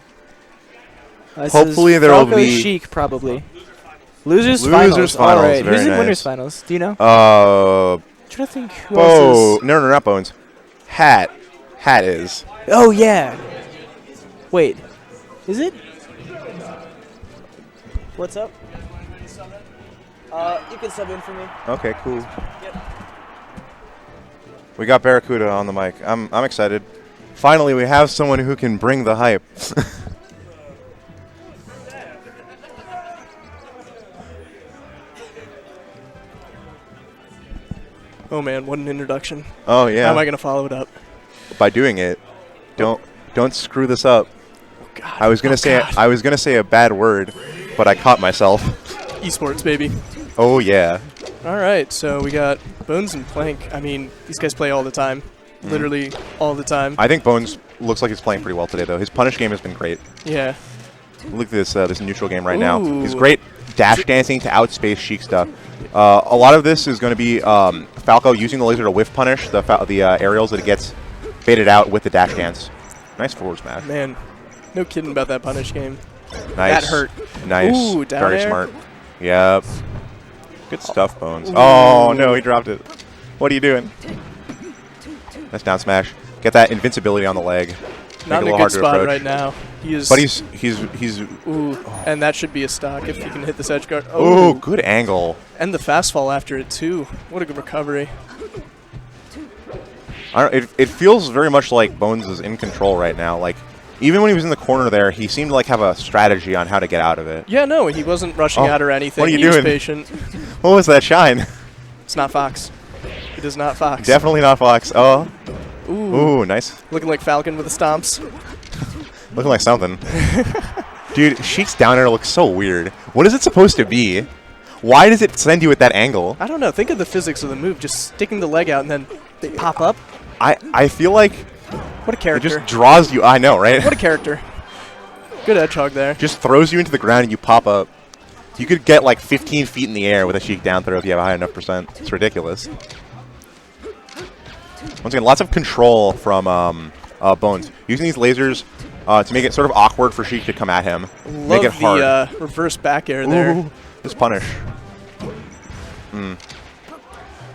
Speaker 6: Hopefully there will be...
Speaker 8: Sheik, probably. Losers finals. Alright, who's in winners finals? Do you know?
Speaker 6: I'm
Speaker 8: trying to think who else is...
Speaker 6: No, not Bones. Hat is.
Speaker 8: Oh, yeah. Wait. Is it? What's up? You can sub in for me.
Speaker 6: Okay, cool.
Speaker 8: Yep.
Speaker 6: We got Barracuda on the mic. I'm excited. Finally, we have someone who can bring the hype.
Speaker 4: Oh man, what an introduction.
Speaker 6: Oh yeah.
Speaker 4: How am I gonna follow it up?
Speaker 6: By doing it. Don't screw this up.
Speaker 4: Oh god.
Speaker 6: I was gonna say a bad word, but I caught myself.
Speaker 4: Esports, baby.
Speaker 6: Oh yeah.
Speaker 4: All right, so we got Bones and Plank. I mean, these guys play all the time, literally all the time.
Speaker 6: I think Bones looks like he's playing pretty well today, though. His punish game has been great.
Speaker 4: Yeah.
Speaker 6: Look at this neutral game right now. He's great dash dancing to outspace Sheik stuff. A lot of this is going to be Falco using the laser to whiff punish the aerials that it gets baited out with the dash dance. Nice forward smash.
Speaker 4: Man, no kidding about that punish game.
Speaker 6: Nice.
Speaker 4: That hurt.
Speaker 6: Nice.
Speaker 4: Ooh, down
Speaker 6: Very
Speaker 4: air.
Speaker 6: smart. Yep. Good stuff, Bones. Ooh. Oh, no, he dropped it. What are you doing? Nice down smash. Get that invincibility on the leg.
Speaker 4: Not in a good spot right now. He is.
Speaker 6: But he's.
Speaker 4: Ooh, and that should be a stock if he can hit this edge guard.
Speaker 6: Oh, good angle.
Speaker 4: And the fast fall after it too. What a good recovery.
Speaker 6: it feels very much like Bones is in control right now. Like, even when he was in the corner there, he seemed to like have a strategy on how to get out of it.
Speaker 4: Yeah, no, he wasn't rushing out or anything.
Speaker 6: What are you
Speaker 4: he
Speaker 6: doing?
Speaker 4: was patient.
Speaker 6: What was that shine?
Speaker 4: It's not Fox. It is not Fox.
Speaker 6: Definitely not Fox. Oh.
Speaker 4: Ooh.
Speaker 6: Ooh, nice.
Speaker 4: Looking like Falcon with the stomps.
Speaker 6: Looking like something. Dude, Sheik's down air looks so weird. What is it supposed to be? Why does it send you at that angle?
Speaker 4: I don't know. Think of the physics of the move. Just sticking the leg out and then they pop up.
Speaker 6: I feel like
Speaker 4: What a
Speaker 6: it
Speaker 4: character.
Speaker 6: just draws you. I know, right?
Speaker 4: What a character. Good edge hog there.
Speaker 6: Just throws you into the ground and you pop up. You could get like 15 feet in the air with a Sheik down throw if you have a high enough percent. It's ridiculous. Once again, lots of control from Bones. Using these lasers to make it sort of awkward for Sheik to come at him.
Speaker 4: Love
Speaker 6: make it hard.
Speaker 4: the reverse back air there.
Speaker 6: Ooh, just punish.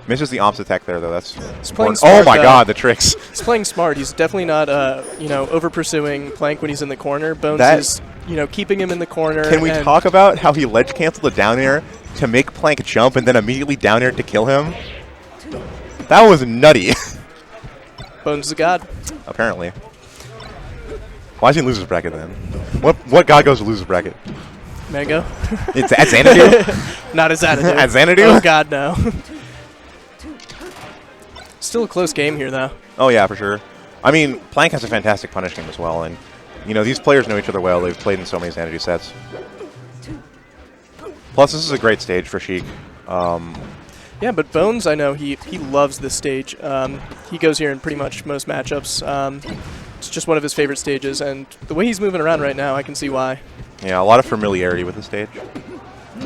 Speaker 6: Misses the opposite tech there, though. That's
Speaker 4: playing
Speaker 6: important.
Speaker 4: smart,
Speaker 6: Oh my god, the tricks.
Speaker 4: He's playing smart. He's definitely not, over pursuing Plank when he's in the corner. Bones
Speaker 6: That-
Speaker 4: is, keeping him in the corner.
Speaker 6: Can we
Speaker 4: and
Speaker 6: talk about how he ledge canceled the down air to make Plank jump and then immediately down air to kill him? That was nutty.
Speaker 4: Bones is a god.
Speaker 6: Apparently. Why is he in loser's bracket then? What god goes to loser's bracket?
Speaker 4: Mango.
Speaker 6: It's at Xanadu?
Speaker 4: Not as Xanadu.
Speaker 6: At Xanadu?
Speaker 4: Oh god, no. Still a close game here, though.
Speaker 6: Oh yeah, for sure. I mean, Plank has a fantastic punish game as well, and these players know each other well. They've played in so many Xanadu sets. Plus, this is a great stage for Sheik.
Speaker 4: Yeah, but Bones, I know he loves this stage. He goes here in pretty much most matchups. It's just one of his favorite stages, and the way he's moving around right now, I can see why.
Speaker 6: Yeah, a lot of familiarity with the stage.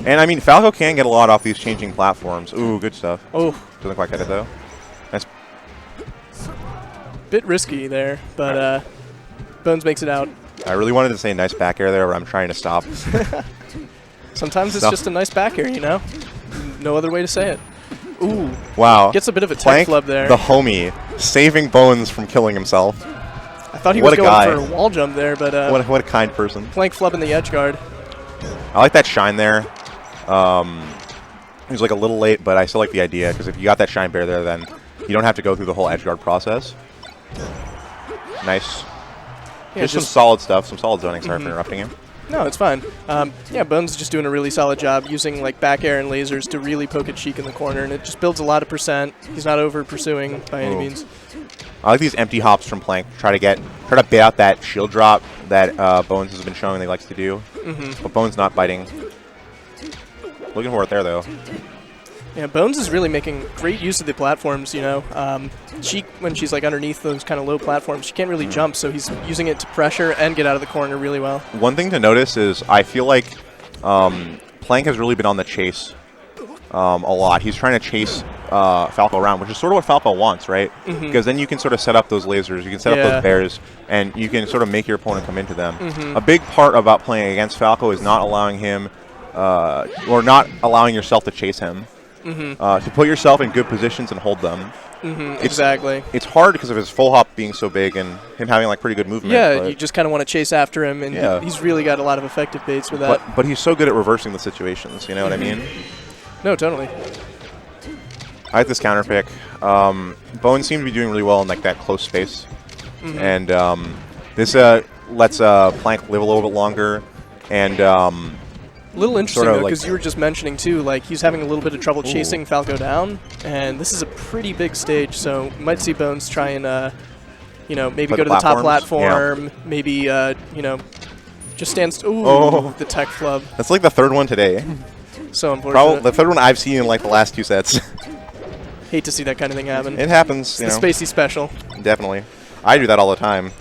Speaker 6: And I mean, Falco can get a lot off these changing platforms. Ooh, good stuff.
Speaker 4: Oh,
Speaker 6: Doesn't quite get it though. Nice.
Speaker 4: bit risky there, but Bones makes it out.
Speaker 6: I really wanted to say nice back air there, but I'm trying to stop.
Speaker 4: Sometimes it's
Speaker 6: Stop.
Speaker 4: just a nice back air, No other way to say it. Ooh,
Speaker 6: Wow.
Speaker 4: gets a bit of a tech
Speaker 6: Plank,
Speaker 4: flub there.
Speaker 6: the homie, saving Bones from killing himself.
Speaker 4: I thought he
Speaker 6: what
Speaker 4: was
Speaker 6: a
Speaker 4: going
Speaker 6: guy.
Speaker 4: for a wall jump there, but
Speaker 6: What a kind person.
Speaker 4: Plank flubbing the edge guard.
Speaker 6: I like that shine there. He was like a little late, but I still like the idea, because if you got that shine bear there, then you don't have to go through the whole edge guard process. Nice.
Speaker 4: Yeah,
Speaker 6: Just some solid stuff, some solid zoning. Sorry for interrupting him.
Speaker 4: No, it's fine. Yeah, Bones is just doing a really solid job using like back air and lasers to really poke at Sheik in the corner, and it just builds a lot of percent. He's not over pursuing by any means.
Speaker 6: I like these empty hops from Plank. Try to bait out that shield drop that Bones has been showing that he likes to do. But Bones not biting. Looking for it there though.
Speaker 4: Yeah, Bones is really making great use of the platforms, Sheik, when she's like underneath those kind of low platforms, she can't really jump, so he's using it to pressure and get out of the corner really well.
Speaker 6: One thing to notice is I feel like Plank has really been on the chase a lot. He's trying to chase Falco around, which is sort of what Falco wants, right? Because then you can sort of set up those lasers, you can set up those bears, and you can sort of make your opponent come into them. A big part about playing against Falco is not allowing him, or not allowing yourself to chase him. To put yourself in good positions and hold them.
Speaker 4: Exactly.
Speaker 6: It's hard because of his full hop being so big and him having like pretty good movement.
Speaker 4: Yeah,
Speaker 6: but
Speaker 4: you just kind of want to chase after him, and he's really got a lot of effective baits with that.
Speaker 6: But he's so good at reversing the situations, you know what I mean?
Speaker 4: No, totally.
Speaker 6: I like this counter pick. Bones seemed to be doing really well in like that close space. And this lets Plank live a little bit longer. And
Speaker 4: A little interesting,
Speaker 6: sort of
Speaker 4: though,
Speaker 6: like
Speaker 4: because you were just mentioning, too, like, he's having a little bit of trouble chasing Falco down, and this is a pretty big stage, so you might see Bones try and, maybe
Speaker 6: Play
Speaker 4: go to the top
Speaker 6: platforms?
Speaker 4: platform, maybe, just stand... Ooh, the tech flub.
Speaker 6: that's like the third one today.
Speaker 4: So unfortunate.
Speaker 6: Probably the third one I've seen in like the last 2 sets.
Speaker 4: Hate to see that kind of thing happen.
Speaker 6: It happens,
Speaker 4: It's the Spacey special.
Speaker 6: Definitely. I do that all the time.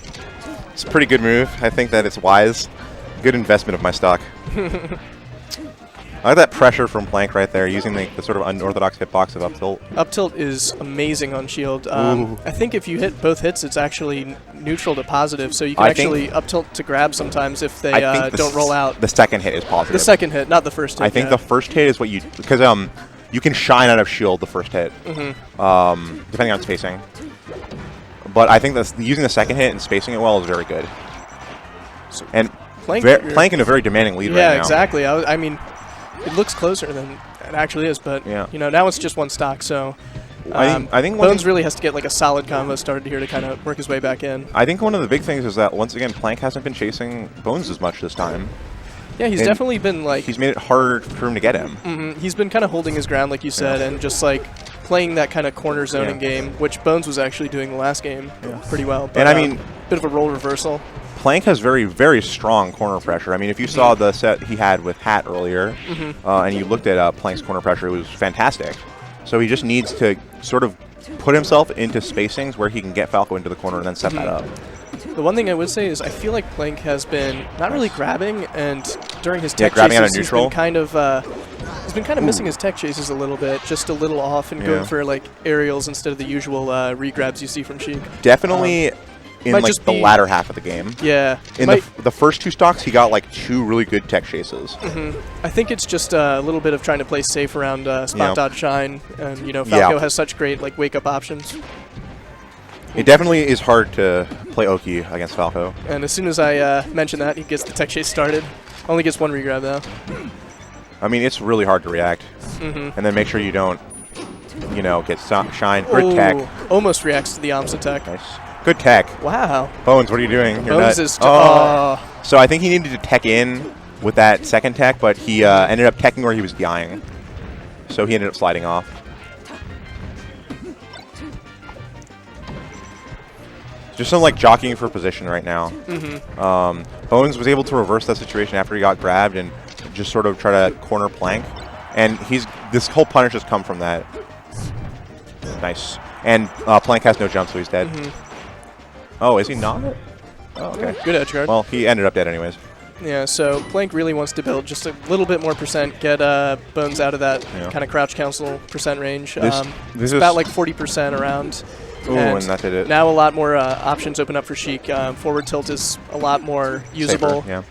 Speaker 6: It's a pretty good move. I think that it's wise. Good investment of my stock. I like that pressure from Plank right there, using the sort of unorthodox hitbox of up tilt.
Speaker 4: Up tilt is amazing on shield. I think if you hit both hits, it's actually neutral to positive, so you can actually up tilt to grab sometimes if they don't roll out.
Speaker 6: The second hit is positive.
Speaker 4: The second hit, not the first hit.
Speaker 6: I think the first hit is what you... Because you can shine out of shield the first hit, depending on spacing. But I think that using the second hit and spacing it well is very good. And Plank in a very demanding lead right now.
Speaker 4: Yeah, exactly. I mean, it looks closer than it actually is, but now it's just one stock, so
Speaker 6: I think
Speaker 4: Bones really has to get like a solid combo started here to kind of work his way back in.
Speaker 6: I think one of the big things is that once again Plank hasn't been chasing Bones as much this time.
Speaker 4: Yeah, he's definitely been like...
Speaker 6: He's made it harder for him to get him.
Speaker 4: He's been kind of holding his ground, like you said, and just like playing that kind of corner zoning game, which Bones was actually doing the last game pretty well. But,
Speaker 6: and I mean...
Speaker 4: bit of a role reversal.
Speaker 6: Plank has very, very strong corner pressure. I mean, if you saw the set he had with Hat earlier, and you looked at Plank's corner pressure, it was fantastic. So he just needs to sort of put himself into spacings where he can get Falco into the corner and then set that up.
Speaker 4: The one thing I would say is I feel like Plank has been not really grabbing, and during his tech
Speaker 6: grabbing
Speaker 4: chases,
Speaker 6: out of neutral.
Speaker 4: He's been kind of missing his tech chases a little bit, just a little off, and going for like aerials instead of the usual regrabs you see from Sheik.
Speaker 6: Definitely in like the latter half of the game.
Speaker 4: Yeah.
Speaker 6: In the first 2 stocks, he got like 2 really good tech chases.
Speaker 4: I think it's just a little bit of trying to play safe around spot dodge shine, and you know Falco has such great like wake up options.
Speaker 6: It definitely is hard to play Oki against Falco.
Speaker 4: And as soon as I mention that, he gets the tech chase started. Only gets 1 regrab though.
Speaker 6: I mean, it's really hard to react. And then make sure you don't, you know, get shine. Good tech.
Speaker 4: Almost reacts to the opposite tech.
Speaker 6: Nice. Good tech.
Speaker 4: Wow.
Speaker 6: Bones, what are you doing? You're
Speaker 4: Bones is...
Speaker 6: So I think he needed to tech in with that second tech, but he ended up teching where he was dying. So he ended up sliding off. Just some like jockeying for position right now. Bones was able to reverse that situation after he got grabbed and just sort of try to corner Plank. And this whole punish has come from that. Nice. And Plank has no jump, so he's dead. Oh, is he not? Oh, okay.
Speaker 4: Good edge guard.
Speaker 6: Well, he ended up dead anyways.
Speaker 4: Yeah, so Plank really wants to build just a little bit more percent, get Bones out of that kind of crouch council percent range. This is about like 40% around.
Speaker 6: Ooh, and that did it.
Speaker 4: Now a lot more options open up for Sheik. Forward tilt is a lot more usable.
Speaker 6: Safer, yeah.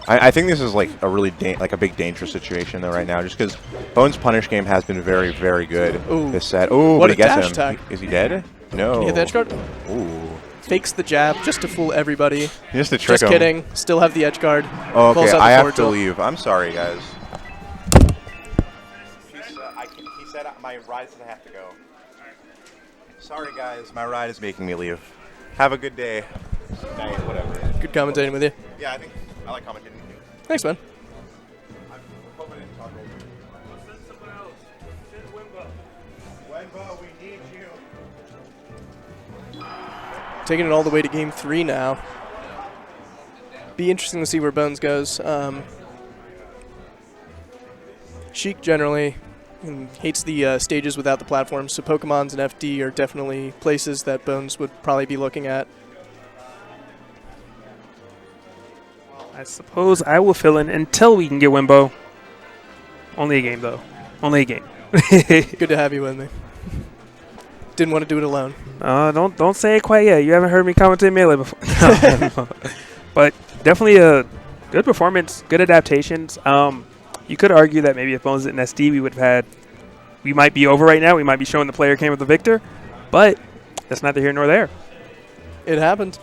Speaker 6: I think this is like a really a big dangerous situation though right now, just because Bones' punish game has been very, very good this set. Oh, but he gets him.
Speaker 4: Attack.
Speaker 6: Is he dead? No.
Speaker 4: Can he hit the edge guard?
Speaker 6: Ooh.
Speaker 4: Fakes the jab just to fool everybody.
Speaker 6: Just to trick
Speaker 4: him. Just kidding. Still have the edge guard.
Speaker 6: Oh, okay, I have to leave. I'm sorry, guys. He said my ride doesn't have to go. Sorry, guys. My ride is making me leave. Have a good day. Night, whatever.
Speaker 4: Good commentating with you.
Speaker 6: Yeah, I like commentating with you.
Speaker 4: Thanks, man.
Speaker 6: Wenbo, we need you.
Speaker 4: Taking it all the way to game 3 now. Be interesting to see where Bones goes. Sheik generally hates the stages without the platforms, so Pokemons and FD are definitely places that Bones would probably be looking at.
Speaker 5: I suppose I will fill in until we can get Wimbo. Only a game, though. Only a game.
Speaker 4: Good to have you with me. Didn't want to do it alone.
Speaker 5: Don't say it quite yet. You haven't heard me commentate Melee before. But definitely a good performance, good adaptations. You could argue that maybe if Bones didn't SD, we might be over right now. We might be showing the player came with the victor. But that's neither here nor there.
Speaker 4: It happened.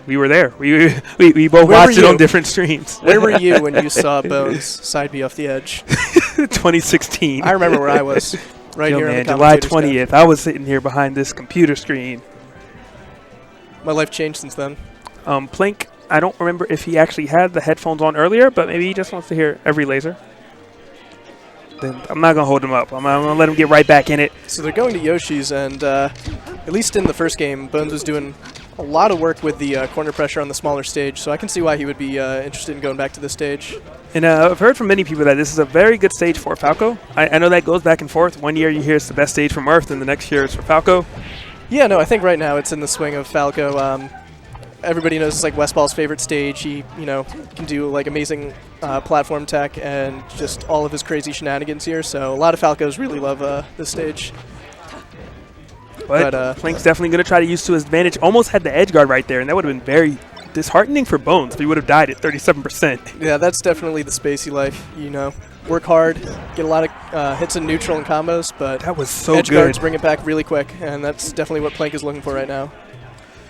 Speaker 5: We were there. We both watched it on different streams.
Speaker 4: Where were you when you saw Bones side B off the edge?
Speaker 5: 2016.
Speaker 4: I remember where I was. Right here
Speaker 5: man,
Speaker 4: on the
Speaker 5: July 20th. I was sitting here behind this computer screen.
Speaker 4: My life changed since then.
Speaker 5: Plank, I don't remember if he actually had the headphones on earlier, but maybe he just wants to hear every laser. Then I'm not going to hold him up. I'm going to let him get right back in it.
Speaker 4: So they're going to Yoshi's, and at least in the first game, Bones was doing a lot of work with the corner pressure on the smaller stage, so I can see why he would be interested in going back to this stage.
Speaker 5: And I've heard from many people that this is a very good stage for Falco. I know that goes back and forth. One year you hear it's the best stage for Murph, and the next year it's for Falco.
Speaker 4: Yeah, no, I think right now it's in the swing of Falco. Everybody knows it's like Westball's favorite stage. He, can do like amazing platform tech and just all of his crazy shenanigans here. So a lot of Falcos really love this stage.
Speaker 5: But Plank's definitely going to try to use to his advantage. Almost had the edge guard right there, and that would have been very disheartening for Bones if he would have died at 37%.
Speaker 4: Yeah, that's definitely the spacey life. Work hard, get a lot of hits in neutral and combos, but
Speaker 5: that was so
Speaker 4: edge
Speaker 5: good.
Speaker 4: guards bring it back really quick, and that's definitely what Plank is looking for right now.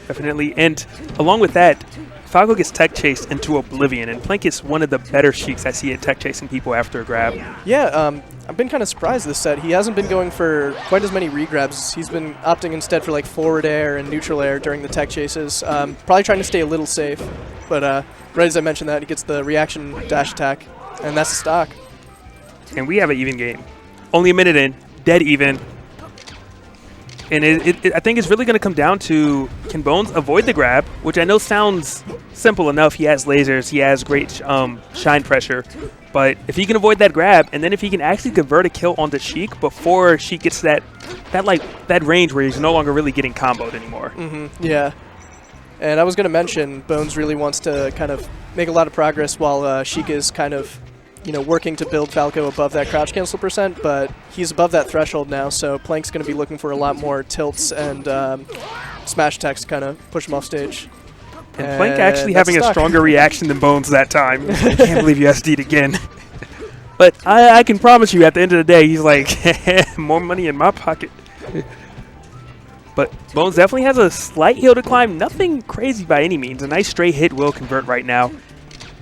Speaker 5: Definitely. And along with that, Falco gets tech chased into oblivion, and Plank is one of the better Sheiks I see at tech chasing people after a grab.
Speaker 4: Yeah, I've been kind of surprised this set. He hasn't been going for quite as many regrabs. He's been opting instead for like forward air and neutral air during the tech chases. Probably trying to stay a little safe, but right as I mentioned that, he gets the reaction dash attack, and that's the stock.
Speaker 5: And we have an even game. Only a minute in, dead even. And I think it's really going to come down to, can Bones avoid the grab, which I know sounds simple enough. He has lasers, he has great shine pressure. But if he can avoid that grab, and then if he can actually convert a kill onto Sheik before Sheik gets that range where he's no longer really getting comboed anymore.
Speaker 4: Yeah. And I was going to mention, Bones really wants to kind of make a lot of progress while Sheik is kind of, you know, working to build Falco above that crouch cancel percent, but he's above that threshold now, so Plank's going to be looking for a lot more tilts and smash attacks to kind of push him off stage.
Speaker 5: And Plank actually having a stronger reaction than Bones that time. I can't believe you SD'd again. But I can promise you, at the end of the day, he's like, more money in my pocket. But Bones definitely has a slight hill to climb. Nothing crazy by any means. A nice straight hit will convert right now.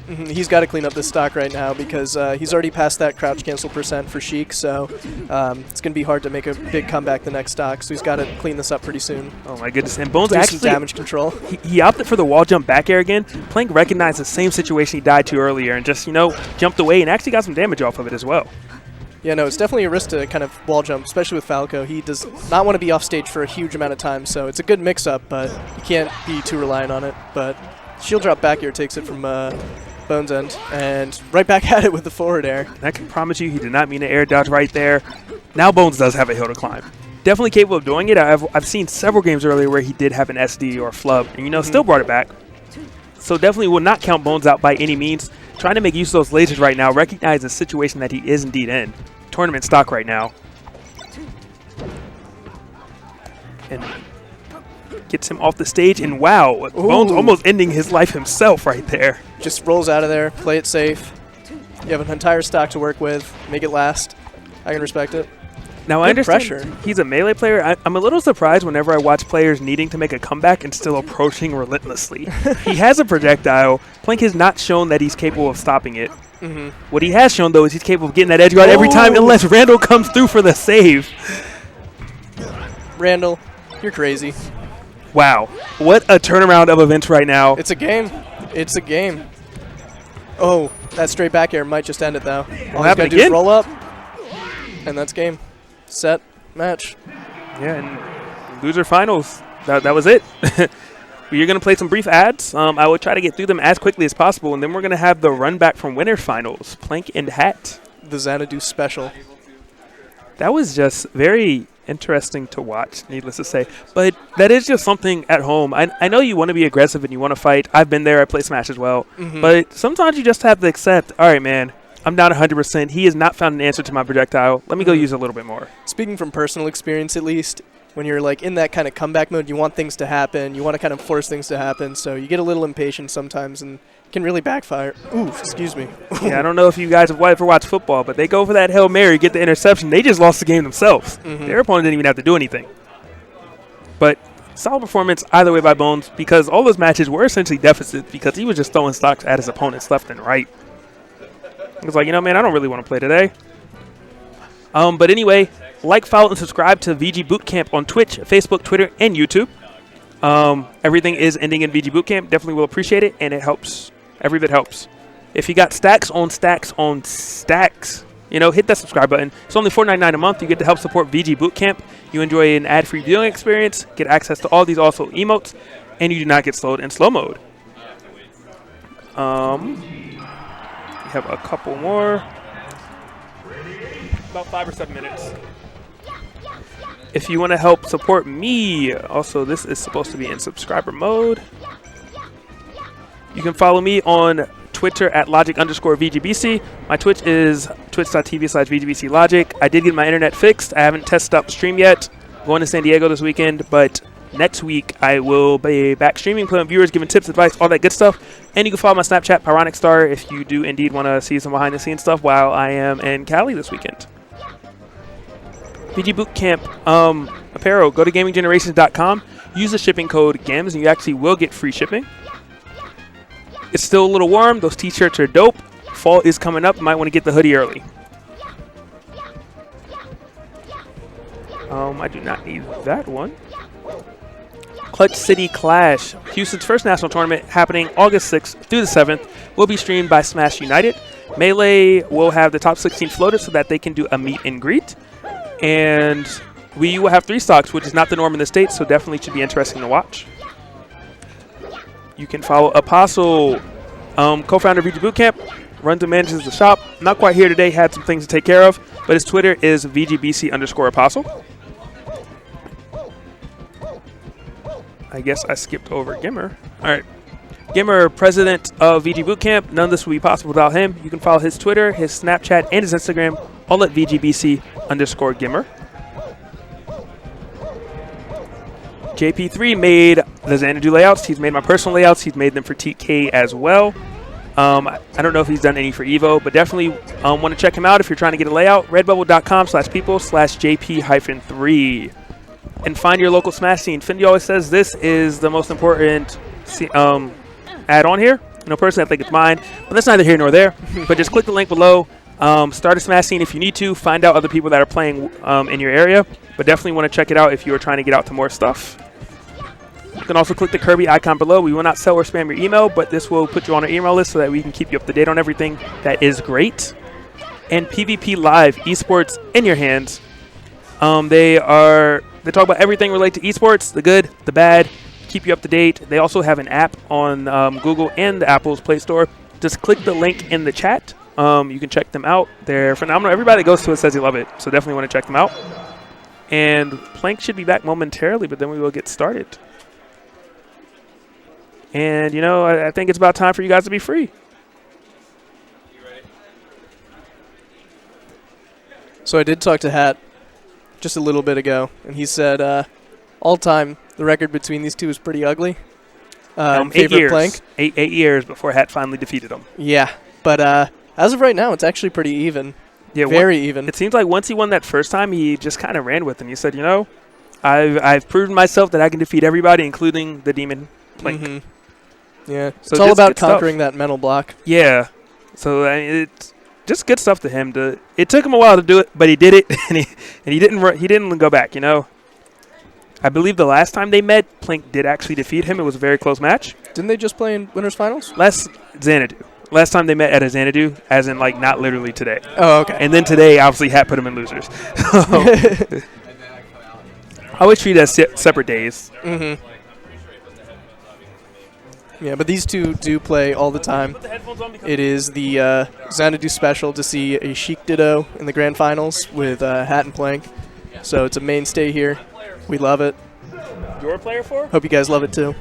Speaker 4: He's got to clean up this stock right now because he's already passed that crouch cancel percent for Sheik, so it's going to be hard to make a big comeback the next stock, so he's got to clean this up pretty soon.
Speaker 5: Oh my goodness, and Bones
Speaker 4: do
Speaker 5: actually
Speaker 4: some damage control.
Speaker 5: He opted for the wall jump back air again. Plank recognized the same situation he died to earlier and just, you know, jumped away and actually got some damage off of it as well.
Speaker 4: Yeah, no, it's definitely a risk to kind of wall jump, especially with Falco. He does not want to be off stage for a huge amount of time, so it's a good mix-up, but you can't be too reliant on it. But shield drop back air takes it from Bones end, and right back at it with the forward air.
Speaker 5: I can promise you he did not mean to air dodge right there. Now Bones does have a hill to climb. Definitely capable of doing it. I've seen several games earlier where he did have an SD or a flub, and, you know, still brought it back. So definitely will not count Bones out by any means. Trying to make use of those lasers right now, recognize the situation that he is indeed in. Tournament stock right now. And gets him off the stage, and wow, Bones almost ending his life himself right there.
Speaker 4: Just rolls out of there, play it safe. You have an entire stock to work with, make it last. I can respect it.
Speaker 5: Now, I understand he's a melee player. I'm a little surprised whenever I watch players needing to make a comeback and still approaching relentlessly. He has a projectile. Plank has not shown that he's capable of stopping it. What he has shown, though, is he's capable of getting that edge guard every time unless Randall comes through for the save.
Speaker 4: Randall, you're crazy.
Speaker 5: Wow. What a turnaround of events right now.
Speaker 4: It's a game. It's a game. Oh, that straight back air might just end it, though. All he's got to do is roll up, and that's game. Set, match.
Speaker 5: Yeah, and loser finals. That was it. You're going to play some brief ads. I will try to get through them as quickly as possible, and then we're going to have the run back from winner finals, Plank and Hat.
Speaker 4: The Xanadu special.
Speaker 5: That was just very interesting to watch, needless to say. But that is just something at home. I know you want to be aggressive and you want to fight. I've been there. I play Smash as well. But sometimes you just have to accept, all right, man, I'm down 100%. He has not found an answer to my projectile. Let me go use a little bit more.
Speaker 4: Speaking from personal experience, at least, when you're like in that kind of comeback mode, you want things to happen. You want to kind of force things to happen. So you get a little impatient sometimes and it can really backfire. Ooh, excuse me.
Speaker 5: Yeah, I don't know if you guys have ever watched football, but they go for that Hail Mary, get the interception. They just lost the game themselves. Their opponent didn't even have to do anything. But solid performance either way by Bones, because all those matches were essentially deficits because he was just throwing stocks at his opponents left and right. He was like, you know, man, I don't really want to play today. But anyway, like, follow, and subscribe to VG Bootcamp on Twitch, Facebook, Twitter, and YouTube. Everything is ending in VG Bootcamp. Definitely will appreciate it, and it helps. Every bit helps. If you got stacks on stacks on stacks, you know, hit that subscribe button. It's only $4.99 a month. You get to help support VG Bootcamp. You enjoy an ad-free viewing experience, get access to all these also emotes, and you do not get slowed in slow mode. We have a couple more. About 5 or 7 minutes. If you want to help support me, also this is supposed to be in subscriber mode. You can follow me on Twitter at logic_VGBC. My Twitch is twitch.tv/VGBCLogic. I did get my internet fixed. I haven't tested out the stream yet. I'm going to San Diego this weekend, but next week I will be back streaming, playing with viewers, giving tips, advice, all that good stuff. And you can follow my Snapchat, Pyronic Star, if you do indeed want to see some behind-the-scenes stuff while I am in Cali this weekend. VG Bootcamp apparel, go to gaminggenerations.com. Use the shipping code GAMS, and you actually will get free shipping. It's still a little warm. Those T-shirts are dope. Fall is coming up. You might want to get the hoodie early. I do not need that one. Clutch City Clash, Houston's first national tournament, happening August 6th through the 7th, will be streamed by Smash United. Melee will have the top 16 floated so that they can do a meet and greet. And Wii U will have 3 stocks, which is not the norm in the States, so definitely should be interesting to watch. You can follow Apostle, co-founder of VG Bootcamp, runs and manages the shop. Not quite here today, had some things to take care of, but his Twitter is VGBC_Apostle. I guess I skipped over Gimmer. All right. Gimmer, president of VG Bootcamp. None of this would be possible without him. You can follow his Twitter, his Snapchat, and his Instagram, all at VGBC_Gimmer. JP3 made the Xanadu layouts. He's made my personal layouts. He's made them for TK as well. I don't know if he's done any for Evo, but definitely want to check him out if you're trying to get a layout. Redbubble.com/people/JP-3. And find your local Smash scene. Fendi always says this is the most important add-on here. You know, personally, I think it's mine, but that's neither here nor there. But just click the link below. Start a Smash scene if you need to. Find out other people that are playing in your area. But definitely want to check it out if you are trying to get out to more stuff. You can also click the Kirby icon below. We will not sell or spam your email, but this will put you on our email list so that we can keep you up to date on everything. That is great. And PvP Live, esports in your hands. They talk about everything related to esports, the good, the bad, keep you up to date. They also have an app on Google and the Apple's Play Store. Just click the link in the chat. You can check them out. They're phenomenal. Everybody that goes to it says they love it, so definitely want to check them out. And Plank should be back momentarily, but then we will get started. And, you know, I think it's about time for you guys to be free.
Speaker 4: So I did talk to Hat just a little bit ago, and he said all time the record between these two is pretty ugly.
Speaker 5: 8
Speaker 4: favorite
Speaker 5: years.
Speaker 4: Plank.
Speaker 5: 8 years before Hat finally defeated him.
Speaker 4: Yeah, but as of right now, it's actually pretty even.
Speaker 5: Yeah,
Speaker 4: very even.
Speaker 5: It seems like once he won that first time, he just kind of ran with it. And he said, you know, I've proven myself that I can defeat everybody, including the Demon Plank.
Speaker 4: Mm-hmm. Yeah,
Speaker 5: so
Speaker 4: it's all about conquering that mental block.
Speaker 5: Yeah, so I mean, it's just good stuff to him. It took him a while to do it, but he did it, and he didn't go back. You know, I believe the last time they met, Plank did actually defeat him. It was a very close match.
Speaker 4: Didn't they just play in winners finals?
Speaker 5: Xanadu. Last time they met at a Xanadu, as in like not literally today.
Speaker 4: Oh, okay.
Speaker 5: And then today, obviously, Hat put him in losers. I always treat it as separate days.
Speaker 4: Mm-hmm. Yeah, but these two do play all the time. It is the Xanadu special to see a Sheik Ditto in the grand finals with Hat and Plank. So it's a mainstay here. We love it.
Speaker 5: You're a player for?
Speaker 4: Hope you guys love it too.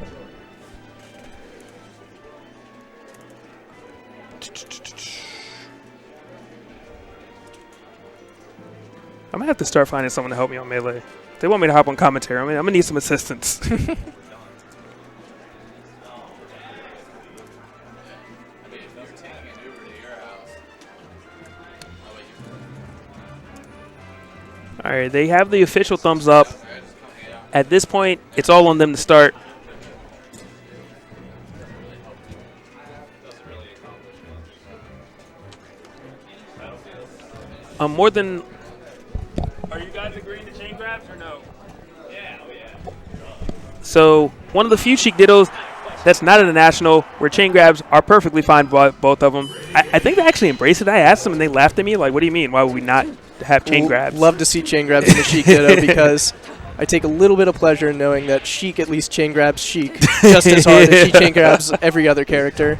Speaker 5: I'm going to have to start finding someone to help me on Melee. If they want me to hop on commentary, I'm going to need some assistance. All right, they have the official thumbs up. At this point, it's all on them to start. More than... Are you guys agreeing to chain grabs or no? Yeah, oh yeah. So, one of the few Sheik Dittos that's not at a national where chain grabs are perfectly fine, both of them. I think they actually embraced it. I asked them and they laughed at me like, what do you mean? Why would we not have chain grabs?
Speaker 4: Love to see chain grabs in the Sheik Ditto because I take a little bit of pleasure in knowing that Sheik at least chain grabs Sheik just as hard as she chain grabs every other character.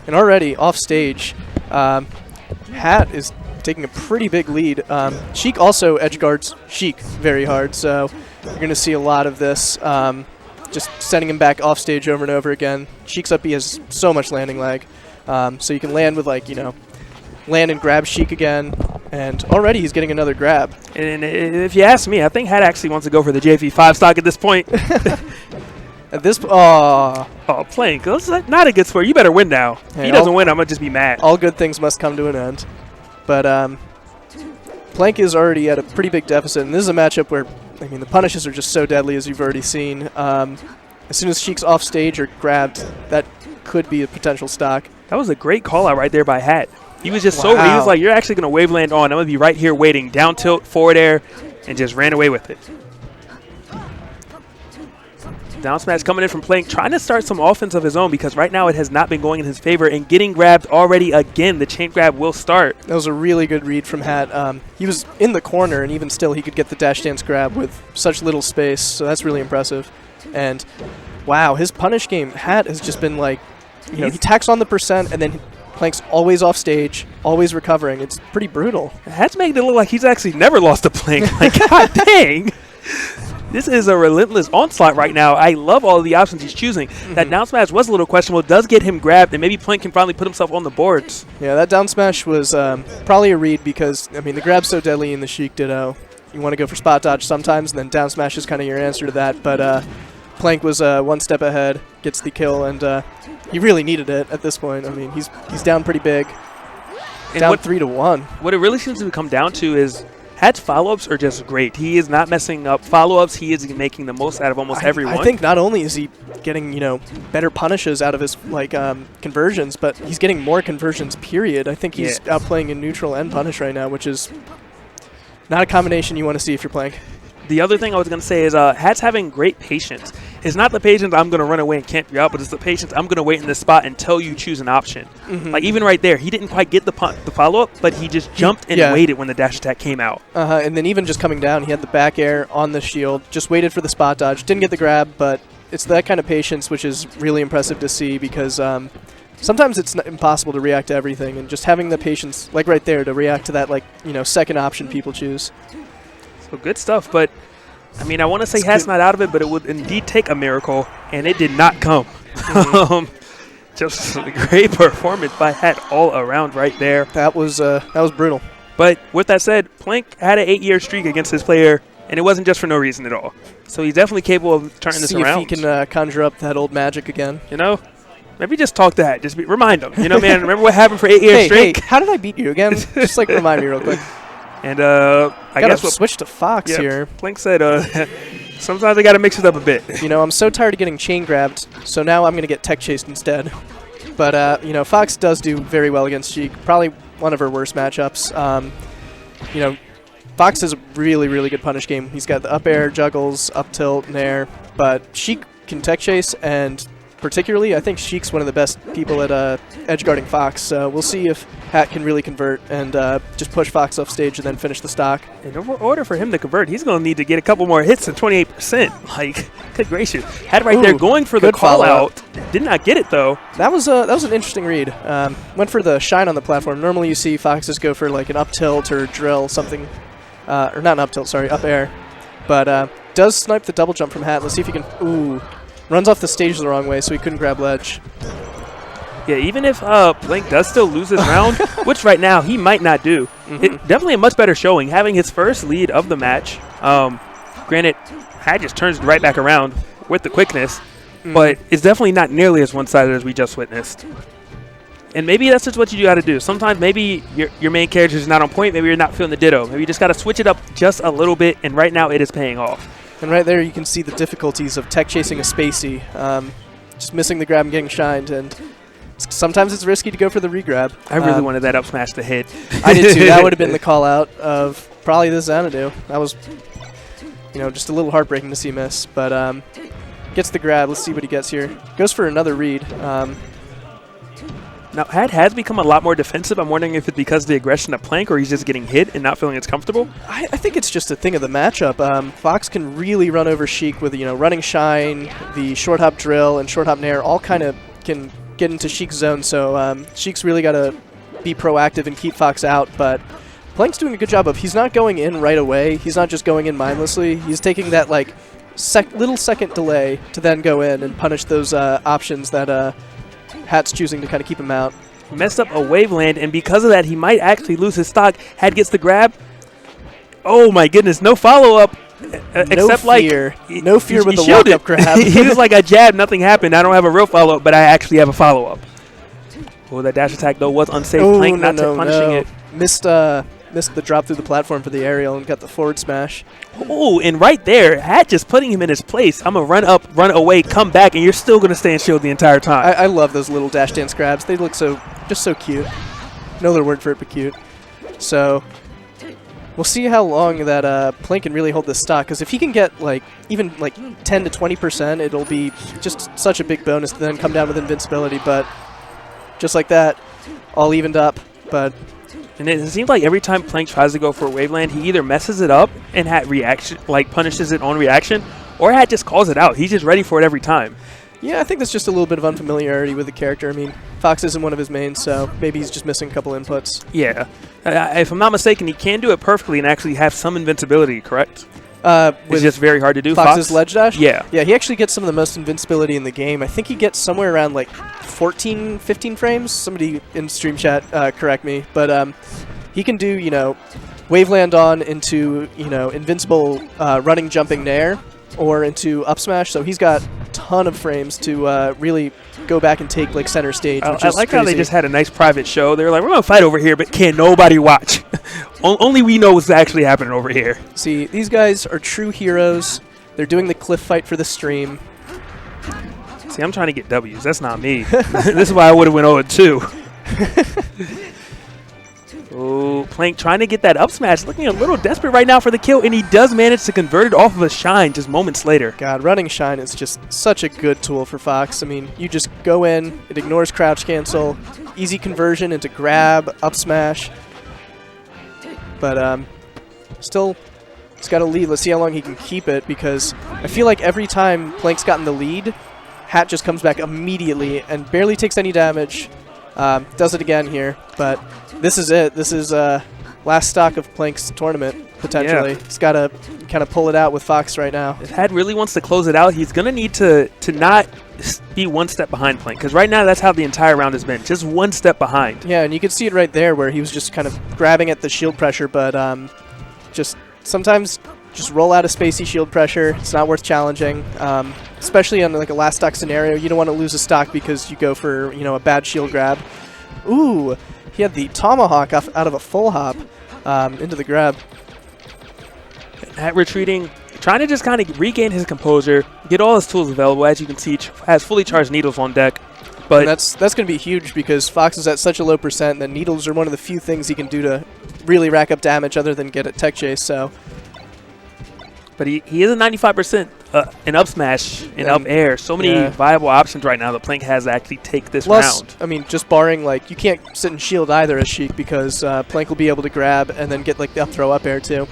Speaker 4: And already off stage, Hat is taking a pretty big lead. Sheik also edge guards Sheik very hard, so you're going to see a lot of this. Just sending him back off stage over and over again. Sheik's up B has so much landing lag, so you can land with land and grab Sheik again, and already he's getting another grab.
Speaker 5: And if you ask me, I think Hat actually wants to go for the JV5 stock at this point.
Speaker 4: At this
Speaker 5: Plank, that's not a good score. You better win now. Hey, if he doesn't win, I'm going to just be mad.
Speaker 4: All good things must come to an end. But Plank is already at a pretty big deficit, and this is a matchup where, I mean, the punishes are just so deadly, as you've already seen. As soon as Sheik's off stage or grabbed, that could be a potential stock.
Speaker 5: That was a great call out right there by Hat. He was just so, he was like, you're actually going to wave land on. I'm going to be right here waiting. Down tilt, forward air, and just ran away with it. Down smash coming in from Plank, trying to start some offense of his own because right now it has not been going in his favor and getting grabbed already again. The chain grab will start.
Speaker 4: That was a really good read from Hat. He was in the corner, and even still he could get the dash dance grab with such little space, so that's really impressive. And wow, his punish game, Hat has just been like, you know, he tacks on the percent and then Plank's always off stage, always recovering. It's pretty brutal.
Speaker 5: Hat's making it look like he's actually never lost a Plank. Like, god dang. This is a relentless onslaught right now. I love all of the options he's choosing. That down smash was a little questionable. Does get him grabbed, and maybe Plank can finally put himself on the boards.
Speaker 4: Yeah, that down smash was probably a read because, I mean, the grab's so deadly in the Sheik Ditto. You want to go for spot dodge sometimes, and then down smash is kind of your answer to that. But Plank was one step ahead, gets the kill, and he really needed it at this point. I mean, he's down pretty big. And down 3-1.
Speaker 5: What it really seems to come down to is Hat's follow-ups are just great. He is not messing up follow-ups. He is making the most out of almost everyone.
Speaker 4: I think not only is he getting, you know, better punishes out of his like conversions, but he's getting more conversions, period. I think he's outplaying in neutral and punish right now, which is not a combination you want to see if you're playing.
Speaker 5: The other thing I was going to say is Hat's having great patience. It's not the patience I'm going to run away and camp you out, but it's the patience I'm going to wait in this spot until you choose an option. Like even right there, he didn't quite get the follow-up, but he just jumped and waited when the dash attack came out.
Speaker 4: And then even just coming down, he had the back air on the shield, just waited for the spot dodge. Didn't get the grab, but it's that kind of patience which is really impressive to see because sometimes it's impossible to react to everything, and just having the patience, like right there, to react to that, like, you know, second option people choose.
Speaker 5: So good stuff, but I mean, I want to say Hat's not out of it, but it would indeed take a miracle, and it did not come. Just a great performance by Hat all around right there.
Speaker 4: That was brutal.
Speaker 5: But with that said, Plank had an 8-year streak against his player, and it wasn't just for no reason at all. So he's definitely capable of turning this around.
Speaker 4: See if he can conjure up that old magic again.
Speaker 5: You know, maybe just talk to Hat. Just remind him. You know, man, remember what happened for 8 years straight?
Speaker 4: Hey, how did I beat you again? Just like remind me real quick.
Speaker 5: And I guess we'll
Speaker 4: switch to Fox here.
Speaker 5: Plank said sometimes I got to mix it up a bit.
Speaker 4: You know, I'm so tired of getting chain grabbed, so now I'm going to get tech chased instead. But, you know, Fox does do very well against Sheik. Probably one of her worst matchups. You know, Fox has a really, really good punish game. He's got the up air, juggles, up tilt, nair. But Sheik can tech chase, and particularly, I think Sheik's one of the best people at edge guarding Fox. So we'll see if Hat can really convert and just push Fox off stage and then finish the stock.
Speaker 5: In order for him to convert, he's going to need to get a couple more hits than 28%. Like, good gracious. Hat right there going for the call out. Did not get it, though.
Speaker 4: That was an interesting read. Went for the shine on the platform. Normally you see Foxes go for like an up tilt or drill, something. Or not an up tilt, sorry, up air. But does snipe the double jump from Hat. Let's see if he can. Ooh. Runs off the stage the wrong way, so he couldn't grab ledge.
Speaker 5: Yeah, even if Plank does still lose this round, which right now he might not do, it definitely a much better showing. Having his first lead of the match. Granted, Hat just turns right back around with the quickness, but it's definitely not nearly as one-sided as we just witnessed. And maybe that's just what you got to do. Sometimes maybe your main character is not on point. Maybe you're not feeling the ditto. Maybe you just got to switch it up just a little bit, and right now it is paying off.
Speaker 4: And right there you can see the difficulties of tech chasing a Spacey. Just missing the grab and getting shined, and sometimes it's risky to go for the regrab.
Speaker 5: I really wanted that up smash to hit.
Speaker 4: I did too. That would have been the call out of probably the Xanadu. That was, you know, just a little heartbreaking to see miss. But gets the grab. Let's see what he gets here. Goes for another read.
Speaker 5: Now, Hat has become a lot more defensive. I'm wondering if it's because of the aggression of Plank or he's just getting hit and not feeling as comfortable.
Speaker 4: I think it's just a thing of the matchup. Fox can really run over Sheik with, you know, running shine, the short hop drill, and short hop nair all kind of can get into Sheik's zone. So Sheik's really got to be proactive and keep Fox out. But Plank's doing a good job of, he's not going in right away. He's not just going in mindlessly. He's taking that, like, little second delay to then go in and punish those options that Hat's choosing to kind of keep him out.
Speaker 5: Messed up a wave land, and because of that, he might actually lose his stock. Hat gets the grab. Oh my goodness, no follow-up. Except
Speaker 4: fear.
Speaker 5: Like
Speaker 4: no fear with the walk-up grab.
Speaker 5: He was like, a jab, nothing happened. I don't have a real follow-up, but I actually have a follow-up. Oh, that dash attack, though, was unsafe. Plank not punishing it.
Speaker 4: Missed missed the drop through the platform for the aerial and got the forward smash.
Speaker 5: Oh, and right there, Hat just putting him in his place. I'm going to run up, run away, come back, and you're still going to stay in shield the entire time.
Speaker 4: I love those little dash dance grabs. They look just so cute. No other word for it but cute. So we'll see how long that Plink can really hold this stock, because if he can get even 10 to 20%, it'll be just such a big bonus to then come down with invincibility. But just like that, all evened up. But
Speaker 5: and it seems like every time Plink tries to go for a Waveland, he either messes it up and Hat punishes it on reaction, or Hat just calls it out. He's just ready for it every time.
Speaker 4: Yeah, I think that's just a little bit of unfamiliarity with the character. I mean, Fox isn't one of his mains, so maybe he's just missing a couple inputs.
Speaker 5: Yeah. If I'm not mistaken, he can do it perfectly and actually have some invincibility, correct? It's just very hard to do.
Speaker 4: Fox's ledge dash?
Speaker 5: Yeah.
Speaker 4: Yeah, he actually gets some of the most invincibility in the game. I think he gets somewhere around 14, 15 frames. Somebody in stream chat correct me. But he can do, Waveland on into, invincible running, jumping nair, or into up smash. So he's got a ton of frames to really go back and take center stage.
Speaker 5: I like how they just had a nice private show. They were like, we're going to fight over here, but can't nobody watch. Only we know what's actually happening over here.
Speaker 4: See, these guys are true heroes. They're doing the cliff fight for the stream.
Speaker 5: See, I'm trying to get W's. That's not me. This is why I would have went 0-2. Oh, Plink trying to get that up smash, looking a little desperate right now for the kill, and he does manage to convert it off of a shine just moments later.
Speaker 4: God, running shine is just such a good tool for Fox. I mean, you just go in, it ignores crouch cancel, easy conversion into grab, up smash. But still, he's got a lead. Let's see how long he can keep it, because I feel like every time Plink's gotten the lead, Hat just comes back immediately and barely takes any damage. Does it again here, but this is it. This is last stock of Plink's tournament, potentially.
Speaker 5: Yeah.
Speaker 4: He's got to kind of pull it out with Fox right now.
Speaker 5: If Hat really wants to close it out, he's going to need to not be one step behind Plink, because right now that's how the entire round has been, just one step behind.
Speaker 4: Yeah, and you can see it right there where he was just kind of grabbing at the shield pressure, but just sometimes just roll out a spacey shield pressure. It's not worth challenging, especially on a last stock scenario. You don't want to lose a stock because you go for a bad shield grab. Ooh, he had the tomahawk out of a full hop into the grab.
Speaker 5: Hat retreating, trying to just kind of regain his composure, get all his tools available. As you can see, has fully charged needles on deck. But
Speaker 4: and that's going to be huge, because Fox is at such a low percent that needles are one of the few things he can do to really rack up damage other than get a tech chase. So.
Speaker 5: But he is a 95% in up smash, in up air. So many viable options right now that Plink has to actually take this round.
Speaker 4: I mean, just barring, you can't sit and shield either as Sheik, because Plink will be able to grab and then get, the up throw up air, too.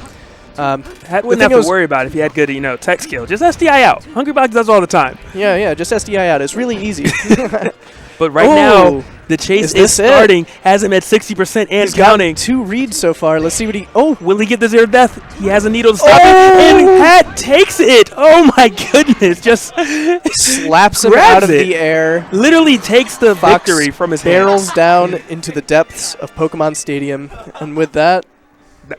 Speaker 5: Hat wouldn't have to worry about it if he had good, tech skill. Just SDI out. Hungrybox does all the time.
Speaker 4: Yeah, just SDI out. It's really easy.
Speaker 5: But right now, the chase is starting. Has him at 60% and counting.
Speaker 4: Got 2 reads so far. Let's see what he...
Speaker 5: will he get the 0 death? He has a needle to stop it. And Hat takes it. Oh, my goodness. Just
Speaker 4: slaps him out of the air.
Speaker 5: Literally takes the victory from his
Speaker 4: barrels
Speaker 5: hands.
Speaker 4: Down into the depths of Pokemon Stadium. And with that...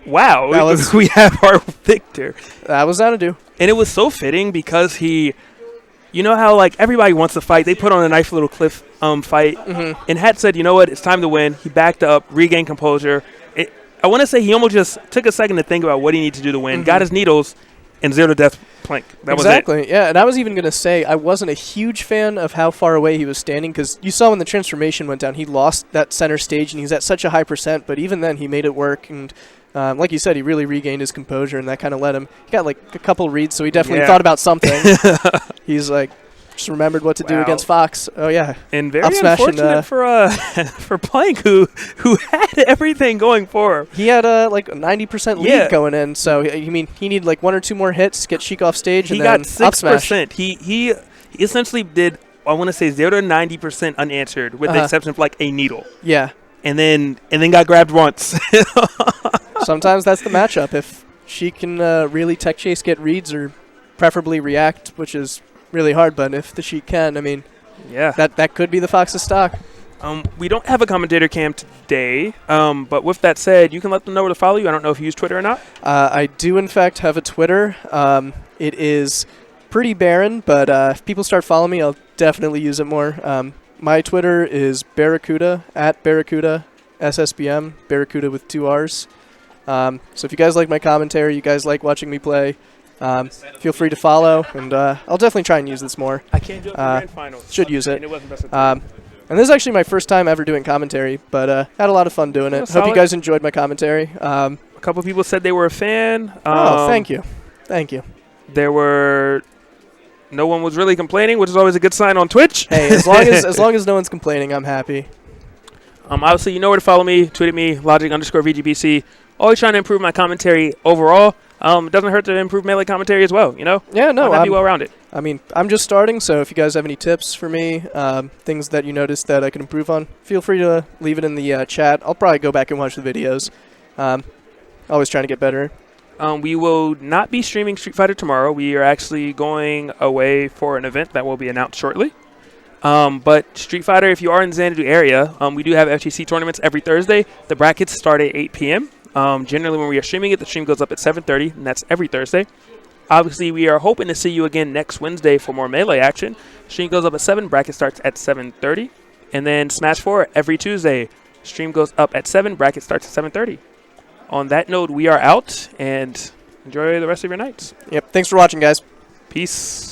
Speaker 5: Wow, we have our victor.
Speaker 4: That was Xanadu.
Speaker 5: And it was so fitting because he... You know how, everybody wants to fight. They put on a nice little cliff fight. Mm-hmm. And Hat said, you know what, it's time to win. He backed up, regained composure. I want to say he almost just took a second to think about what he needed to do to win. Mm-hmm. Got his needles, and 0 to death Plink. That was it.
Speaker 4: Exactly, yeah. And I was even going to say I wasn't a huge fan of how far away he was standing, because you saw when the transformation went down, he lost that center stage, and he's at such a high percent. But even then, he made it work. And like you said, he really regained his composure, and that kind of let him. He got a couple reads, so he definitely thought about something. He's just remembered what to do against Fox. Oh yeah,
Speaker 5: and very unfortunate for Plink, who had everything going for him.
Speaker 4: He had a 90% lead going in, so he needed 1 or 2 more hits, get Sheik off stage,
Speaker 5: he
Speaker 4: and then
Speaker 5: got 6%. He essentially did, I want to say, 0 to 90% unanswered, with the exception of a needle.
Speaker 4: Yeah,
Speaker 5: and then got grabbed once.
Speaker 4: Sometimes that's the matchup. If she can really tech chase, get reads, or preferably react, which is really hard, but if the Sheik can, that could be the Fox's stock.
Speaker 5: We don't have a commentator cam today, but with that said, you can let them know where to follow you. I don't know if you use Twitter or not.
Speaker 4: I do, in fact, have a Twitter. It is pretty barren, but if people start following me, I'll definitely use it more. My Twitter is Barracuda, @Barracuda, SSBM, Barracuda with 2 R's. So if you guys like my commentary, you guys like watching me play, feel free to follow, and I'll definitely try and use this more.
Speaker 5: I can't do it for the grand finals.
Speaker 4: Should use it.
Speaker 5: And it wasn't best of three.
Speaker 4: And this is actually my first time ever doing commentary, but had a lot of fun doing it. Hope
Speaker 5: solid.
Speaker 4: you guys enjoyed my commentary.
Speaker 5: A couple people said they were a fan.
Speaker 4: Oh, thank you. Thank you.
Speaker 5: No one was really complaining, which is always a good sign on Twitch.
Speaker 4: Hey, as long as no one's complaining, I'm happy.
Speaker 5: Obviously, you know where to follow me. Tweet at me, Logic_VGBC. Always trying to improve my commentary overall. It doesn't hurt to improve melee commentary as well, you know?
Speaker 4: Yeah, no.
Speaker 5: I'd be well-rounded.
Speaker 4: I mean, I'm just starting, so if you guys have any tips for me, things that you noticed that I can improve on, feel free to leave it in the chat. I'll probably go back and watch the videos. Always trying to get better.
Speaker 5: We will not be streaming Street Fighter tomorrow. We are actually going away for an event that will be announced shortly. But Street Fighter, if you are in the Xanadu area, we do have FGC tournaments every Thursday. The brackets start at 8 p.m. Generally, when we are streaming it, the stream goes up at 7:30, and that's every Thursday. Obviously, we are hoping to see you again next Wednesday for more Melee action. Stream goes up at 7, bracket starts at 7:30. And then Smash 4 every Tuesday. Stream goes up at 7, bracket starts at 7:30. On that note, we are out, and enjoy the rest of your nights.
Speaker 4: Yep. Thanks for watching, guys.
Speaker 5: Peace.